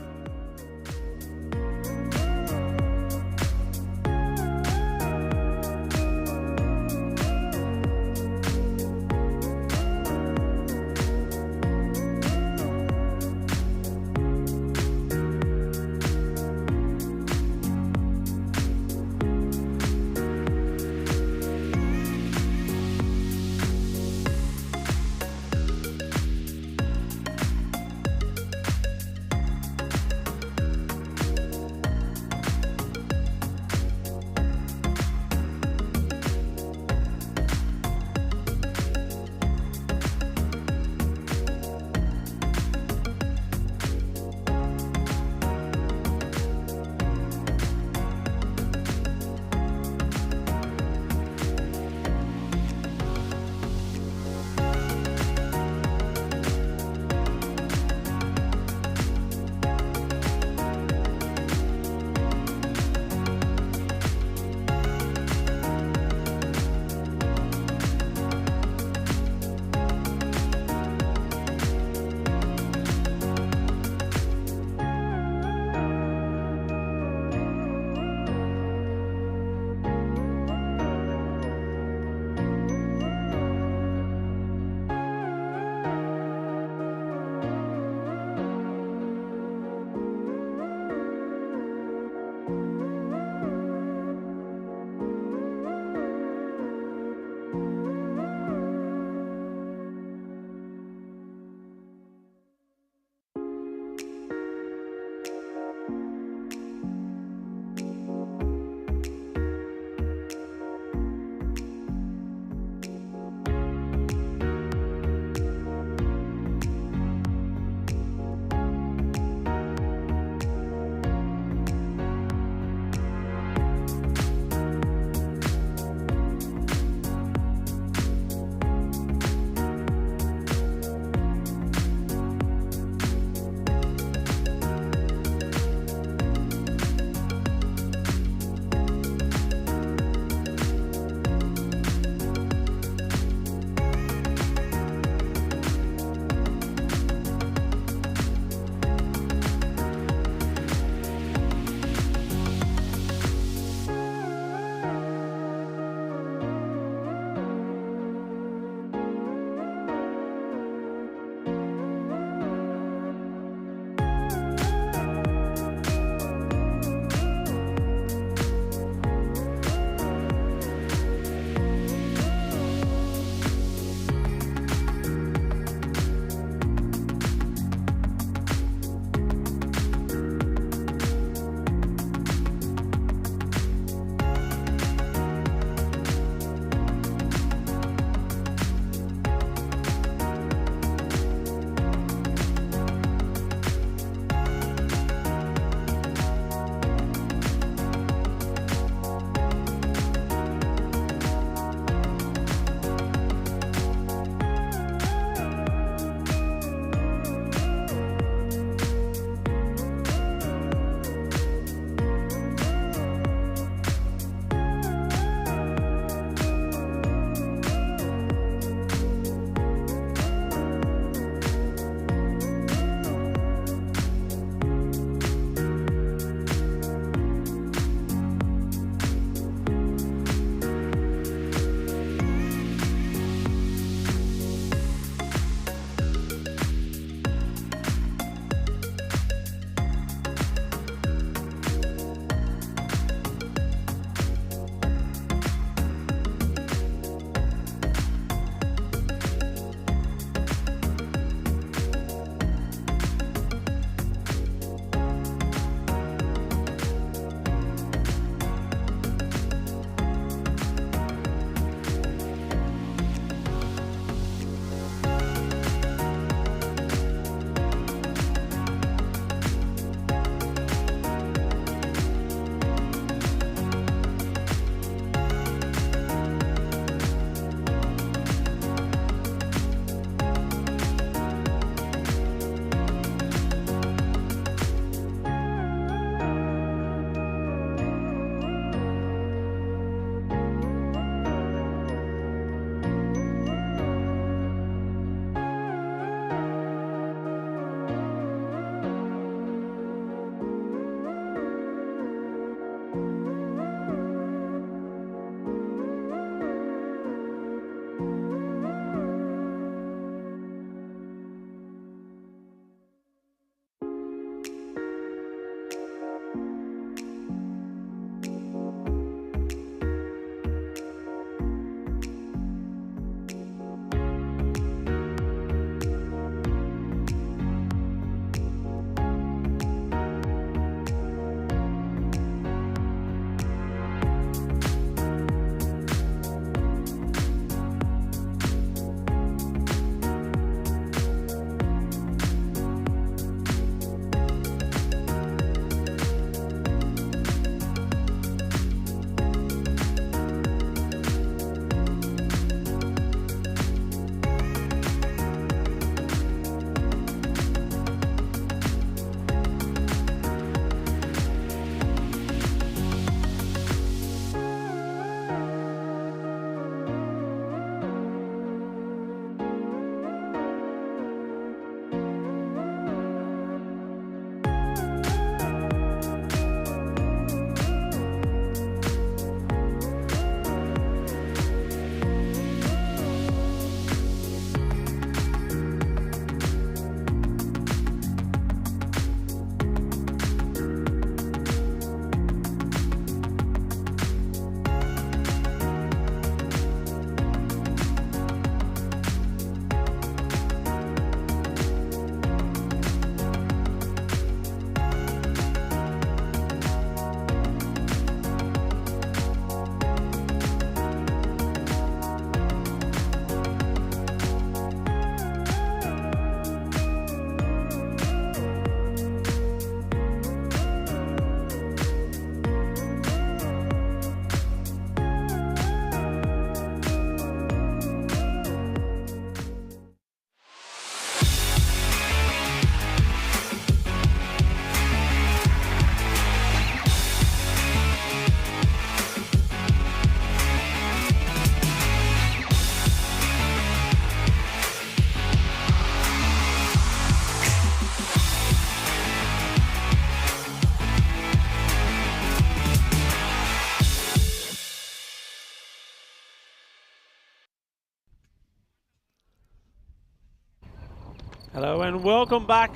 Hello and welcome back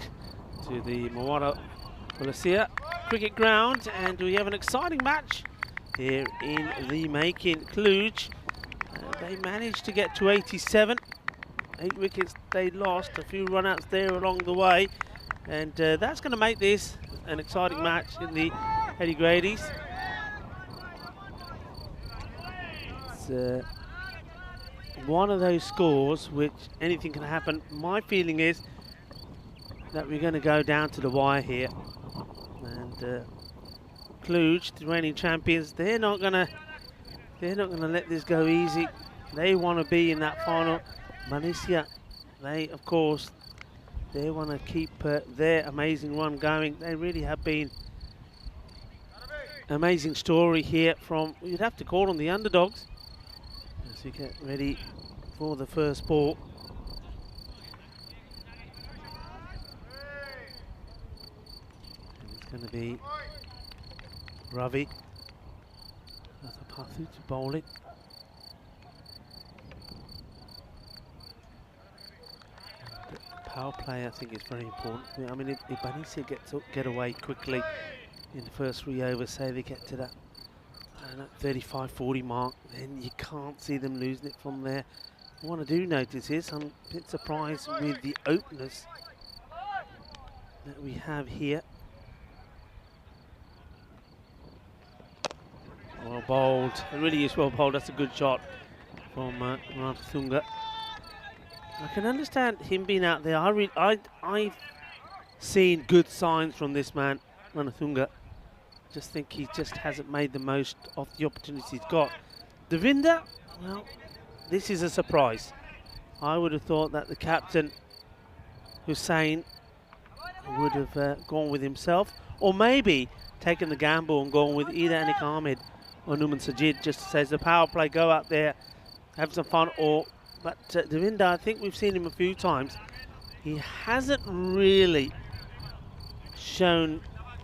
to the Moana Policia cricket ground, and we have an exciting match here in the making. Cluj, they managed to get to 87. 8 wickets they lost, a few run-outs there along the way, and that's going to make this an exciting match in the Eddie Grady's. It's one of those scores which anything can happen. My feeling is that we're going to go down to the wire here, and Cluj, the reigning champions, they're not going to let this go easy. They want to be in that final. Malaysia, they of course, they want to keep their amazing run going. They really have been an amazing story here from, you'd have to call them the underdogs, as we get ready for the first ball. And it's going to be Ravi Pathu to bowl it. Power play, I think, is very important. I mean, if Malaysia get away quickly in the first 3 overs, say they get to that 35-40 mark, then you can't see them losing it from there. What I do notice is I'm a bit surprised with the openers that we have here. Well bowled, it really is well bowled. That's a good shot from Ranatunga. I can understand him being out there. I've seen good signs from this man, Ranatunga. Just think he just hasn't made the most of the opportunities he's got. Devinder, well, this is a surprise. I would have thought that the captain, Hussain, would have gone with himself, or maybe taken the gamble and gone with either Anik Ahmed or Numan Sajid, just to say, the power play, go out there, have some fun. But Devinder, I think we've seen him a few times. He hasn't really shown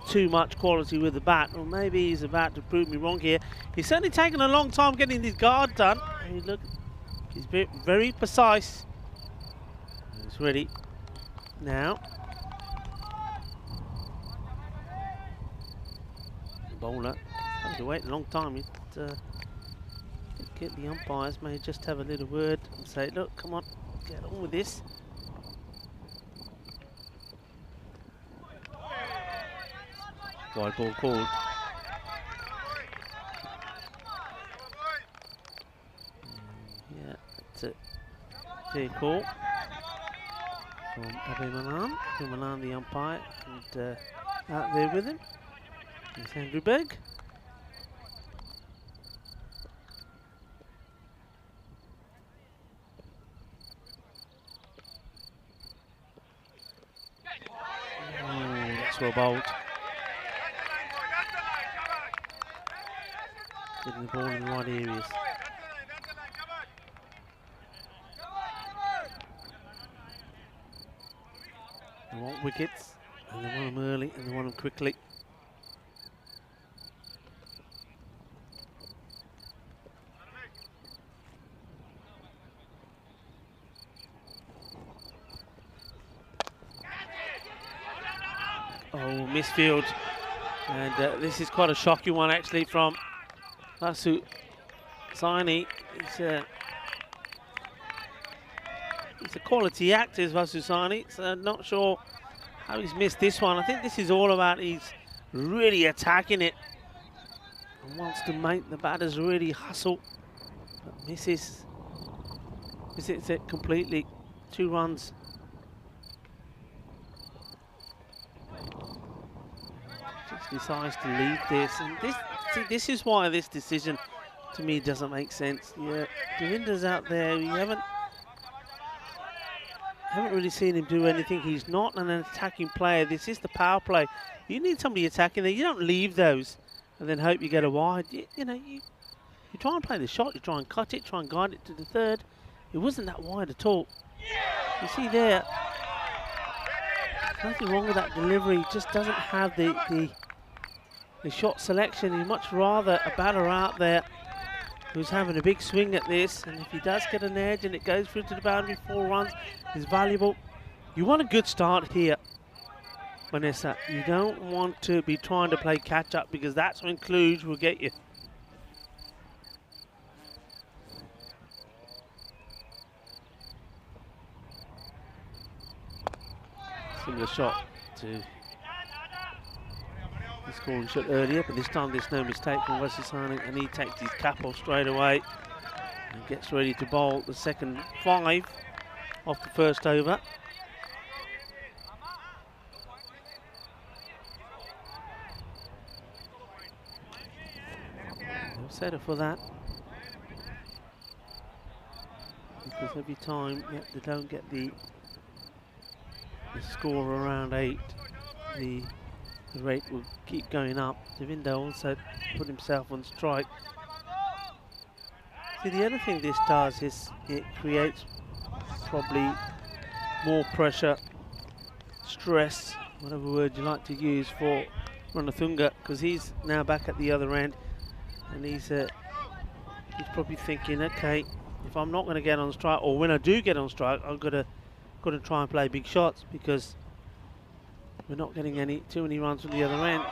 too much quality with the bat, or maybe he's about to prove me wrong here. He's certainly taken a long time getting his guard done. Hey, look, he's very, very precise. He's ready now. The bowler had to wait a long time. Get the umpires may just have a little word and say, look, come on, get on with this. Wide ball called. Yeah, that's it. Fair call from Abe Malan. Abe Malan, the umpire, and out there with him is Andrew Berg. Well bowled. Getting the ball in the right areas. They want wickets, and they want them early, and they want them quickly. Oh, misfield, and this is quite a shocking one actually from Vasu Saini. He's a quality actor, is Vasu Saini, so not sure how he's missed this one. I think this is all about he's really attacking it and wants to make the batters really hustle, but misses it completely. 2 runs. Decides to leave this, and this is why this decision to me doesn't make sense. Yeah, Devinder's out there. We haven't really seen him do anything. He's not an attacking player. This is the power play. You need somebody attacking there. You don't leave those and then hope you get a wide. You know, you try and play the shot. You try and cut it. Try and guide it to the third. It wasn't that wide at all. You see there, there's nothing wrong with that delivery. He just doesn't have the shot selection. He'd much rather a batter out there who's having a big swing at this, and if he does get an edge and it goes through to the boundary, 4 runs is valuable. You want a good start here, Vanessa. You don't want to be trying to play catch up because that's when Cluj will get you. Similar shot to the scoring shot earlier, but this time there's no mistake from Vasisani, and he takes his cap off straight away and gets ready to bowl the second 5 off the first over. No setter for that, because every time they don't get the score around 8, the rate will keep going up. Devinder also put himself on strike. See, the other thing this does is it creates probably more pressure, stress, whatever word you like to use, for Ranathunga, because he's now back at the other end, and he's probably thinking, okay, if I'm not going to get on strike, or when I do get on strike, I'm going to try and play big shots, because we're not getting too many runs from the other end.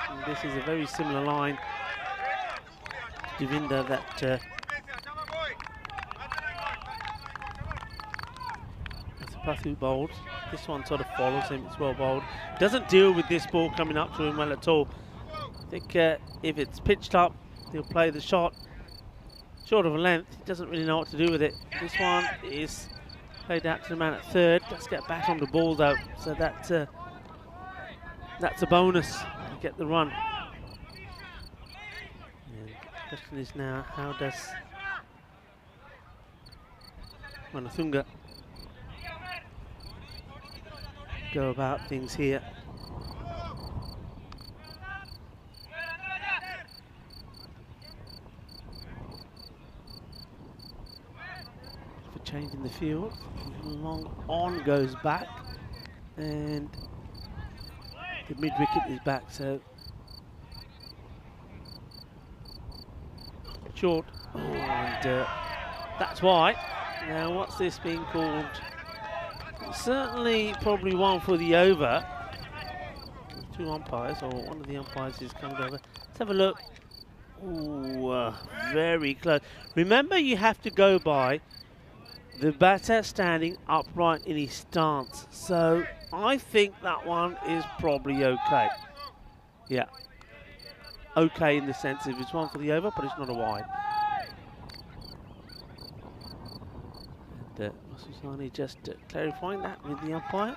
And this is a very similar line to Devinder that Pathu bowled. This one sort of follows him. It's well bowled. Doesn't deal with this ball coming up to him well at all. I think if it's pitched up, he'll play the shot short of a length. He doesn't really know what to do with it. This one is played out to the man at third. Does get back on the ball though, so that's a bonus to get the run. And the question is now, how does Ranathunga go about things here? Change in the field, long on goes back, and the mid wicket is back, so short, and that's why. Now what's this being called? Certainly probably one for the over. 2 umpires, or one of the umpires is coming over. Let's have a look. Ooh, very close. Remember, you have to go by the batter standing upright in his stance. So I think that one is probably okay. Yeah. Okay in the sense of it's one for the over, but it's not a wide. And Masusani just clarifying that with the umpire.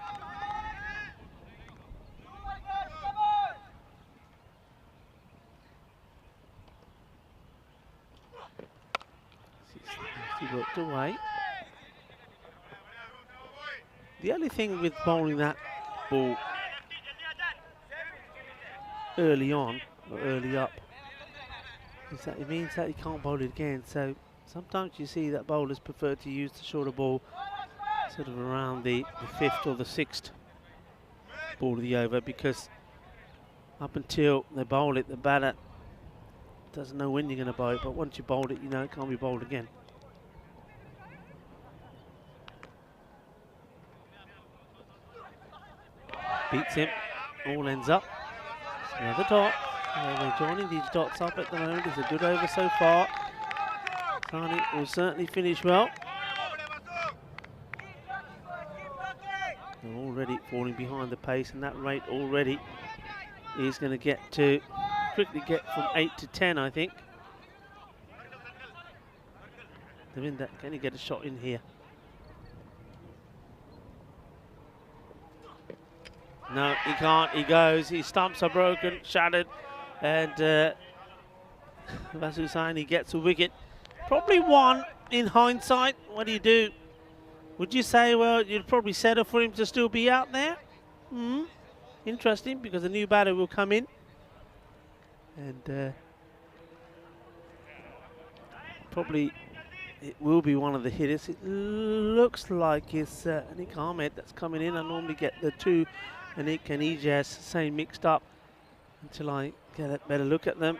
He worked away. The only thing with bowling that ball early on, or early up, is that it means that you can't bowl it again. So sometimes you see that bowlers prefer to use the shorter ball sort of around the 5th or the 6th ball of the over, because up until they bowl it, the batter doesn't know when you're going to bowl it, but once you bowled it, you know it can't be bowled again. Beats him, all ends up. It's another dot. They're joining these dots up at the moment. It's a good over so far. Sani will certainly finish well. They're already falling behind the pace, and that rate already is going to quickly get from 8 to 10, I think. Devinder, can he get a shot in here? No, he can't. He goes. His stumps are broken, shattered, and Vasisani gets a wicket. Probably one in hindsight. What do you do? Would you say, well, you'd probably settle for him to still be out there? Interesting, because a new batter will come in, and probably it will be one of the hitters. It looks like it's Anik Ahmed that's coming in. I normally get the two Anik and Ijaz same mixed up until I get a better look at them.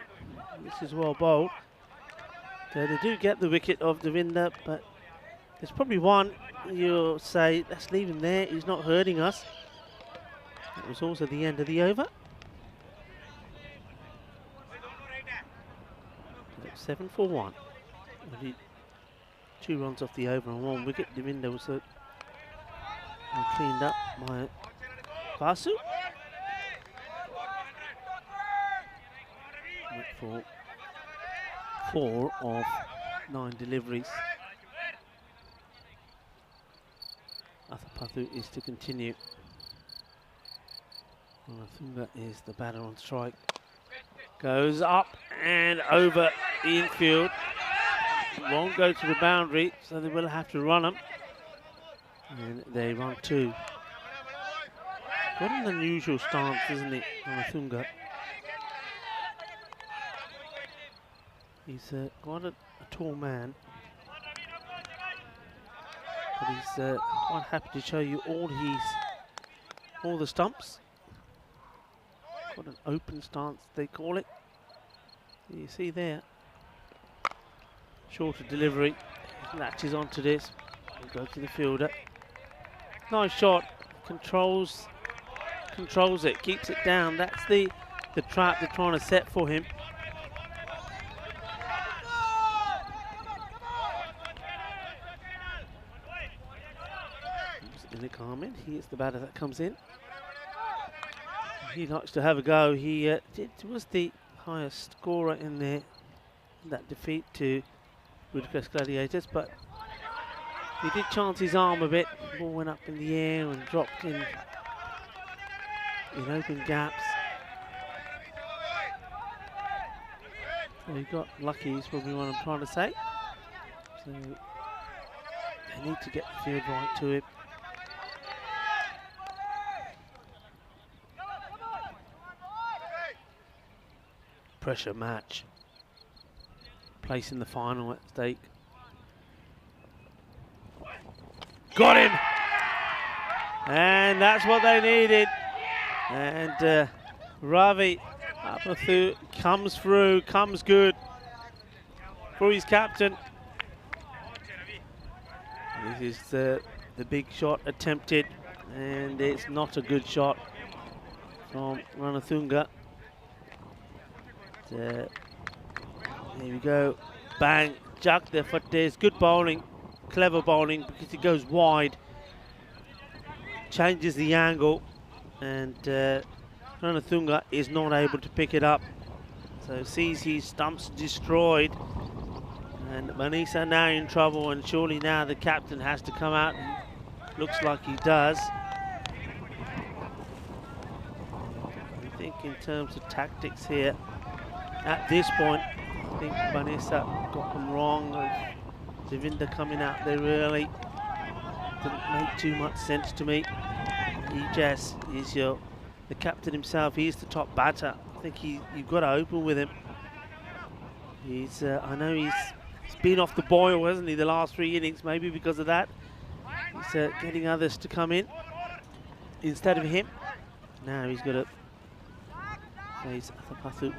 This is well bowled. So they do get the wicket of Devinder, but There's probably one you'll say, let's leave him there, he's not hurting us. It was also the end of the over. 7-1. Only 2 runs off the over and 1 wicket. The window was cleaned up by Vasu. Went for 4 of 9 deliveries. Athapathu is to continue. Thunga is the batter on strike. Goes up and over the infield. Won't go to the boundary, so they will have to run them. And they run 2. Got an unusual stance, isn't it, on Thunga? He's quite a tall man. But he's quite happy to show you all the stumps. Got an open stance, they call it. You see there. Shorter delivery. Latches onto this. Go to the fielder. Nice shot. Controls it. Keeps it down. That's the trap they're trying to set for him. Inikamin, he is the batter that comes in. He likes to have a go. He was the highest scorer in that defeat to Budapest Gladiators, but he did chance his arm a bit. The ball went up in the air and dropped in open gaps. So he got lucky, is probably what I'm trying to say. So they need to get the field right to him. Pressure match. Place in the final at stake. Got him! And that's what they needed. And Ravi Apathu comes through, comes good for his captain. This is the big shot attempted, and it's not a good shot from Ranathunga. There we go, bang, Jack there for this. Good bowling, clever bowling, because it goes wide, changes the angle, and Ranathunga is not able to pick it up. So sees his stumps destroyed, and Manisa now in trouble, and surely now the captain has to come out, and looks like he does. I think in terms of tactics here, at this point, I think Vanessa got them wrong. Devinder coming out there early didn't make too much sense to me. He just is the captain himself. He's the top batter. I think you've got to open with him. He's I know he's been off the boil, hasn't he, the last 3 innings? Maybe because of that. He's getting others to come in instead of him. Now he's got to face Athapathu.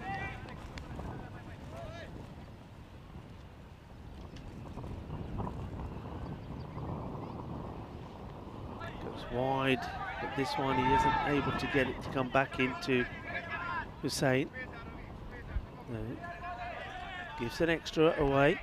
Wide, but this one he isn't able to get it to come back into Hussain. No. Gives an extra away.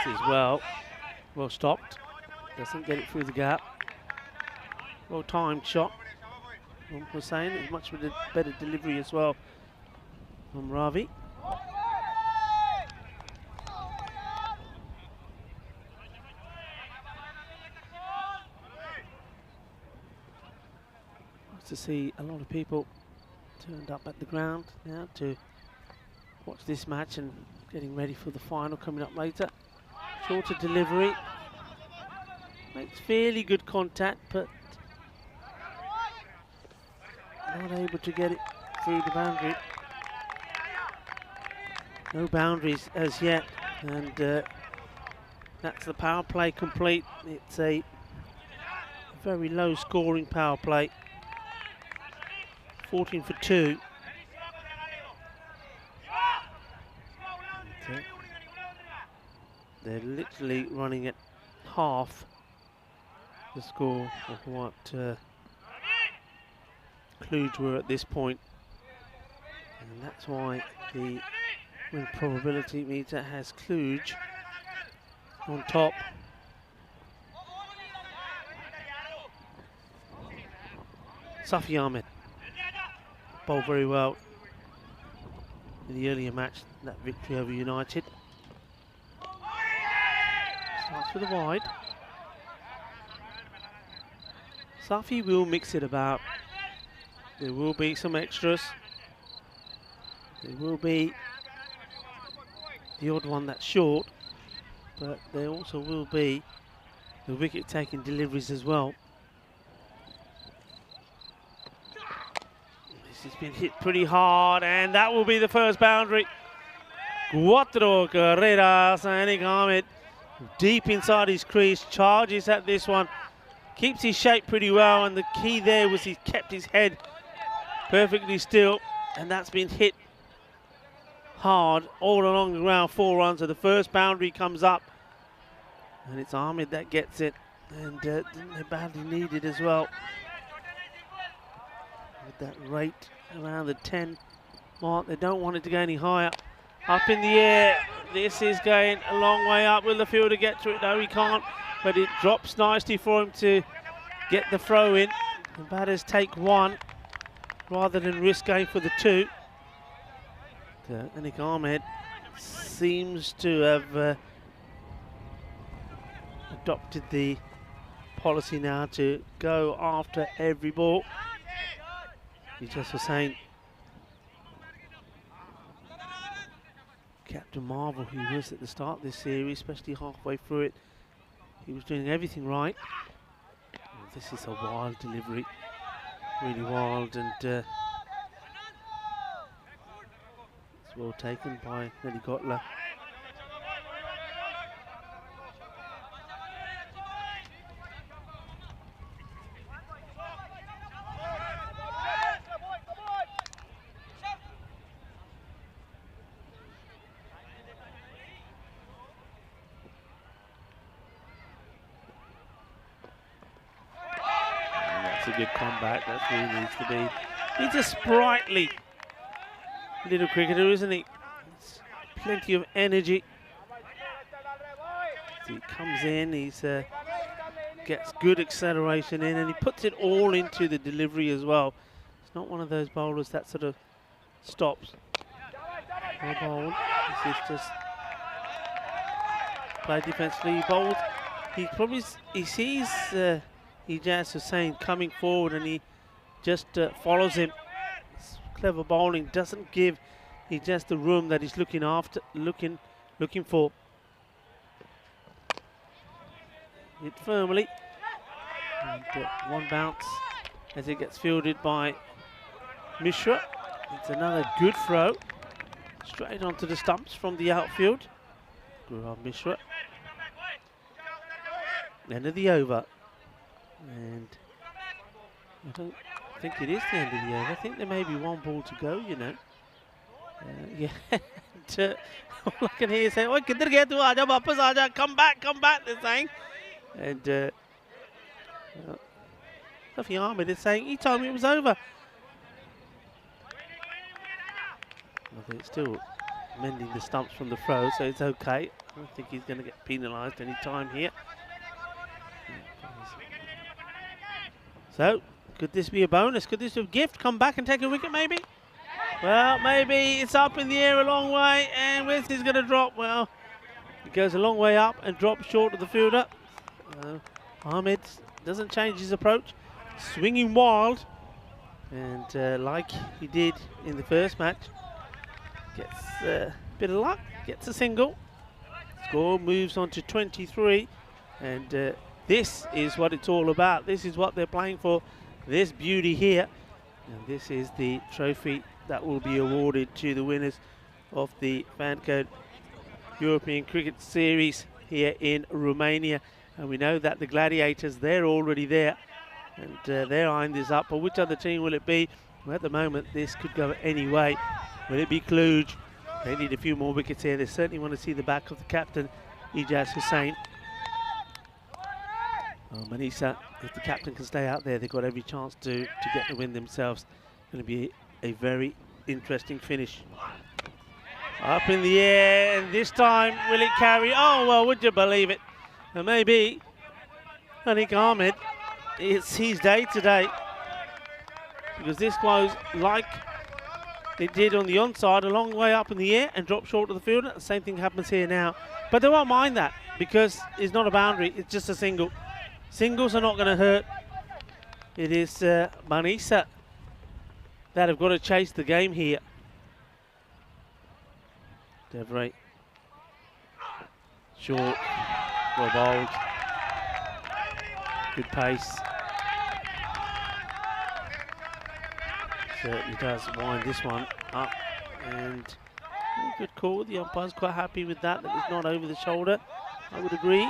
This is well stopped. Doesn't get it through the gap. Well timed shot from Hussain. It was much of a better delivery as well from Ravi. Nice to see a lot of people turned up at the ground now to watch this match and getting ready for the final coming up later. Shorter delivery, makes fairly good contact, but not able to get it through the boundary. No boundaries as yet, and that's the power play complete. It's a very low scoring power play. 14 for 2. They're literally running at half the score of what Cluj were at this point. And that's why the win probability meter has Cluj on top. Safi Ahmed bowled very well in the earlier match, that victory over United. Starts with a wide. Safi will mix it about. There will be some extras. There will be the odd one that's short, but there also will be the wicket-taking deliveries as well. This has been hit pretty hard, and that will be the first boundary. Cuatro carreras, and Ahmed deep inside his crease, charges at this one, keeps his shape pretty well, and the key there was he kept his head perfectly still, and that's been hit hard all along the ground. 4 runs, so the first boundary comes up, and it's Ahmed that gets it, and they badly needed as well. With that rate around the 10 mark, they don't want it to go any higher. Up in the air, this is going a long way up. Will the fielder get to it? No, he can't, but it drops nicely for him to get the throw in. The batters take 1 rather than risk going for the 2. Anik Ahmed seems to have adopted the policy now to go after every ball. He just was saying, Captain Marvel, he was at the start of this series, especially halfway through it, he was doing everything right. Oh, this is a wild delivery, really wild, and it's well taken by Nelly Gotler. A good comeback, that's what he needs to be. He's a sprightly little cricketer, isn't he? It's plenty of energy. So he comes in, he's gets good acceleration in, and he puts it all into the delivery as well. It's not one of those bowlers that sort of stops. Well bowled. This is just play defensively. He bowled. He sees. Ijaz Hussain coming forward, and he just follows him. It's clever bowling, doesn't give Ijaz the room that he's looking for. Hit firmly, and 1 bounce as it gets fielded by Mishra. It's another good throw, straight onto the stumps from the outfield. Gaurav Mishra. End of the over. And I don't think it is the end of the over. I think there may be 1 ball to go, you know. Yeah, and, all I can hear is saying, "Oi, kidhar gaya tu? Aaja, wapas aaja, come back," they're saying. And Safi Ahmed is saying, he told me it was over. I think it's still mending the stumps from the throw, so it's okay. I don't think he's going to get penalised any time here. So, could this be a bonus? Could this be a gift? Come back and take a wicket, maybe? Well, maybe. It's up in the air a long way, and where's this going to drop? Well, it goes a long way up and drops short of the fielder. Ahmed doesn't change his approach, swinging wild, and like he did in the first match, gets a bit of luck, gets a single. Score moves on to 23, and this is what it's all about. This is what they're playing for, this beauty here. And this is the trophy that will be awarded to the winners of the FanCode European Cricket Series here in Romania. And we know that the Gladiators, they're already there. And they're eyeing this up. But which other team will it be? Well, at the moment, this could go any way. Will it be Cluj? They need a few more wickets here. They certainly want to see the back of the captain, Ijaz Hussain. Oh, Manisa, if the captain can stay out there, they've got every chance to get the win themselves. Going to be a very interesting finish. Up in the air, and this time, will it carry? Oh, well, would you believe it? And maybe Anik Ahmed, it's his day today. Because this goes like it did on the onside, a long way up in the air and dropped short of the field. The same thing happens here now. But they won't mind that because it's not a boundary, it's just a single. Singles are not going to hurt. It is Manisa that have got to chase the game here. Devray. Short. Well bowled. Good pace. Certainly does wind this one up. And a good call. The umpire's quite happy with that. That it's not over the shoulder. I would agree.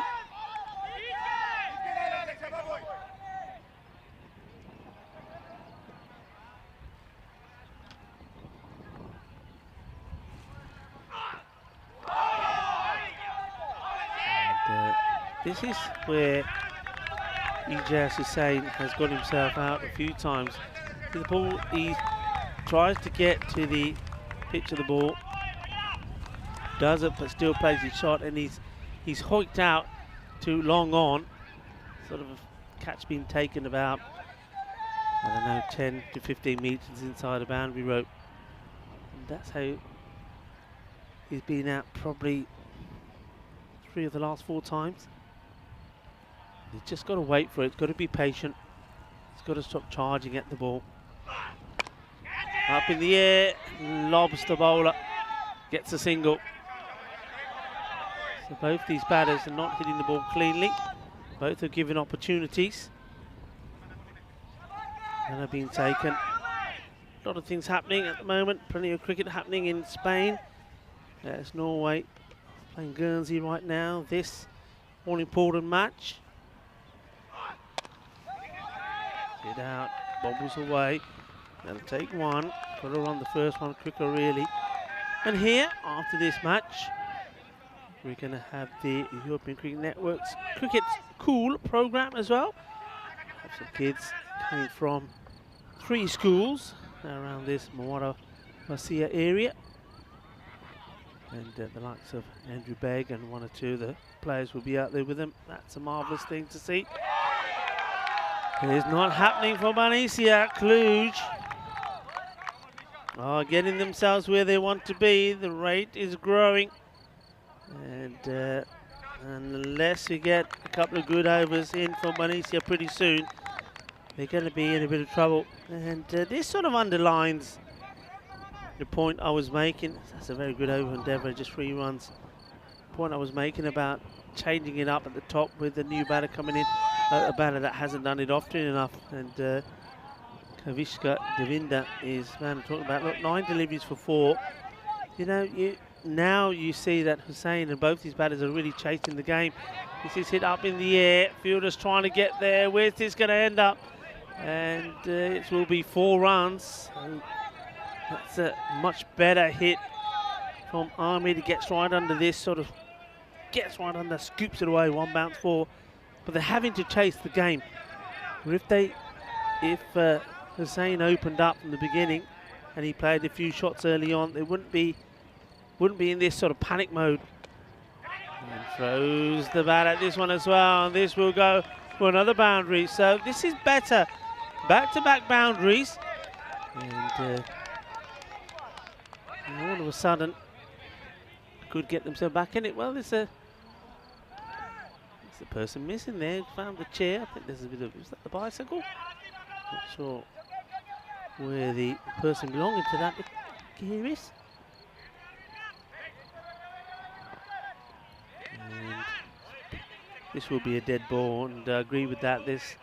This is where Ijaz Hussain has got himself out a few times. The ball, he tries to get to the pitch of the ball, does it, but still plays his shot, and he's hoiked out too long on. Sort of a catch being taken about, I don't know, 10 to 15 metres inside a boundary rope. And that's how he's been out probably 3 of the last 4 times. He's just got to wait for it. He's got to be patient. He's got to stop charging at the ball. Up in the air, lobs the bowler, gets a single. So both these batters are not hitting the ball cleanly. Both are given opportunities and are being taken. A lot of things happening at the moment. Plenty of cricket happening in Spain. There's Norway playing Guernsey right now. This all-important match. Hit out, bobbles away. They'll take one. Got to run the first one quicker, really. And here, after this match, we're going to have the European Cricket Network's Cricket Cool program as well. Have some kids coming from 3 schools around this Muara Garcia area. And the likes of Andrew Begg and 1 or 2 of the players will be out there with them. That's a marvellous thing to see. It is not happening for Manisa. Cluj are getting themselves where they want to be. The rate is growing. And unless we get a couple of good overs in for Manisa pretty soon, they're going to be in a bit of trouble. And this sort of underlines the point I was making. That's a very good over endeavour, just 3 runs. The point I was making about changing it up at the top with the new batter coming in. A batter that hasn't done it often enough. And Kavishka Devinda is man I'm talking about. Look, 9 deliveries for 4. You know, now you see that Hussain and both these batters are really chasing the game. This is hit up in the air. Fielder's trying to get there. Where's this going to end up? And it will be 4 runs. So that's a much better hit from Ahmed. He gets right under this, sort of gets right under, scoops it away, 1 bounce 4. But they're having to chase the game. If Hussain opened up from the beginning and he played a few shots early on, they wouldn't be in this sort of panic mode. And throws the bat at this one as well, and this will go for another boundary. So this is better. Back-to-back boundaries. And all of a sudden could get themselves back in it. Well, there's a person missing there. Found the chair. I think there's a bit of, is that the bicycle? Not sure where the person belonging to that gear is. And this will be a dead ball, and I agree with that. This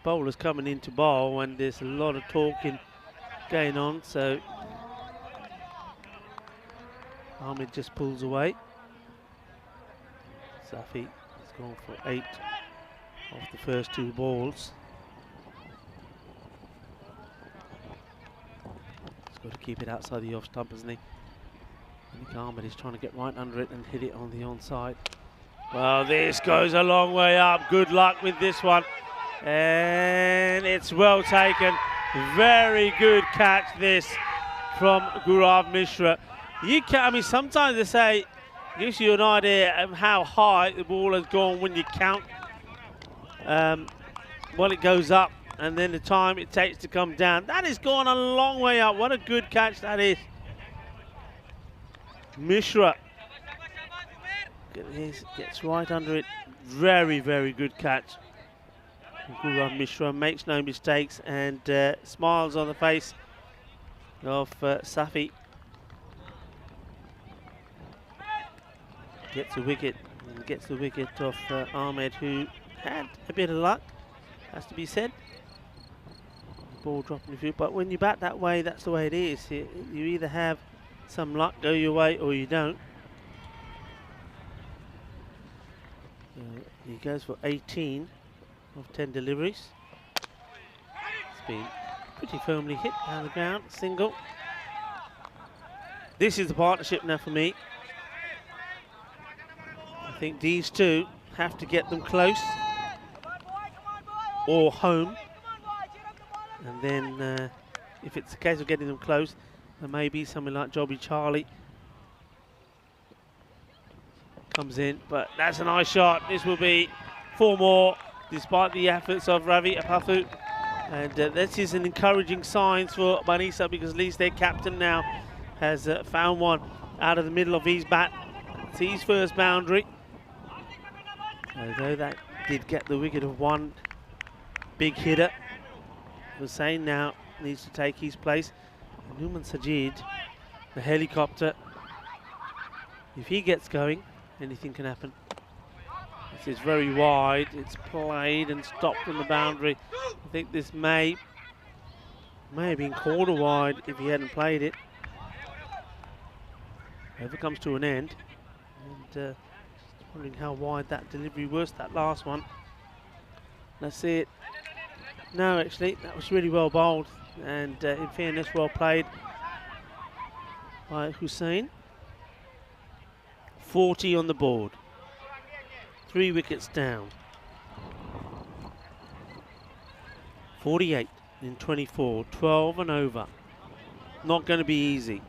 bowler's coming in to bowl, and there's a lot of talking going on, so Ahmed just pulls away. Safi has gone for 8 off the first 2 balls. He's got to keep it outside the off stump, isn't he? Nick Ahmed is trying to get right under it and hit it on the onside. Well, this goes a long way up. Good luck with this one. And it's well taken. Very good catch this from Gaurav Mishra. I mean, sometimes they say, gives you an idea of how high the ball has gone when you count. Well, it goes up, and then the time it takes to come down. That has gone a long way up. What a good catch that is. Mishra gets right under it. Very, very good catch. Gaurav Mishra makes no mistakes and smiles on the face of Safi. Gets a wicket and gets the wicket off Ahmed, who had a bit of luck, has to be said. Ball dropping the field, but when you bat that way, that's the way it is. You either have some luck go your way or you don't. He goes for 18 of 10 deliveries. It's been pretty firmly hit down the ground, single. This is the partnership now for me. I think these two have to get them close or home, and then if it's a case of getting them close, there may be something like Jobby Charlie comes in, but that's a nice shot. This will be 4 more despite the efforts of Ravi Apathu, and this is an encouraging sign for Manisa, because at least their captain now has found one out of the middle of his bat. It's his first boundary. Although that did get the wicket of one big hitter, Hussain now needs to take his place. Numan Sajid, the helicopter, if he gets going, anything can happen. This is very wide. It's played and stopped on the boundary. I think this may have been quarter wide if he hadn't played it. Over comes to an end, and wondering how wide that delivery was, that last one. Let's see it. No, actually, that was really well bowled, and in fairness, well played by Hussain. 40 on the board. 3 wickets down. 48 in 24, 12 and over. Not going to be easy.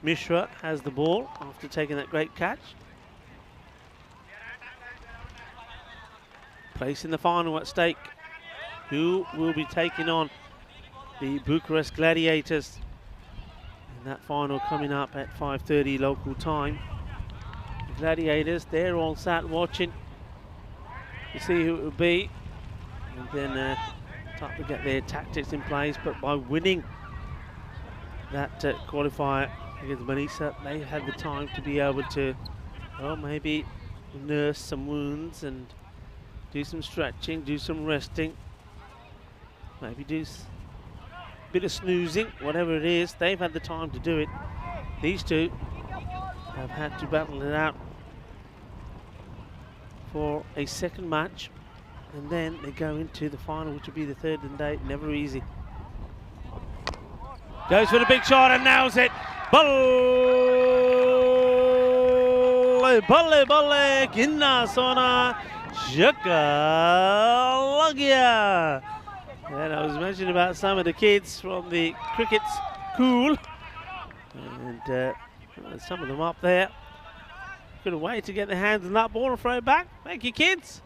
Mishra has the ball after taking that great catch. Place in the final at stake. Who will be taking on the Bucharest Gladiators in that final coming up at 5:30 local time? The Gladiators, they're all sat watching to see who it will be, and then start to get their tactics in place. But by winning that qualifier against Manisa, they had the time to be able to, well, maybe nurse some wounds and do some stretching, do some resting, maybe do a bit of snoozing, whatever it is. They've had the time to do it. These two have had to battle it out for a second match, and then they go into the final, which will be the third of the day. Never easy. Goes for the big shot and nails it. Balle, balle, balle, ginna sona, shaka lagya. And I was mentioning about some of the kids from the cricket school, and some of them up there couldn't wait to get their hands on that ball and throw it back. Thank you, kids.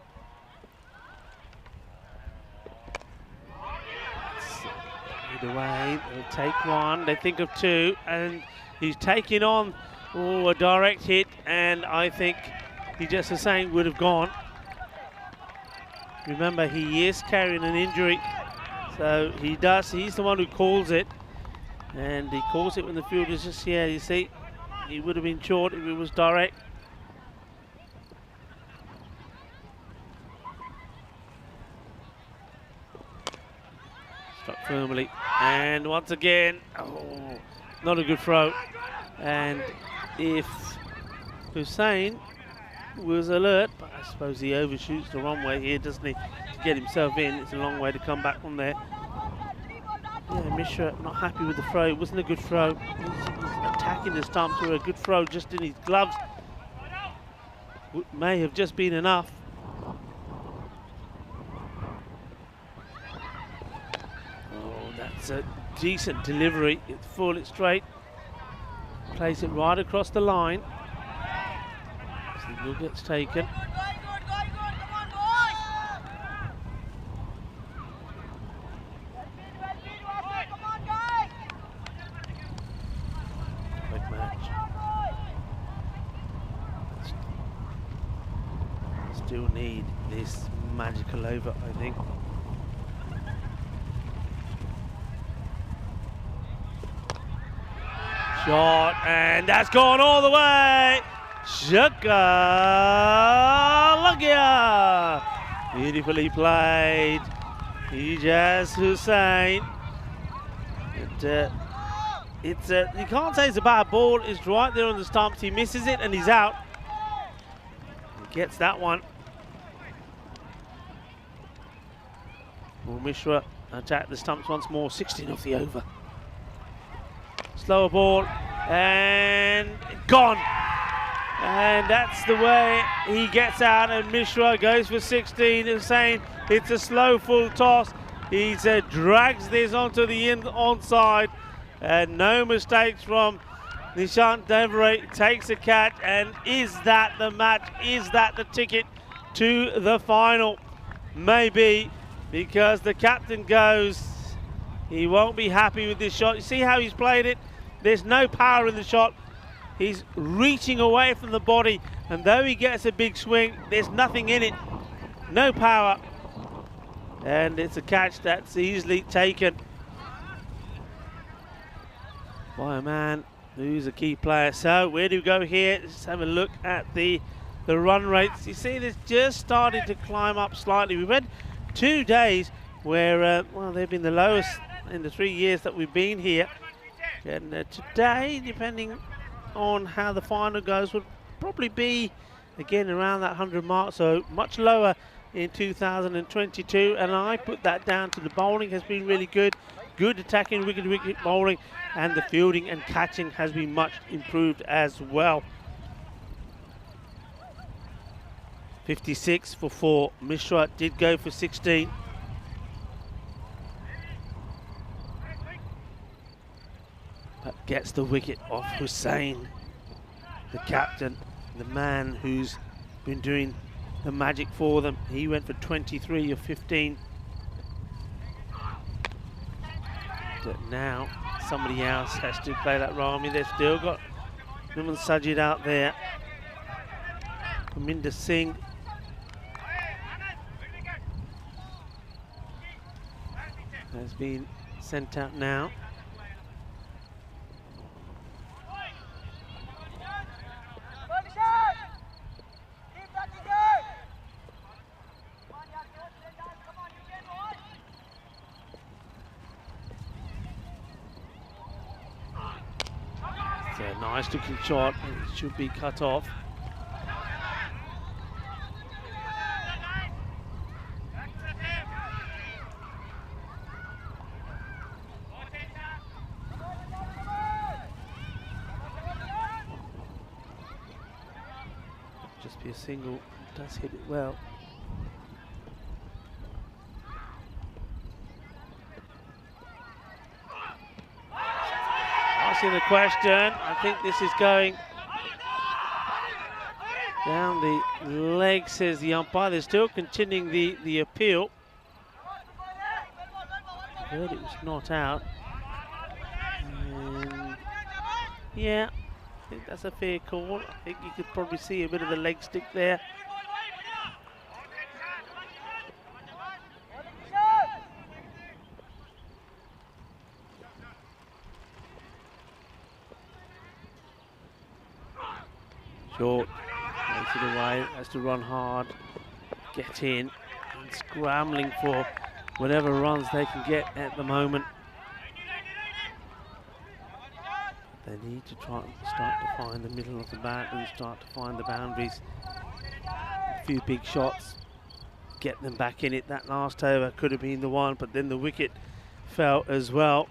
Either way, they'll take one, they think of 2, and he's taking on a direct hit, and I think he just the same would have gone. Remember, he is carrying an injury, so he's the one who calls it, and he calls it when the field is just here. You see, he would have been short if it was direct. Struck firmly, and once again, not a good throw. And if Hussein was alert, but I suppose he overshoots the wrong way here, doesn't he, to get himself in. It's a long way to come back from there. Yeah, Mishra not happy with the throw. It wasn't a good throw. He's attacking the stumps with a good throw just in his gloves. May have just been enough. Oh, that's a decent delivery. It's full, it's straight. Plays it right across the line. Signal gets taken. Quick match. Still need this magical over, I think. Shot, and that's gone all the way. Shaka Lagia. Beautifully played. Ijaz Hussein. You can't say it's a bad ball. It's right there on the stumps. He misses it and he's out. He gets that one. Will Mishra attack the stumps once more. 16 off the over. Slower ball and gone. And that's the way he gets out, and Mishra goes for 16 and saying it's a slow full toss. He drags this onto the onside, and no mistakes from Nishant Devray. Takes a catch, and is that the match? Is that the ticket to the final? Maybe, because the captain goes, he won't be happy with this shot. You see how he's played it? There's no power in the shot. He's reaching away from the body, and though he gets a big swing, there's nothing in it. No power. And it's a catch that's easily taken by a man who's a key player. So where do we go here? Let's have a look at the run rates. You see this just starting to climb up slightly. We've had 2 days where, well, they've been the lowest in the 3 years that we've been here. And today, depending on how the final goes, would probably be again around that 100 mark, so much lower in 2022, and I put that down to the bowling has been really good attacking wicket bowling, and the fielding and catching has been much improved as well. 56 for 4. Mishra did go for 16. But gets the wicket off Hussein, the captain, the man who's been doing the magic for them. He went for 23 of 15. But now somebody else has to play that Rami. They've still got Numan Sajid out there. Aminder Singh. Has been sent out now. It's a nice looking shot, and it should be cut off. Just be a single, does hit it well. Asking the question, I think this is going down the leg, says the umpire. They're still continuing the appeal. I heard it was not out. And yeah, I think that's a fair call. I think you could probably see a bit of the leg stick there. Short, makes it away, has to run hard, get in, and scrambling for whatever runs they can get at the moment. They need to try and start to find the middle of the bat and start to find the boundaries. A few big shots, get them back in it. That last over could have been the one, but then the wicket fell as well.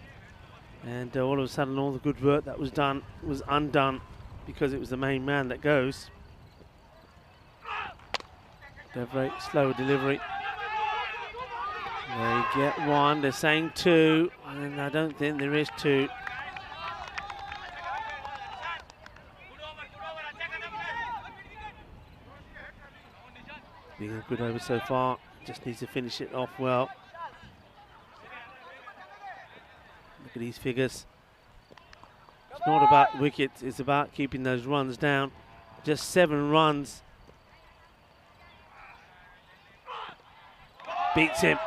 And all of a sudden, all the good work that was done was undone because it was the main man that goes. They're very slow delivery. They get one, they're saying two, and I don't think there is two. Being a good over so far, just needs to finish it off well. Look at these figures. It's not about wickets, it's about keeping those runs down. Just 7 runs. Beats him.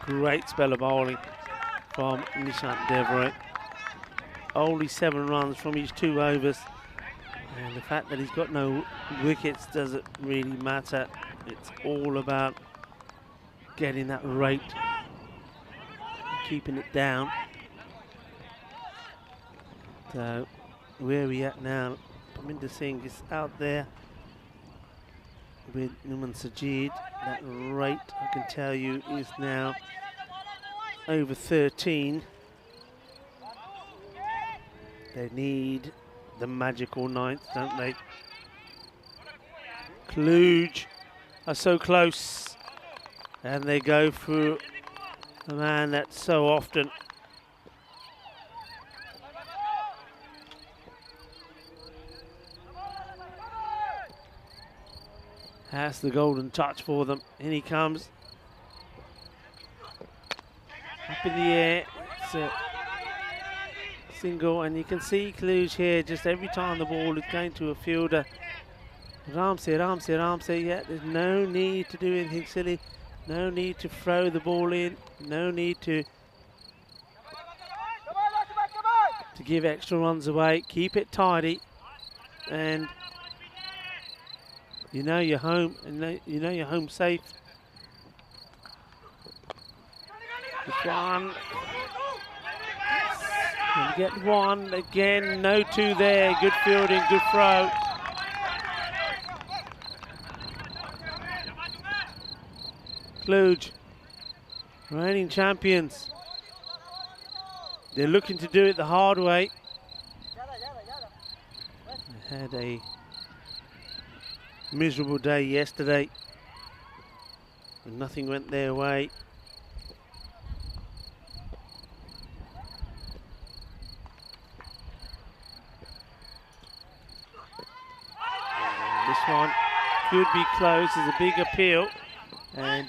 Great spell of bowling from Nishant Devroy. Only 7 runs from his 2 overs. And the fact that he's got no wickets doesn't really matter. It's all about getting that rate, keeping it down. So where are we at now? Parminder Singh is out there with Numan Sajid. That rate, I can tell you, is now over 13. They need the magical 9th, don't they? Kluge are so close, and they go through a man that so often has the golden touch for them. In he comes. Up in the air. It's a single, and you can see Kluge here, just every time the ball is going to a fielder. Ramsey, yeah, there's no need to do anything silly. No need to throw the ball in. No need to give extra runs away. Keep it tidy, and you know you're home, and you know you're home safe. This one. And get one again, no 2 there. Good fielding, good throw. Kluge, reigning champions. They're looking to do it the hard way. They had a miserable day yesterday, and nothing went their way. This one could be close. There's a big appeal, and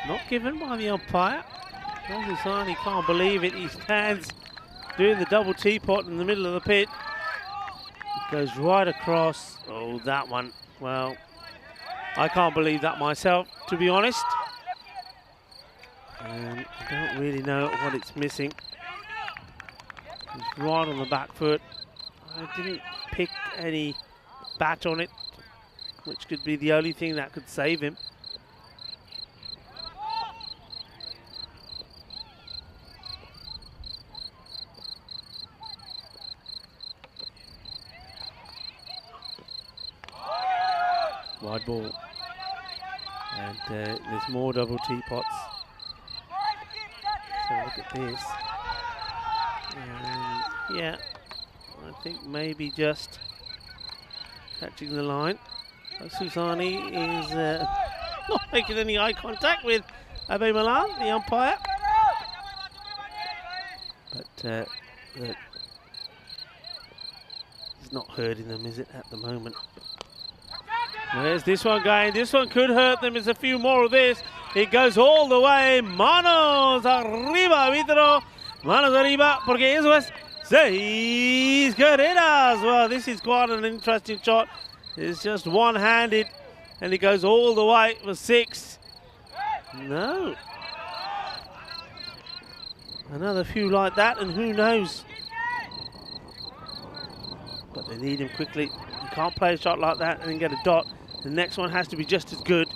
not given by the umpire. He can't believe it. He stands doing the double teapot in the middle of the pit. It goes right across. Oh, that one. Well, I can't believe that myself, to be honest. And I don't really know what it's missing. It's right on the back foot. I didn't pick any bat on it, which could be the only thing that could save him. Wide ball. And there's more double teapots. So look at this. And yeah, I think maybe just catching the line. Susani is not making any eye contact with Abe Milan, the umpire. But he's not hurting them, is it, at the moment? Where's this one going? This one could hurt them. There's a few more of this. It goes all the way. Manos arriba, Vitro. Manos arriba, porque eso es 6 carreras. Well, this is quite an interesting shot. It's just one-handed, and it goes all the way for 6. No. Another few like that, and who knows? But they need him quickly. You can't play a shot like that and then get a dot. The next one has to be just as good.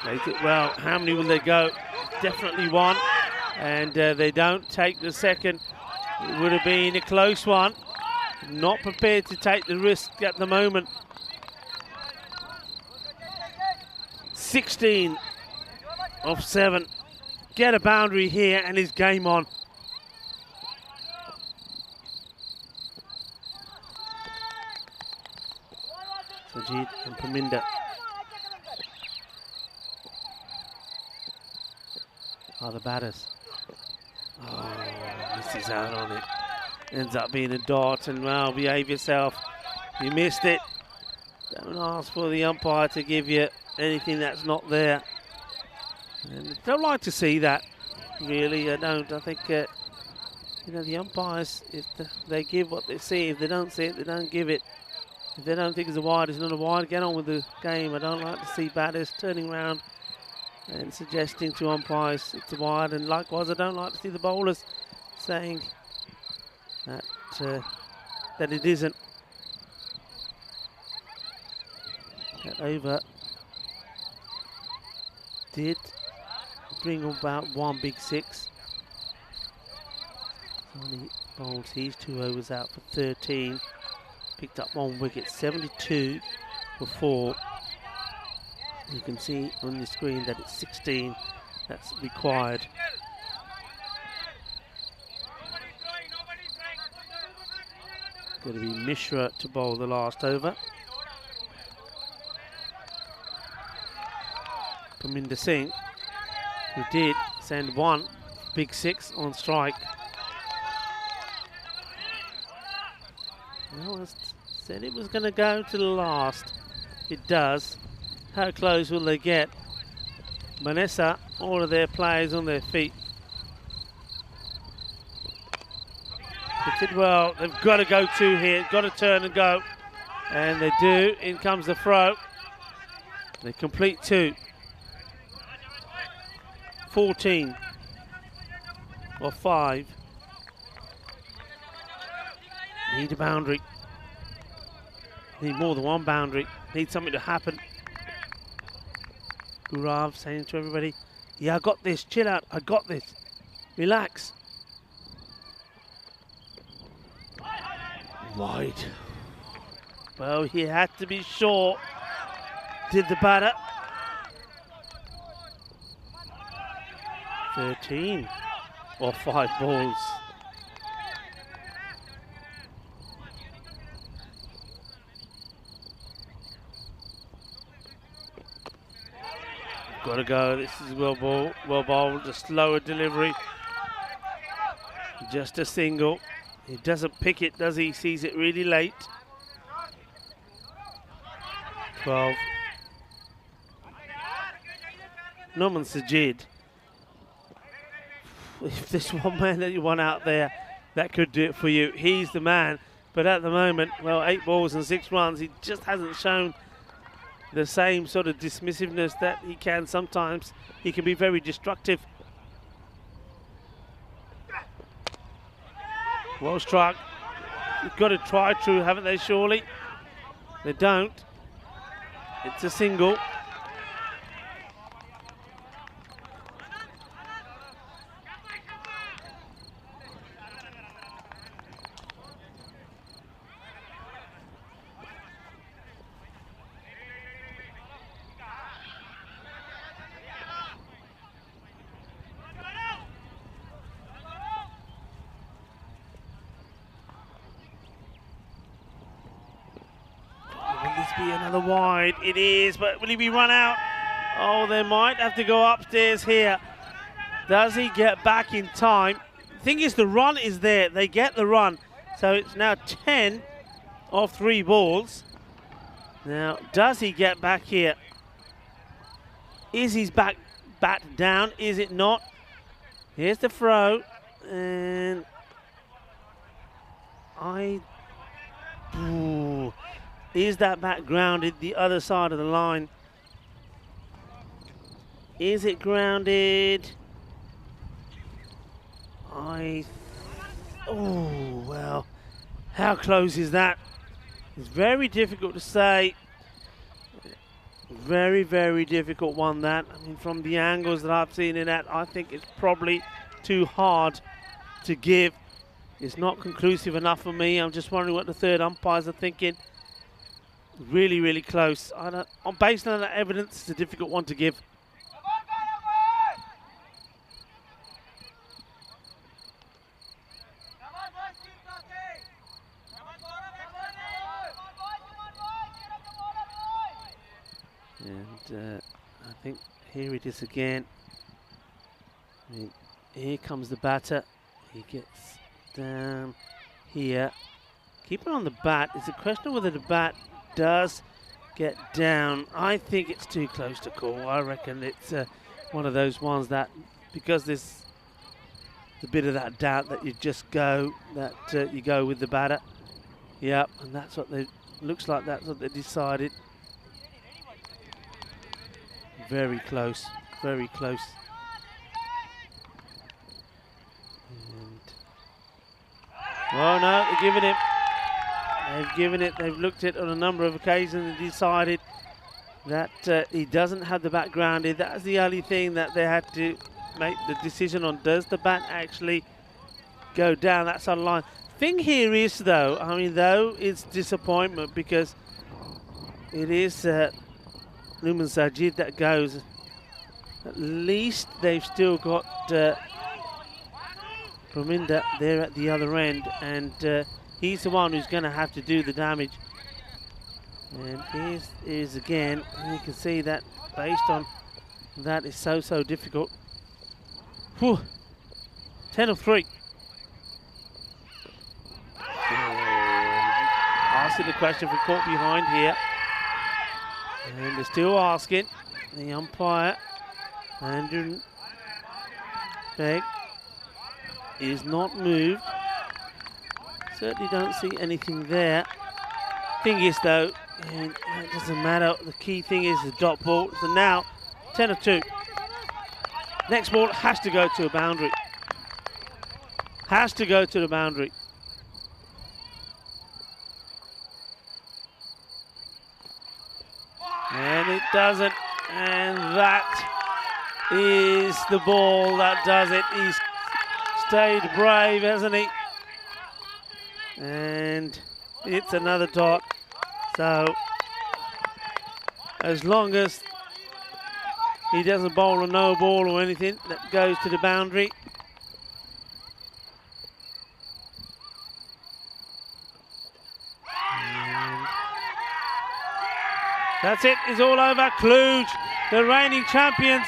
They did well. How many will they go? Definitely one. And they don't take the second. It would have been a close one. Not prepared to take the risk at the moment. 16 of 7. Get a boundary here and his game on. Sajid and Paminda. Are the batters. Oh, misses out on it. Ends up being a dot, and well, behave yourself. You missed it. Don't ask for the umpire to give you anything that's not there. And I don't like to see that, really. I don't. I think, you know, the umpires, if they give what they see, if they don't see it, they don't give it. If they don't think it's a wide, it's not a wide. Get on with the game. I don't like to see batters turning around and suggesting to umpires it's a wide, and likewise I don't like to see the bowlers saying that that it isn't. That over did bring about one big six. Only bowls these 2 overs out for 13. Picked up 1 wicket, 72 for 4. You can see on the screen that it's 16 that's required. Going to be Mishra to bowl the last over. Paminda Singh, who did send 1 big 6 on strike. Well, I said it was going to go to the last. It does. How close will they get? Vanessa, all of their players on their feet. They did well. They've got to go 2 here. Got to turn and go. And they do. In comes the throw. They complete 2. 14 or 5. Need a boundary. Need more than 1 boundary. Need something to happen. Gaurav saying to everybody, yeah, I got this, chill out, I got this, relax. Wide. Well, he had to be sure, did the batter. 13 or 5 balls. Got to go. This is well bowled. A slower delivery. Just a single. He doesn't pick it, does he? He sees it really late. 12. Norman Sajid. If there's one man that you want out there that could do it for you, he's the man. But at the moment, well, 8 balls and 6 runs. He just hasn't shown the same sort of dismissiveness that he can sometimes. He can be very destructive. Well struck. You've got to try true, haven't they, surely? They don't. It's a single. Be another wide. It is, but will he be run out? Oh, they might have to go upstairs here. Does he get back in time? The thing is, the run is there. They get the run. So it's now 10 of 3 balls. Now, does he get back here? Is his bat down? Is it not? Here's the throw. And ooh. Is that bat grounded the other side of the line? Is it grounded? Oh, well, how close is that? It's very difficult to say. Very, very difficult one, that. I mean, from the angles that I've seen it at, I think it's probably too hard to give. It's not conclusive enough for me. I'm just wondering what the third umpires are thinking. Really, really close. Based on that evidence, it's a difficult one to give. And I think here it is again. I mean, here comes the batter. He gets down here. Keep it on the bat. It's a question of whether the bat does get down. I think it's too close to call. I reckon it's one of those ones that, because there's a bit of that doubt, that you just go, that you go with the batter. Yep, and that's what they, looks like that's what they decided. Very close, very close. And oh no, they're giving him. They've given it. They've looked at it on a number of occasions and decided that he doesn't have the bat grounded. That's the only thing that they had to make the decision on. Does the bat actually go down that side of the line? Thing here is, though, I mean, it's disappointment because it is Luman Sajid that goes. At least they've still got Praminda there at the other end, and he's the one who's going to have to do the damage. And here is again, you can see that based on that is so difficult. Whew. 10 of 3. Asking the question for caught behind here. And they're still asking. The umpire, Andrew Begg, is not moved. Certainly don't see anything there. Thing is, though, and it doesn't matter. The key thing is the dot ball. So now, 10 of 2. Next ball has to go to a boundary. Has to go to the boundary. And it doesn't. And that is the ball that does it. He's stayed brave, hasn't he? And it's another dot. So as long as he doesn't bowl a no ball or anything that goes to the boundary. And that's it, it's all over. Cluj, the reigning champions,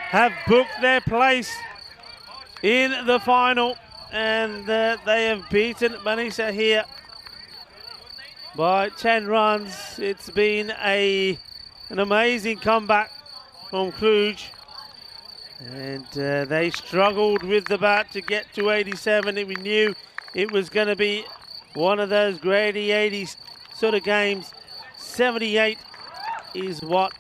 have booked their place in the final, and they have beaten Manisa here by 10 runs. It's been an amazing comeback from Cluj, and they struggled with the bat to get to 87. We knew it was going to be one of those grady 80s sort of games. 78 is what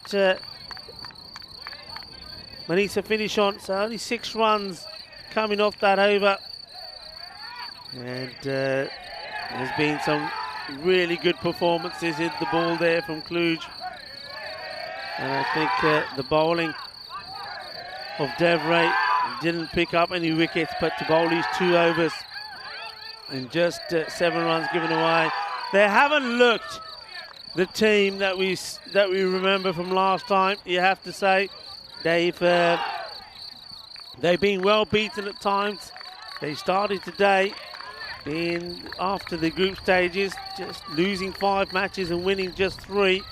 Manisa finish on, so only 6 runs coming off that over. And there's been some really good performances in the ball there from Cluj. And I think the bowling of Devray didn't pick up any wickets, but to bowl these 2 overs and just 7 runs given away. They haven't looked the team that we remember from last time, you have to say. They've been well beaten at times. They started today after the group stages, just losing 5 matches and winning just 3.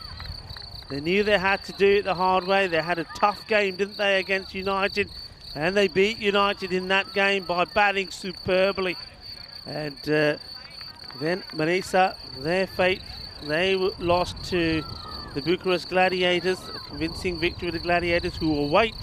They knew they had to do it the hard way. They had a tough game, didn't they, against United? And they beat United in that game by batting superbly. And then Manisa, their fate, they lost to the Bucharest Gladiators, a convincing victory of the Gladiators, who will wait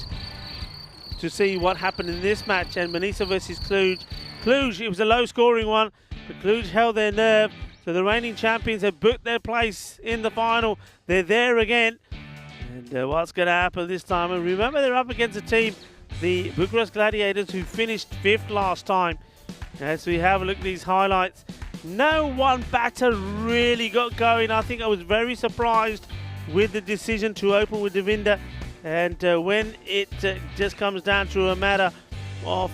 to see what happened in this match. And Manisa versus Cluj. Cluj, it was a low-scoring one, but Cluj held their nerve. So the reigning champions have booked their place in the final. They're there again. And what's going to happen this time? And remember, they're up against a team, the Bucharest Gladiators, who finished 5th last time. As we have a look at these highlights, no one batter really got going. I think I was very surprised with the decision to open with Devinder, and when it just comes down to a matter of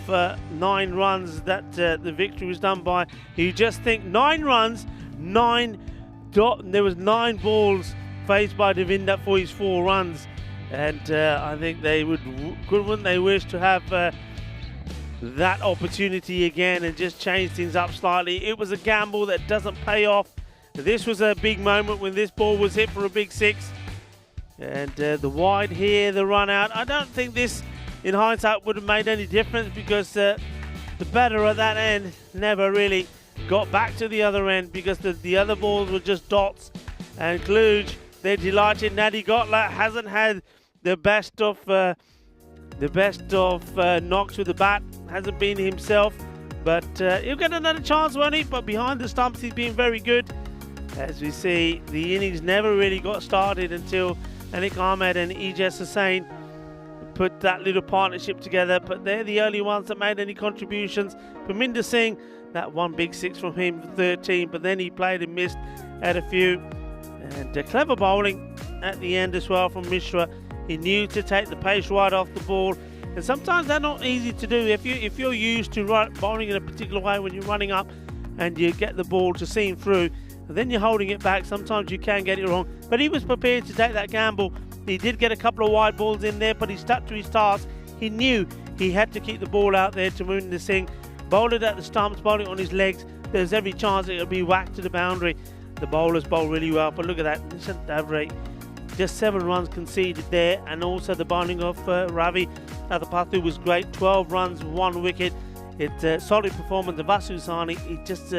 9 runs that the victory was done by, you just think 9 runs, there was 9 balls faced by Devinder for his 4 runs, and I think they wouldn't they wish to have that opportunity again and just change things up slightly. It was a gamble that doesn't pay off. This was a big moment when this ball was hit for a big 6, and the wide here, the run out. I don't think this in hindsight would have made any difference, because the batter at that end never really got back to the other end, because the other balls were just dots. And Kluge, they're delighted. Nadi Gotla hasn't had the best of knocks with the bat, hasn't been himself, but he'll get another chance, won't he? But behind the stumps, he's been very good. As we see, the innings never really got started until Anik Ahmed and Ijaz Hussain put that little partnership together, but they're the only ones that made any contributions. Parminder Singh, that one big 6 from him for 13, but then he played and missed at a few. And clever bowling at the end as well from Mishra. He knew to take the pace right off the ball, and sometimes that's not easy to do. If you're used to bowling in a particular way when you're running up and you get the ball to seam through, and then you're holding it back, sometimes you can get it wrong. But he was prepared to take that gamble. He did get a couple of wide balls in there, but he stuck to his task. He knew he had to keep the ball out there to Parminder Singh. Bowled it at the stumps, bowled it on his legs. There's every chance it would be whacked to the boundary. The bowlers bowl really well, but look at that. Average. Just 7 runs conceded there, and also the bowling of Ravi Athapathu was great. 12 runs, 1 wicket. It's a solid performance of Vasu Sani. He just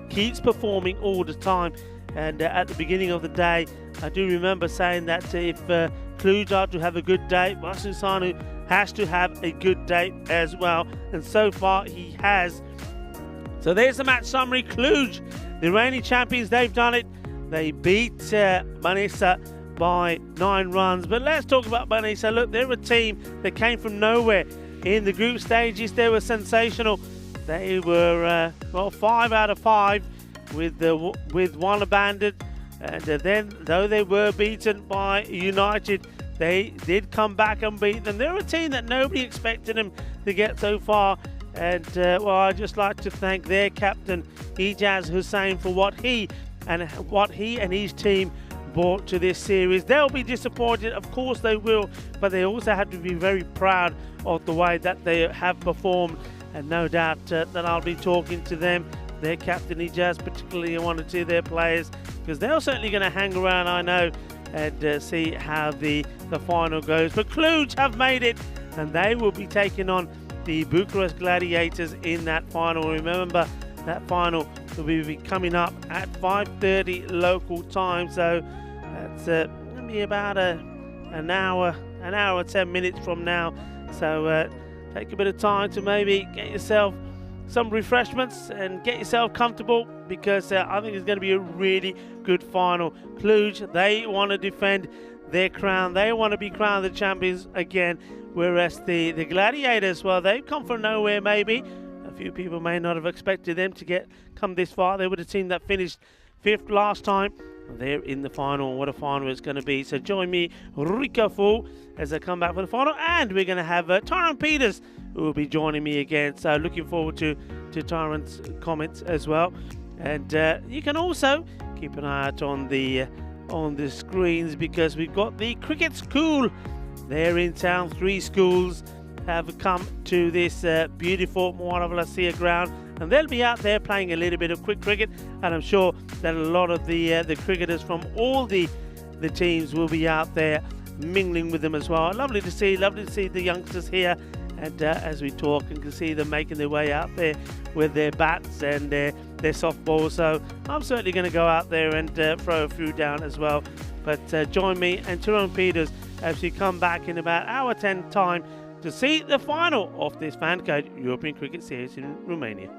keeps performing all the time. And at the beginning of the day, I do remember saying that if Kluge are to have a good day, Vasu Sani has to have a good day as well. And so far, he has. So there's the match summary. Kluge, the reigning champions, they've done it. They beat Manisa by 9 runs. But let's talk about Manisa. Look, they're a team that came from nowhere. In the group stages, they were sensational. They were, 5 out of 5 with 1 abandoned. And then, though they were beaten by United, they did come back and beat them. They're a team that nobody expected them to get so far. And, I'd just like to thank their captain, Ijaz Hussain, for what he and his team brought to this series. They'll be disappointed, of course they will, but they also have to be very proud of the way that they have performed, and no doubt that I'll be talking to them, their captain Ijaz, particularly one or two of their players, because they're certainly going to hang around, I know, and see how the final goes. But Kluge have made it, and they will be taking on the Bucharest Gladiators in that final. Remember, that final will be coming up at 5:30 local time, so that's going to be about an hour 10 minutes from now. So take a bit of time to maybe get yourself some refreshments and get yourself comfortable, because I think it's going to be a really good final. Kluge, they want to defend their crown. They want to be crowned the champions again, whereas the Gladiators, well, they've come from nowhere maybe. A few people may not have expected them to come this far. They were the team that finished 5th last time. They're in the final. What a final it's going to be. So join me, Rika Fu, as I come back for the final. And we're going to have Tyrone Peters, who will be joining me again. So looking forward to Tyrone's comments as well. And you can also keep an eye out on the screens, because we've got the cricket school. They're in town. 3 schools have come to this beautiful Moana ground, and they'll be out there playing a little bit of quick cricket, and I'm sure that a lot of the cricketers from all the teams will be out there mingling with them as well. Lovely to see the youngsters here, and as we talk, and can see them making their way out there with their bats and their softballs. So I'm certainly going to go out there and throw a few down as well. But join me and Tyrone Peters as we come back in about hour 10 time to see the final of this FanCode European Cricket Series in Romania.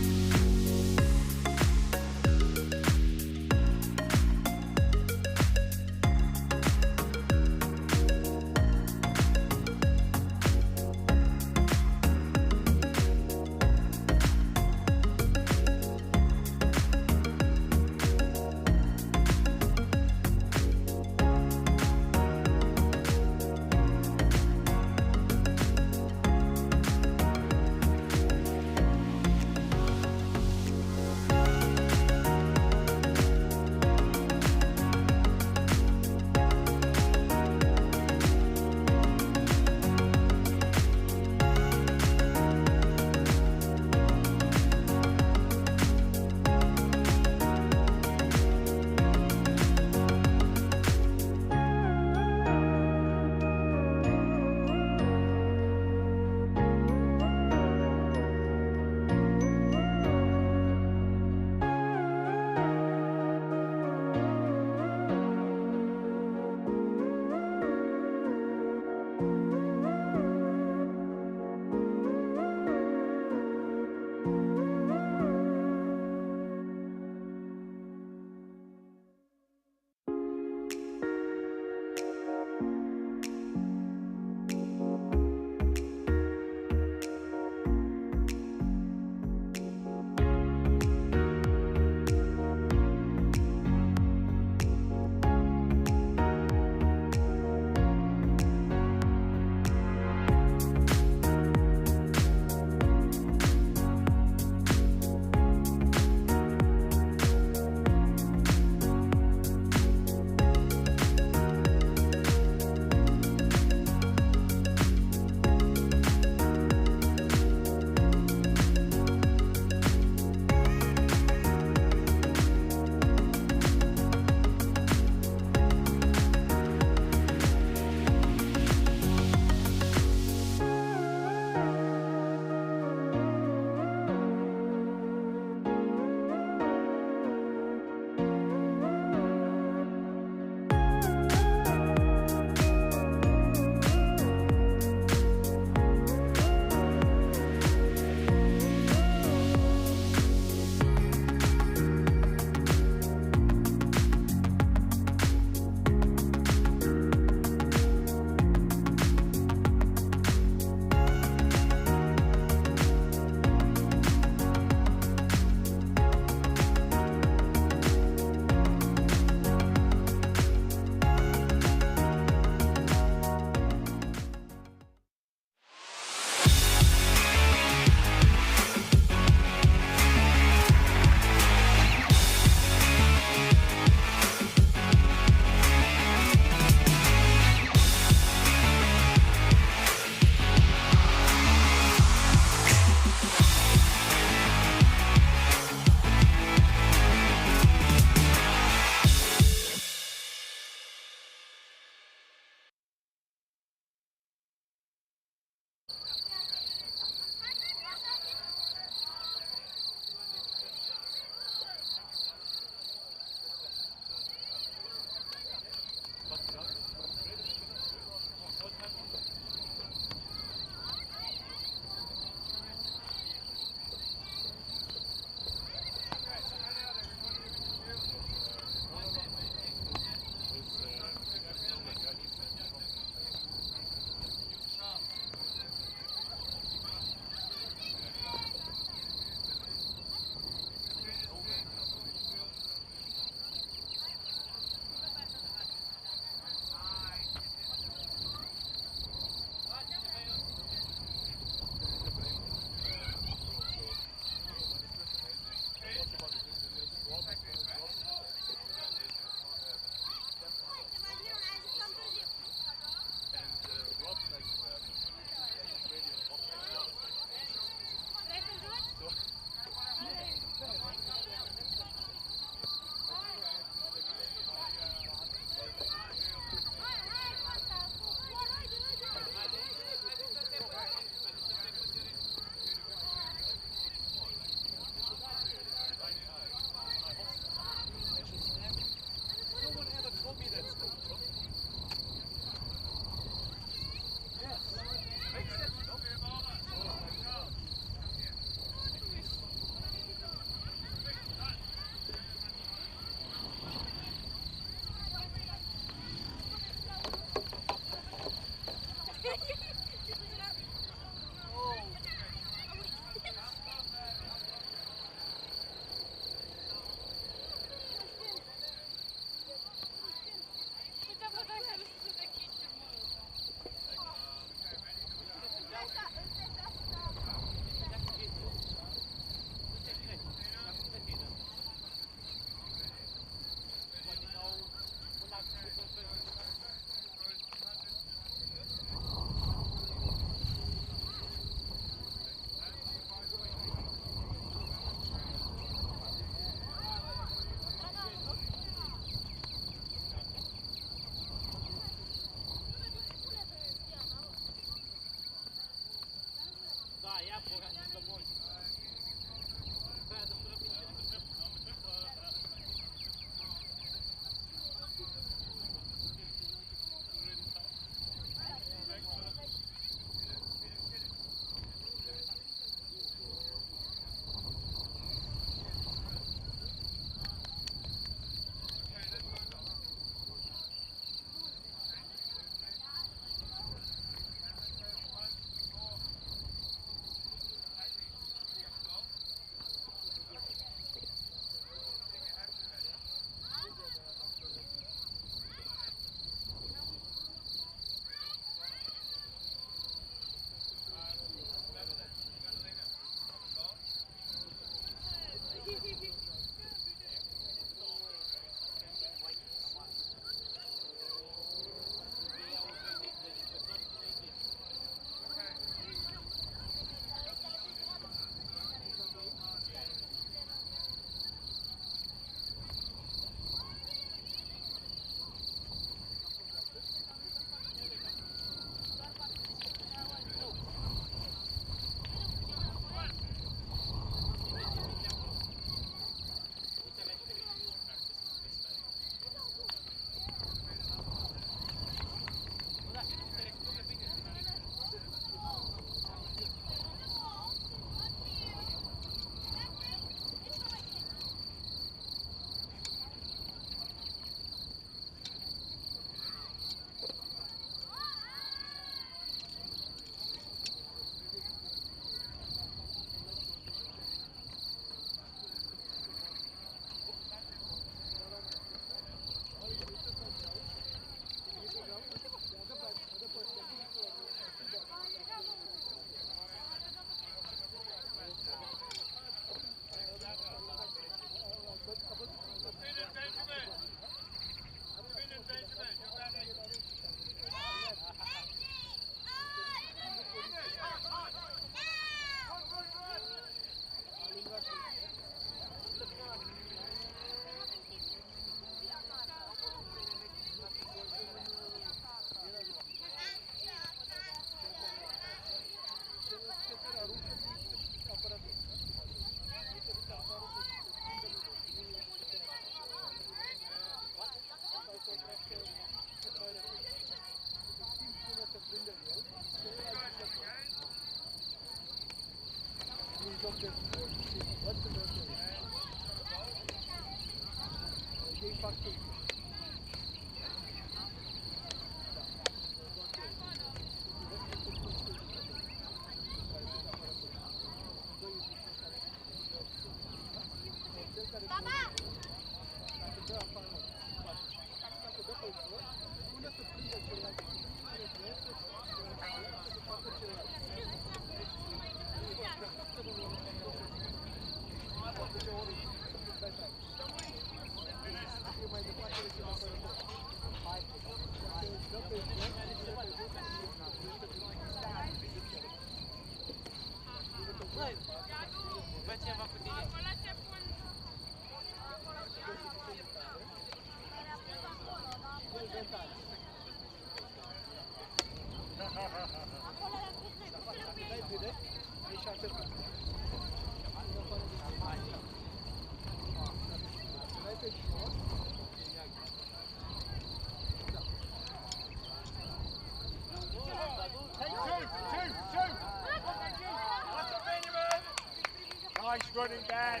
Nice running, Dan.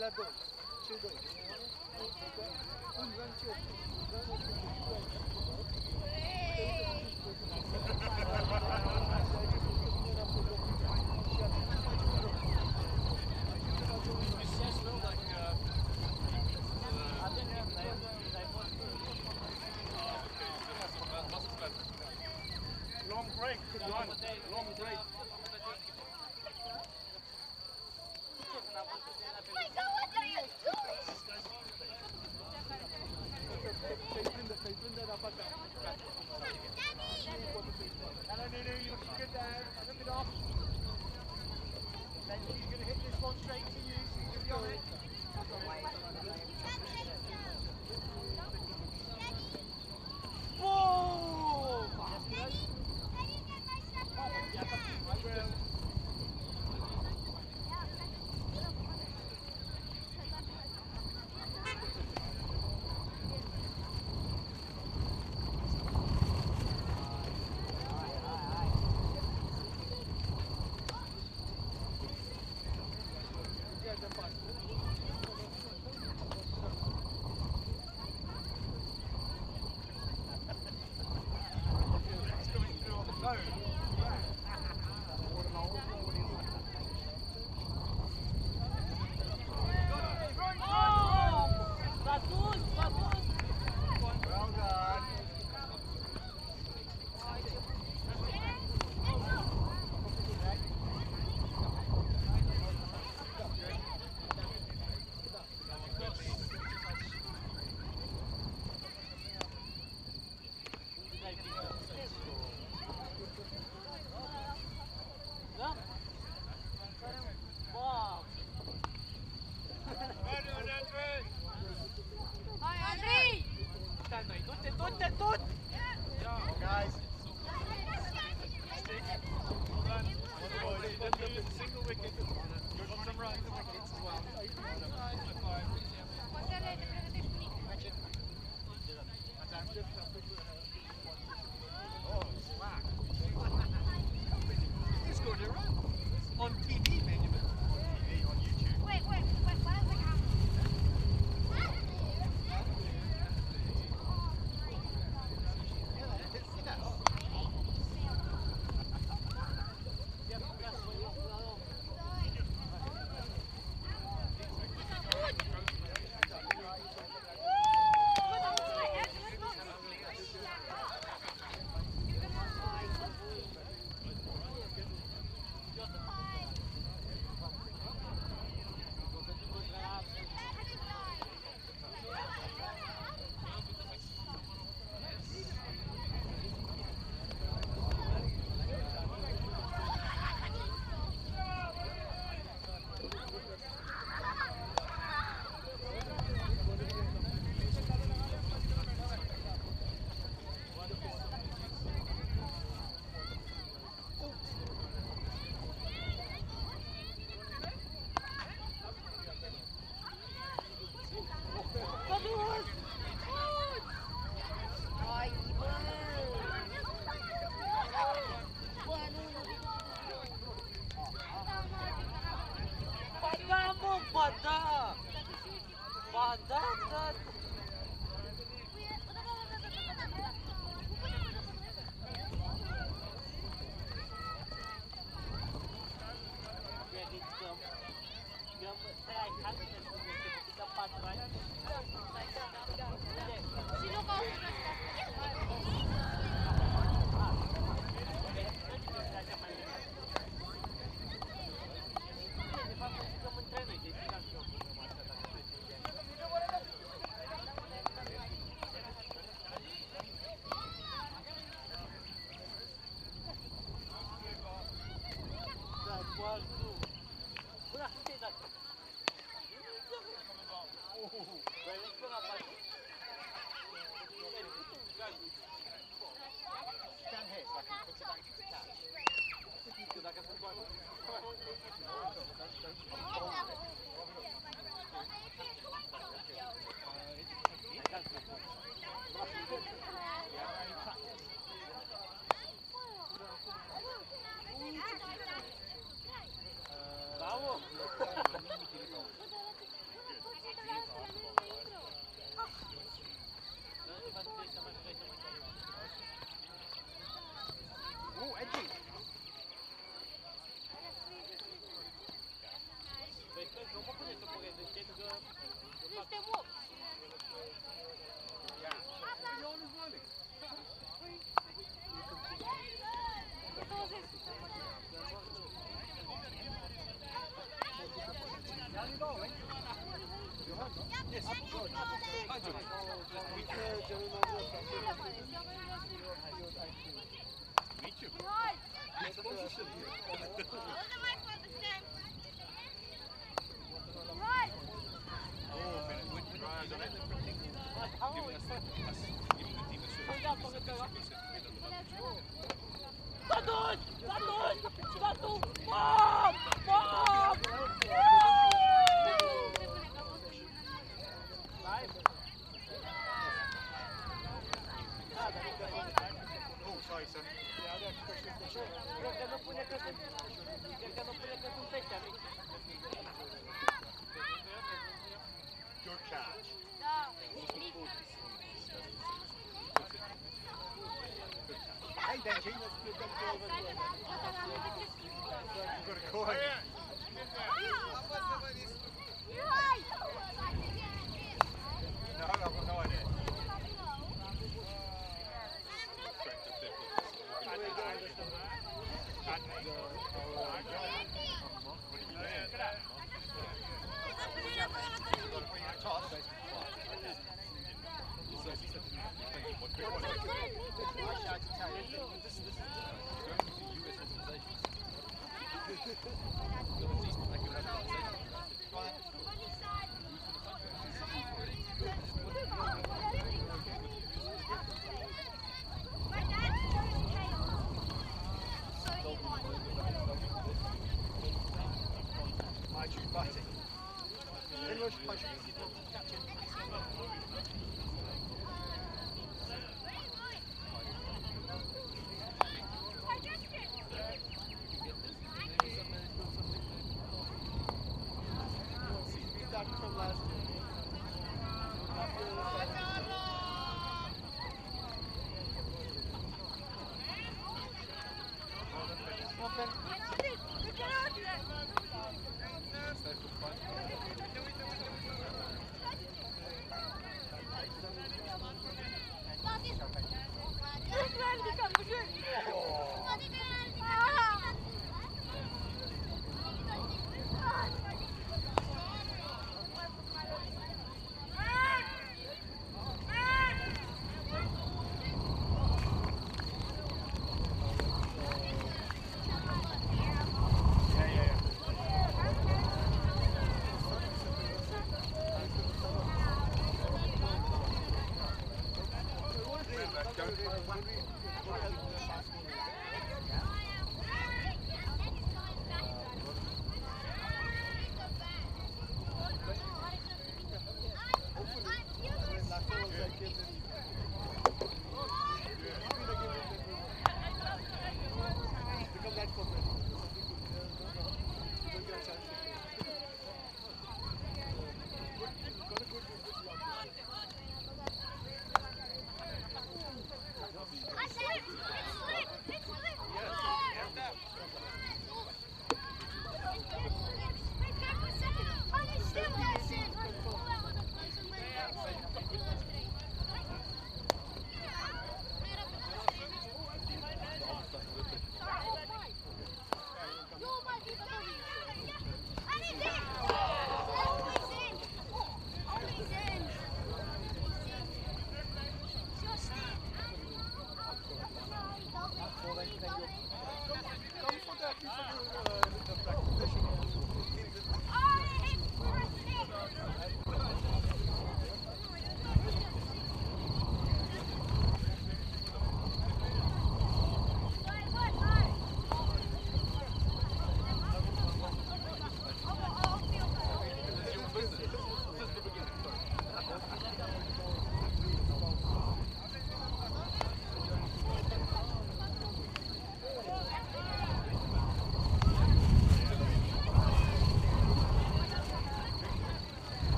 La doi, cei doi. Un încet. Good catch. Hey Benji, let's go. You've got a coin. No, I've got no idea.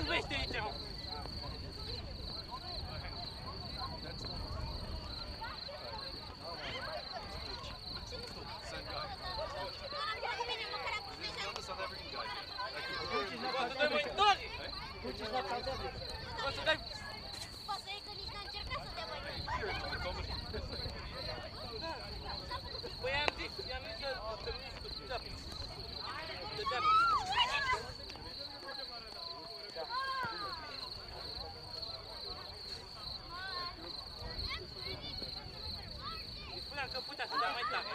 zâmbește aici, mă. Poți să dai mai tare! Poți să dai... Poți să iei că nici n-a încercat să dea mai tare. Păi am zis, i-am zis că terminiți cu țeapă. De țeapă. Îi spuneam că putea să dea mai tare.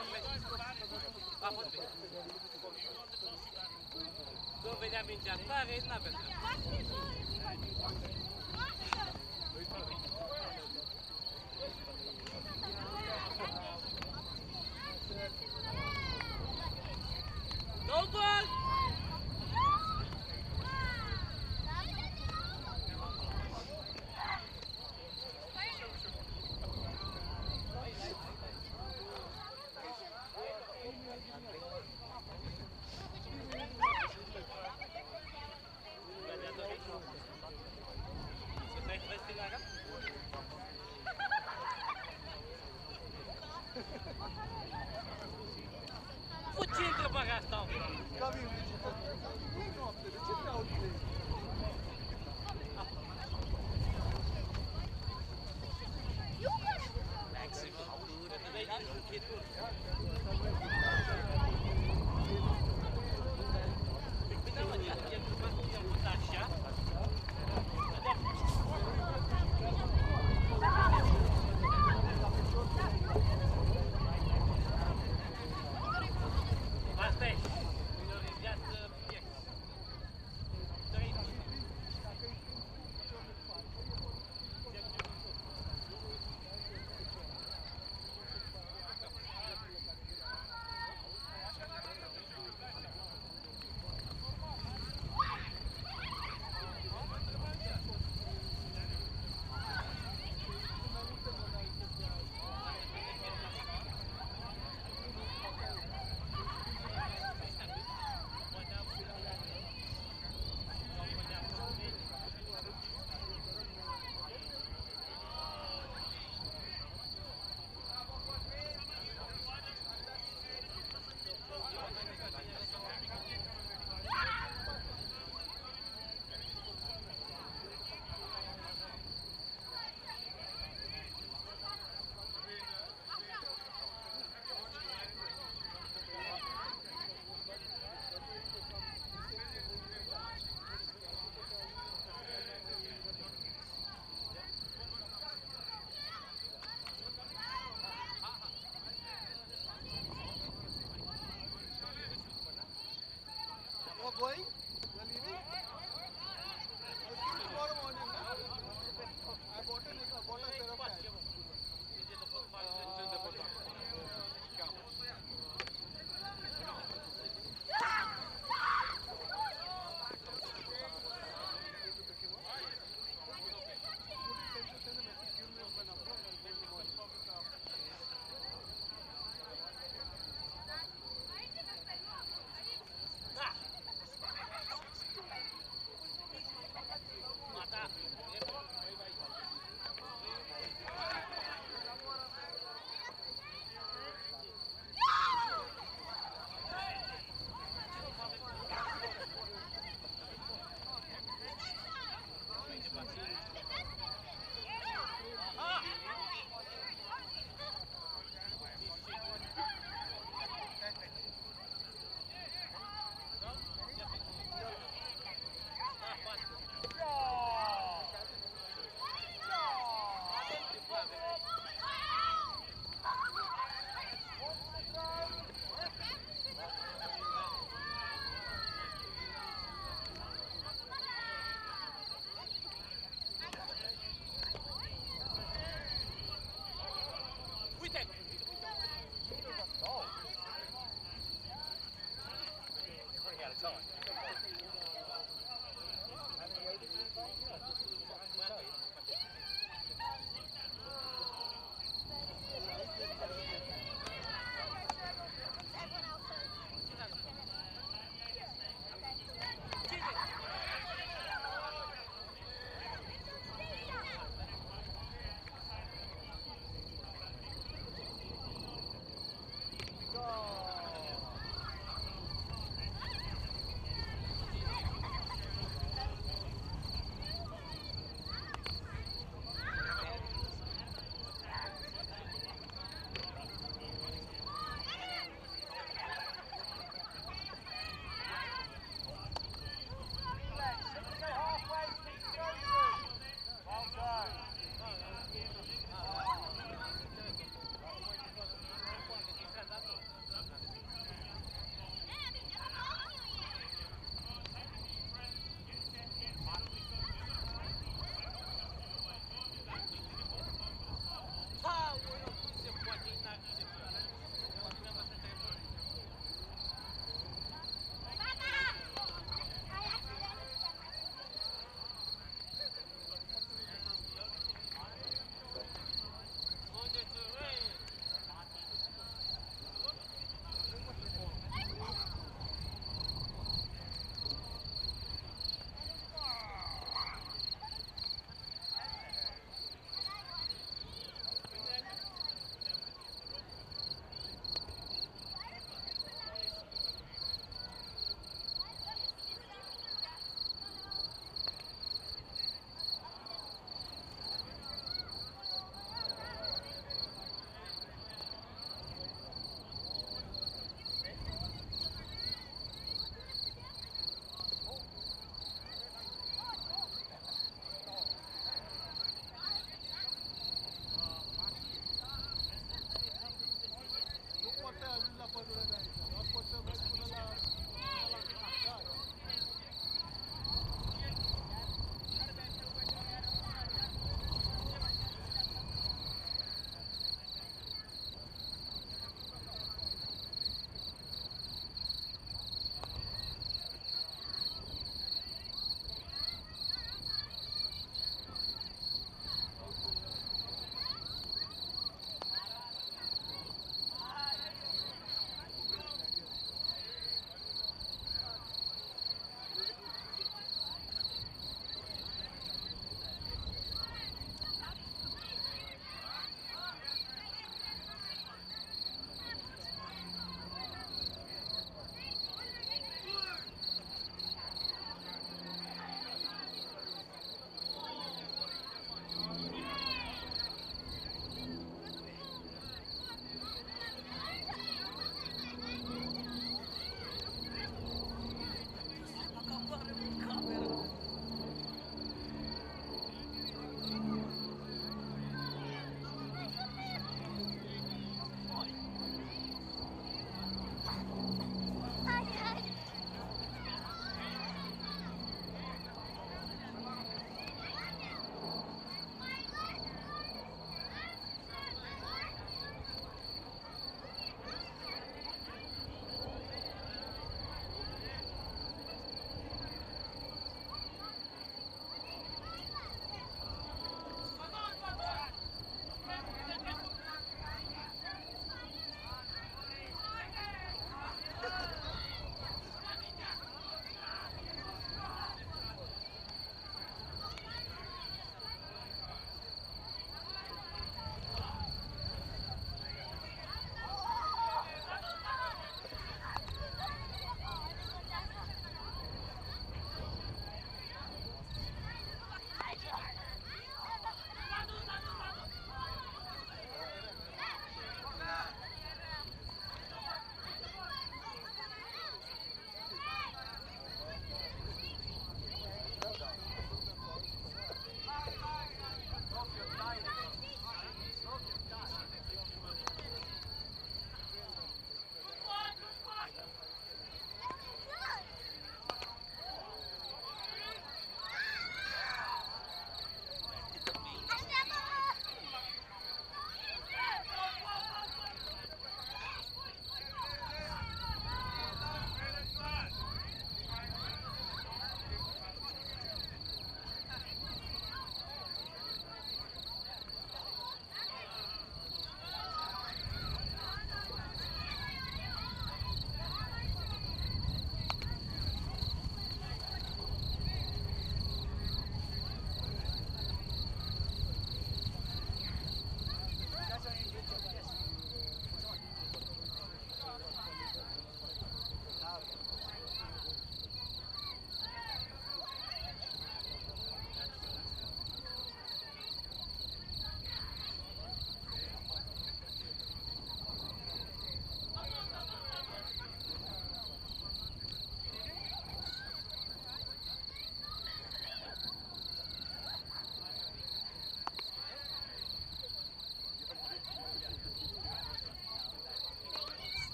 A fost bine. Când venea mingea tare, n-avea treabă. No goal! Ce întrebarea asta? Camiu, nu noapte, de ce te auzi? Asta e. Minorizează piec.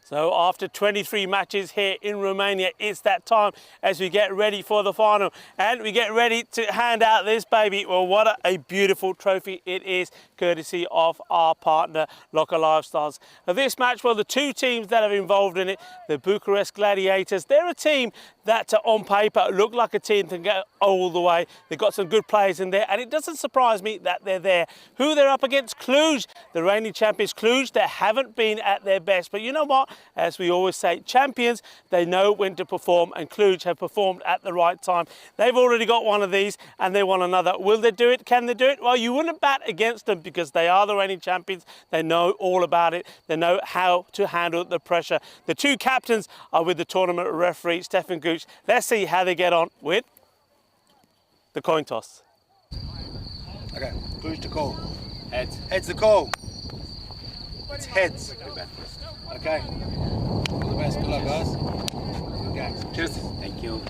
So after 23 matches here in Romania, it's that time as we get ready for the final and we get ready to hand out this baby. Well, what a beautiful trophy it is, courtesy of our partner, Locker Lifestyles. Now, this match, well, the two teams that are involved in it, the Bucharest Gladiators, they're a team that on paper look like a team that can go all the way. They've got some good players in there, and it doesn't surprise me that they're there. Who they're up against? Cluj, the reigning champions. Cluj, they haven't been at their best, but you know what? As we always say, champions, they know when to perform, and Cluj have performed at the right time. They've already got one of these, and they want another. Will they do it? Can they do it? Well, you wouldn't bat against them because they are the reigning champions. They know all about it. They know how to handle the pressure. The two captains are with the tournament referee, Stefan Gooch. Let's see how they get on with the coin toss. Okay, Cluj to call. Heads. Heads the call. It's heads. Okay. All the best. Good luck, guys. Okay. Cheers. Thank you.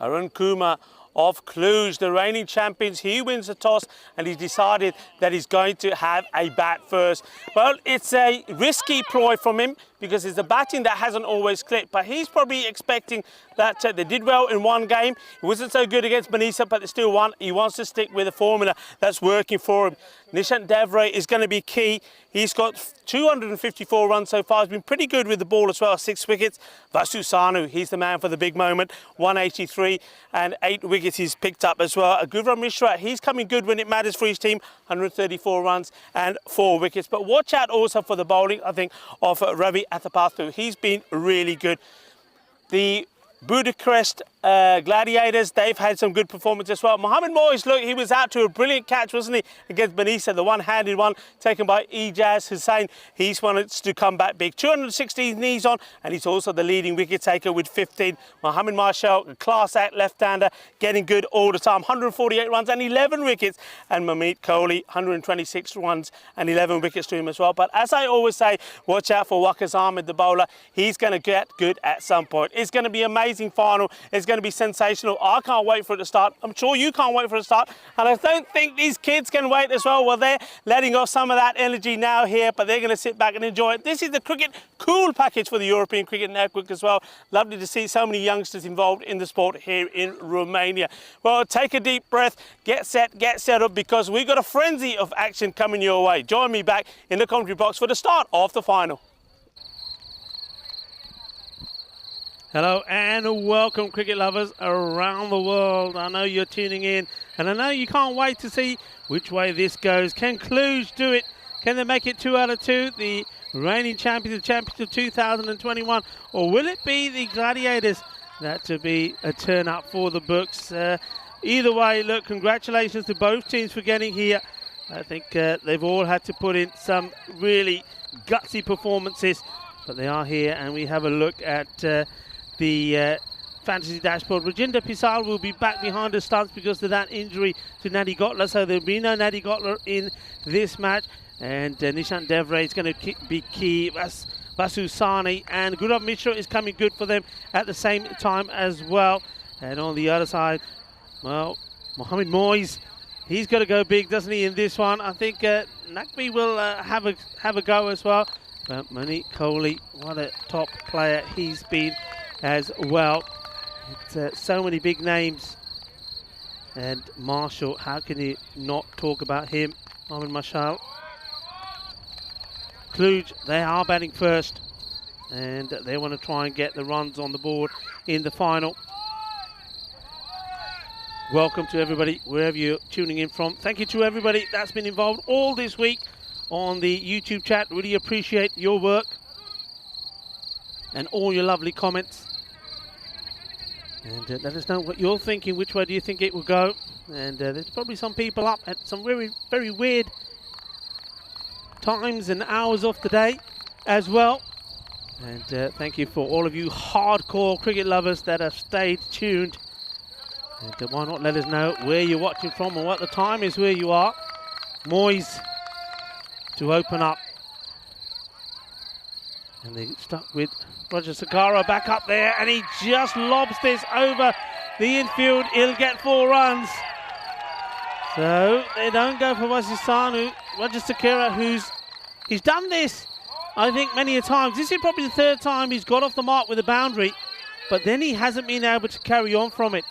Arun Kumar of Cluj, the reigning champions, he wins the toss and he's decided that he's going to have a bat first. Well, it's a risky ploy from him because it's the batting that hasn't always clicked, but he's probably expecting that they did well in one game. It wasn't so good against Manisa, but they still won. He wants to stick with a formula that's working for him. Nishant Devray is going to be key. He's got 254 runs so far. He's been pretty good with the ball as well, 6 wickets. Vasu Sanu, he's the man for the big moment, 183 and 8 wickets he's picked up as well. Gurvam Mishra, he's coming good when it matters for his team, 134 runs and 4 wickets. But watch out also for the bowling, I think, of Ravi Athapathu. He's been really good. The Bucharest Gladiators, they've had some good performance as well. Mohammed Moyes, look, he was out to a brilliant catch, wasn't he, against Manisa, the one-handed one taken by Ijaz Hussain. He's wanted to come back big. 216 knees on, and he's also the leading wicket taker with 15. Mohammed Marshall, a class act left-hander, getting good all the time. 148 runs and 11 wickets. And Mamit Kohli, 126 runs and 11 wickets to him as well. But as I always say, watch out for Waqas Ahmed, the bowler. He's going to get good at some point. It's going to be an amazing final. It's going to be sensational. I can't wait for it to start. I'm sure you can't wait for it to start. And I don't think these kids can wait as well. Well, they're letting off some of that energy now here, but they're going to sit back and enjoy it. This is the cricket cool package for the European Cricket Network as well. Lovely to see so many youngsters involved in the sport here in Romania. Well, take a deep breath, get set up, because we've got a frenzy of action coming your way. Join me back in the commentary box for the start of the final. Hello and welcome, cricket lovers around the world. I know you're tuning in and I know you can't wait to see which way this goes. Can Cluj do it? Can they make it 2 out of 2? The reigning champions, the champions of 2021, or will it be the Gladiators that to be a turn up for the books? Either way, look, congratulations to both teams for getting here. I think they've all had to put in some really gutsy performances, but they are here, and we have a look at the fantasy dashboard. Rajinder Pisal will be back behind the stumps because of that injury to Nadi Gotler, so there'll be no Nadi Gotler in this match. And Nishant Devray is going to be key. Vasu Sani and Gurvam Mishra is coming good for them at the same time as well. And on the other side, well, Mohammed Moyes, he's got to go big, doesn't he, in this one? I think Naqvi will have a go as well. But Mamit Kohli, what a top player he's been as well. It's so many big names. And Marshall, how can you not talk about him? Mohammed Marshall. Cluj, they are batting first, and they want to try and get the runs on the board in the final. Welcome to everybody, wherever you're tuning in from. Thank you to everybody that's been involved all this week on the YouTube chat. Really appreciate your work and all your lovely comments. And let us know what you're thinking. Which way do you think it will go? And there's probably some people up at some very, very weird times and hours of the day as well. And thank you for all of you hardcore cricket lovers that have stayed tuned. And why not let us know where you're watching from and what the time is where you are. Moyes to open up. And they stuck with Roger Sakara back up there, and he just lobs this over the infield. He'll get 4 runs. So they don't go for Vasisanu. Roger Sakara, he's done this I think many a times. This is probably the third time he's got off the mark with a boundary, but then he hasn't been able to carry on from it.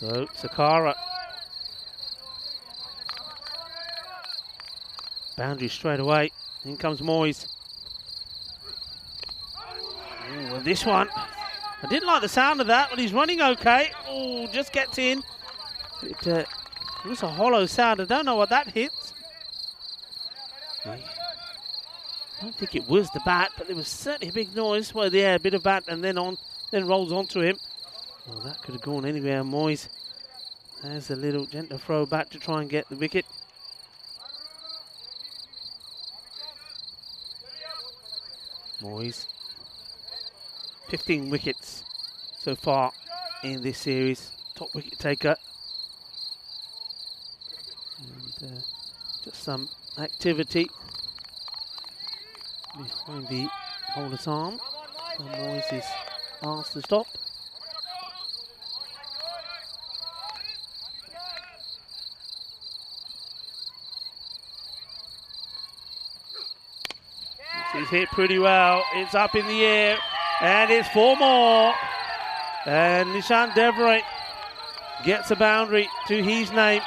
So, Sakara. Boundary straight away. In comes Moyes. Ooh, well, this one, I didn't like the sound of that, but he's running okay. Oh, just gets in. It was a hollow sound. I don't know what that hit. I don't think it was the bat, but there was certainly a big noise. Well, yeah, a bit of bat, and then rolls onto him. Well, that could have gone anywhere. Moyes has a little gentle throw back to try and get the wicket. Moyes, 15 wickets so far in this series. Top wicket taker. And just some activity behind the bowler's arm. And Moyes is asked to stop. He's hit pretty well. It's up in the air, and it's 4 more. And Nishan Devray gets a boundary to his name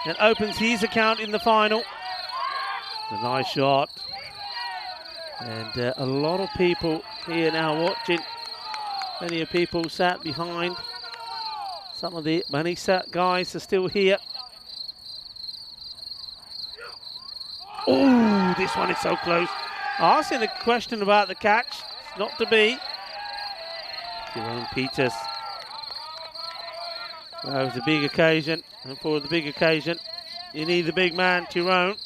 and opens his account in the final. A nice shot. And a lot of people here now watching. Plenty of people sat behind. Some of the Manisa guys are still here. Oh, this one is so close. Asking a question about the catch. It's not to be. Jerome Peters. Well, it was a big occasion, and for the big occasion, you need the big man, Tyrone.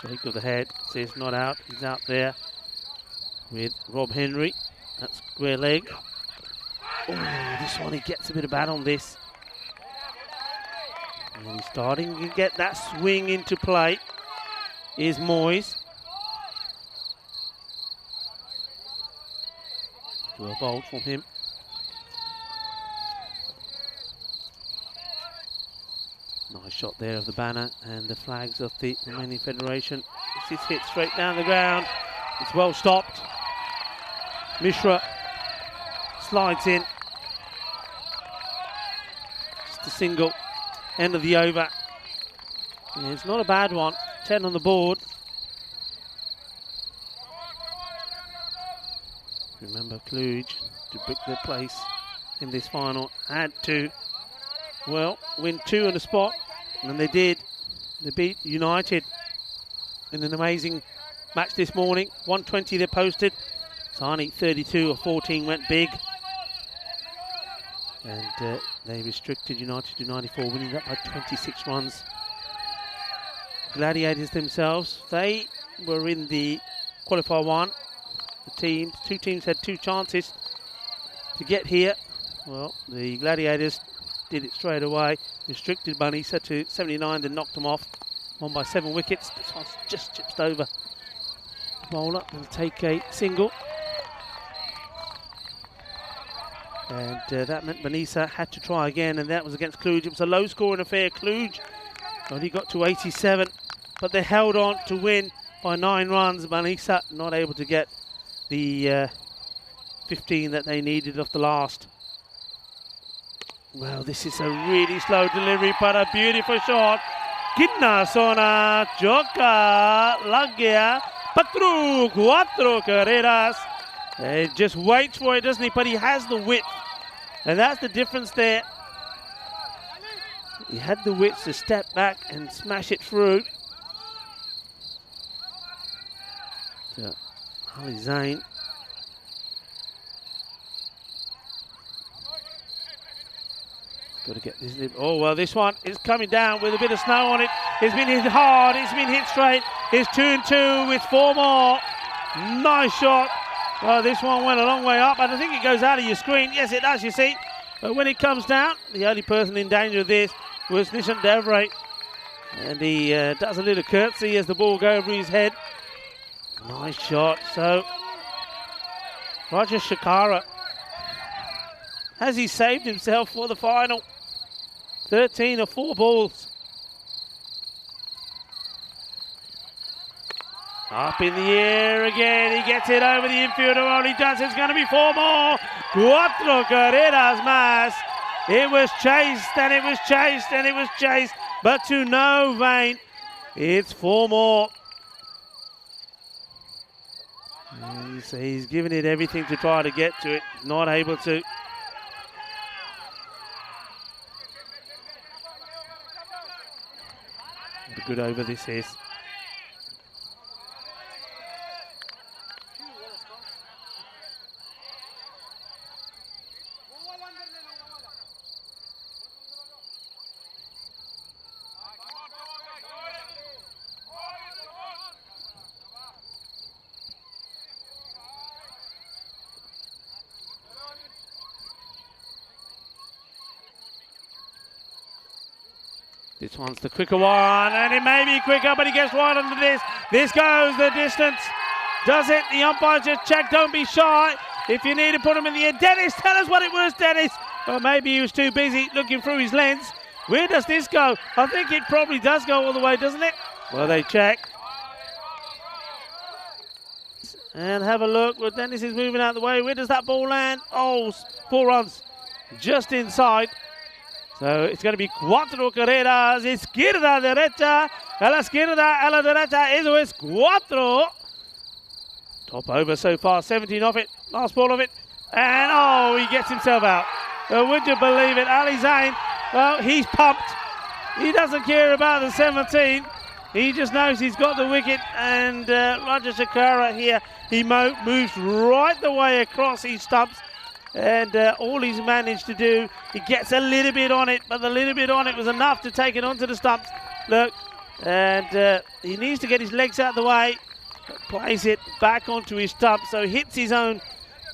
Shake of the head, says not out. He's out there with Rob Henry. That's square leg. Oh, this one, he gets a bit of bat on this. And he's starting to get that swing into play. Is Moyes. Well bowled from him. Nice shot there of the banner and the flags of the Romanian Federation. This is hit straight down the ground. It's well stopped. Mishra slides in. Just a single. End of the over. Yeah, it's not a bad one. 10 on the board. Remember, Kluge, to book their place in this final, had to, well, win 2 on the spot, and they did. They beat United in an amazing match this morning. 120 they posted. Sani 32 or 14 went big. And they restricted United to 94, winning that by 26 runs. Gladiators themselves, they were in the qualifier 1. The two teams had 2 chances to get here. Well, the Gladiators did it straight away. Restricted Manisa to 79, then knocked them off. Won by 7 wickets. This one's just chipped over. Bowler will take a single. And that meant Manisa had to try again, and that was against Kluge. It was a low-scoring affair. Kluge only got to 87, but they held on to win by 9 runs. Manisa not able to get the 15 that they needed off the last. Well, this is a really slow delivery, but a beautiful shot. Kitna sona joka lag gaya. Patru 4 carreras. He just waits for it, doesn't he? But he has the width. And that's the difference there. He had the width to step back and smash it through. To Ali Zain. Got to get this. Oh, well, this one is coming down with a bit of snow on it. It's been hit hard. It's been hit straight. It's 2-2 with 4 more. Nice shot. Well, this one went a long way up. I don't think it goes out of your screen. Yes, it does, you see. But when it comes down, the only person in danger of this was Nishan Devray. And he does a little curtsy as the ball goes over his head. Nice shot. So, Roger Shakara, has he saved himself for the final? 13 or 4 balls Up in the air again, he gets it over the infielder, all he does is going to be 4 more. Cuatro carreras más. It was chased and it was chased and it was chased, but to no vein. It's 4 more. And he's giving it everything to try to get to it, not able to. What a good over this is. This one's the quicker one, and it may be quicker, but he gets right under this. This goes the distance. Does it? The umpire just checked. Don't be shy. If you need to put him in the air. Dennis, tell us what it was, Dennis. Well, maybe he was too busy looking through his lens. Where does this go? I think it probably does go all the way, doesn't it? Well, they check. And have a look. Well, Dennis is moving out of the way. Where does that ball land? Oh, 4 runs. Just inside. So it's going to be 4 carreras, izquierda, derecha, a la izquierda, a la derecha, eso es 4. Top over so far, 17 off it, last ball of it, and oh, he gets himself out. Would you believe it, Ali Zain, well, he's pumped. He doesn't care about the 17. He just knows he's got the wicket, and Roger Shakara here, he moves right the way across his stumps. And all he's managed to do, he gets a little bit on it, but the little bit on it was enough to take it onto the stumps. Look, and he needs to get his legs out of the way, plays it back onto his stump, so hits his own,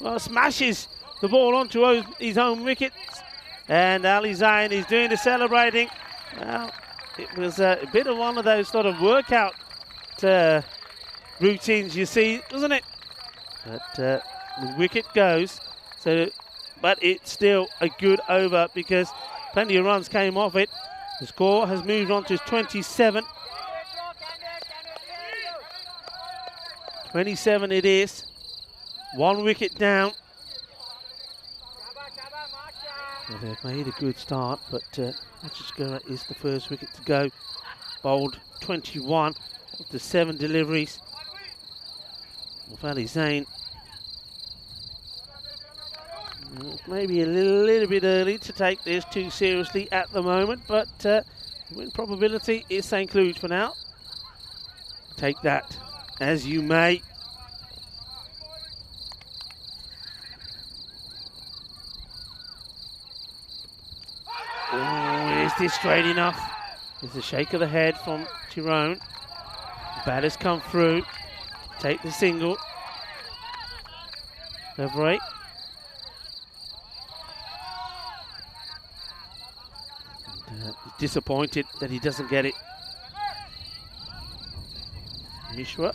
well, smashes the ball onto his own wickets. And Ali Zain is doing the celebrating. Well, it was a bit of one of those sort of workout routines you see, wasn't it? But the wicket goes. So, but it's still a good over because plenty of runs came off it. The score has moved on to 27. 27 it is. 1 wicket down. Well, they've made a good start, but Machishkara is the first wicket to go. Bowled 21 of the 7 deliveries. Ali Zain. Maybe a little bit early to take this too seriously at the moment, but win probability is St. Cloud for now. Take that as you may. Oh, is this straight enough? There's a shake of the head from Tyrone. The batter's come through. Take the single. Over 8. He's disappointed that he doesn't get it. Mishra.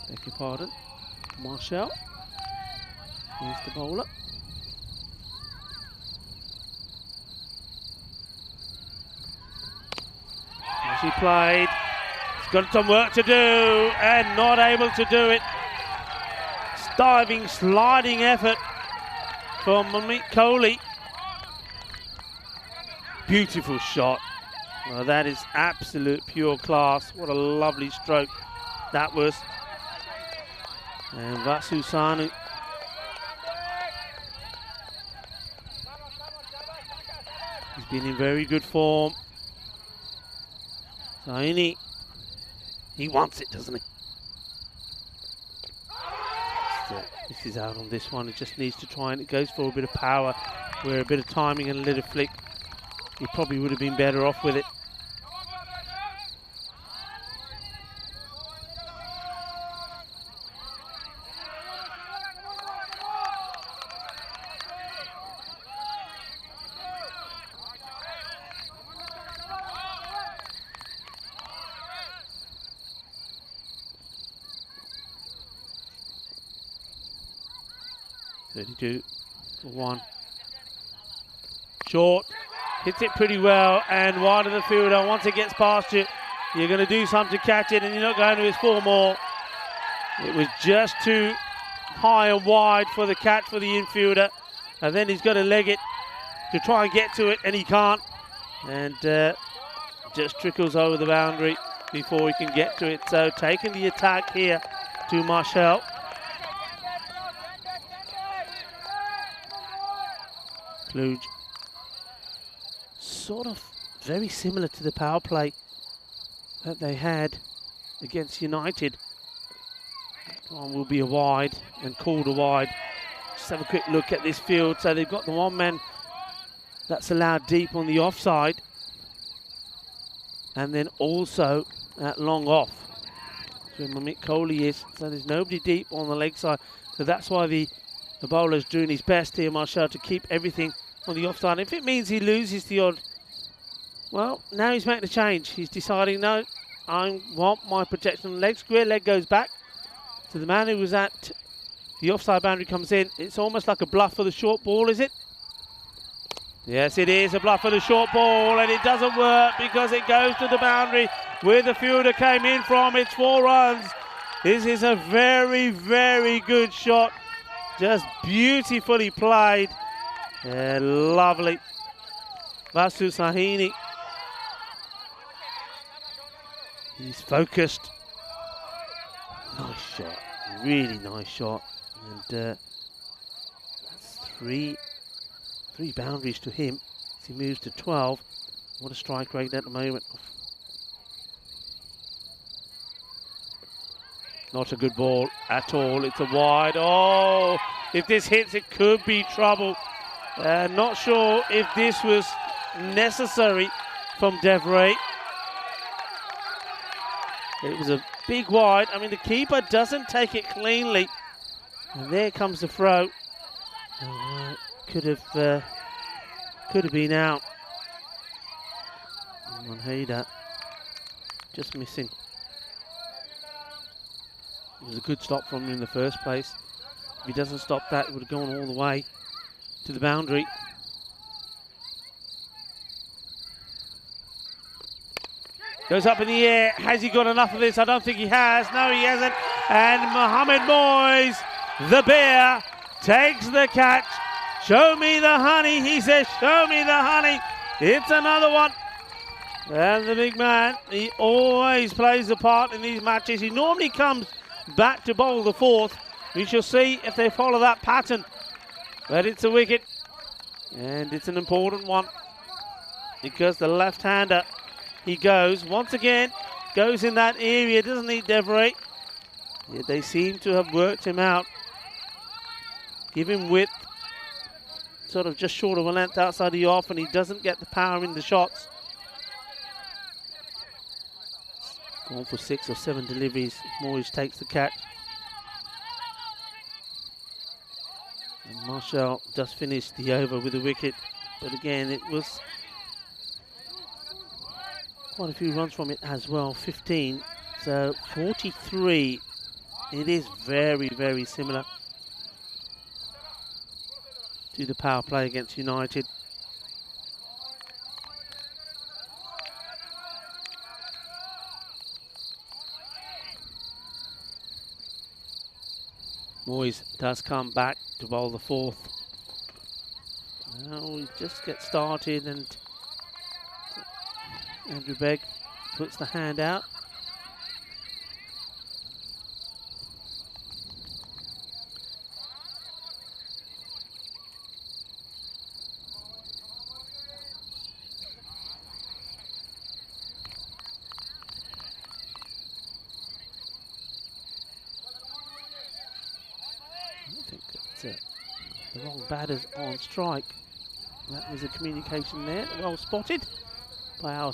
Beg your pardon. Marshall. Here's the bowler. As he played, he's got some work to do and not able to do it. Diving, sliding effort from Mamit Kohli. Beautiful shot. Well, that is absolute pure class. What a lovely stroke that was. And Vasu Sanu. He's been in very good form. Saini, he wants it, doesn't he? So this is out on this one. He just needs to try, and it goes for a bit of power, where a bit of timing and a little flick, he probably would have been better off with it. 32 for 1. Short, hits it pretty well, and wide of the fielder. Once it gets past you, you're going to do something to catch it, and you're not going to his 4 more. It was just too high and wide for the catch for the infielder, and then he's got to leg it to try and get to it, and he can't, and just trickles over the boundary before he can get to it. So taking the attack here to Marshall. Kluge, sort of very similar to the power play that they had against United. One will be a wide and called a wide. Just have a quick look at this field. So they've got the 1 man that's allowed deep on the offside, and then also at long off. So Mick Coley is. So there's nobody deep on the leg side. So that's why the bowler's doing his best here, Marshall, to keep everything on the offside. If it means he loses the odd, well, now he's making a change. He's deciding, no, I want my protection on the leg. Square leg goes back. So the man who was at the offside boundary comes in. It's almost like a bluff for the short ball, is it? Yes, it is a bluff for the short ball, and it doesn't work because it goes to the boundary where the fielder came in from. It's 4 runs. This is a very, very good shot. Just beautifully played. Lovely. Vasu Sahini. He's focused. Nice shot. Really nice shot. And that's three boundaries to him as he moves to 12. What a strike rate at the moment. Not a good ball at all. It's a wide. Oh, if this hits, it could be trouble. Not sure if this was necessary from Devray. It was a big wide. I mean, the keeper doesn't take it cleanly. And there comes the throw. Could have been out. Monheida just missing. It was a good stop from him in the first place. If he doesn't stop that, it would have gone all the way to the boundary. Goes up in the air. Has he got enough of this? I don't think he has. No, he hasn't. And Mohamed Moyes, the bear, takes the catch. Show me the honey, he says, show me the honey. It's another one. And the big man, he always plays a part in these matches. He normally comes back to bowl the 4th. We shall see if they follow that pattern. But it's a wicket. And it's an important one. Because the left-hander, he goes, once again, goes in that area, doesn't he, Devray? Yeah, they seem to have worked him out. Give him width. Sort of just short of a length outside the off, and he doesn't get the power in the shots. Going for 6 or 7 deliveries. Moyes takes the catch. And Marshall just finished the over with a wicket. But again, it was quite a few runs from it as well, 15. So 43. It is very, very similar to the power play against United. Moyes does come back to bowl the 4th. Now we just get started, and Andrew Begg puts the hand out. The wrong batters on strike. That was a communication there, well spotted by our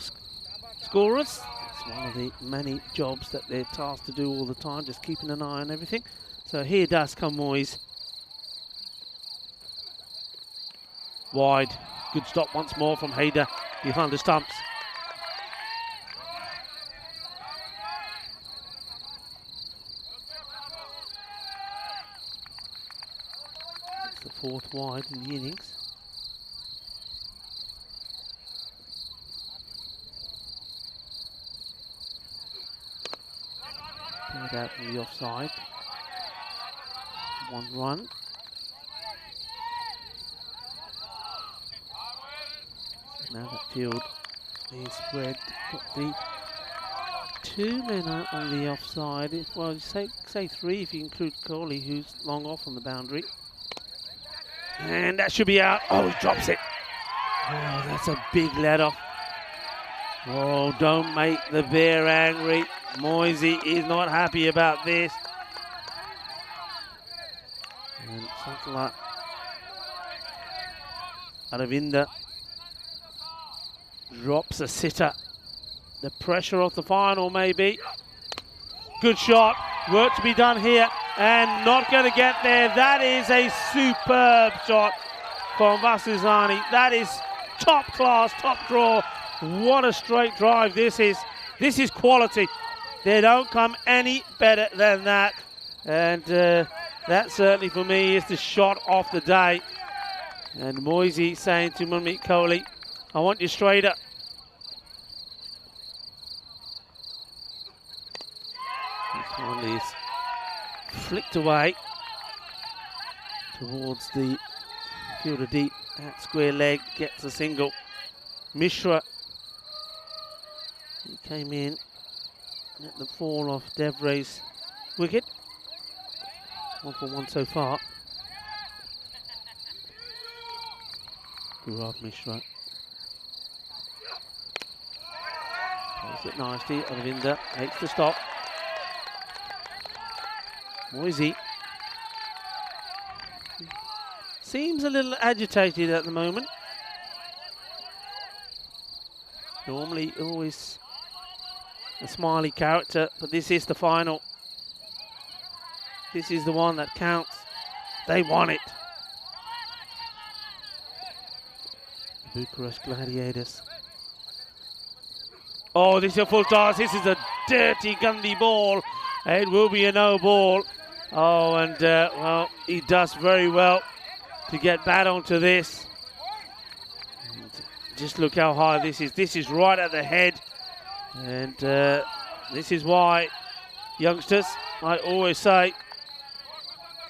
scorers. It's one of the many jobs that they're tasked to do all the time, just keeping an eye on everything. So here does come Moyes. Wide, good stop once more from Haider behind the stumps. fourth wide in the innings. Played out from the offside. 1 run. Now that field is spread. Got the 2 men out on the offside. Well, say 3 if you include Coley, who's long off on the boundary. And that should be out. Oh, he drops it. Oh, that's a big let off. Oh, don't make the bear angry. Moisey is not happy about this. And something like Aravinda drops a sitter. The pressure off the final, maybe. Good shot. Work to be done here. And not going to get there. That is a superb shot from Vasizani. That is top class, top draw. What a straight drive this is. This is quality. They don't come any better than that. And that certainly for me is the shot of the day. And Moisey saying to Manmeet Kohli, I want you straighter. This one is flicked away towards the fielder deep at square leg, gets a single. Mishra, he came in at the fall of Devray's wicket. 1 for 1 so far. Gaurav Mishra. Plays it nicely. Aravinda makes the stop. Moisey seems a little agitated at the moment. Normally always a smiley character, but this is the final. This is the one that counts. They want it. Bucharest Gladiators. Oh, this is a full toss. This is a dirty Gandhi ball. It will be a no ball. Oh, and well, he does very well to get bat onto this. And just look how high this is. This is right at the head. And this is why, youngsters, I always say,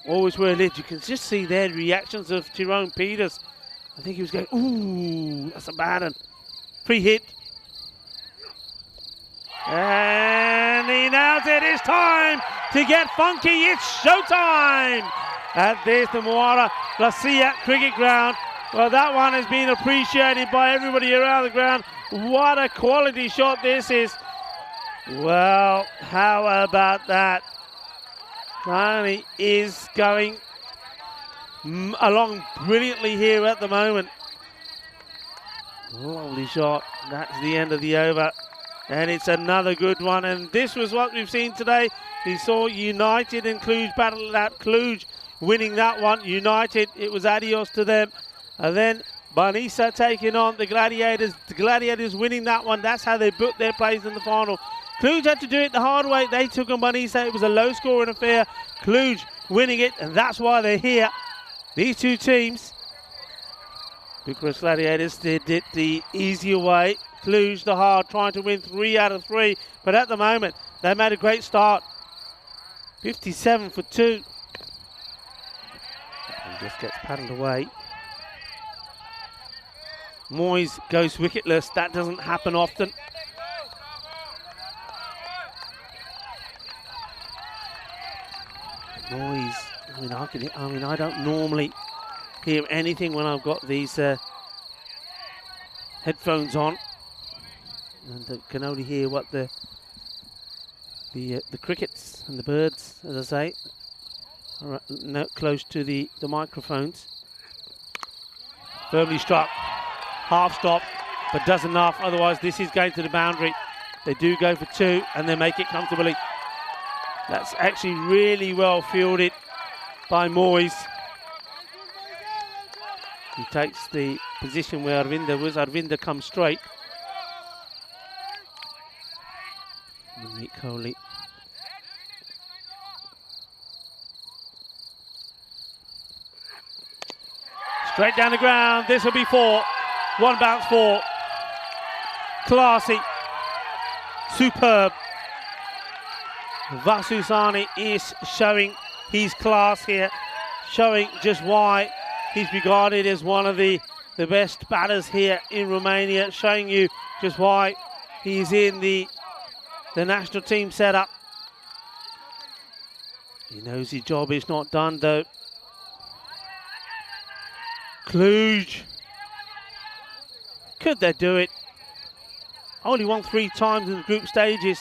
always wear lids. You can just see their reactions of Tyrone Peters. I think he was going, ooh, that's a bad one. Free hit. And he nails it. It's time to get funky. It's showtime at this, the Moara Lasia cricket ground. Well, that one has been appreciated by everybody around the ground. What a quality shot this is. Well, how about that? Mahoney is going along brilliantly here at the moment. Lovely shot. That's the end of the over. And it's another good one. And this was what we've seen today. We saw United and Cluj battle that. Cluj winning that one. United, it was adios to them. And then Banisa taking on the Gladiators. The Gladiators winning that one. That's how they booked their place in the final. Cluj had to do it the hard way. They took on Banisa. It was a low-scoring affair. Cluj winning it, and that's why they're here. These two teams, Bucharest Gladiators, did it the easier way. Cluj the hard, trying to win 3 out of 3. But at the moment, they made a great start. 57 for 2. And just gets paddled away. Moyes goes wicketless. That doesn't happen often. Moyes, I don't normally hear anything when I've got these headphones on, and can only hear what the crickets and the birds, as I say, are close to the microphones. Firmly struck, half stop, but does enough. Otherwise, this is going to the boundary. They do go for 2, and they make it comfortably. That's actually really well fielded by Moyes. He takes the position where Arvinda was. Arvinda comes straight. Manmeet Kohli. Straight down the ground. This will be 4. One bounce 4. Classy. Superb. Vasusani is showing his class here, showing just why he's regarded as one of the best batters here in Romania, showing you just why he's in the national team setup. He knows his job is not done though. Cluj. Could they do it? Only won 3 times in the group stages.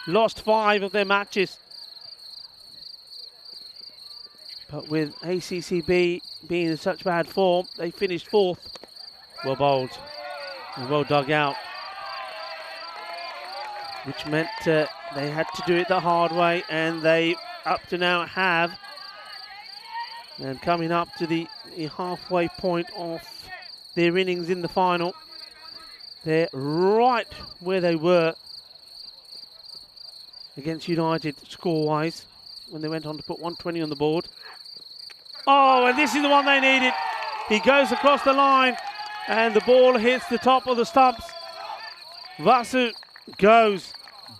Lost 5 of their matches. But with ACCB being in such bad form, they finished 4th. Well bowled and well dug out. Which meant they had to do it the hard way, and they up to now have. And coming up to the halfway point of their innings in the final. They're right where they were against United score-wise when they went on to put 120 on the board. Oh, and this is the one they needed. He goes across the line and the ball hits the top of the stumps. Vasu goes.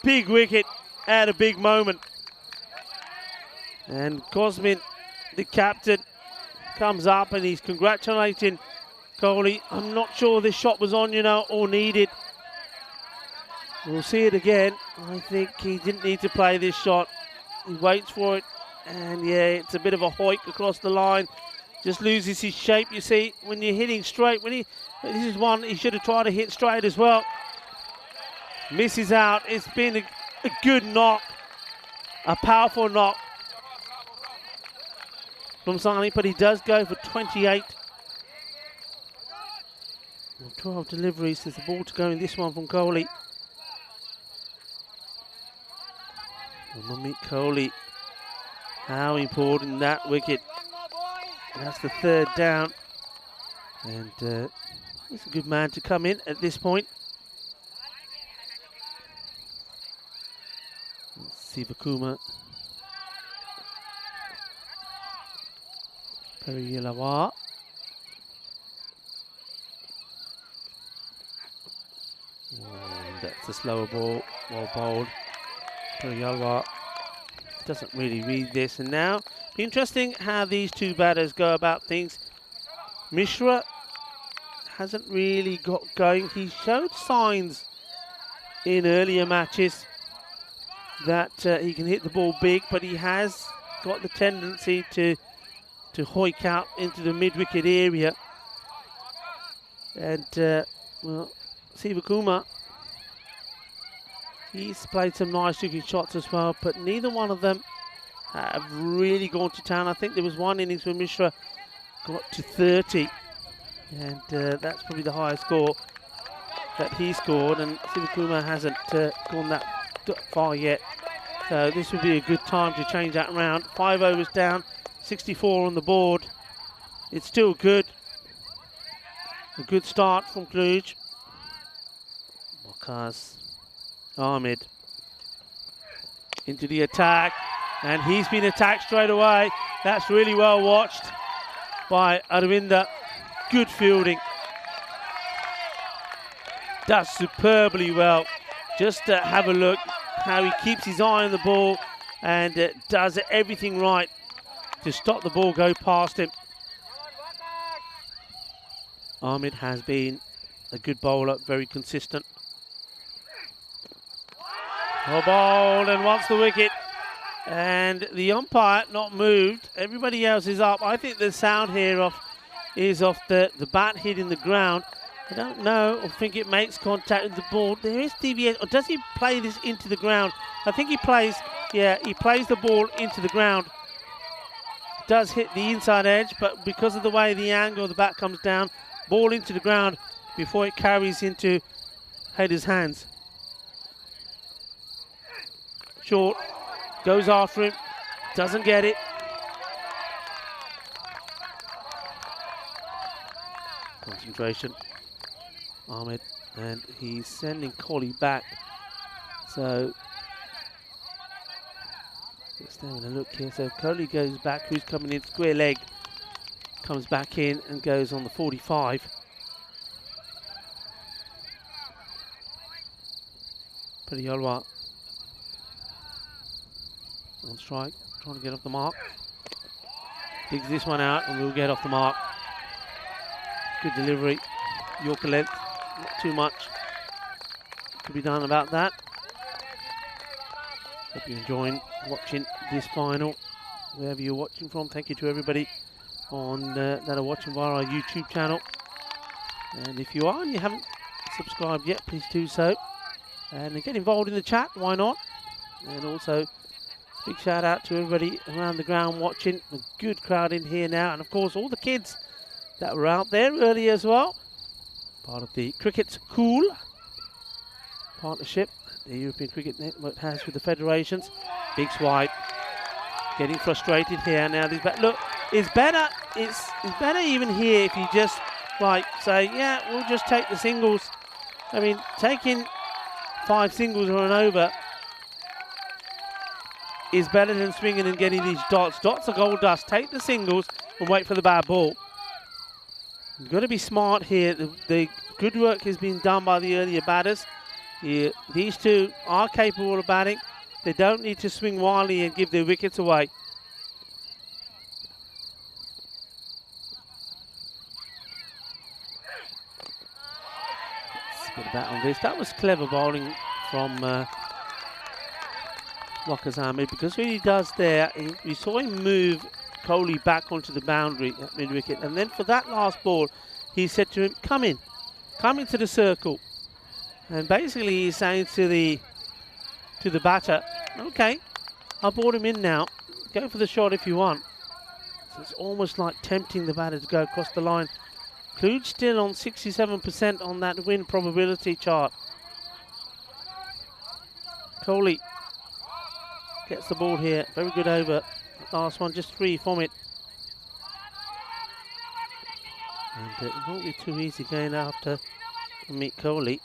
Big wicket at a big moment. And Cosmin, the captain, comes up and he's congratulating Kohli. I'm not sure this shot was on, or needed. We'll see it again. I think he didn't need to play this shot. He waits for it. And yeah, it's a bit of a hoik across the line. Just loses his shape, you see, when you're hitting straight. This is one he should have tried to hit straight as well. Misses out. It's been a good knock. A powerful knock from Sani, but he does go for 28. 12 deliveries. There's the ball to go in this one from Kohli. Meet Kohli. How important that wicket. That's the 3rd down. And he's a good man to come in at this point. Sivakuma. Periyalawa. That's a slower ball, well bowled. Periyalawa doesn't really read this, and now be interesting how these 2 batters go about things. Mishra hasn't really got going. He showed signs in earlier matches that he can hit the ball big, but he has got the tendency to hoik out into the mid-wicket area. And well, Sivakuma, he's played some nice looking shots as well, but neither one of them have really gone to town. I think there was one innings where Mishra got to 30, and that's probably the highest score that he scored, and Sivakuma hasn't gone that far yet. So this would be a good time to change that round. 5 overs down, 64 on the board. It's still good. A good start from Cluj. Waqas Ahmed into the attack, and he's been attacked straight away. That's really well watched by Arvinda. Good fielding. Does superbly well. Just have a look how he keeps his eye on the ball and does everything right to stop the ball go past him. Ahmed has been a good bowler, very consistent. Well bowled and wants the wicket. And the umpire not moved. Everybody else is up. I think the sound here is off the bat hitting the ground. I don't know or think it makes contact with the ball. There is deviation. Or does he play this into the ground? I think he plays, yeah, he plays the ball into the ground. Does hit the inside edge, but because of the way the angle of the bat comes down, ball into the ground before it carries into Haider's hands. Short, goes after him, doesn't get it. Concentration, Ahmed, and he's sending Kohli back. So, just having a look here. So Kohli goes back, who's coming in, square leg. Comes back in and goes on the 45. Periolwa on strike, trying to get off the mark. Digs this one out and we'll get off the mark. Good delivery. Yorker length, not too much to be done about that. Hope you're enjoying watching this final, wherever you're watching from. Thank you to everybody on that are watching via our YouTube channel. And if you are and you haven't subscribed yet, please do so. And get involved in the chat, why not? And also, big shout out to everybody around the ground watching. A good crowd in here now. And of course, all the kids that were out there earlier as well. Part of the Cricket Cool partnership the European Cricket Network has with the federations. Big swipe. Getting frustrated here now. Look, it's better even here if you just like say, yeah, we'll just take the singles. I mean, taking 5 singles or an over is better than swinging and getting these dots. Dots are gold dust. Take the singles and wait for the bad ball. You've got to be smart here. The good work has been done by the earlier batters. These two are capable of batting. They don't need to swing wildly and give their wickets away. Let's get a bat on this. That was clever bowling from Wakazami, because what he does there, we saw him move Kohli back onto the boundary at mid-wicket, and then for that last ball, he said to him, come into the circle. And basically he's saying to the batter, okay, I'll board him in now. Go for the shot if you want. So it's almost like tempting the batter to go across the line. Kluge still on 67% on that win probability chart. Kohli gets the ball here. Very good over. Last one, just 3 from it. And it won't be too easy going after Amit Kohli.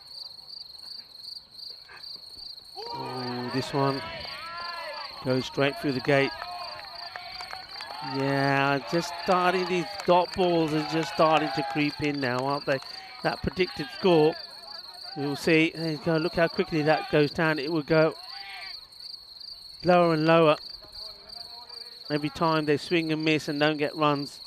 Oh, this one goes straight through the gate. Yeah, just starting, these dot balls are just starting to creep in now, aren't they? That predicted score, we'll see. There you go, look how quickly that goes down. It will go lower and lower every time they swing and miss and don't get runs.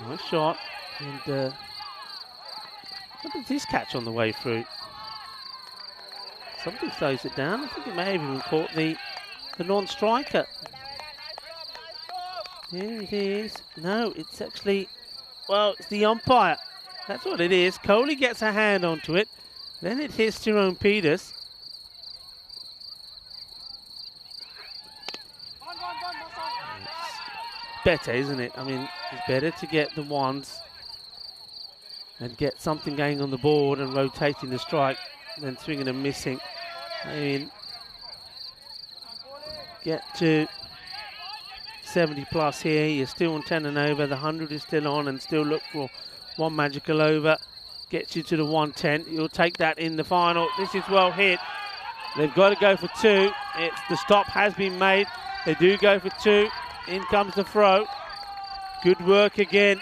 Nice shot. And what did this catch on the way through? Something slows it down. I think it may have even caught the non-striker. Here it is. No, it's actually, well, it's the umpire. That's what it is. Kohli gets a hand onto it. Then it hits Jerome Peters. It's better, isn't it? I mean, it's better to get the ones and get something going on the board and rotating the strike than swinging and missing. I mean, get to 70 plus here. You're still on 10 and over. The 100 is still on, and still look for one magical over. Gets you to the 110. You'll take that in the final. This is well hit. They've got to go for 2. The stop has been made. They do go for 2. In comes the throw. Good work again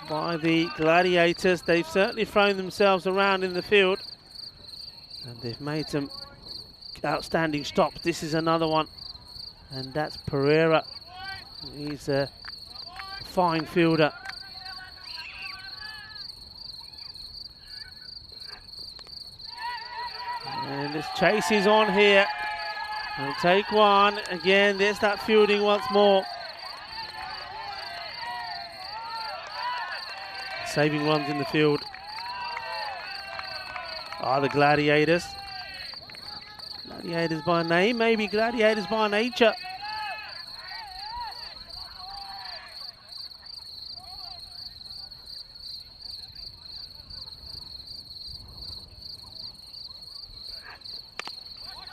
by the Gladiators. They've certainly thrown themselves around in the field, and they've made some outstanding stops. This is another one, and that's Pereira. He's a fine fielder. And this chase is on here. They'll take one. Again, there's that fielding once more. Saving runs in the field are the Gladiators. Gladiators by name, maybe Gladiators by nature.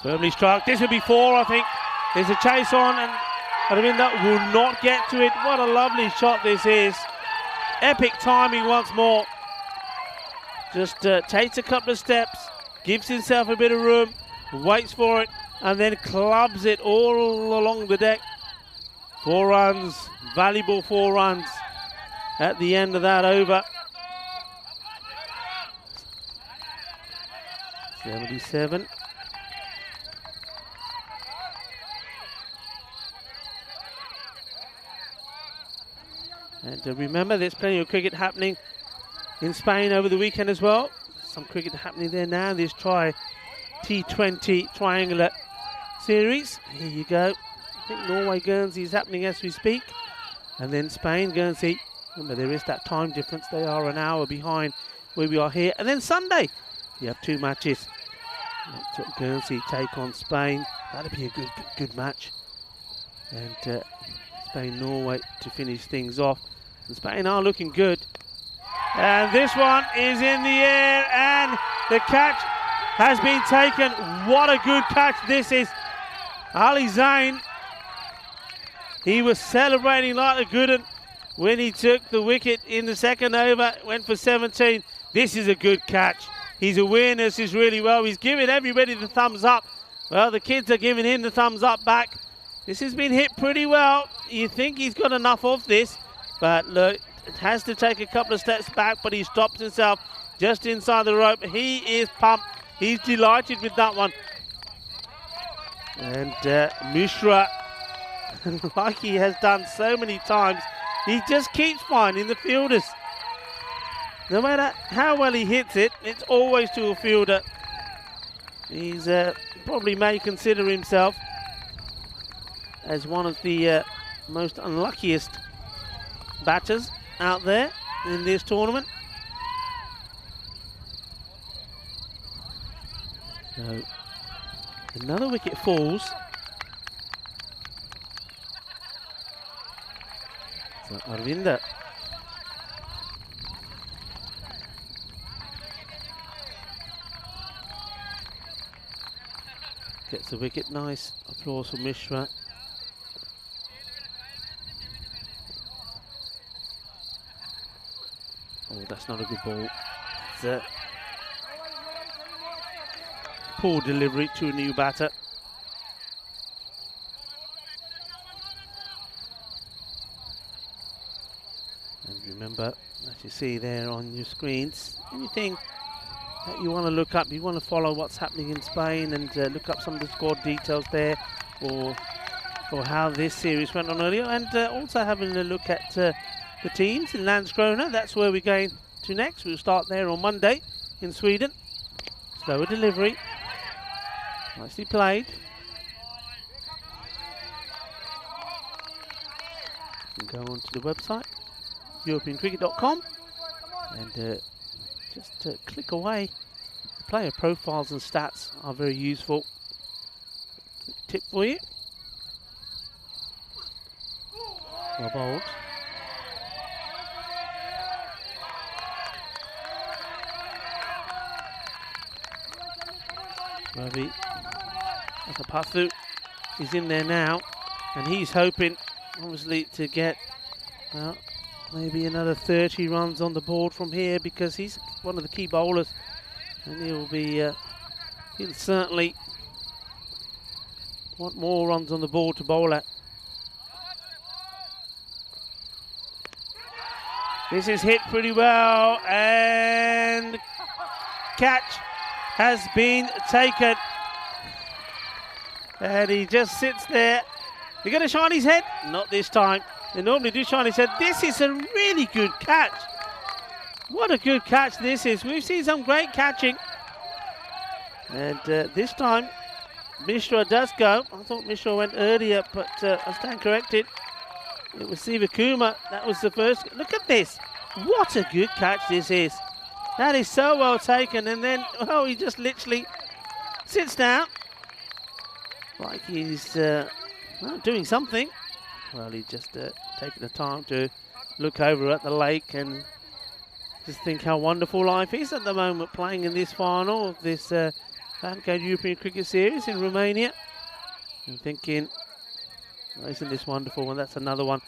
Firmly struck. This would be 4, I think. There's a chase on, and Aravinda will not get to it. What a lovely shot this is. Epic timing once more. Just takes a couple of steps, gives himself a bit of room, waits for it, and then clubs it all along the deck. 4 runs, valuable 4 runs at the end of that over. 77. And remember, there's plenty of cricket happening in Spain over the weekend as well. Some cricket happening there now. This T20 triangular series. Here you go. I think Norway Guernsey is happening as we speak. And then Spain, Guernsey. Remember, there is that time difference. They are an hour behind where we are here. And then Sunday, you have 2 matches. Guernsey take on Spain. That'll be a good match. And Spain, Norway to finish things off. And Spain are looking good. And this one is in the air, and the catch has been taken. What a good catch this is. Ali Zain, he was celebrating like a good one when he took the wicket in the second over, went for 17. This is a good catch. His awareness is really well. He's giving everybody the thumbs up. Well, the kids are giving him the thumbs up back. This has been hit pretty well. You think he's got enough of this, but look, it has to take a couple of steps back, but he stops himself just inside the rope. He is pumped. He's delighted with that one. And Mishra, like he has done so many times, he just keeps finding the fielders. No matter how well he hits it, it's always to a fielder. He's probably may consider himself as one of the most unluckiest batters out there in this tournament. So another wicket falls. So Arvinder gets the wicket. Nice applause for Mishra. Oh, that's not a good ball. It's a poor delivery to a new batter. And remember, as you see there on your screens, anything that you want to look up, you want to follow what's happening in Spain and look up some of the squad details there, or how this series went on earlier, and also having a look at the teams in Landskrona. That's where we're going to next. We'll start there on Monday in Sweden. Slower delivery. Nicely played. You can go onto the website, europeancricket.com, and just click away. The player profiles and stats are very useful. Tip for you. Well bowled. Ravi Akapathu is in there now, and he's hoping, obviously, to get maybe another 30 runs on the board from here, because he's one of the key bowlers, and he'll certainly want more runs on the board to bowl at. This is hit pretty well, and catch has been taken, and he just sits there. You're going to shine his head? Not this time. They normally do shine his head. This is a really good catch. What a good catch this is. We've seen some great catching, and this time Mishra does go. I thought Mishra went earlier, but I stand corrected. It was Siva Kumar. That was the first. Look at this. What a good catch this is. That is so well taken, and then, oh, he just literally sits down like he's doing something. Well, he's just taking the time to look over at the lake and just think how wonderful life is at the moment, playing in this final of this FanCode European Cricket Series in Romania, and thinking, oh, isn't this wonderful? And that's another one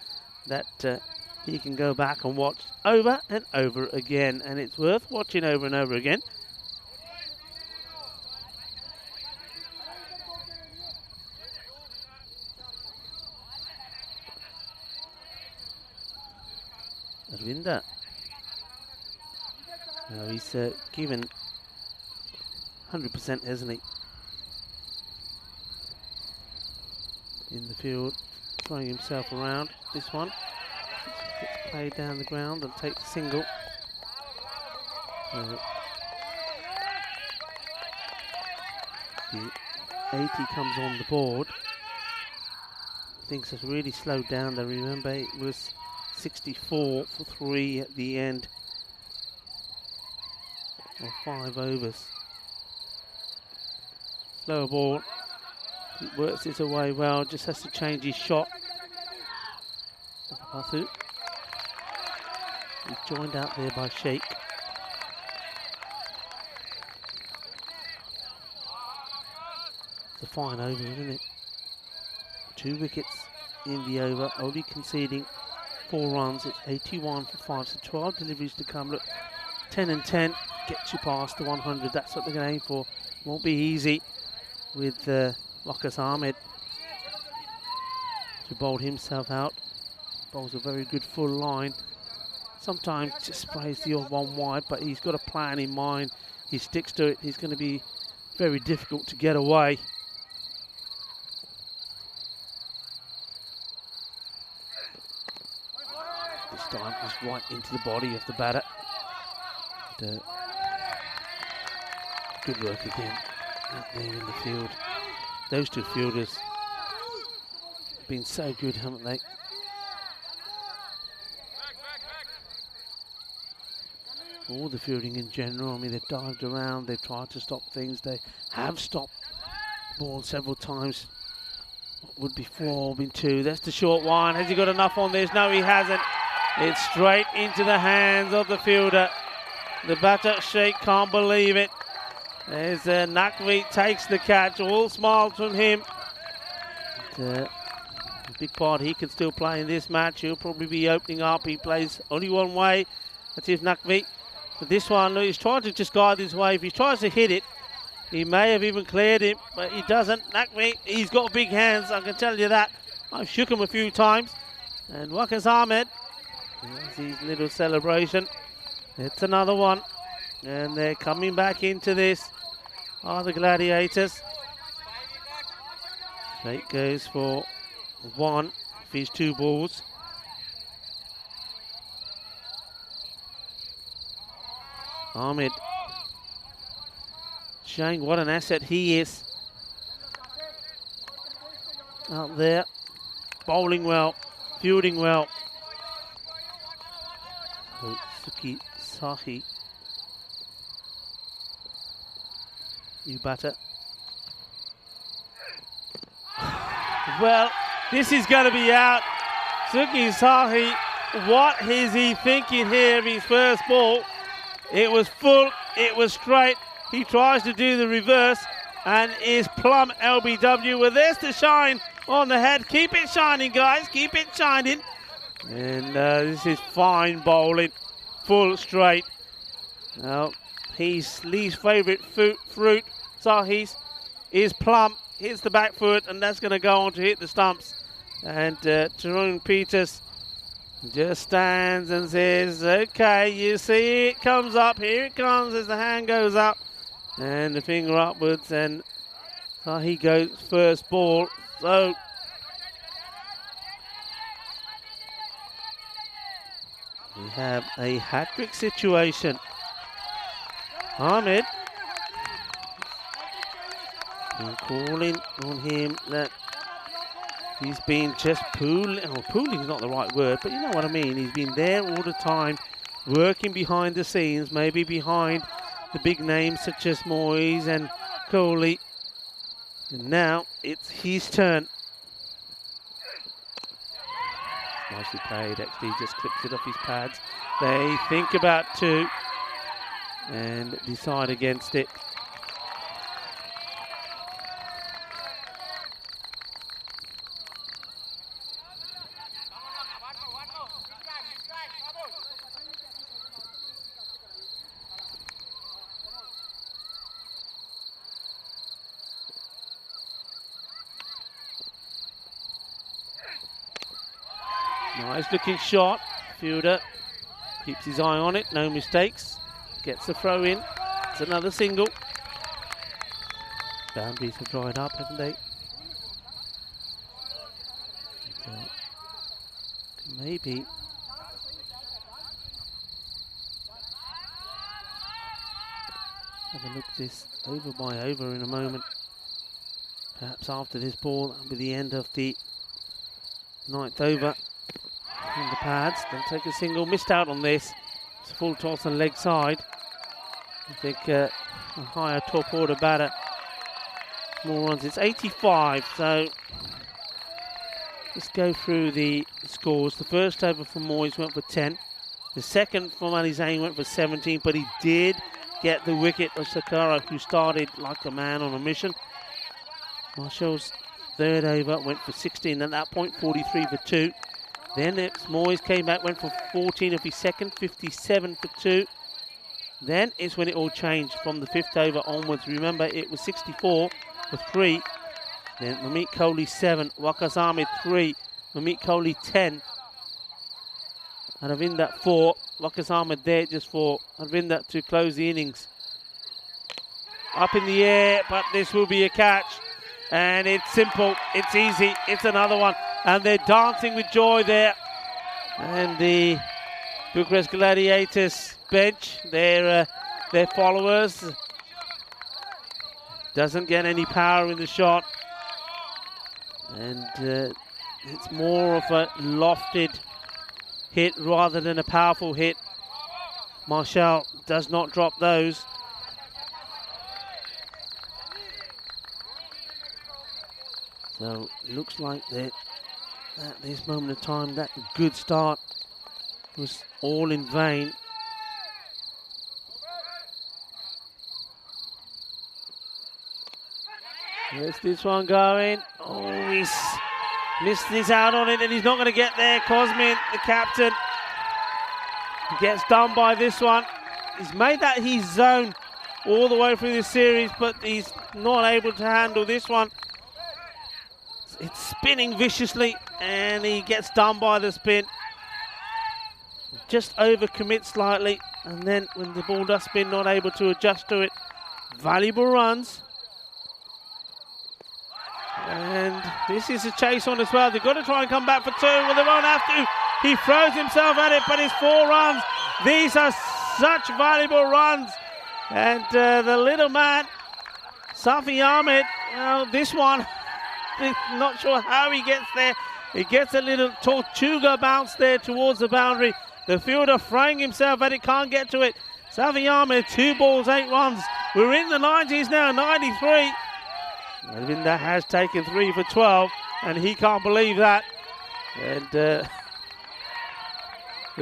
that you can go back and watch over and over again, and it's worth watching over and over again. Ravinder. Now he's given 100%, hasn't he? In the field, throwing himself around. This one gets played down the ground and takes the single. The 80 comes on the board. Things have really slowed down there. Remember, it was 64 for 3 at the end of 5 overs. Slower ball. It works its way well, just has to change his shot. Pathu. He's joined out there by Sheikh. It's a fine over, isn't it? 2 wickets in the over, only conceding 4 runs. It's 81 for 5, so 12 deliveries to come. Look, 10 and 10 gets you past the 100. That's what they're going to aim for. Won't be easy with Waqas Ahmed to bowl himself out. Bowls a very good full line. Sometimes just sprays the odd one wide, but he's got a plan in mind. He sticks to it. He's going to be very difficult to get away. This time just right into the body of the batter. And, good work again out there in the field. Those 2 fielders have been so good, haven't they? All the fielding in general, I mean, they've dived around, they've tried to stop things, they have stopped the ball several times. What would be 4, been 2, that's the short one. Has he got enough on this? No, he hasn't. It's straight into the hands of the fielder. The batter, Sheikh, can't believe it. There's Naqvi takes the catch, all smiles from him. A big part he can still play in this match. He'll probably be opening up. He plays only one way. That's if Naqvi. But this one, he's trying to just guide his way. If he tries to hit it, he may have even cleared him, but he doesn't. Naqvi, he's got big hands, I can tell you that. I've shook him a few times. And Waqas Ahmed, there's his little celebration. It's another one. And they're coming back into this. Are the Gladiators. Sheikh goes for 1 of his 2 balls. Ahmed showing what an asset he is. Out there, bowling well, fielding well. Suki Sahi. You batter. Well, this is going to be out. Suki Sahi, what is he thinking here of his first ball? It was full, it was straight. He tries to do the reverse and is plumb LBW. Well, there's the shine on the head. Keep it shining, guys, keep it shining. And this is fine bowling, full straight. Now, his least favourite fruit, Sahi's, is plumb. Hits the back foot, and that's going to go on to hit the stumps. And Tarun Peters just stands and says, okay, you see it comes up, here it comes as the hand goes up and the finger upwards, and Sahi goes first ball. So we have a hat-trick situation. Ahmed calling on him that he's been just pooling. Oh, pooling is not the right word, but you know what I mean. He's been there all the time, working behind the scenes, maybe behind the big names such as Moyes and Kohli. And now it's his turn. Nicely played, actually, just clips it off his pads. They think about 2 and decide against it. Nice looking shot, fielder Keeps his eye on it, no mistakes. Gets the throw in. It's another single. Boundaries have dried up, haven't they? Maybe. Have a look this over by over in a moment. Perhaps after this ball, that'll be the end of the 9th over. On the pads, they'll take a single. Missed out on this. It's a full toss on leg side. I think a higher top order batter. More runs. It's 85, so let's go through the scores. The first over for Moyes went for 10. The second from Ali Zain went for 17, but he did get the wicket of Sakara, who started like a man on a mission. Marshall's third over went for 16, at that point 43 for 2. Then next Moyes came back, went for 14 of his second, 57 for 2. Then it's when it all changed from the 5th over onwards. Remember, it was 64 for 3. Then Mamit Kohli 7, Waqas Ahmed 3, Mamit Kohli 10. Aravinda 4, Waqas Ahmed there just for Aravinda to close the innings. Up in the air, but this will be a catch. And it's simple, it's easy, it's another one. And they're dancing with joy there. And the Bucharest Gladiators bench, their followers, doesn't get any power in the shot. And it's more of a lofted hit rather than a powerful hit. Marshall does not drop those. So looks like that at this moment of time, that good start was all in vain. Where's this one going? Oh, he's missed this out on it, and he's not going to get there. Cosmin, the captain, gets done by this one. He's made that his zone all the way through this series, but he's not able to handle this one. It's spinning viciously, and he gets done by the spin. Just overcommit slightly, and then when the ball does spin, not able to adjust to it. Valuable runs. And this is a chase on as well. They've got to try and come back for 2. Well, they won't have to. He throws himself at it, but it's 4 runs. These are such valuable runs. And the little man, Safi Ahmed, this one, not sure how he gets there. He gets a little Tortuga bounce there towards the boundary. The fielder throwing himself at it, can't get to it. Safi Ahmed, 2 balls, 8 runs. We're in the 90s now, 93. Ravinda has taken 3 for 12, and he can't believe that. And the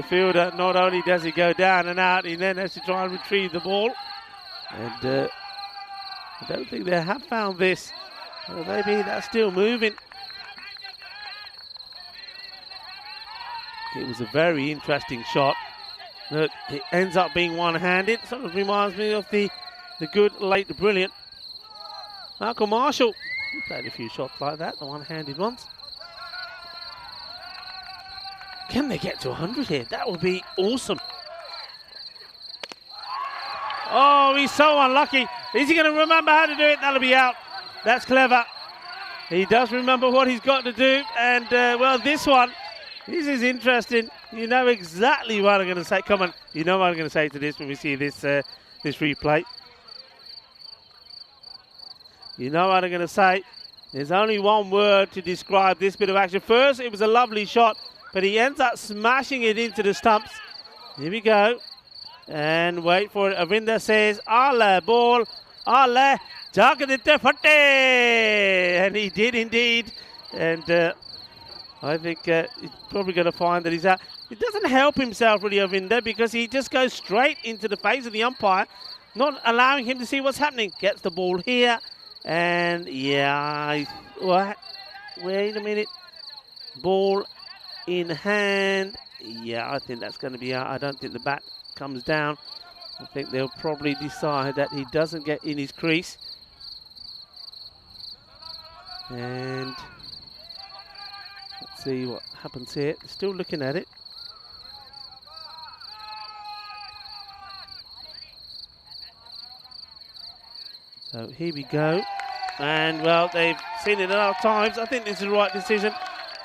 fielder, not only does he go down and out, he then has to try and retrieve the ball. And I don't think they have found this. Well, maybe that's still moving. It was a very interesting shot. Look, it ends up being one-handed. Sort of reminds me of the good late brilliant Malcolm Marshall. He played a few shots like that, the one-handed ones. Can they get to 100 here? That would be awesome. Oh, he's so unlucky. Is he going to remember how to do it? That'll be out. That's clever. He does remember what he's got to do. And, well, this one, this is interesting. You know exactly what I'm going to say. Come on, you know what I'm going to say to this when we see this this replay. You know what I'm going to say. There's only one word to describe this bit of action. First, it was a lovely shot, but he ends up smashing it into the stumps. Here we go. And wait for it. Avinda says, "Ale ball, ale, jagaditte fatte," and he did indeed. And I think he's probably going to find that he's out. It doesn't help himself really, Avinda, because he just goes straight into the face of the umpire, not allowing him to see what's happening. Gets the ball here, and yeah, what? Wait a minute. Ball in hand. Yeah, I think that's going to be out. I don't think the bat comes down. I think they'll probably decide that he doesn't get in his crease. And let's see what happens here. Still looking at it. So here we go. And well, they've seen it enough times. I think this is the right decision.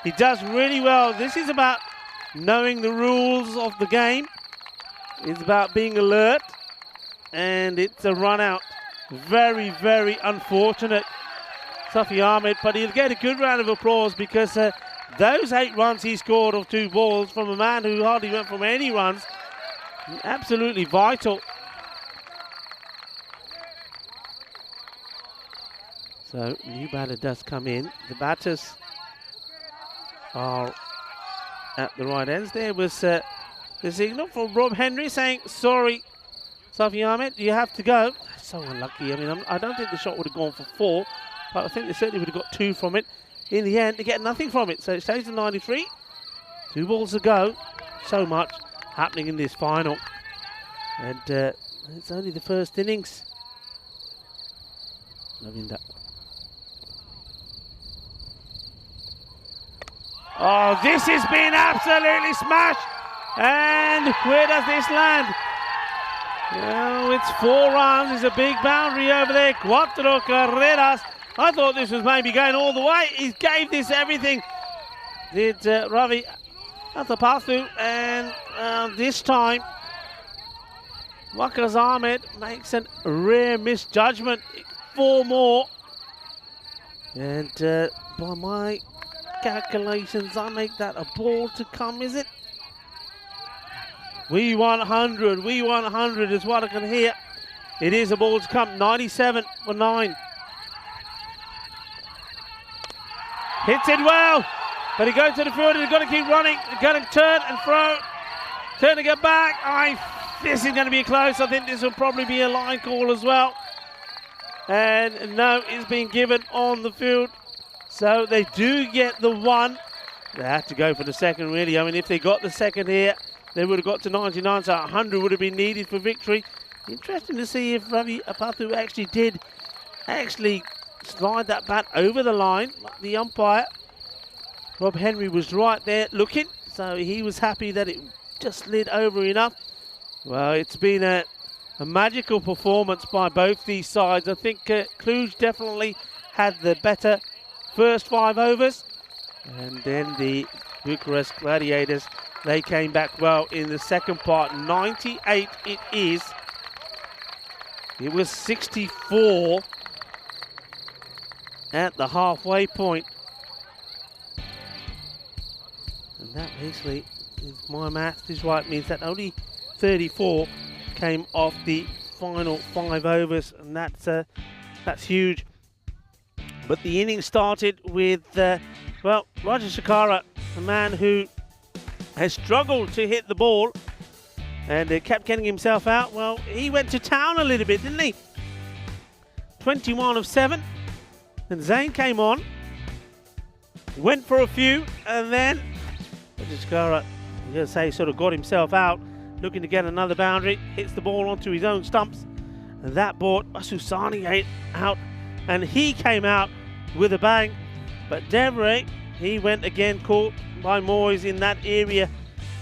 He does really well. This is about knowing the rules of the game. It's about being alert. And it's a run out. Very, very unfortunate, Safi Ahmed, but he'll get a good round of applause because those 8 runs he scored off 2 balls from a man who hardly went from any runs, absolutely vital. So, new batter does come in. The batters are at the right ends. There was the signal from Rob Henry saying, sorry, Safi Ahmed, you have to go. So unlucky. I mean, I don't think the shot would have gone for 4, but I think they certainly would have got 2 from it. In the end, they get nothing from it. So it stays at 93. 2 balls to go. So much happening in this final. And it's only the first innings. Ravinda. Oh, this has been absolutely smashed. And where does this land? Well, it's 4 runs. It's a big boundary over there. 4 carreras. I thought this was maybe going all the way. He gave this everything. Did Ravi Atapathu. And this time, Waqas Ahmed makes a rare misjudgment. 4 more. And by my calculations, I make that a ball to come, is it? We want 100. We want 100 is what I can hear. It is a ball to come. 97 for 9. Hits it well. But he goes to the field and he's got to keep running. He's going to turn and throw. Turn to get back. This is going to be close. I think this will probably be a line call as well. And no, it's been given on the field. So they do get the 1. They had to go for the second, really. I mean, if they got the second here, they would have got to 99, so 100 would have been needed for victory. Interesting to see if Ravi Apathu actually did slide that bat over the line, like the umpire. Rob Henry was right there looking, so he was happy that it just slid over enough. Well, it's been a magical performance by both these sides. I think Cluj definitely had the better first 5 overs, and then the Bucharest Gladiators, they came back well in the second part. 98 it is. It was 64 at the halfway point. And that basically, if my math is right, means that only 34 came off the final 5 overs, and that's huge. But the inning started with, well, Roger Shakara, a man who has struggled to hit the ball and kept getting himself out. Well, he went to town a little bit, didn't he? 21 of 7. And Zayn came on, went for a few, and then Roger Shakara, I'm going to say, sort of got himself out, looking to get another boundary, hits the ball onto his own stumps, and that brought Asusani out, and he came out with a bang. But Devere, he went again, caught by Moyes in that area.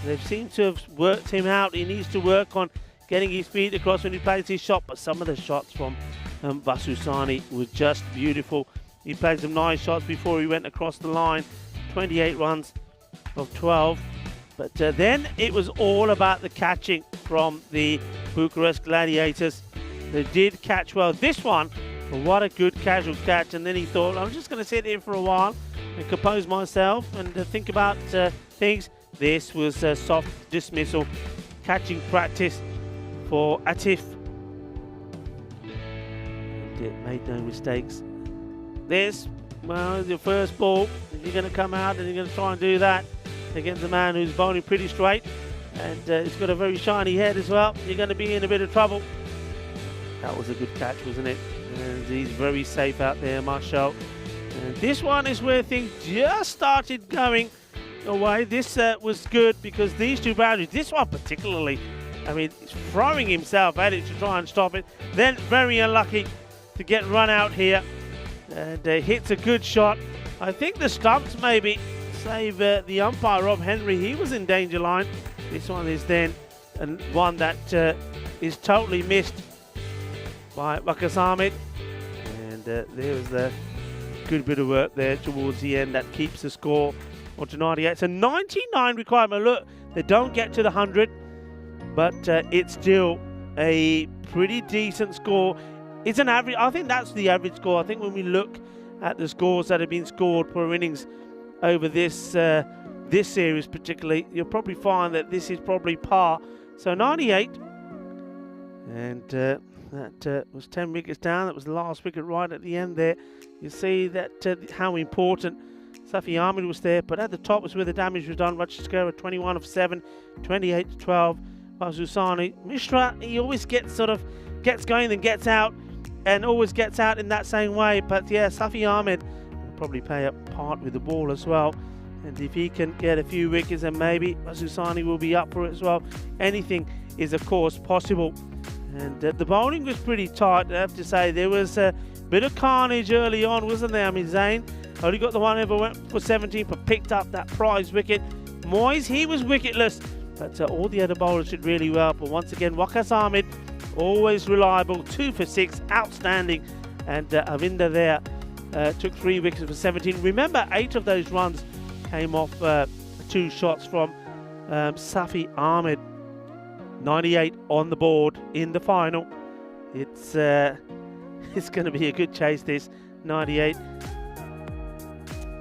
They seem to have worked him out. He needs to work on getting his feet across when he plays his shot, but some of the shots from Vasusani were just beautiful. He played some nice shots before he went across the line. 28 runs of 12. But then it was all about the catching from the Bucharest Gladiators. They did catch well. This one, what a good casual catch. And then he thought, I'm just going to sit here for a while and compose myself and think about things. This was a soft dismissal, catching practice for Atif. And it made no mistakes. This, well, your first ball. If you're going to come out and you're going to try and do that against a man who's bowling pretty straight and he's got a very shiny head as well, you're going to be in a bit of trouble. That was a good catch, wasn't it? And he's very safe out there, Marshall. And this one is where things just started going away. This was good because these two boundaries, this one particularly, I mean, he's throwing himself at it to try and stop it. Then very unlucky to get run out here. And hits a good shot. I think the stumps maybe save the umpire, Rob Henry. He was in danger line. This one is then one that is totally missed by Waqas Ahmed. there was a good bit of work there towards the end that keeps the score onto 98. So 99 requirement. Look, they don't get to the 100, but it's still a pretty decent score. It's an average. I think that's the average score. I think when we look at the scores that have been scored per innings over this this series particularly, you'll probably find that this is probably par. So 98, and that was 10 wickets down. That was the last wicket right at the end there. You see that how important Safi Ahmed was there, but at the top was where the damage was done. Rajashkara 21 of 7, 28 to 12. Bazusani Mishra, he always gets going then gets out, and always gets out in that same way. But yeah, Safi Ahmed will probably play a part with the ball as well. And if he can get a few wickets, then maybe Bazusani will be up for it as well. Anything is of course possible. And the bowling was pretty tight, I have to say. There was a bit of carnage early on, wasn't there? I mean, Zayn only got the one over, went for 17, but picked up that prize wicket. Moyes, he was wicketless, but all the other bowlers did really well. But once again, Waqas Ahmed, always reliable, 2 for 6, outstanding. And Avinder there took 3 wickets for 17. Remember, 8 of those runs came off 2 shots from Safi Ahmed. 98 on the board in the final. It's going to be a good chase, this 98.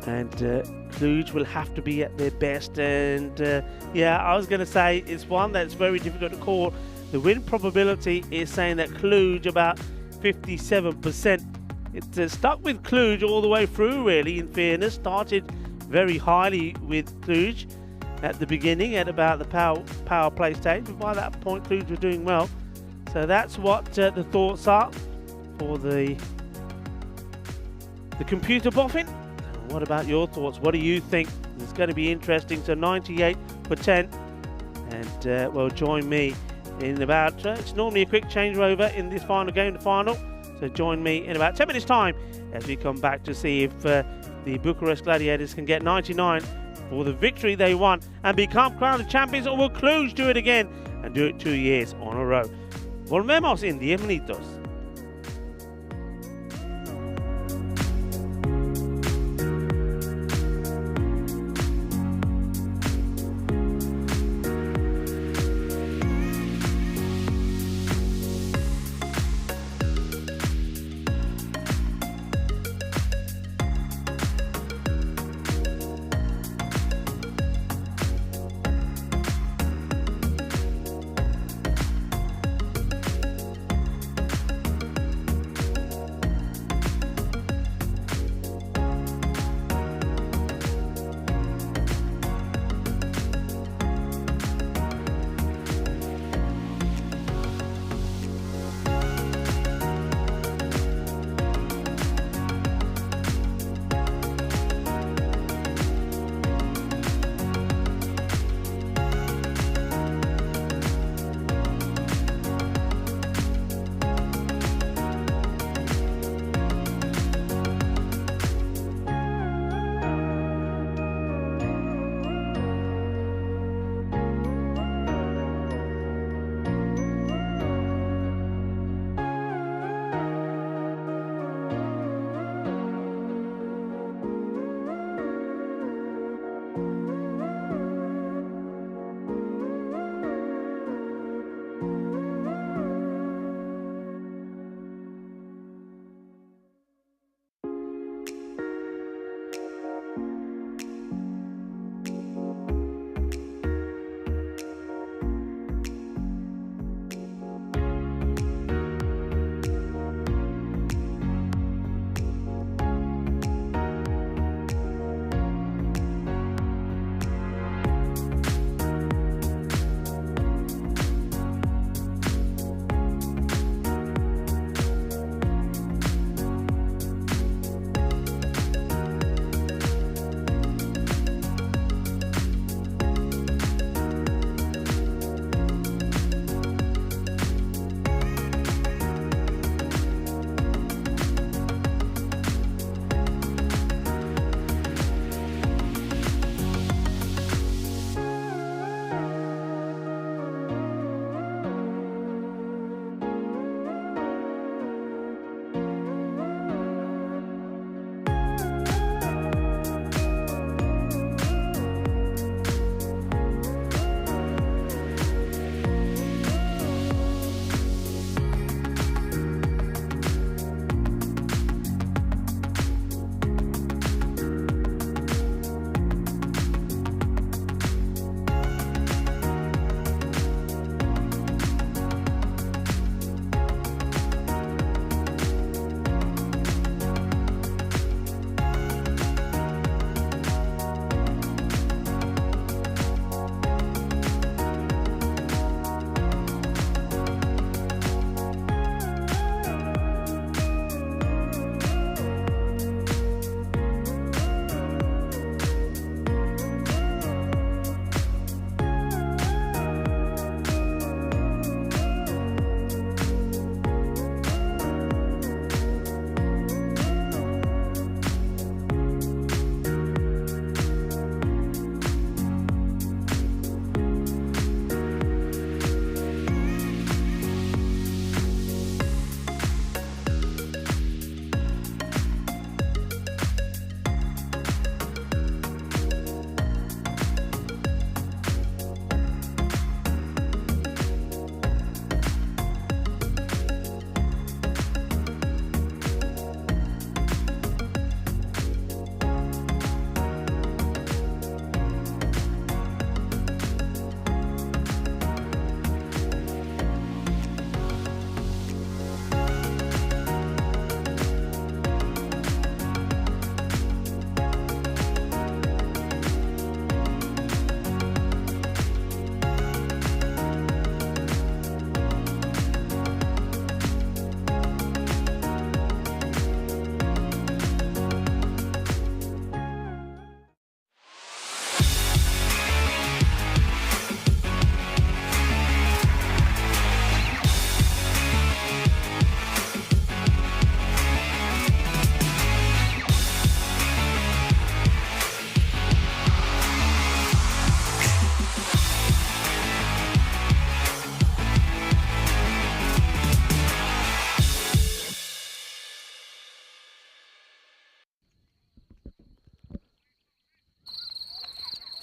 And Cluj will have to be at their best. And yeah, I was going to say it's one that's very difficult to call. The win probability is saying that Cluj about 57%. It's stuck with Cluj all the way through, really, in fairness. Started very highly with Cluj at the beginning at about the power play stage, but by that point Cluj were doing well. So that's what the thoughts are for the computer boffin. What about your thoughts? What do you think? It's going to be interesting. So 98 for 10, and well, join me in about it's normally a quick changeover in this final game, the final, so join me in about 10 minutes time as we come back to see if the Bucharest Gladiators can get 99 for the victory they won and become crowned champions, or will Cluj do it again and do it 2 years on a row? Volvemos en 10 minutos.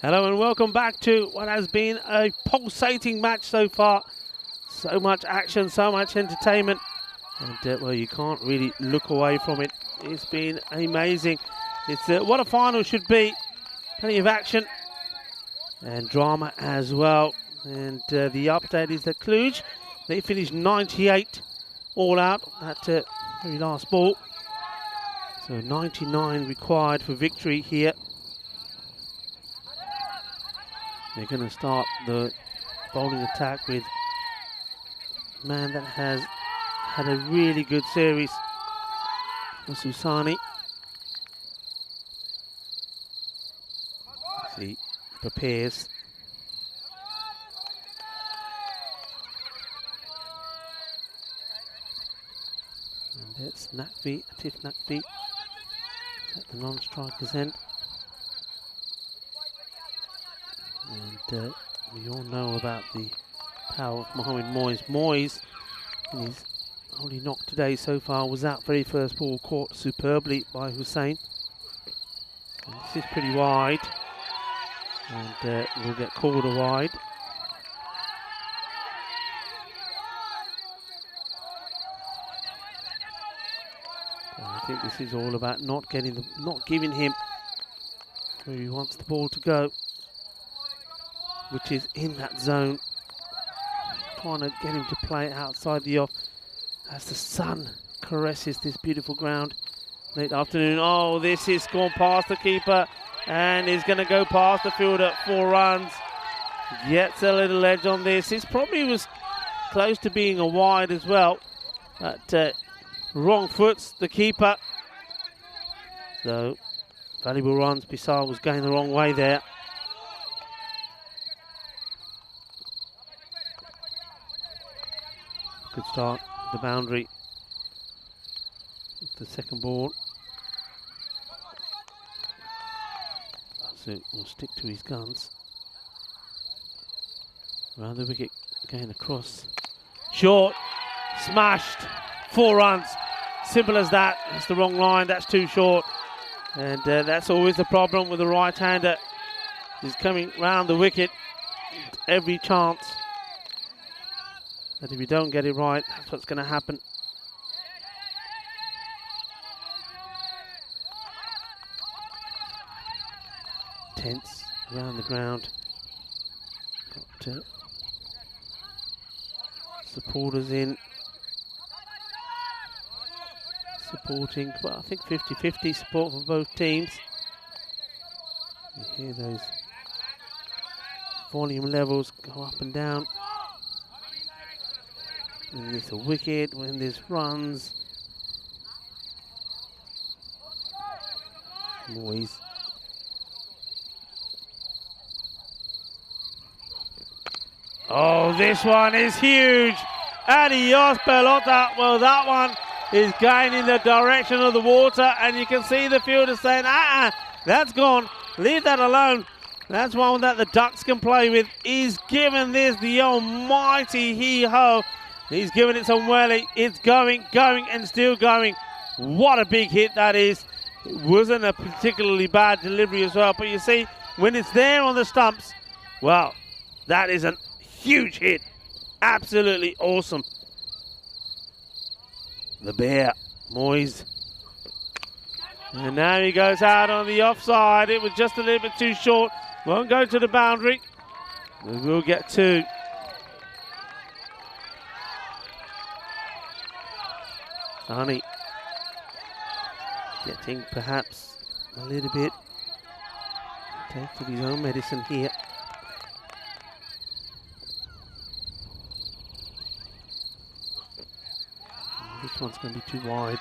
Hello and welcome back to what has been a pulsating match so far. So much action, so much entertainment. And well, you can't really look away from it. It's been amazing. It's what a final should be. Plenty of action and drama as well. And the update is that Cluj, they finished 98 all out at very last ball. So 99 required for victory here. They're going to start the bowling attack with a man that has had a really good series, Susani. As he prepares. And that's Nakvi, Atif Nakvi at the non-striker's end. And we all know about the power of Mohamed Moyes. Moyes, in his only knock today so far, was out very first ball, caught superbly by Hussein. And this is pretty wide, and will get called a wide. And I think this is all about not giving him where he wants the ball to go, which is in that zone. Trying to get him to play outside the off as the sun caresses this beautiful ground. Late afternoon. Oh, this is gone past the keeper and is going to go past the fielder. 4 runs. Gets a little edge on this. This probably was close to being a wide as well. But wrong foots the keeper. So valuable runs. Bissar was going the wrong way there. Good start, the boundary. The second ball. So will stick to his guns. Around the wicket, going across. Short, smashed, 4 runs. Simple as that. That's the wrong line, that's too short. And that's always the problem with the right-hander. He's coming round the wicket every chance. But if you don't get it right, that's what's going to happen. Tense around the ground. Got supporters in. Supporting, well, I think 50-50 support for both teams. You hear those volume levels go up and down. When there's a wicket, when there's runs. Moyes. Oh, this one is huge. Adios, pelota. Well, that one is going in the direction of the water, and you can see the fielder saying, that's gone. Leave that alone. That's one that the Ducks can play with. He's given this the almighty hee-ho. He's giving it some welly. It's going, and still going. What a big hit that is. It wasn't a particularly bad delivery as well. But you see, when it's there on the stumps, well, that is a huge hit. Absolutely awesome. The bear, Moyes. And now he goes out on the offside. It was just a little bit too short. Won't go to the boundary. We will get 2. Sani getting perhaps a little bit taste of his own medicine here. And this one's going to be too wide.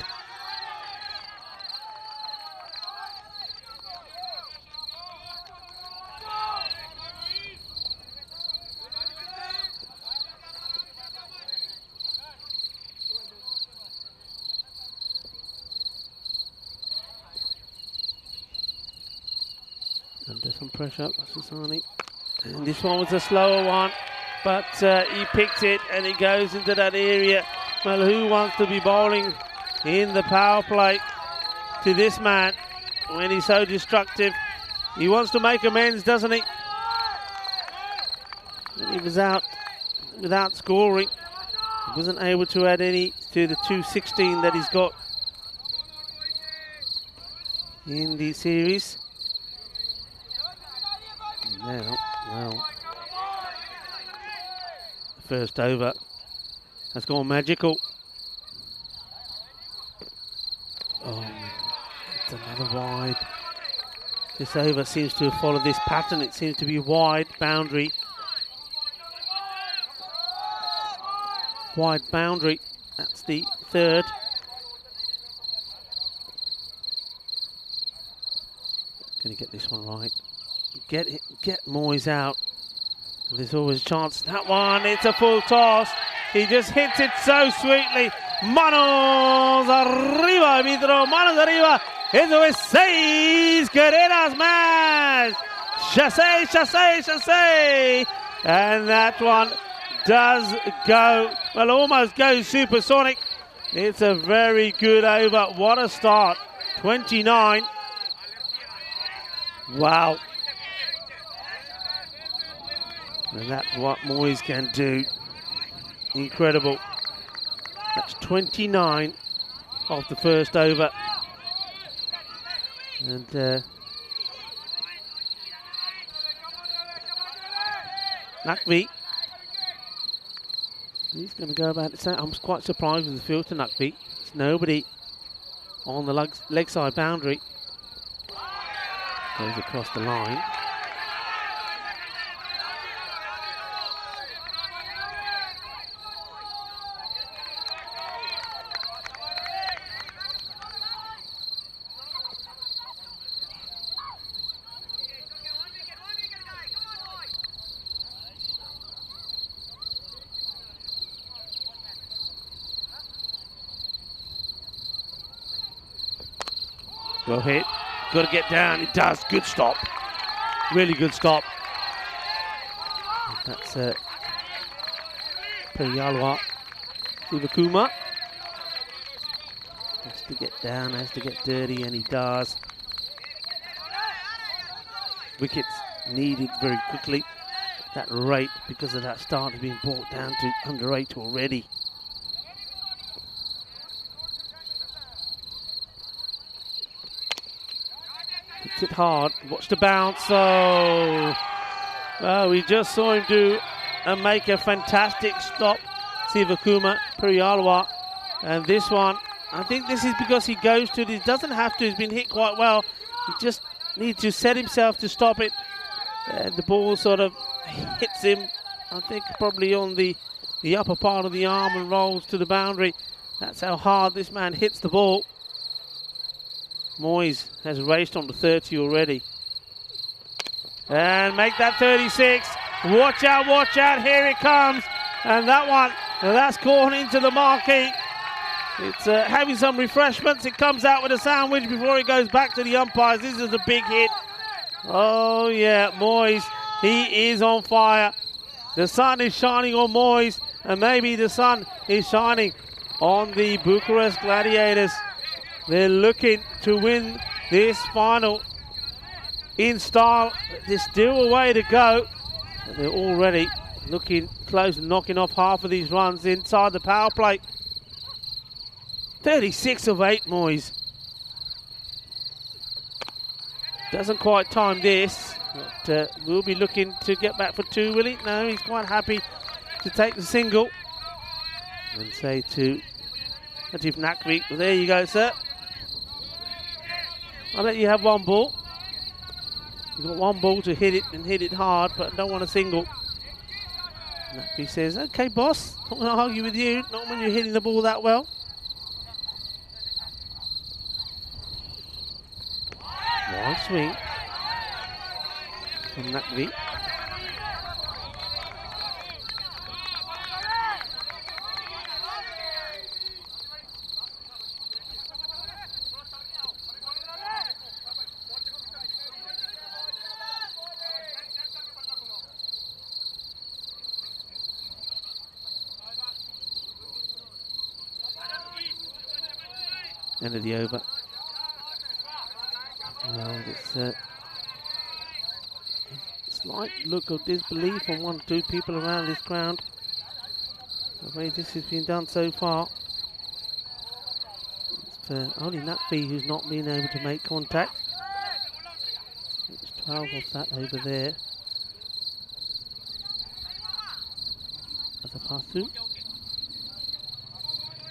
Under some pressure, Susani. And this one was a slower one, but he picked it and it goes into that area. Well, who wants to be bowling in the power play to this man when he's so destructive He wants to make amends, doesn't he? And he was out without scoring. He wasn't able to add any to the 216 that he's got in the series. Now, well, the first over has gone magical. Oh, it's another wide. This over seems to have followed this pattern. It seems to be wide boundary. Wide boundary. That's the third. Going to get this one right. Get Moyes out. There's always a chance. That one, it's a full toss. He just hits it so sweetly. Manos arriba, arbitro. Manos arriba. Eso es 6 carreras más. Chassé, chassé, chassé. And that one does go, well, almost goes supersonic. It's a very good over. What a start. 29. Wow. And that's what Moyes can do. Incredible. That's 29 of the first over. And Nakvi, he's going to go about it. I'm quite surprised with the field to Nakvi. There's nobody on the leg side boundary. Goes across the line. Go hit. Got to get down. It does. Good stop. Really good stop. That's Periyalwa Sivakuma. Has to get down, has to get dirty, and he does. Wickets needed very quickly. That rate, because of that start, has been brought down to under 8 already. Hits it hard. Watch the bounce. Oh, well, we just saw him do and make a fantastic stop, Sivakuma Periyalwa. And this one, I think this is because he goes to it. He doesn't have to. He's been hit quite well. He just needs to set himself to stop it. And the ball sort of hits him, I think, probably on the upper part of the arm and rolls to the boundary. That's how hard this man hits the ball. Moyes has raced on to 30 already. And make that 36. Watch out, here it comes. And that one, that's gone into the marquee. It's having some refreshments. It comes out with a sandwich before it goes back to the umpires. This is a big hit. Oh yeah, Moyes, he is on fire. The sun is shining on Moyes, and maybe the sun is shining on the Bucharest Gladiators. They're looking to win this final in style. There's still a way to go. And they're already looking close and knocking off half of these runs inside the power play. 36 of 8, Moyes. Doesn't quite time this, but we'll be looking to get back for 2, will he? No, he's quite happy to take the single. And say to Latif Nakvi, well, there you go, sir. I'll let you have one ball. You've got one ball to hit it and hit it hard, but I don't want a single. Nakvi says, okay, boss, I'm not going to argue with you, not when you're hitting the ball that well. Wide swing from Nakvi. End of the over. Well, it's slight look of disbelief from one or two people around this ground. The way this has been done so far. It's only Nutby who's not been able to make contact. It's 12 of that over there. As a pass through.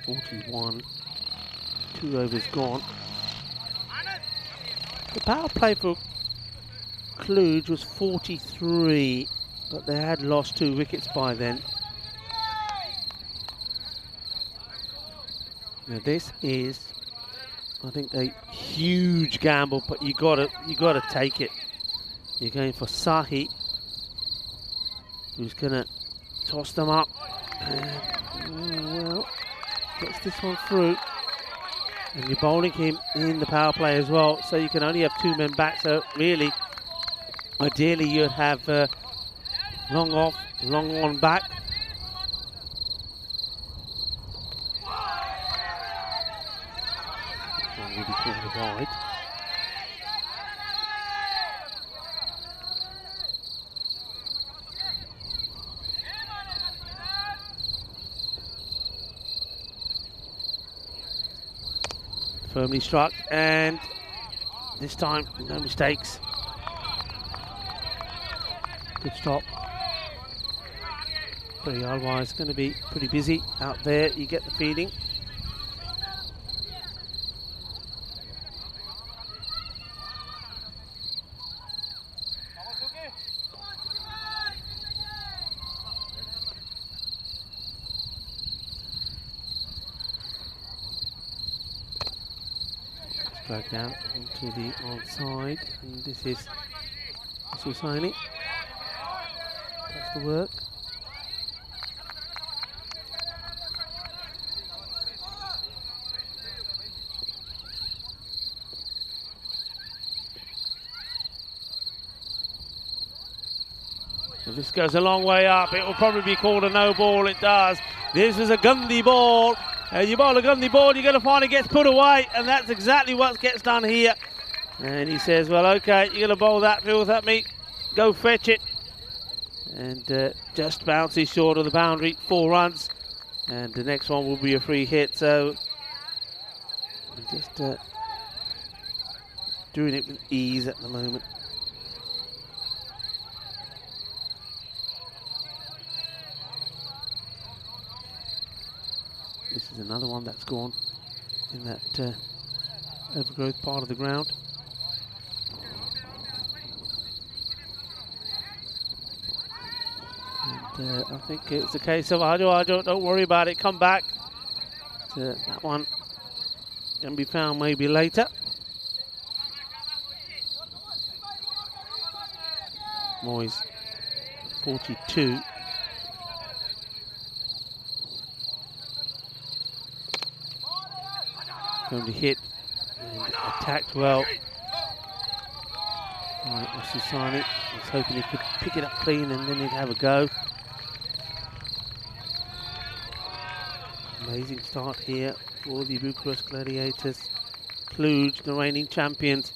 41. 2 overs gone. The power play for Cluj was 43, but they had lost 2 wickets by then. Now this is, I think, a huge gamble, but you gotta take it. You're going for Sahi, who's gonna toss them up, and well, gets this one through. And you're bowling him in the power play as well, so you can only have 2 men back. So really, ideally, you'd have long off, long on back. This one will be called wide. Firmly struck, and this time no mistakes. Good stop. Pretty otherwise going to be pretty busy out there, you get the feeling. Dragged out into the onside, and this is Susaini. That's the work. If this goes a long way up, it will probably be called a no ball. It does. This is a Gandhi ball. You bowl a Gandhi ball, you're going to find it gets put away, and that's exactly what gets done here. And he says, well, okay, you're going to bowl that field at me, go fetch it. And just bounces short of the boundary, 4 runs. And the next one will be a free hit, so just doing it with ease at the moment. This is another one that's gone in that overgrowth part of the ground. And I think it's a case of Ajo, don't worry about it, come back. That one can be found maybe later. Moyes, 42. Going to hit and attacked well. Right, Susani was hoping he could pick it up clean and then he'd have a go. Amazing start here for the Bucharest Gladiators. Cluj, the reigning champions.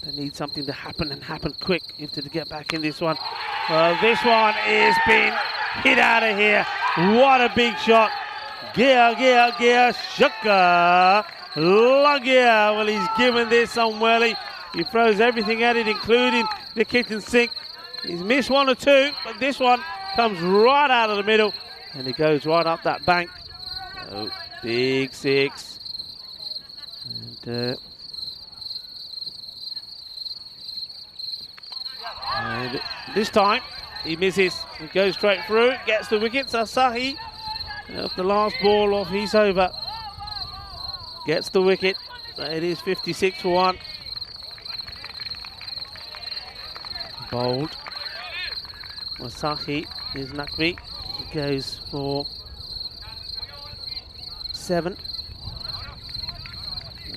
They need something to happen and happen quick if to get back in this one. Well, this one is being hit out of here. What a big shot. Gia, Shaka. Lagia, well, he's given this on Welly. He throws everything at it, including the kitchen sink. He's missed 1 or 2, but this one comes right out of the middle, and it goes right up that bank. Oh, big 6. And this time, he misses. He goes straight through, gets the wickets. Asahi, off the last ball off his over. Gets the wicket. It is 56 for 1. Bowled. Wasahi is Nakvi. He goes for 7.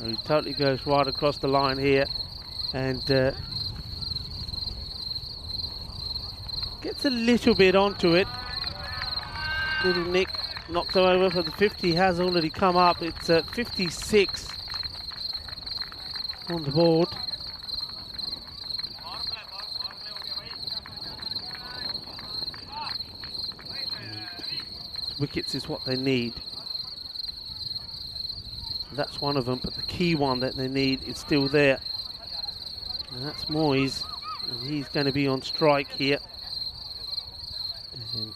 He totally goes right across the line here. And gets a little bit onto it. Little nick. Knocked over, but the 50 has already come up. It's 56 on the board. wickets is what they need. That's one of them, but the key one that they need is still there. And that's Moyes, and he's going to be on strike here. And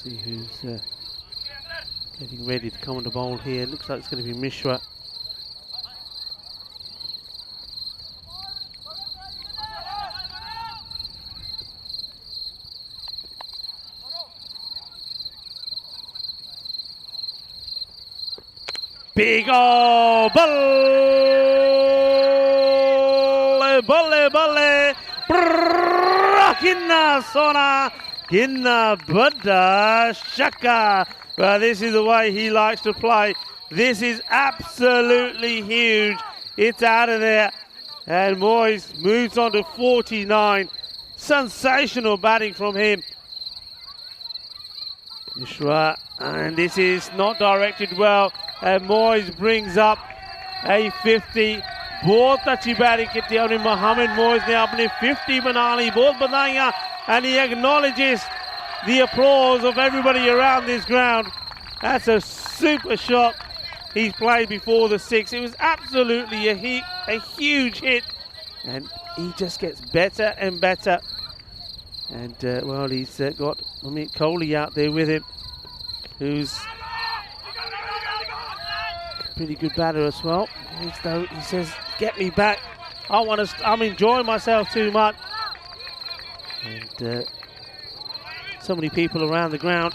see who's getting ready to come on the bowl here. Looks like it's going to be Mishra. Big ball, balle, kinna sona, kinna bada shaka. Well, this is the way he likes to play. This is absolutely huge. It's out of there. And Moyes moves on to 49. Sensational batting from him. Mishra, and this is not directed well. And Moyes brings up a 50. बहुत अच्छी batting की थी और मोहम्मद मोइज ने अपने 50 बना ली, बहुत बधाइयां, and he acknowledges the applause of everybody around this ground. That's a super shot he's played before the 6. It was absolutely a huge hit, and he just gets better and better. And well, he's got Amit Kohli out there with him, who's a pretty good batter as well. He says, "Get me back. I'm enjoying myself too much." And so many people around the ground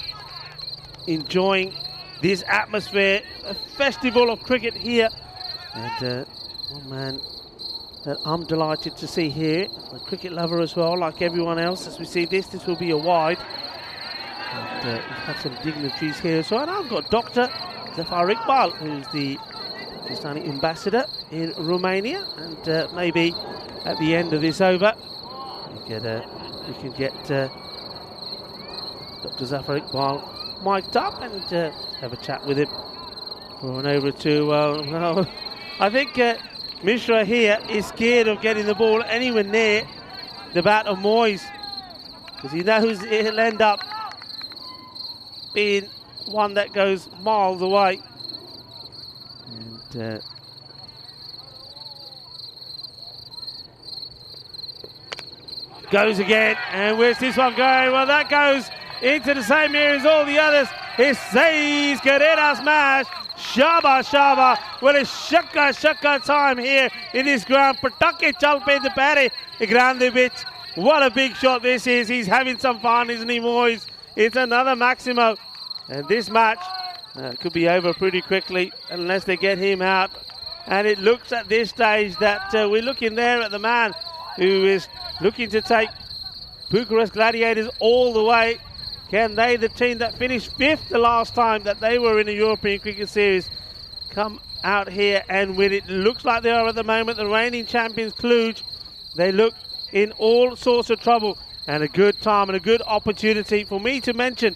enjoying this atmosphere, a festival of cricket here. And one man that I'm delighted to see here, a cricket lover as well, like everyone else. As we see this will be a wide. And we've had some dignitaries here as well. And I've got Dr. Zafar Iqbal, who's the Pakistani ambassador in Romania. And maybe at the end of this over, we can get Dr. Zafar Iqbal mic'd up and have a chat with him for an over two. Well, I think Mishra here is scared of getting the ball anywhere near the bat of Moyes, because he knows it'll end up being one that goes miles away. And goes again, and where's this one going? Well, that goes into the same area as all the others. It says Carrera smash. Shaba Shaba. Well, it's shaka time here in this ground. Patake chal pe the pare grande bitch. What a big shot this is. He's having some fun, isn't he, Moyes? It's another Maximo. And this match could be over pretty quickly unless they get him out. And it looks at this stage that we're looking there at the man who is looking to take Bucharest Gladiators all the way. Can they, the team that finished 5th the last time that they were in a European Cricket Series, come out here and win it? Looks like they are at the moment. The reigning champions, Cluj, they look in all sorts of trouble. And a good time and a good opportunity for me to mention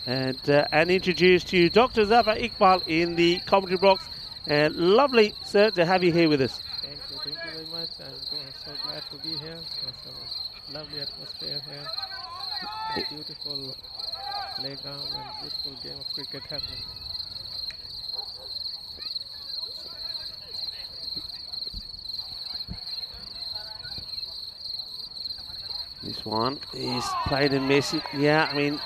and introduce to you Dr. Zafar Iqbal in the commentary box. Lovely, sir, to have you here with us. Thank you very much. I'm so glad to be here. It's a lovely atmosphere here. A beautiful playground and beautiful game of cricket happening. This one is played and missed. Yeah, I mean,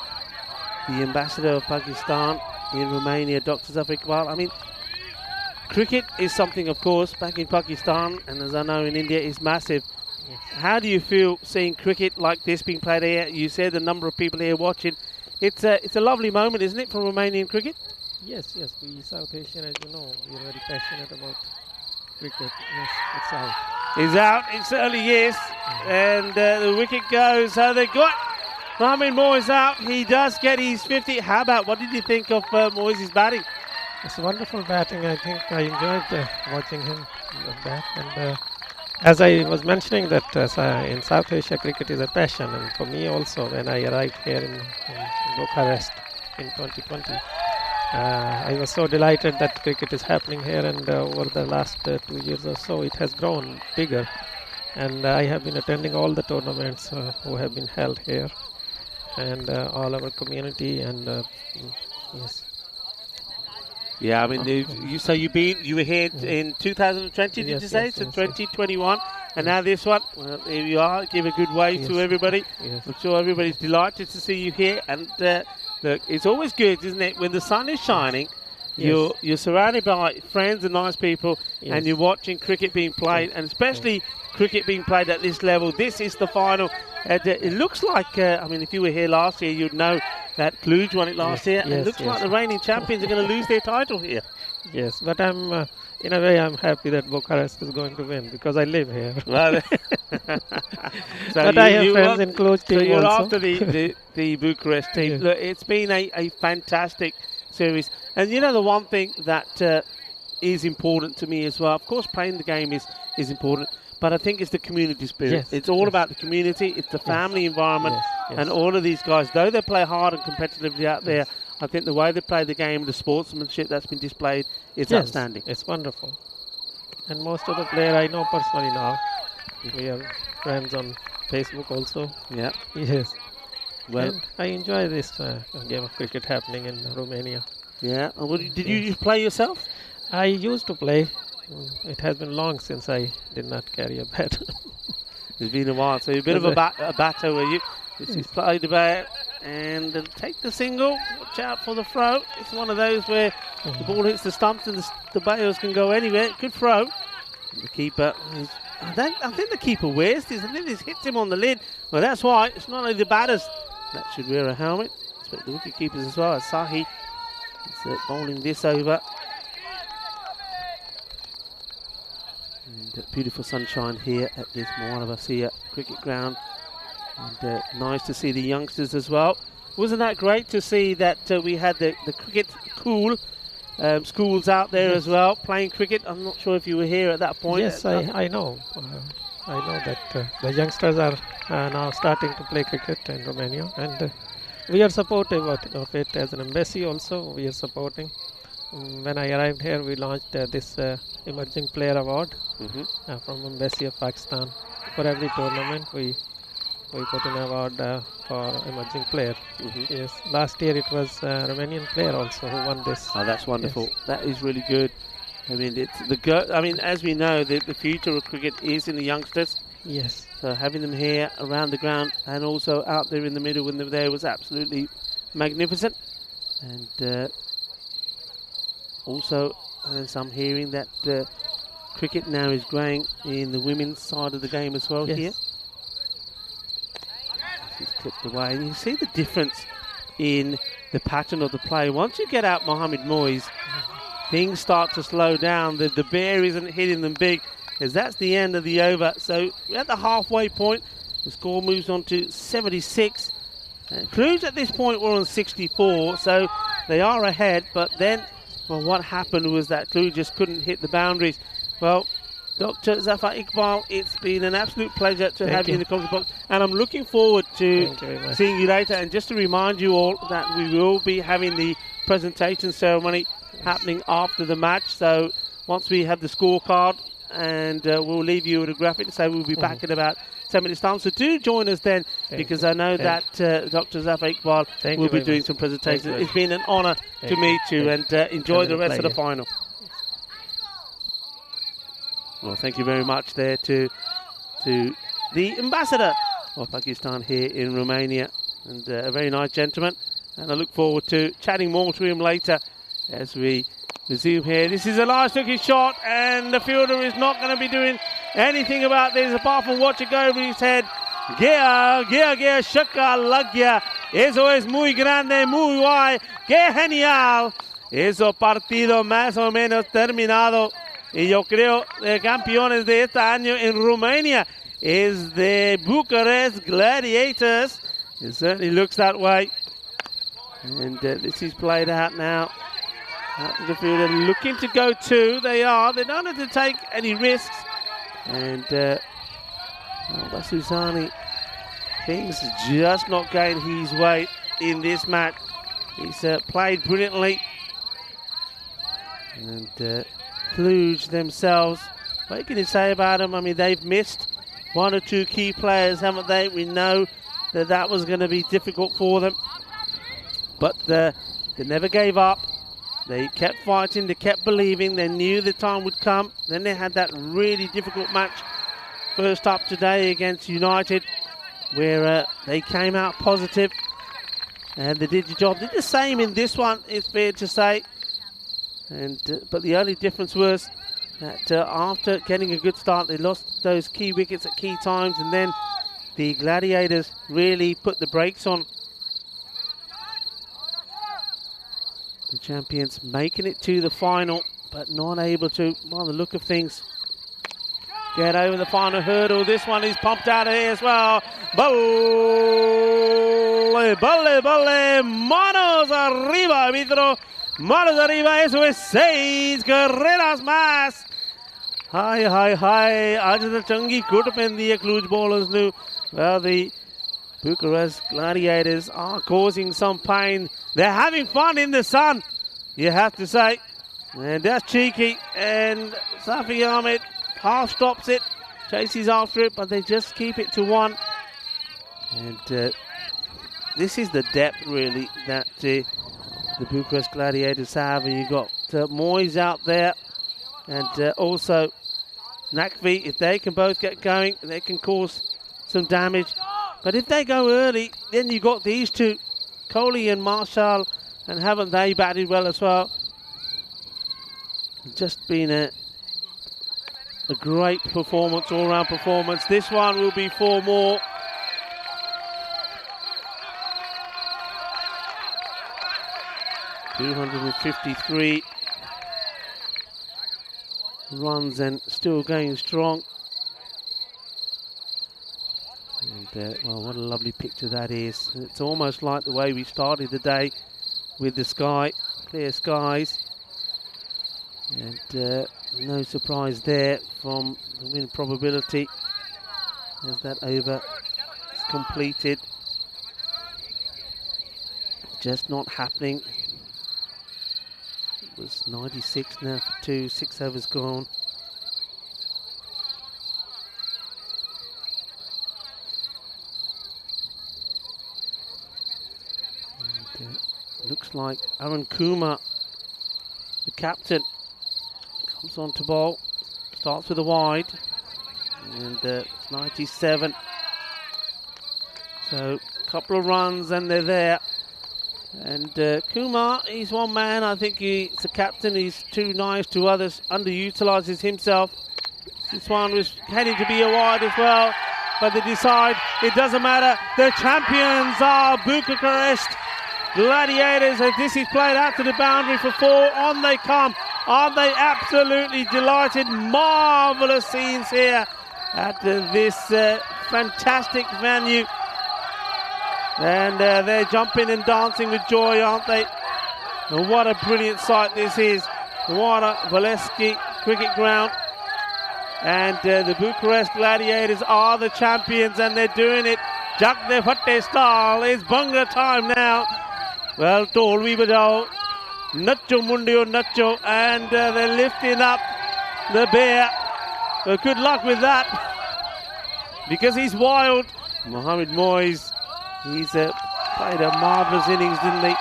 the ambassador of Pakistan in Romania, Dr. Zafar Iqbal. I mean, cricket is something, of course, back in Pakistan, and as I know in India, is massive. Yes. How do you feel seeing cricket like this being played here? You said the number of people here watching. It's a lovely moment, isn't it, for Romanian cricket? Yes, we South Asian, as you know, we are very passionate about cricket. Yes, it's out. It's out, it certainly is. And the wicket goes. So they got Mohamed Moyes out. He does get his 50. How about, what did you think of Moyes' batting? It's wonderful batting. I think I enjoyed watching him bat. And as I was mentioning that in South Asia, cricket is a passion. And for me also, when I arrived here in Bucharest in 2020, I was so delighted that cricket is happening here. And over the last 2 years or so, it has grown bigger. And I have been attending all the tournaments who have been held here, and all our community, and yes. Yeah, I mean, you were here in 2020, did Yes, you say? yes, So yes, 2021, and now this one. Well, here you are. Give a good wave to Yes. everybody. Yes. I'm sure everybody's delighted to see you here. And look, it's always good, isn't it, when the sun is shining. Yes. You're surrounded by friends and nice people, Yes. and you're watching cricket being played, and especially cricket being played at this level. This is the final. And, it looks like, I mean, if you were here last year, you'd know that Cluj won it last year. And it yes, looks like yes. the reigning champions are going to lose their title here. Yes, but I'm in a way I'm happy that Bucharest is going to win because I live here. Well, But I have friends in Cluj team so you're also. after the Bucharest team. Yes. Look, it's been a fantastic series. And you know the one thing that is important to me as well, of course playing the game is important, but I think it's the community spirit. Yes, It's all yes. about the community, it's the family environment, Yes, yes. and all of these guys, though they play hard and competitively out there, I think the way they play the game, the sportsmanship that's been displayed, is Yes, outstanding. It's wonderful. And most of the player I know personally now. We are friends on Facebook also. Yeah. Yes. Well, And I enjoy this game of cricket happening in Romania. yeah. And did you play yourself? I used to play. It has been long since I did not carry a bat. It's been a while, so you're a bit of a batter, were you? This is played about, and they'll take the single. Watch out for the throw. It's one of those where the ball hits the stumps and the bails can go anywhere. Good throw. The keeper I think the keeper wears this. I think this hits him on the lid. Well, that's why it's not only the batters that should wear a helmet. It's the wicket keepers as well. Sahi is bowling this over. And beautiful sunshine here at this Moana cricket ground. And nice to see the youngsters as well. Wasn't that great to see that we had the cricket schools out there as well playing cricket? I'm not sure if you were here at that point. Yes, I know. I know that the youngsters are now starting to play cricket in Romania, and we are supportive of it as an embassy also. We are supporting. When I arrived here, we launched this Emerging Player Award from Embassy of Pakistan. For every tournament, we put an award for emerging player. Yes, last year it was a Romanian player also who won this. Oh, that's wonderful. Yes. That is really good. I mean, as we know, the future of cricket is in the youngsters. Yes. So having them here around the ground and also out there in the middle when they were there was absolutely magnificent. And also, as I'm hearing that cricket now is growing in the women's side of the game as well Yes. here. This is clipped away, and you see the difference in the pattern of the play. Once you get out Mohamed Moyes, things start to slow down. The bear isn't hitting them big, as that's the end of the over. So we're at the halfway point. The score moves on to 76. Cluj at this point were on 64, so they are ahead. But then, well, what happened was that Cluj just couldn't hit the boundaries. Well, Dr. Zafar Iqbal, it's been an absolute pleasure to have you in the commentary box, and I'm looking forward to seeing you later. And just to remind you all that we will be having the presentation ceremony happening after the match. So once we have the scorecard, and we'll leave you with a graphic to say we'll be back in about 10 minutes time. So do join us then, because I know that Dr. Zafar Iqbal will be doing some presentations. It's been an honour to meet you, and enjoy the rest of the final. Well, thank you very much there to the ambassador of Pakistan here in Romania, and a very nice gentleman. And I look forward to chatting more to him later as we resume here. This is a nice looking shot, and the fielder is not going to be doing anything about this apart from watch it go over his head. Gea, shaka lag gaya. Eso es muy grande, muy guay. Qué genial. Eso partido más o menos terminado. Y yo creo campeones de este año en Romania is the Bucharest Gladiators. It certainly looks that way. And this is played out now. Out to the fielder, looking to go two. They don't have to take any risks. And Basuzani, things just not going his way in this match. He's played brilliantly. And Cluj themselves, what can you say about them? I mean, they've missed one or two key players, haven't they? We know that that was going to be difficult for them. But they never gave up. They kept fighting, they kept believing, they knew the time would come. Then they had that really difficult match first up today against United, where they came out positive and they did the job. Did the same in this one, it's fair to say. And but the only difference was that after getting a good start, they lost those key wickets at key times, and then the Gladiators really put the brakes on. The champions making it to the final, but not able to, by the look of things, get over the final hurdle. This one is pumped out of here as well. Balle, balle, balle, manos arriba, árbitro. Manos arriba, eso es 6 carreras más. Hi, hi, hi. Aaj the changi good pendi hai Cluj bowlers nu. Well, the Bucharest Gladiators are causing some pain. They're having fun in the sun, you have to say. And that's cheeky. And Safi Ahmed half stops it, chases after it, but they just keep it to 1. And this is the depth, really, that the Bucharest Gladiators have. And you've got Moyes out there, and also Nakvi. If they can both get going, they can cause some damage. But if they go early, then you've got these two, Kohli and Marshall, and haven't they batted well as well? Just been a great performance, all-round performance. This one will be 4 more. .253 runs and still going strong. And well, what a lovely picture that is. It's almost like the way we started the day with the sky, clear skies. And no surprise there from the win probability as that over is completed. Just not happening. It was 96 now for 2, 6 overs gone. And, looks like Arun Kumar, the captain, comes on to bowl, starts with a wide, and it's 97. So a couple of runs and they're there. And Kumar, he's one man. I think he's a captain. He's too nice to others, underutilises himself. This one was heading to be a wide as well, but they decide it doesn't matter. The champions are Bucharest Gladiators, and this is played out to the boundary for 4. On they come. Aren't they absolutely delighted? Marvellous scenes here at this fantastic venue. And they're jumping and dancing with joy, aren't they? And what a brilliant sight this is. What a Valeski cricket ground. And the Bucharest Gladiators are the champions, and they're doing it Jak de Fatte style. It's Bhangra time now. Well, Tolvi Bajao, Nacho Mundio Nacho, and they're lifting up the bear. Well, good luck with that, because he's wild. Mohamed Moyes, he's played a marvellous innings, didn't he?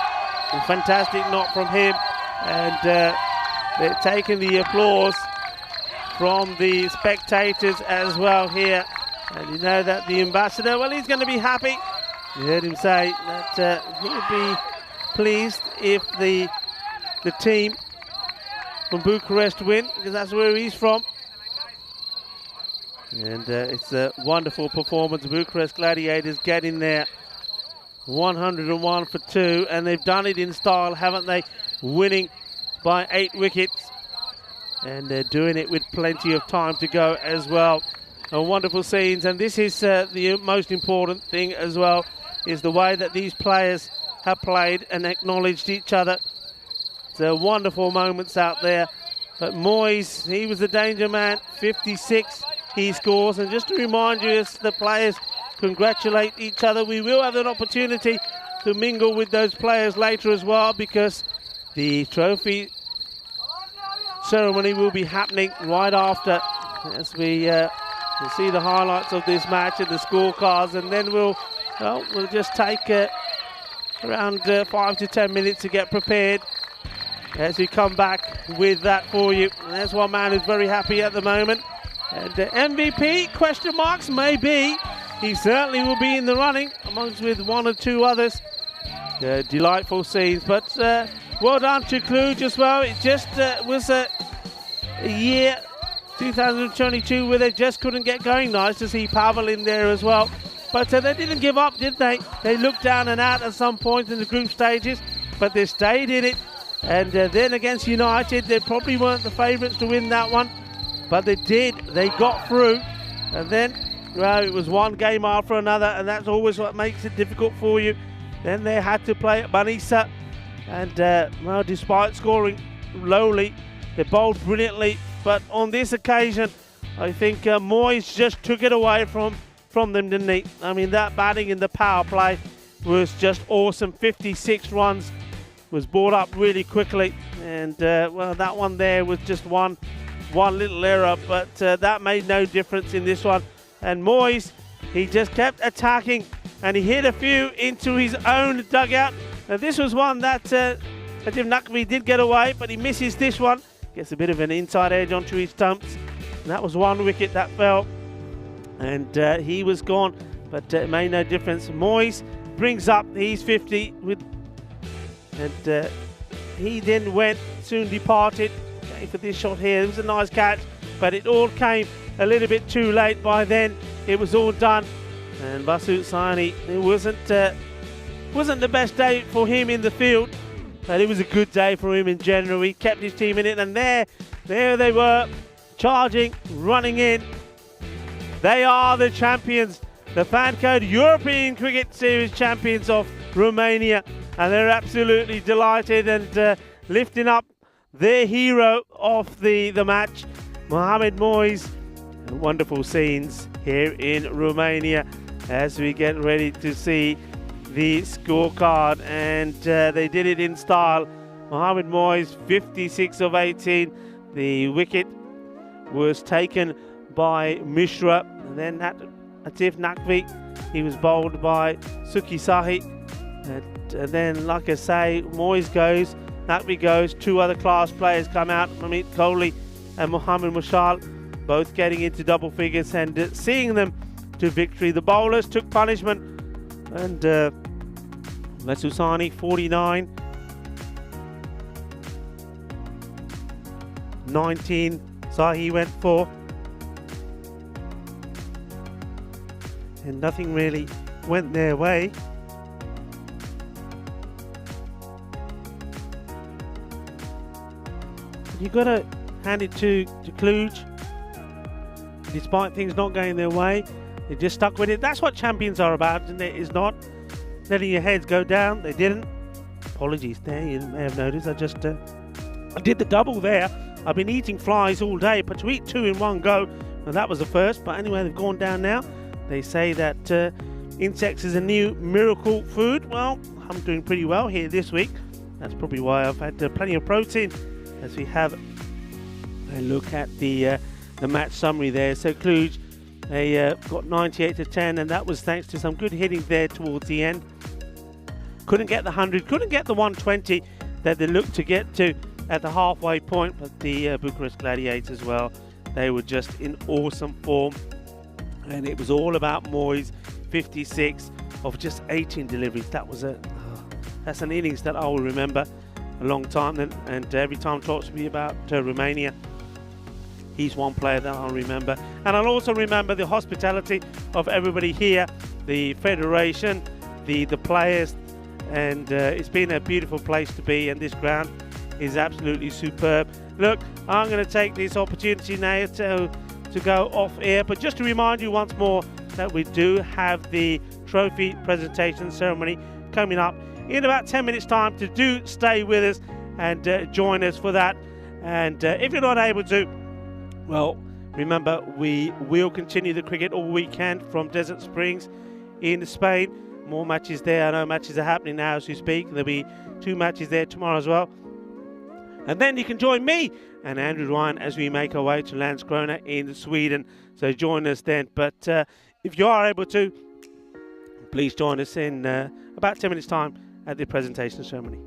A fantastic knock from him, and they're taking the applause from the spectators as well here. And you know that the ambassador, well, he's going to be happy. You heard him say that he'll be pleased if the team from Bucharest win, because that's where he's from. And it's a wonderful performance. Bucharest Gladiators getting there. 101 for 2, and they've done it in style, haven't they? Winning by 8 wickets, and they're doing it with plenty of time to go as well. Wonderful scenes, and this is the most important thing as well, is the way that these players have played and acknowledged each other. So wonderful moments out there. But Moyes, he was the danger man. 56 he scores, and just to remind you, as the players congratulate each other, we will have an opportunity to mingle with those players later as well, because the trophy ceremony will be happening right after, as we We'll see the highlights of this match and the scorecards, and then we'll just take around 5 to 10 minutes to get prepared as we come back with that for you. And there's one man who's very happy at the moment. And MVP, question marks, maybe. He certainly will be in the running, amongst with one or two others. Delightful scenes, but well done to Cluj as well. It just was a year, 2022, where they just couldn't get going. Nice to see Pavel in there as well. But they didn't give up, did they? They looked down and out at some point in the group stages, but they stayed in it. And then against United, they probably weren't the favourites to win that one, but they did. They got through, and then, well, it was one game after another, and that's always what makes it difficult for you. Then they had to play at Manisa, and well, despite scoring lowly, they bowled brilliantly. But on this occasion, I think Moyes just took it away from them, didn't he? I mean, that batting in the power play was just awesome. 56 runs was brought up really quickly, and well, that one there was just one little error, but that made no difference in this one. And Moyes, he just kept attacking, and he hit a few into his own dugout. Now, this was one that Ajib Naqvi did get away, but he misses this one. Gets a bit of an inside edge onto his stumps. And that was one wicket that fell, and he was gone, but it made no difference. Moyes brings up his 50 and he then soon departed. Okay, for this shot here, it was a nice catch, but it all came a little bit too late. By then, it was all done. And Basu Sani, it wasn't the best day for him in the field, but it was a good day for him in general. He kept his team in it, and there they were, charging, running in. They are the champions, the FanCode European Cricket Series champions of Romania, and they're absolutely delighted and lifting up their hero of the match, Mohamed Moyes. Wonderful scenes here in Romania as we get ready to see the scorecard, and they did it in style. Mohamed Moyes, 56 of 18. The wicket was taken by Mishra, and then Atif Naqvi, he was bowled by Suki Sahi, and then, like I say, Moyes goes, Naqvi goes, two other class players come out, Mamit Kohli and Mohammad Mushal, both getting into double figures and seeing them to victory. The bowlers took punishment, and Mesusani 49, 19 Sahi went for, and nothing really went their way. You've got to hand it to Cluj. Despite things not going their way, they just stuck with it. That's what champions are about, isn't it? It's not letting your heads go down. They didn't. Apologies there, you may have noticed. I just I did the double there. I've been eating flies all day, but to eat two in one go, well, that was the first. But anyway, they've gone down now. They say that insects is a new miracle food. Well, I'm doing pretty well here this week. That's probably why I've had plenty of protein. As we have a look at the match summary there. So Cluj, they got 98 to 10, and that was thanks to some good hitting there towards the end. Couldn't get the 100, couldn't get the 120 that they looked to get to at the halfway point, but the Bucharest Gladiators, well, they were just in awesome form, and it was all about Moyes. 56 of just 18 deliveries. That was that's an innings that I will remember a long time, and every time talks to me about Romania, he's one player that I'll remember. And I'll also remember the hospitality of everybody here, the federation, the players, and it's been a beautiful place to be, and this ground is absolutely superb. Look, I'm going to take this opportunity now to go off air, but just to remind you once more that we do have the trophy presentation ceremony coming up in about 10 minutes time. To do stay with us and join us for that. And if you're not able to, well, remember, we will continue the cricket all weekend from Desert Springs in Spain. More matches there. I know matches are happening now as we speak. There'll be 2 matches there tomorrow as well. And then you can join me and Andrew Ryan as we make our way to Landskrona in Sweden. So join us then. But if you are able to, please join us in about 10 minutes' time at the presentation ceremony.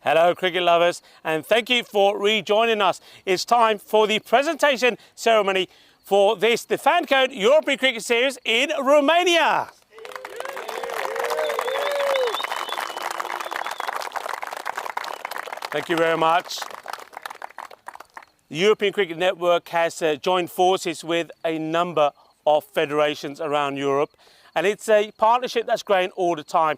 Hello, cricket lovers, and thank you for rejoining us. It's time for the presentation ceremony for the FanCode European Cricket Series in Romania. Thank you very much. The European Cricket Network has joined forces with a number of federations around Europe, and it's a partnership that's growing all the time.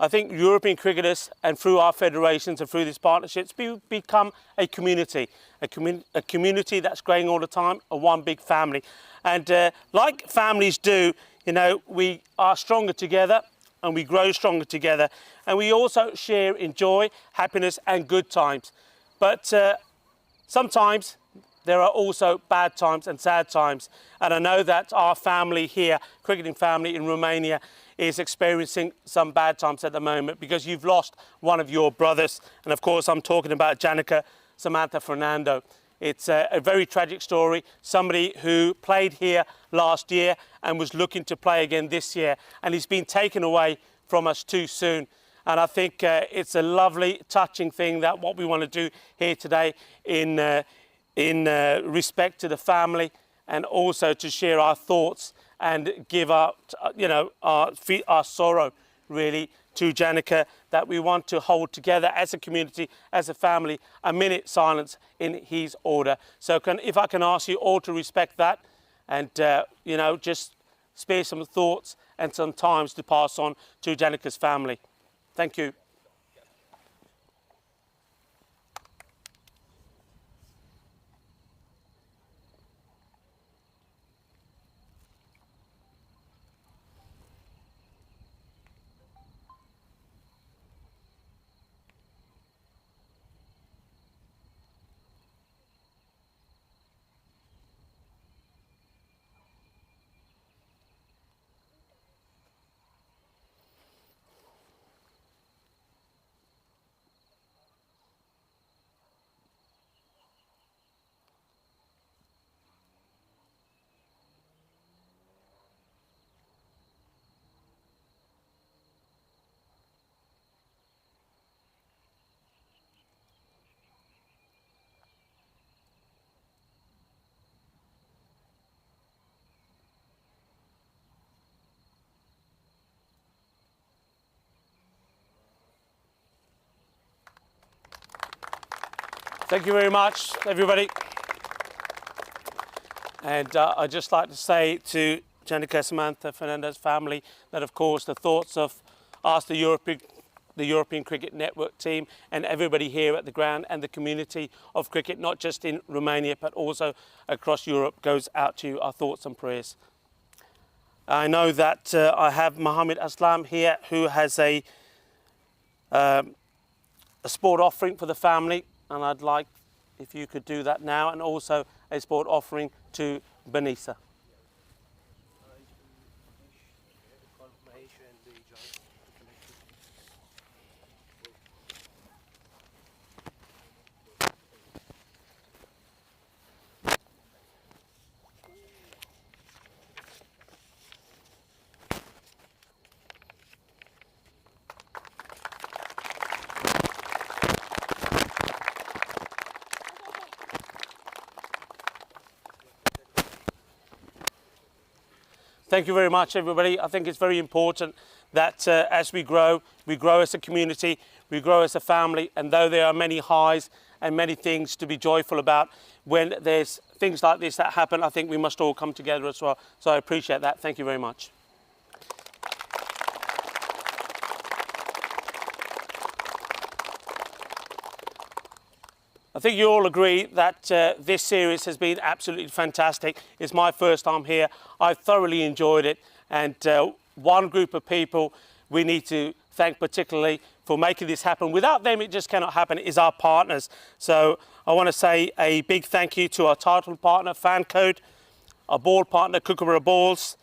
I think European cricketers, and through our federations and through these partnerships, become a community that's growing all the time, a one big family. And like families do, you know, we are stronger together and we grow stronger together, and we also share in joy, happiness and good times. But sometimes there are also bad times and sad times, and I know that our family here, cricketing family in Romania, is experiencing some bad times at the moment because you've lost one of your brothers, and of course I'm talking about Janica, Samantha, Fernando. It's a very tragic story. Somebody who played here last year and was looking to play again this year, and he's been taken away from us too soon. And I think it's a lovely, touching thing that what we want to do here today in respect to the family, and also to share our thoughts and give our, our sorrow really to Janica, that we want to hold together as a community, as a family, a minute silence in his order. So if I can ask you all to respect that, and just spare some thoughts and some times to pass on to Janica's family. Thank you. Thank you very much, everybody. And I'd just like to say to Janica, Samantha, Fernando's family that, of course, the thoughts of us, the European Cricket Network team, and everybody here at the ground and the community of cricket, not just in Romania, but also across Europe, goes out to you. Our thoughts and prayers. I know that I have Mohammed Aslam here, who has a sport offering for the family. And I'd like if you could do that now, and also a sport offering to Benisa. Thank you very much, everybody. I think it's very important that as we grow as a community, we grow as a family, and though there are many highs and many things to be joyful about, when there's things like this that happen, I think we must all come together as well. So I appreciate that. Thank you very much. I think you all agree that this series has been absolutely fantastic. It's my first time here. I've thoroughly enjoyed it. And one group of people we need to thank particularly for making this happen. Without them, it just cannot happen, is our partners. So I want to say a big thank you to our title partner, FanCode, our ball partner, Kookaburra Balls,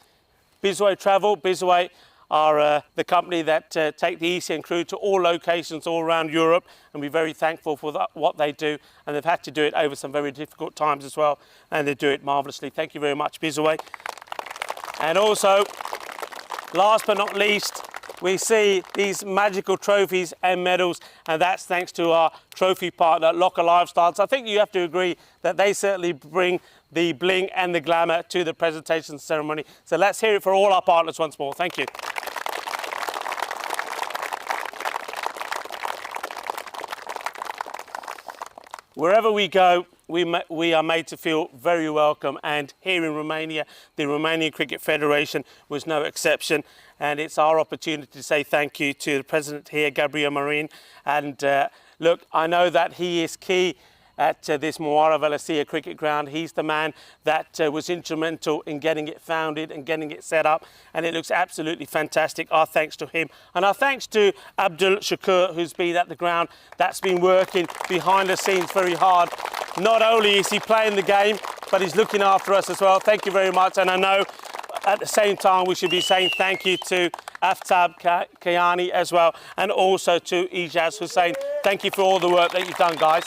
Bizway Travel. Bizway are the company that take the ECN crew to all locations all around Europe, and we're very thankful for what they do, and they've had to do it over some very difficult times as well, and they do it marvellously. Thank you very much, Bizway. And also, last but not least, we see these magical trophies and medals, and that's thanks to our trophy partner, Locker Lifestyles. I think you have to agree that they certainly bring the bling and the glamour to the presentation ceremony. So let's hear it for all our partners once more. Thank you. Wherever we go, we are made to feel very welcome, and here in Romania, the Romanian Cricket Federation was no exception, and it's our opportunity to say thank you to the president here, Gabriel Marin, and look, I know that he is key at this Moara Valencia cricket ground. He's the man that was instrumental in getting it founded and getting it set up, and it looks absolutely fantastic. Our thanks to him, and our thanks to Abdul Shakur, who's been at the ground, that's been working behind the scenes very hard. Not only is he playing the game, but he's looking after us as well. Thank you very much, and I know at the same time we should be saying thank you to Aftab Kayani as well, and also to Ijaz Hussain. Thank you for all the work that you've done, guys.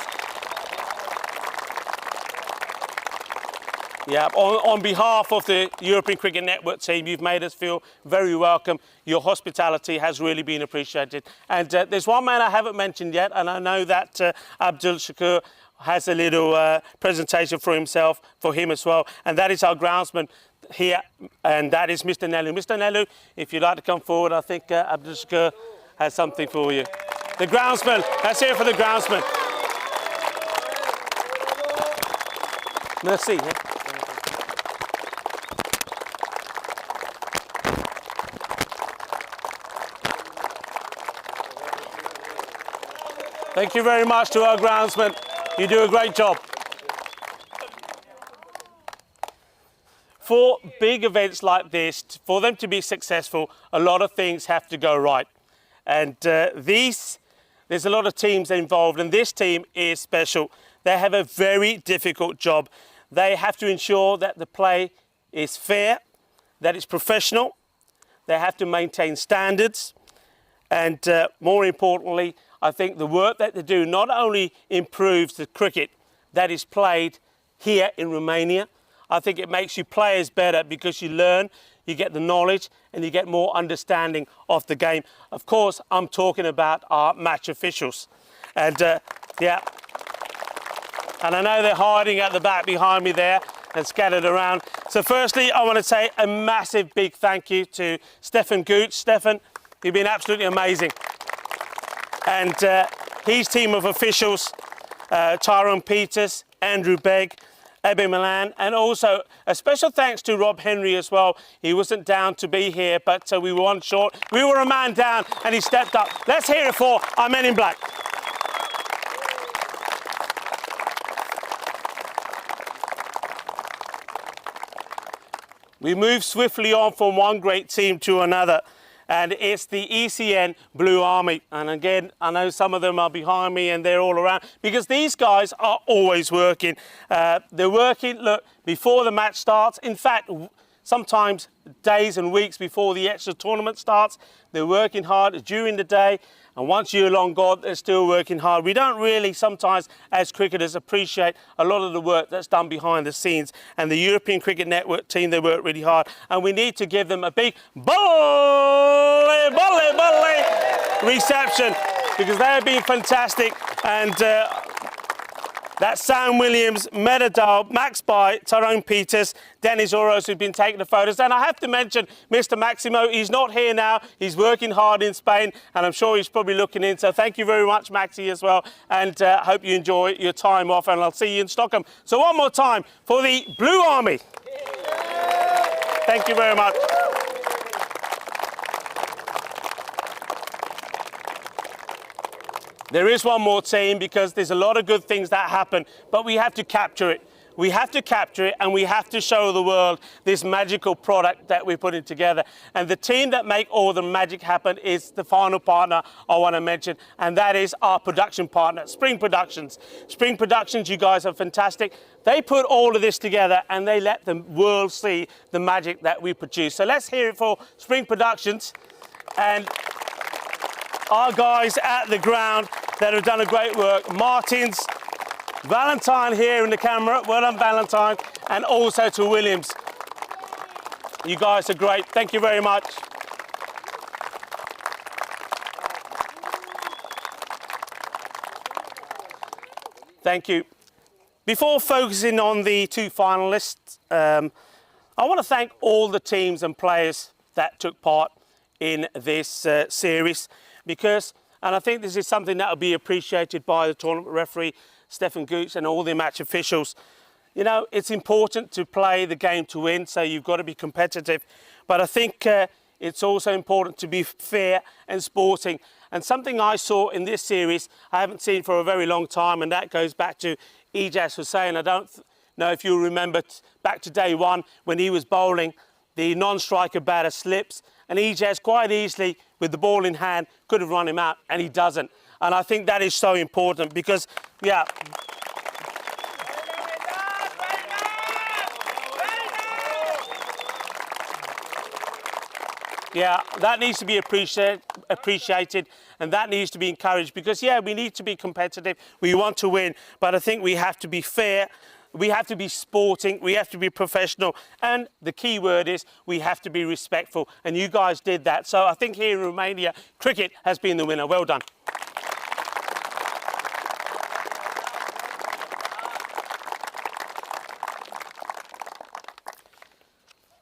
Yeah, on behalf of the European Cricket Network team, you've made us feel very welcome. Your hospitality has really been appreciated. And there's one man I haven't mentioned yet, and I know that Abdul Shakur has a little presentation for himself, for him as well, and that is our groundsman here, and that is Mr. Nelu. Mr. Nelu, if you'd like to come forward, I think Abdul Shakur has something for you. The groundsman, let's hear it for the groundsman. Merci. Thank you very much to our groundsman. You do a great job. For big events like this, for them to be successful, a lot of things have to go right. And there's a lot of teams involved, and this team is special. They have a very difficult job. They have to ensure that the play is fair, that it's professional. They have to maintain standards. And more importantly, I think the work that they do not only improves the cricket that is played here in Romania, I think it makes you players better because you learn, you get the knowledge, and you get more understanding of the game. Of course, I'm talking about our match officials. And yeah, and I know they're hiding at the back behind me there and scattered around. So firstly, I want to say a massive big thank you to Stefan Gooch. Stefan, you've been absolutely amazing. And his team of officials, Tyrone Peters, Andrew Begg, Ebbe Milan, and also a special thanks to Rob Henry as well. He wasn't down to be here, but we were one short. We were a man down and he stepped up. Let's hear it for our men in black. We move swiftly on from one great team to another, and it's the ECN Blue Army. And again, I know some of them are behind me and they're all around because these guys are always working. They're working, look, before the match starts. In fact, sometimes days and weeks before the extra tournament starts. They're working hard during the day. And once you're long gone, they're still working hard. We don't really sometimes, as cricketers, appreciate a lot of the work that's done behind the scenes. And the European Cricket Network team, they work really hard. And we need to give them a big volley reception because they have been fantastic. And that's Sam Williams, Medadal, Max By, Tyrone Peters, Dennis Oros, who've been taking the photos. And I have to mention Mr. Maximo. He's not here now. He's working hard in Spain, and I'm sure he's probably looking in. So thank you very much, Maxi, as well. And hope you enjoy your time off, and I'll see you in Stockholm. So one more time for the Blue Army. Thank you very much. There is one more team because there's a lot of good things that happen, but we have to capture it. We have to capture it and we have to show the world this magical product that we're putting together. And the team that make all the magic happen is the final partner I want to mention, and that is our production partner, Spring Productions. Spring Productions, you guys are fantastic. They put all of this together and they let the world see the magic that we produce. So let's hear it for Spring Productions and our guys at the ground that have done a great work. Martins, Valentine here in the camera, well done Valentine, and also to Williams. You guys are great, thank you very much. Thank you. Before focusing on the two finalists, I want to thank all the teams and players that took part in this series because, and I think this is something that will be appreciated by the tournament referee, Stefan Gooch, and all the match officials. You know, it's important to play the game to win, so you've got to be competitive. But I think it's also important to be fair and sporting. And something I saw in this series, I haven't seen for a very long time, and that goes back to Ijaz Hussain. I don't know if you remember back to day one when he was bowling, the non-striker batter slips, and Ijaz quite easily, with the ball in hand, could have run him out, and he doesn't. And I think that is so important because, yeah. Yeah, that needs to be appreciated and that needs to be encouraged because, yeah, we need to be competitive. We want to win, but I think we have to be fair. We have to be sporting. We have to be professional. And the key word is we have to be respectful. And you guys did that. So I think here in Romania, cricket has been the winner. Well done.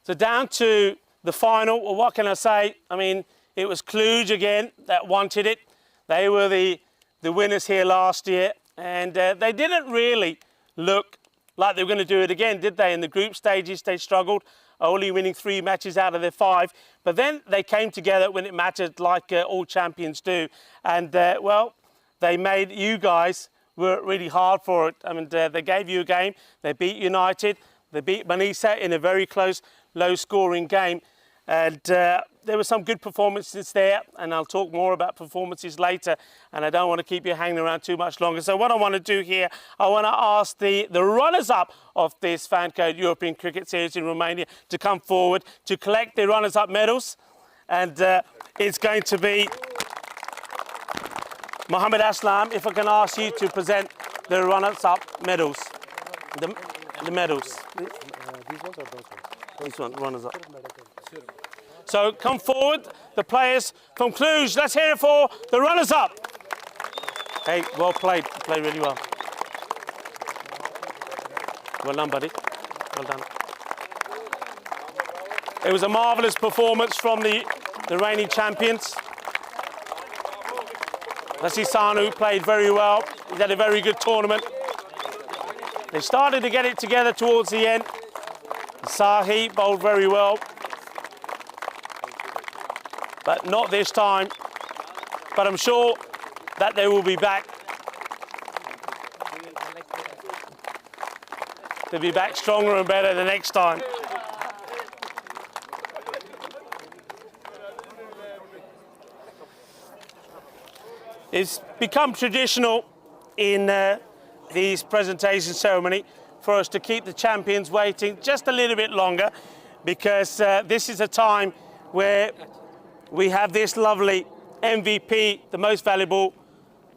So down to the final, well, what can I say? I mean, it was Cluj again that wanted it. They were the winners here last year, and they didn't really look like they were going to do it again, did they? In the group stages, they struggled, only winning 3 matches out of their 5. But then they came together when it mattered, like all champions do. And, well, they made you guys work really hard for it. I mean, they gave you a game. They beat United. They beat Manisa in a very close, low-scoring game. And there were some good performances there, and I'll talk more about performances later, and I don't want to keep you hanging around too much longer. So what I want to do here, I want to ask the runners-up of this FanCode European Cricket Series in Romania to come forward to collect the runners-up medals. And it's going to be Mohammed Aslam, if I can ask you to present the runners-up medals. The medals. These ones or those ones? This one, runners-up. So come forward, the players from Cluj. Let's hear it for the runners-up. Hey, well played. You played really well. Well done, buddy. Well done. It was a marvellous performance from the reigning champions. Sanu played very well. He had a very good tournament. They started to get it together towards the end. Sahi bowled very well, but not this time. But I'm sure that they will be back. They'll be back stronger and better the next time. It's become traditional in these presentation ceremony for us to keep the champions waiting just a little bit longer because this is a time where we have this lovely MVP, the most valuable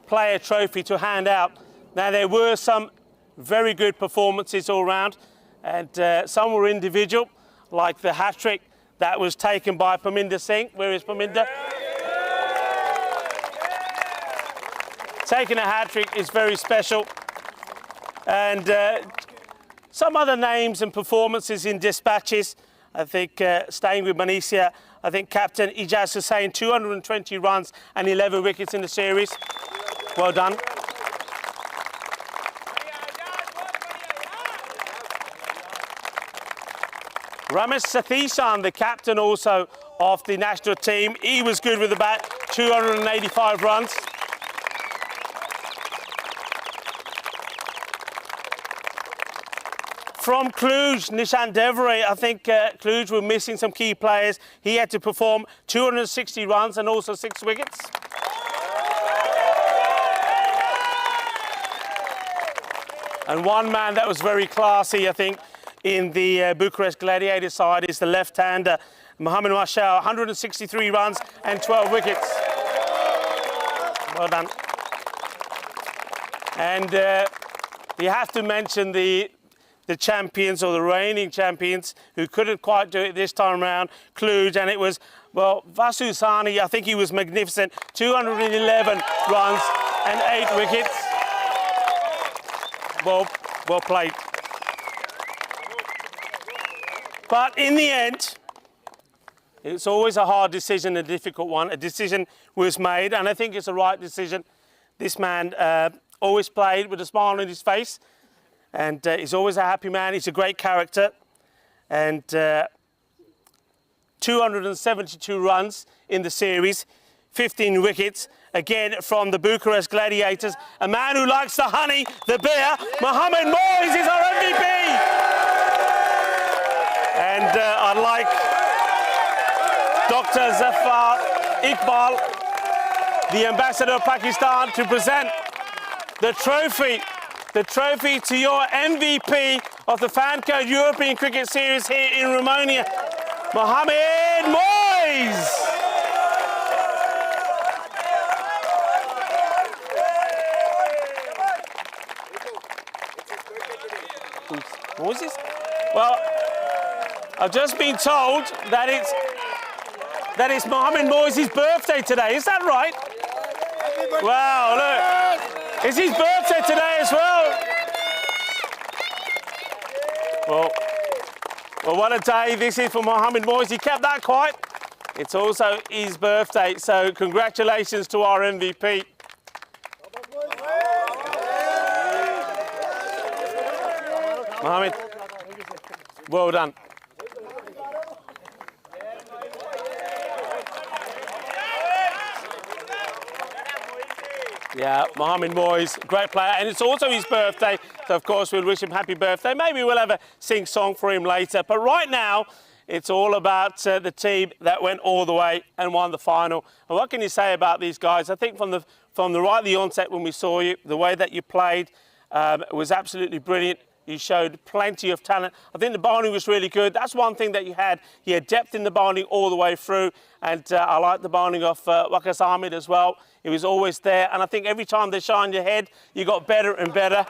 player trophy to hand out. Now there were some very good performances all round and some were individual, like the hat-trick that was taken by Parminder Singh. Where is Parminder? Taking a hat-trick is very special. And some other names and performances in dispatches. I think staying with Malaysia, I think Captain Ijaz Hussain, 220 runs and 11 wickets in the series. Well done. Ramesh Sathishan, the captain also of the national team, he was good with the bat, 285 runs. From Cluj, Nishan Devray, I think Cluj were missing some key players. He had to perform 260 runs and also 6 wickets. And one man that was very classy, I think, in the Bucharest Gladiator side is the left-hander, Mohammed Mashal, 163 runs and 12 wickets. Well done. And you have to mention the champions, or the reigning champions, who couldn't quite do it this time around, Cluj, and it was, well, Vasu Sani, I think he was magnificent, 211 runs and 8 wickets. well played. But in the end, it's always a hard decision, a difficult one. A decision was made, and I think it's the right decision. This man always played with a smile on his face, and he's always a happy man. He's a great character, and 272 runs in the series, 15 wickets, again from the Bucharest Gladiators. A man who likes the honey, the beer, Mohammed Moyes is our MVP. And I'd like Dr. Zafar Iqbal, the ambassador of Pakistan, to present the trophy to your MVP of the FanCode European Cricket Series here in Romania, Mohammed Moyes. What was this? Well, I've just been told that it's Mohammed Moyes' birthday today. Is that right? Wow, look. It's his birthday today as well. Well, what a day this is for Mohammed Moyes. He kept that quiet. It's also his birthday, so congratulations to our MVP. Mohammed, well done. Yeah, Mohammed Moyes, great player, and it's also his birthday, so of course we'll wish him happy birthday. Maybe we'll have a sing-song for him later, but right now it's all about the team that went all the way and won the final. And what can you say about these guys? I think from the right at the onset when we saw you, the way that you played was absolutely brilliant. You showed plenty of talent. I think the bowling was really good. That's one thing that you had. You had depth in the bowling all the way through. And I like the bowling of Waqas Ahmed as well. He was always there. And I think every time they shined your head, you got better and better.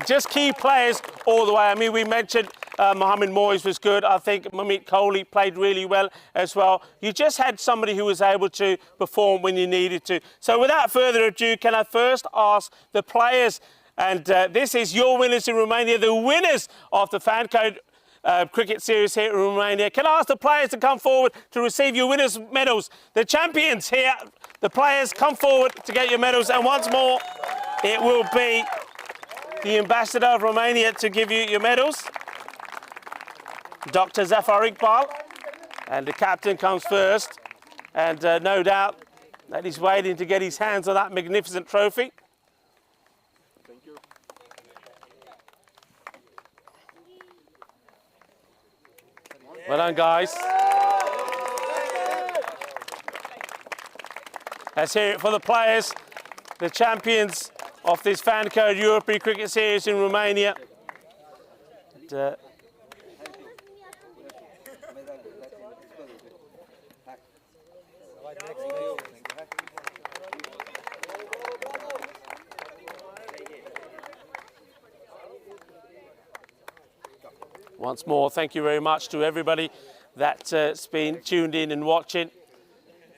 Just key players all the way. I mean, we mentioned Mohammed Moyes was good. I think Mamit Kohli played really well as well. You just had somebody who was able to perform when you needed to. So without further ado, can I first ask the players, and this is your winners in Romania, the winners of the FanCode Cricket Series here in Romania. Can I ask the players to come forward to receive your winners' medals? The champions here, the players, come forward to get your medals. And once more, it will be the ambassador of Romania to give you your medals, Dr. Zafar Iqbal. And the captain comes first. And no doubt that he's waiting to get his hands on that magnificent trophy. Well done, guys. Let's hear it for the players, the champions of this FanCode European Cricket Series in Romania. Once more, thank you very much to everybody that's been tuned in and watching.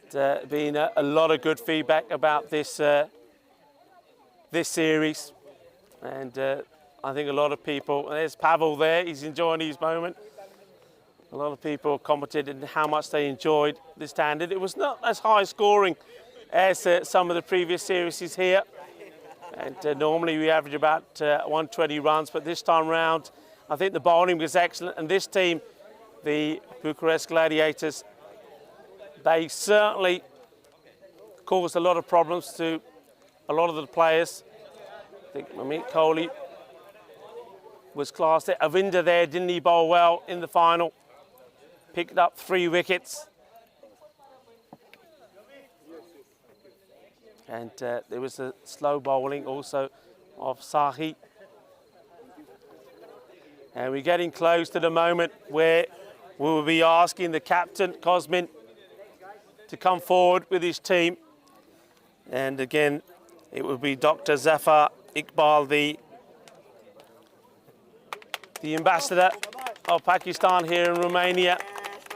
It's been a lot of good feedback about this this series, and I think a lot of people. There's Pavel there; he's enjoying his moment. A lot of people commented on how much they enjoyed this standard. It was not as high scoring as some of the previous series here, and normally we average about 120 runs, but this time round, I think the bowling was excellent, and this team, the Bucharest Gladiators, they certainly caused a lot of problems to a lot of the players. I think Mamit Kohli was classed there. Avinder there, didn't he bowl well in the final? Picked up 3 wickets. And there was a slow bowling also of Sahi. And we're getting close to the moment where we will be asking the captain, Cosmin, to come forward with his team. And again, it will be Dr. Zafar Iqbal, the ambassador of Pakistan here in Romania,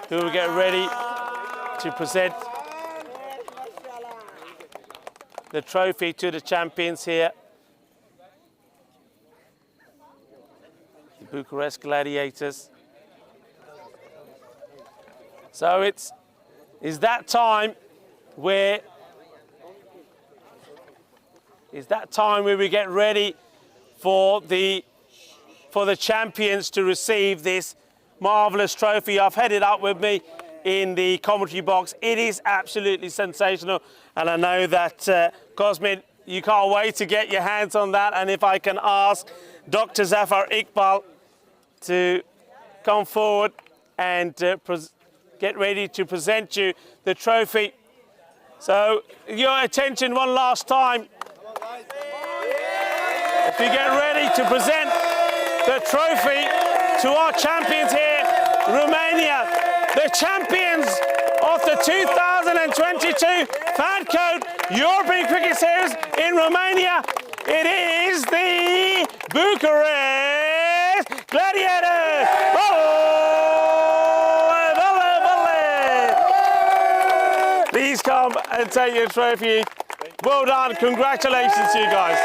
who will get ready to present the trophy to the champions here Bucharest Gladiators. So is that time where we get ready for the champions to receive this marvelous trophy. I've had it up with me in the commentary box. It is absolutely sensational, and I know that Cosmin, you can't wait to get your hands on that. And if I can ask Dr. Zafar Iqbal to come forward and get ready to present you the trophy. So your attention one last time. If you get ready to present the trophy to our champions here, Romania, the champions of the 2022 FanCode European Cricket Series in Romania. It is the Bucharest Gladiators. Please come and take your trophy. Well done. Congratulations to you guys.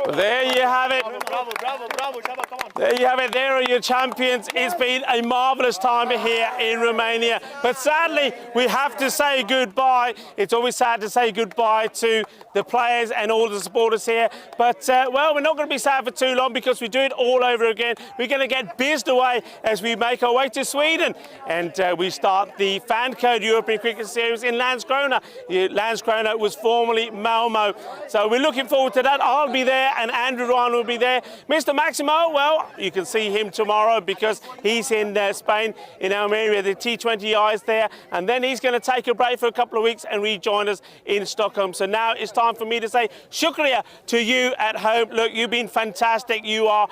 There you have it. There you have it. There are your champions. It's been a marvellous time here in Romania. But sadly, we have to say goodbye. It's always sad to say goodbye to the players and all the supporters here. But, well, we're not going to be sad for too long because we do it all over again. We're going to get bizzed away as we make our way to Sweden. And we start the FanCode European Cricket Series in Landskrona. Landskrona was formerly Malmo. So we're looking forward to that. I'll be there and Andrew Ryan will be there. Mr. Maximo, well, you can see him tomorrow because he's in Spain, in Almeria. The T20 is there. And then he's going to take a break for a couple of weeks and rejoin us in Stockholm. So now it's time for me to say shukriya to you at home. Look, you've been fantastic. You are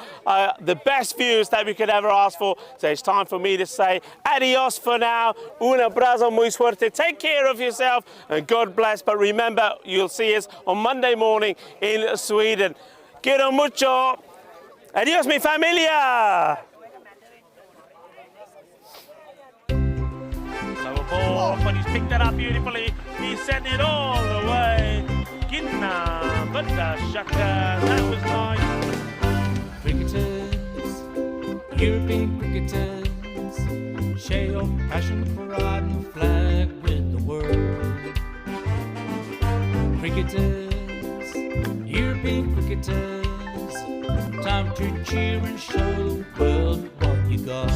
the best viewers that we could ever ask for. So it's time for me to say adios for now. Un abrazo muy fuerte. Take care of yourself and God bless. But remember, you'll see us on Monday morning in Sweden. Quiero mucho. Adios, mi familia. Lower ball, but he's picked that up beautifully. He sent it all the way. Ginna, but the shaka, that was nice. Cricketers, European cricketers, share your passion for riding the flag with the world. Cricketers, European cricketers, time to cheer and show the world what you got.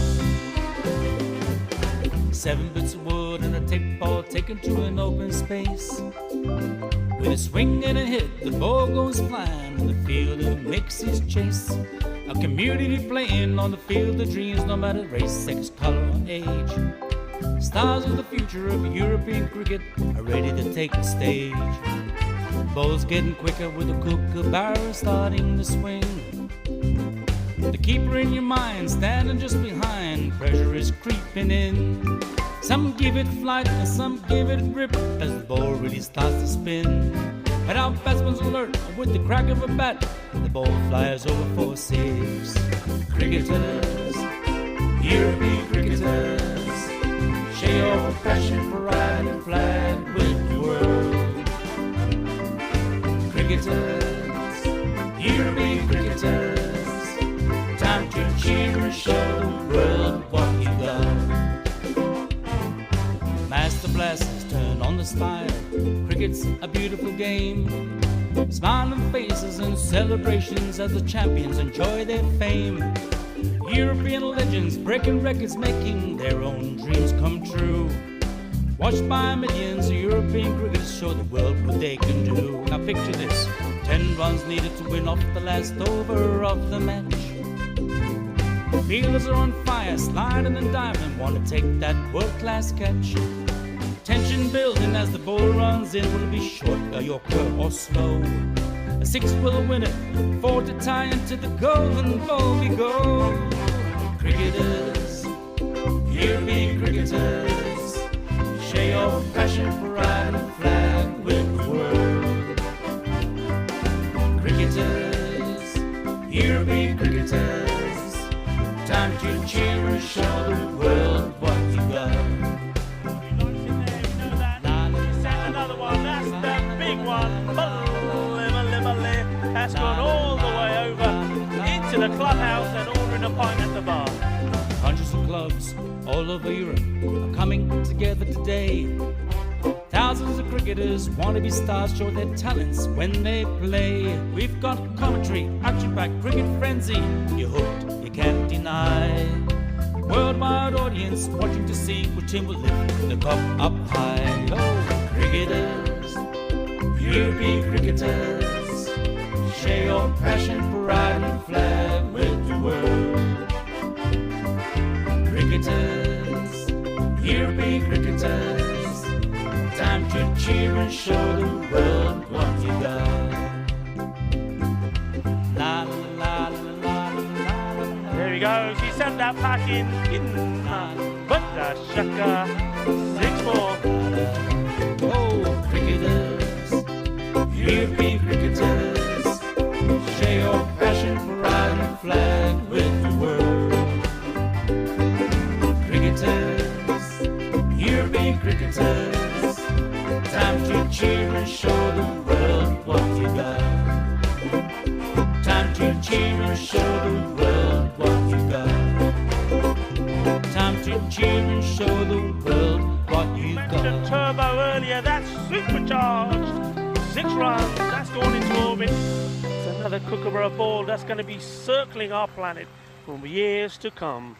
7 bits of wood and a tape ball taken to an open space. With a swing and a hit, the ball goes flying in the field and makes his chase. A community playing on the field of dreams, no matter race, sex, color, or age. Stars of the future of European cricket are ready to take the stage. Ball's getting quicker with a kookaburra starting to swing. The keeper in your mind standing just behind, pressure is creeping in. Some give it flight and some give it grip as the ball really starts to spin. But our batsman's alert with the crack of a bat, the ball flies over for 6. Cricketers, European cricketers, share your passion for riding the flag with the world. Cricketers, European cricketers, time to cheer and show the world what you got. Master blasters turn on the style. Cricket's a beautiful game. Smiling faces and celebrations as the champions enjoy their fame. European legends breaking records, making their own dreams come true. Watched by millions, European cricketers show the world what they can do. Now picture this, 10 runs needed to win off the last over of the match. Fielders are on fire, sliding and diving, want to take that world-class catch. Tension engine building as the ball runs in. Will it be short, a Yorker or slow? A 6 will win it, 4 to tie into the golden ball we go. Cricketers, here be cricketers, share your passion for riding flag with the world. Cricketers, here be cricketers, time to cheer and show the world what you got. Another one, that's the big one. That's gone all the way over into the clubhouse and ordering a pint at the bar. Hundreds of clubs all over Europe are coming together today. Thousands of cricketers want to be stars, show their talents when they play. We've got commentary, action-packed cricket frenzy. You're hooked, you can't deny. Worldwide audience watching to see which team will lift the cup up high. Oh, cricketers, here be cricketers, share your passion for riding flag with the world. Cricketers, here be cricketers, time to cheer and show the world what you got. La la la la la la. There we go, she sent that pack in but the shaka 6-4. Oh, cricketers, here be cricketers, share your passion for riding flag with the world. Cricketers, here be cricketers, time to cheer and show the world what you got. Time to cheer and show the world what you got. Time to cheer and show the world what you Mentioned got. turbo earlier, that's supercharged. 6 runs, that's gone into orbit. It's another Kookaburra ball that's going to be circling our planet for years to come.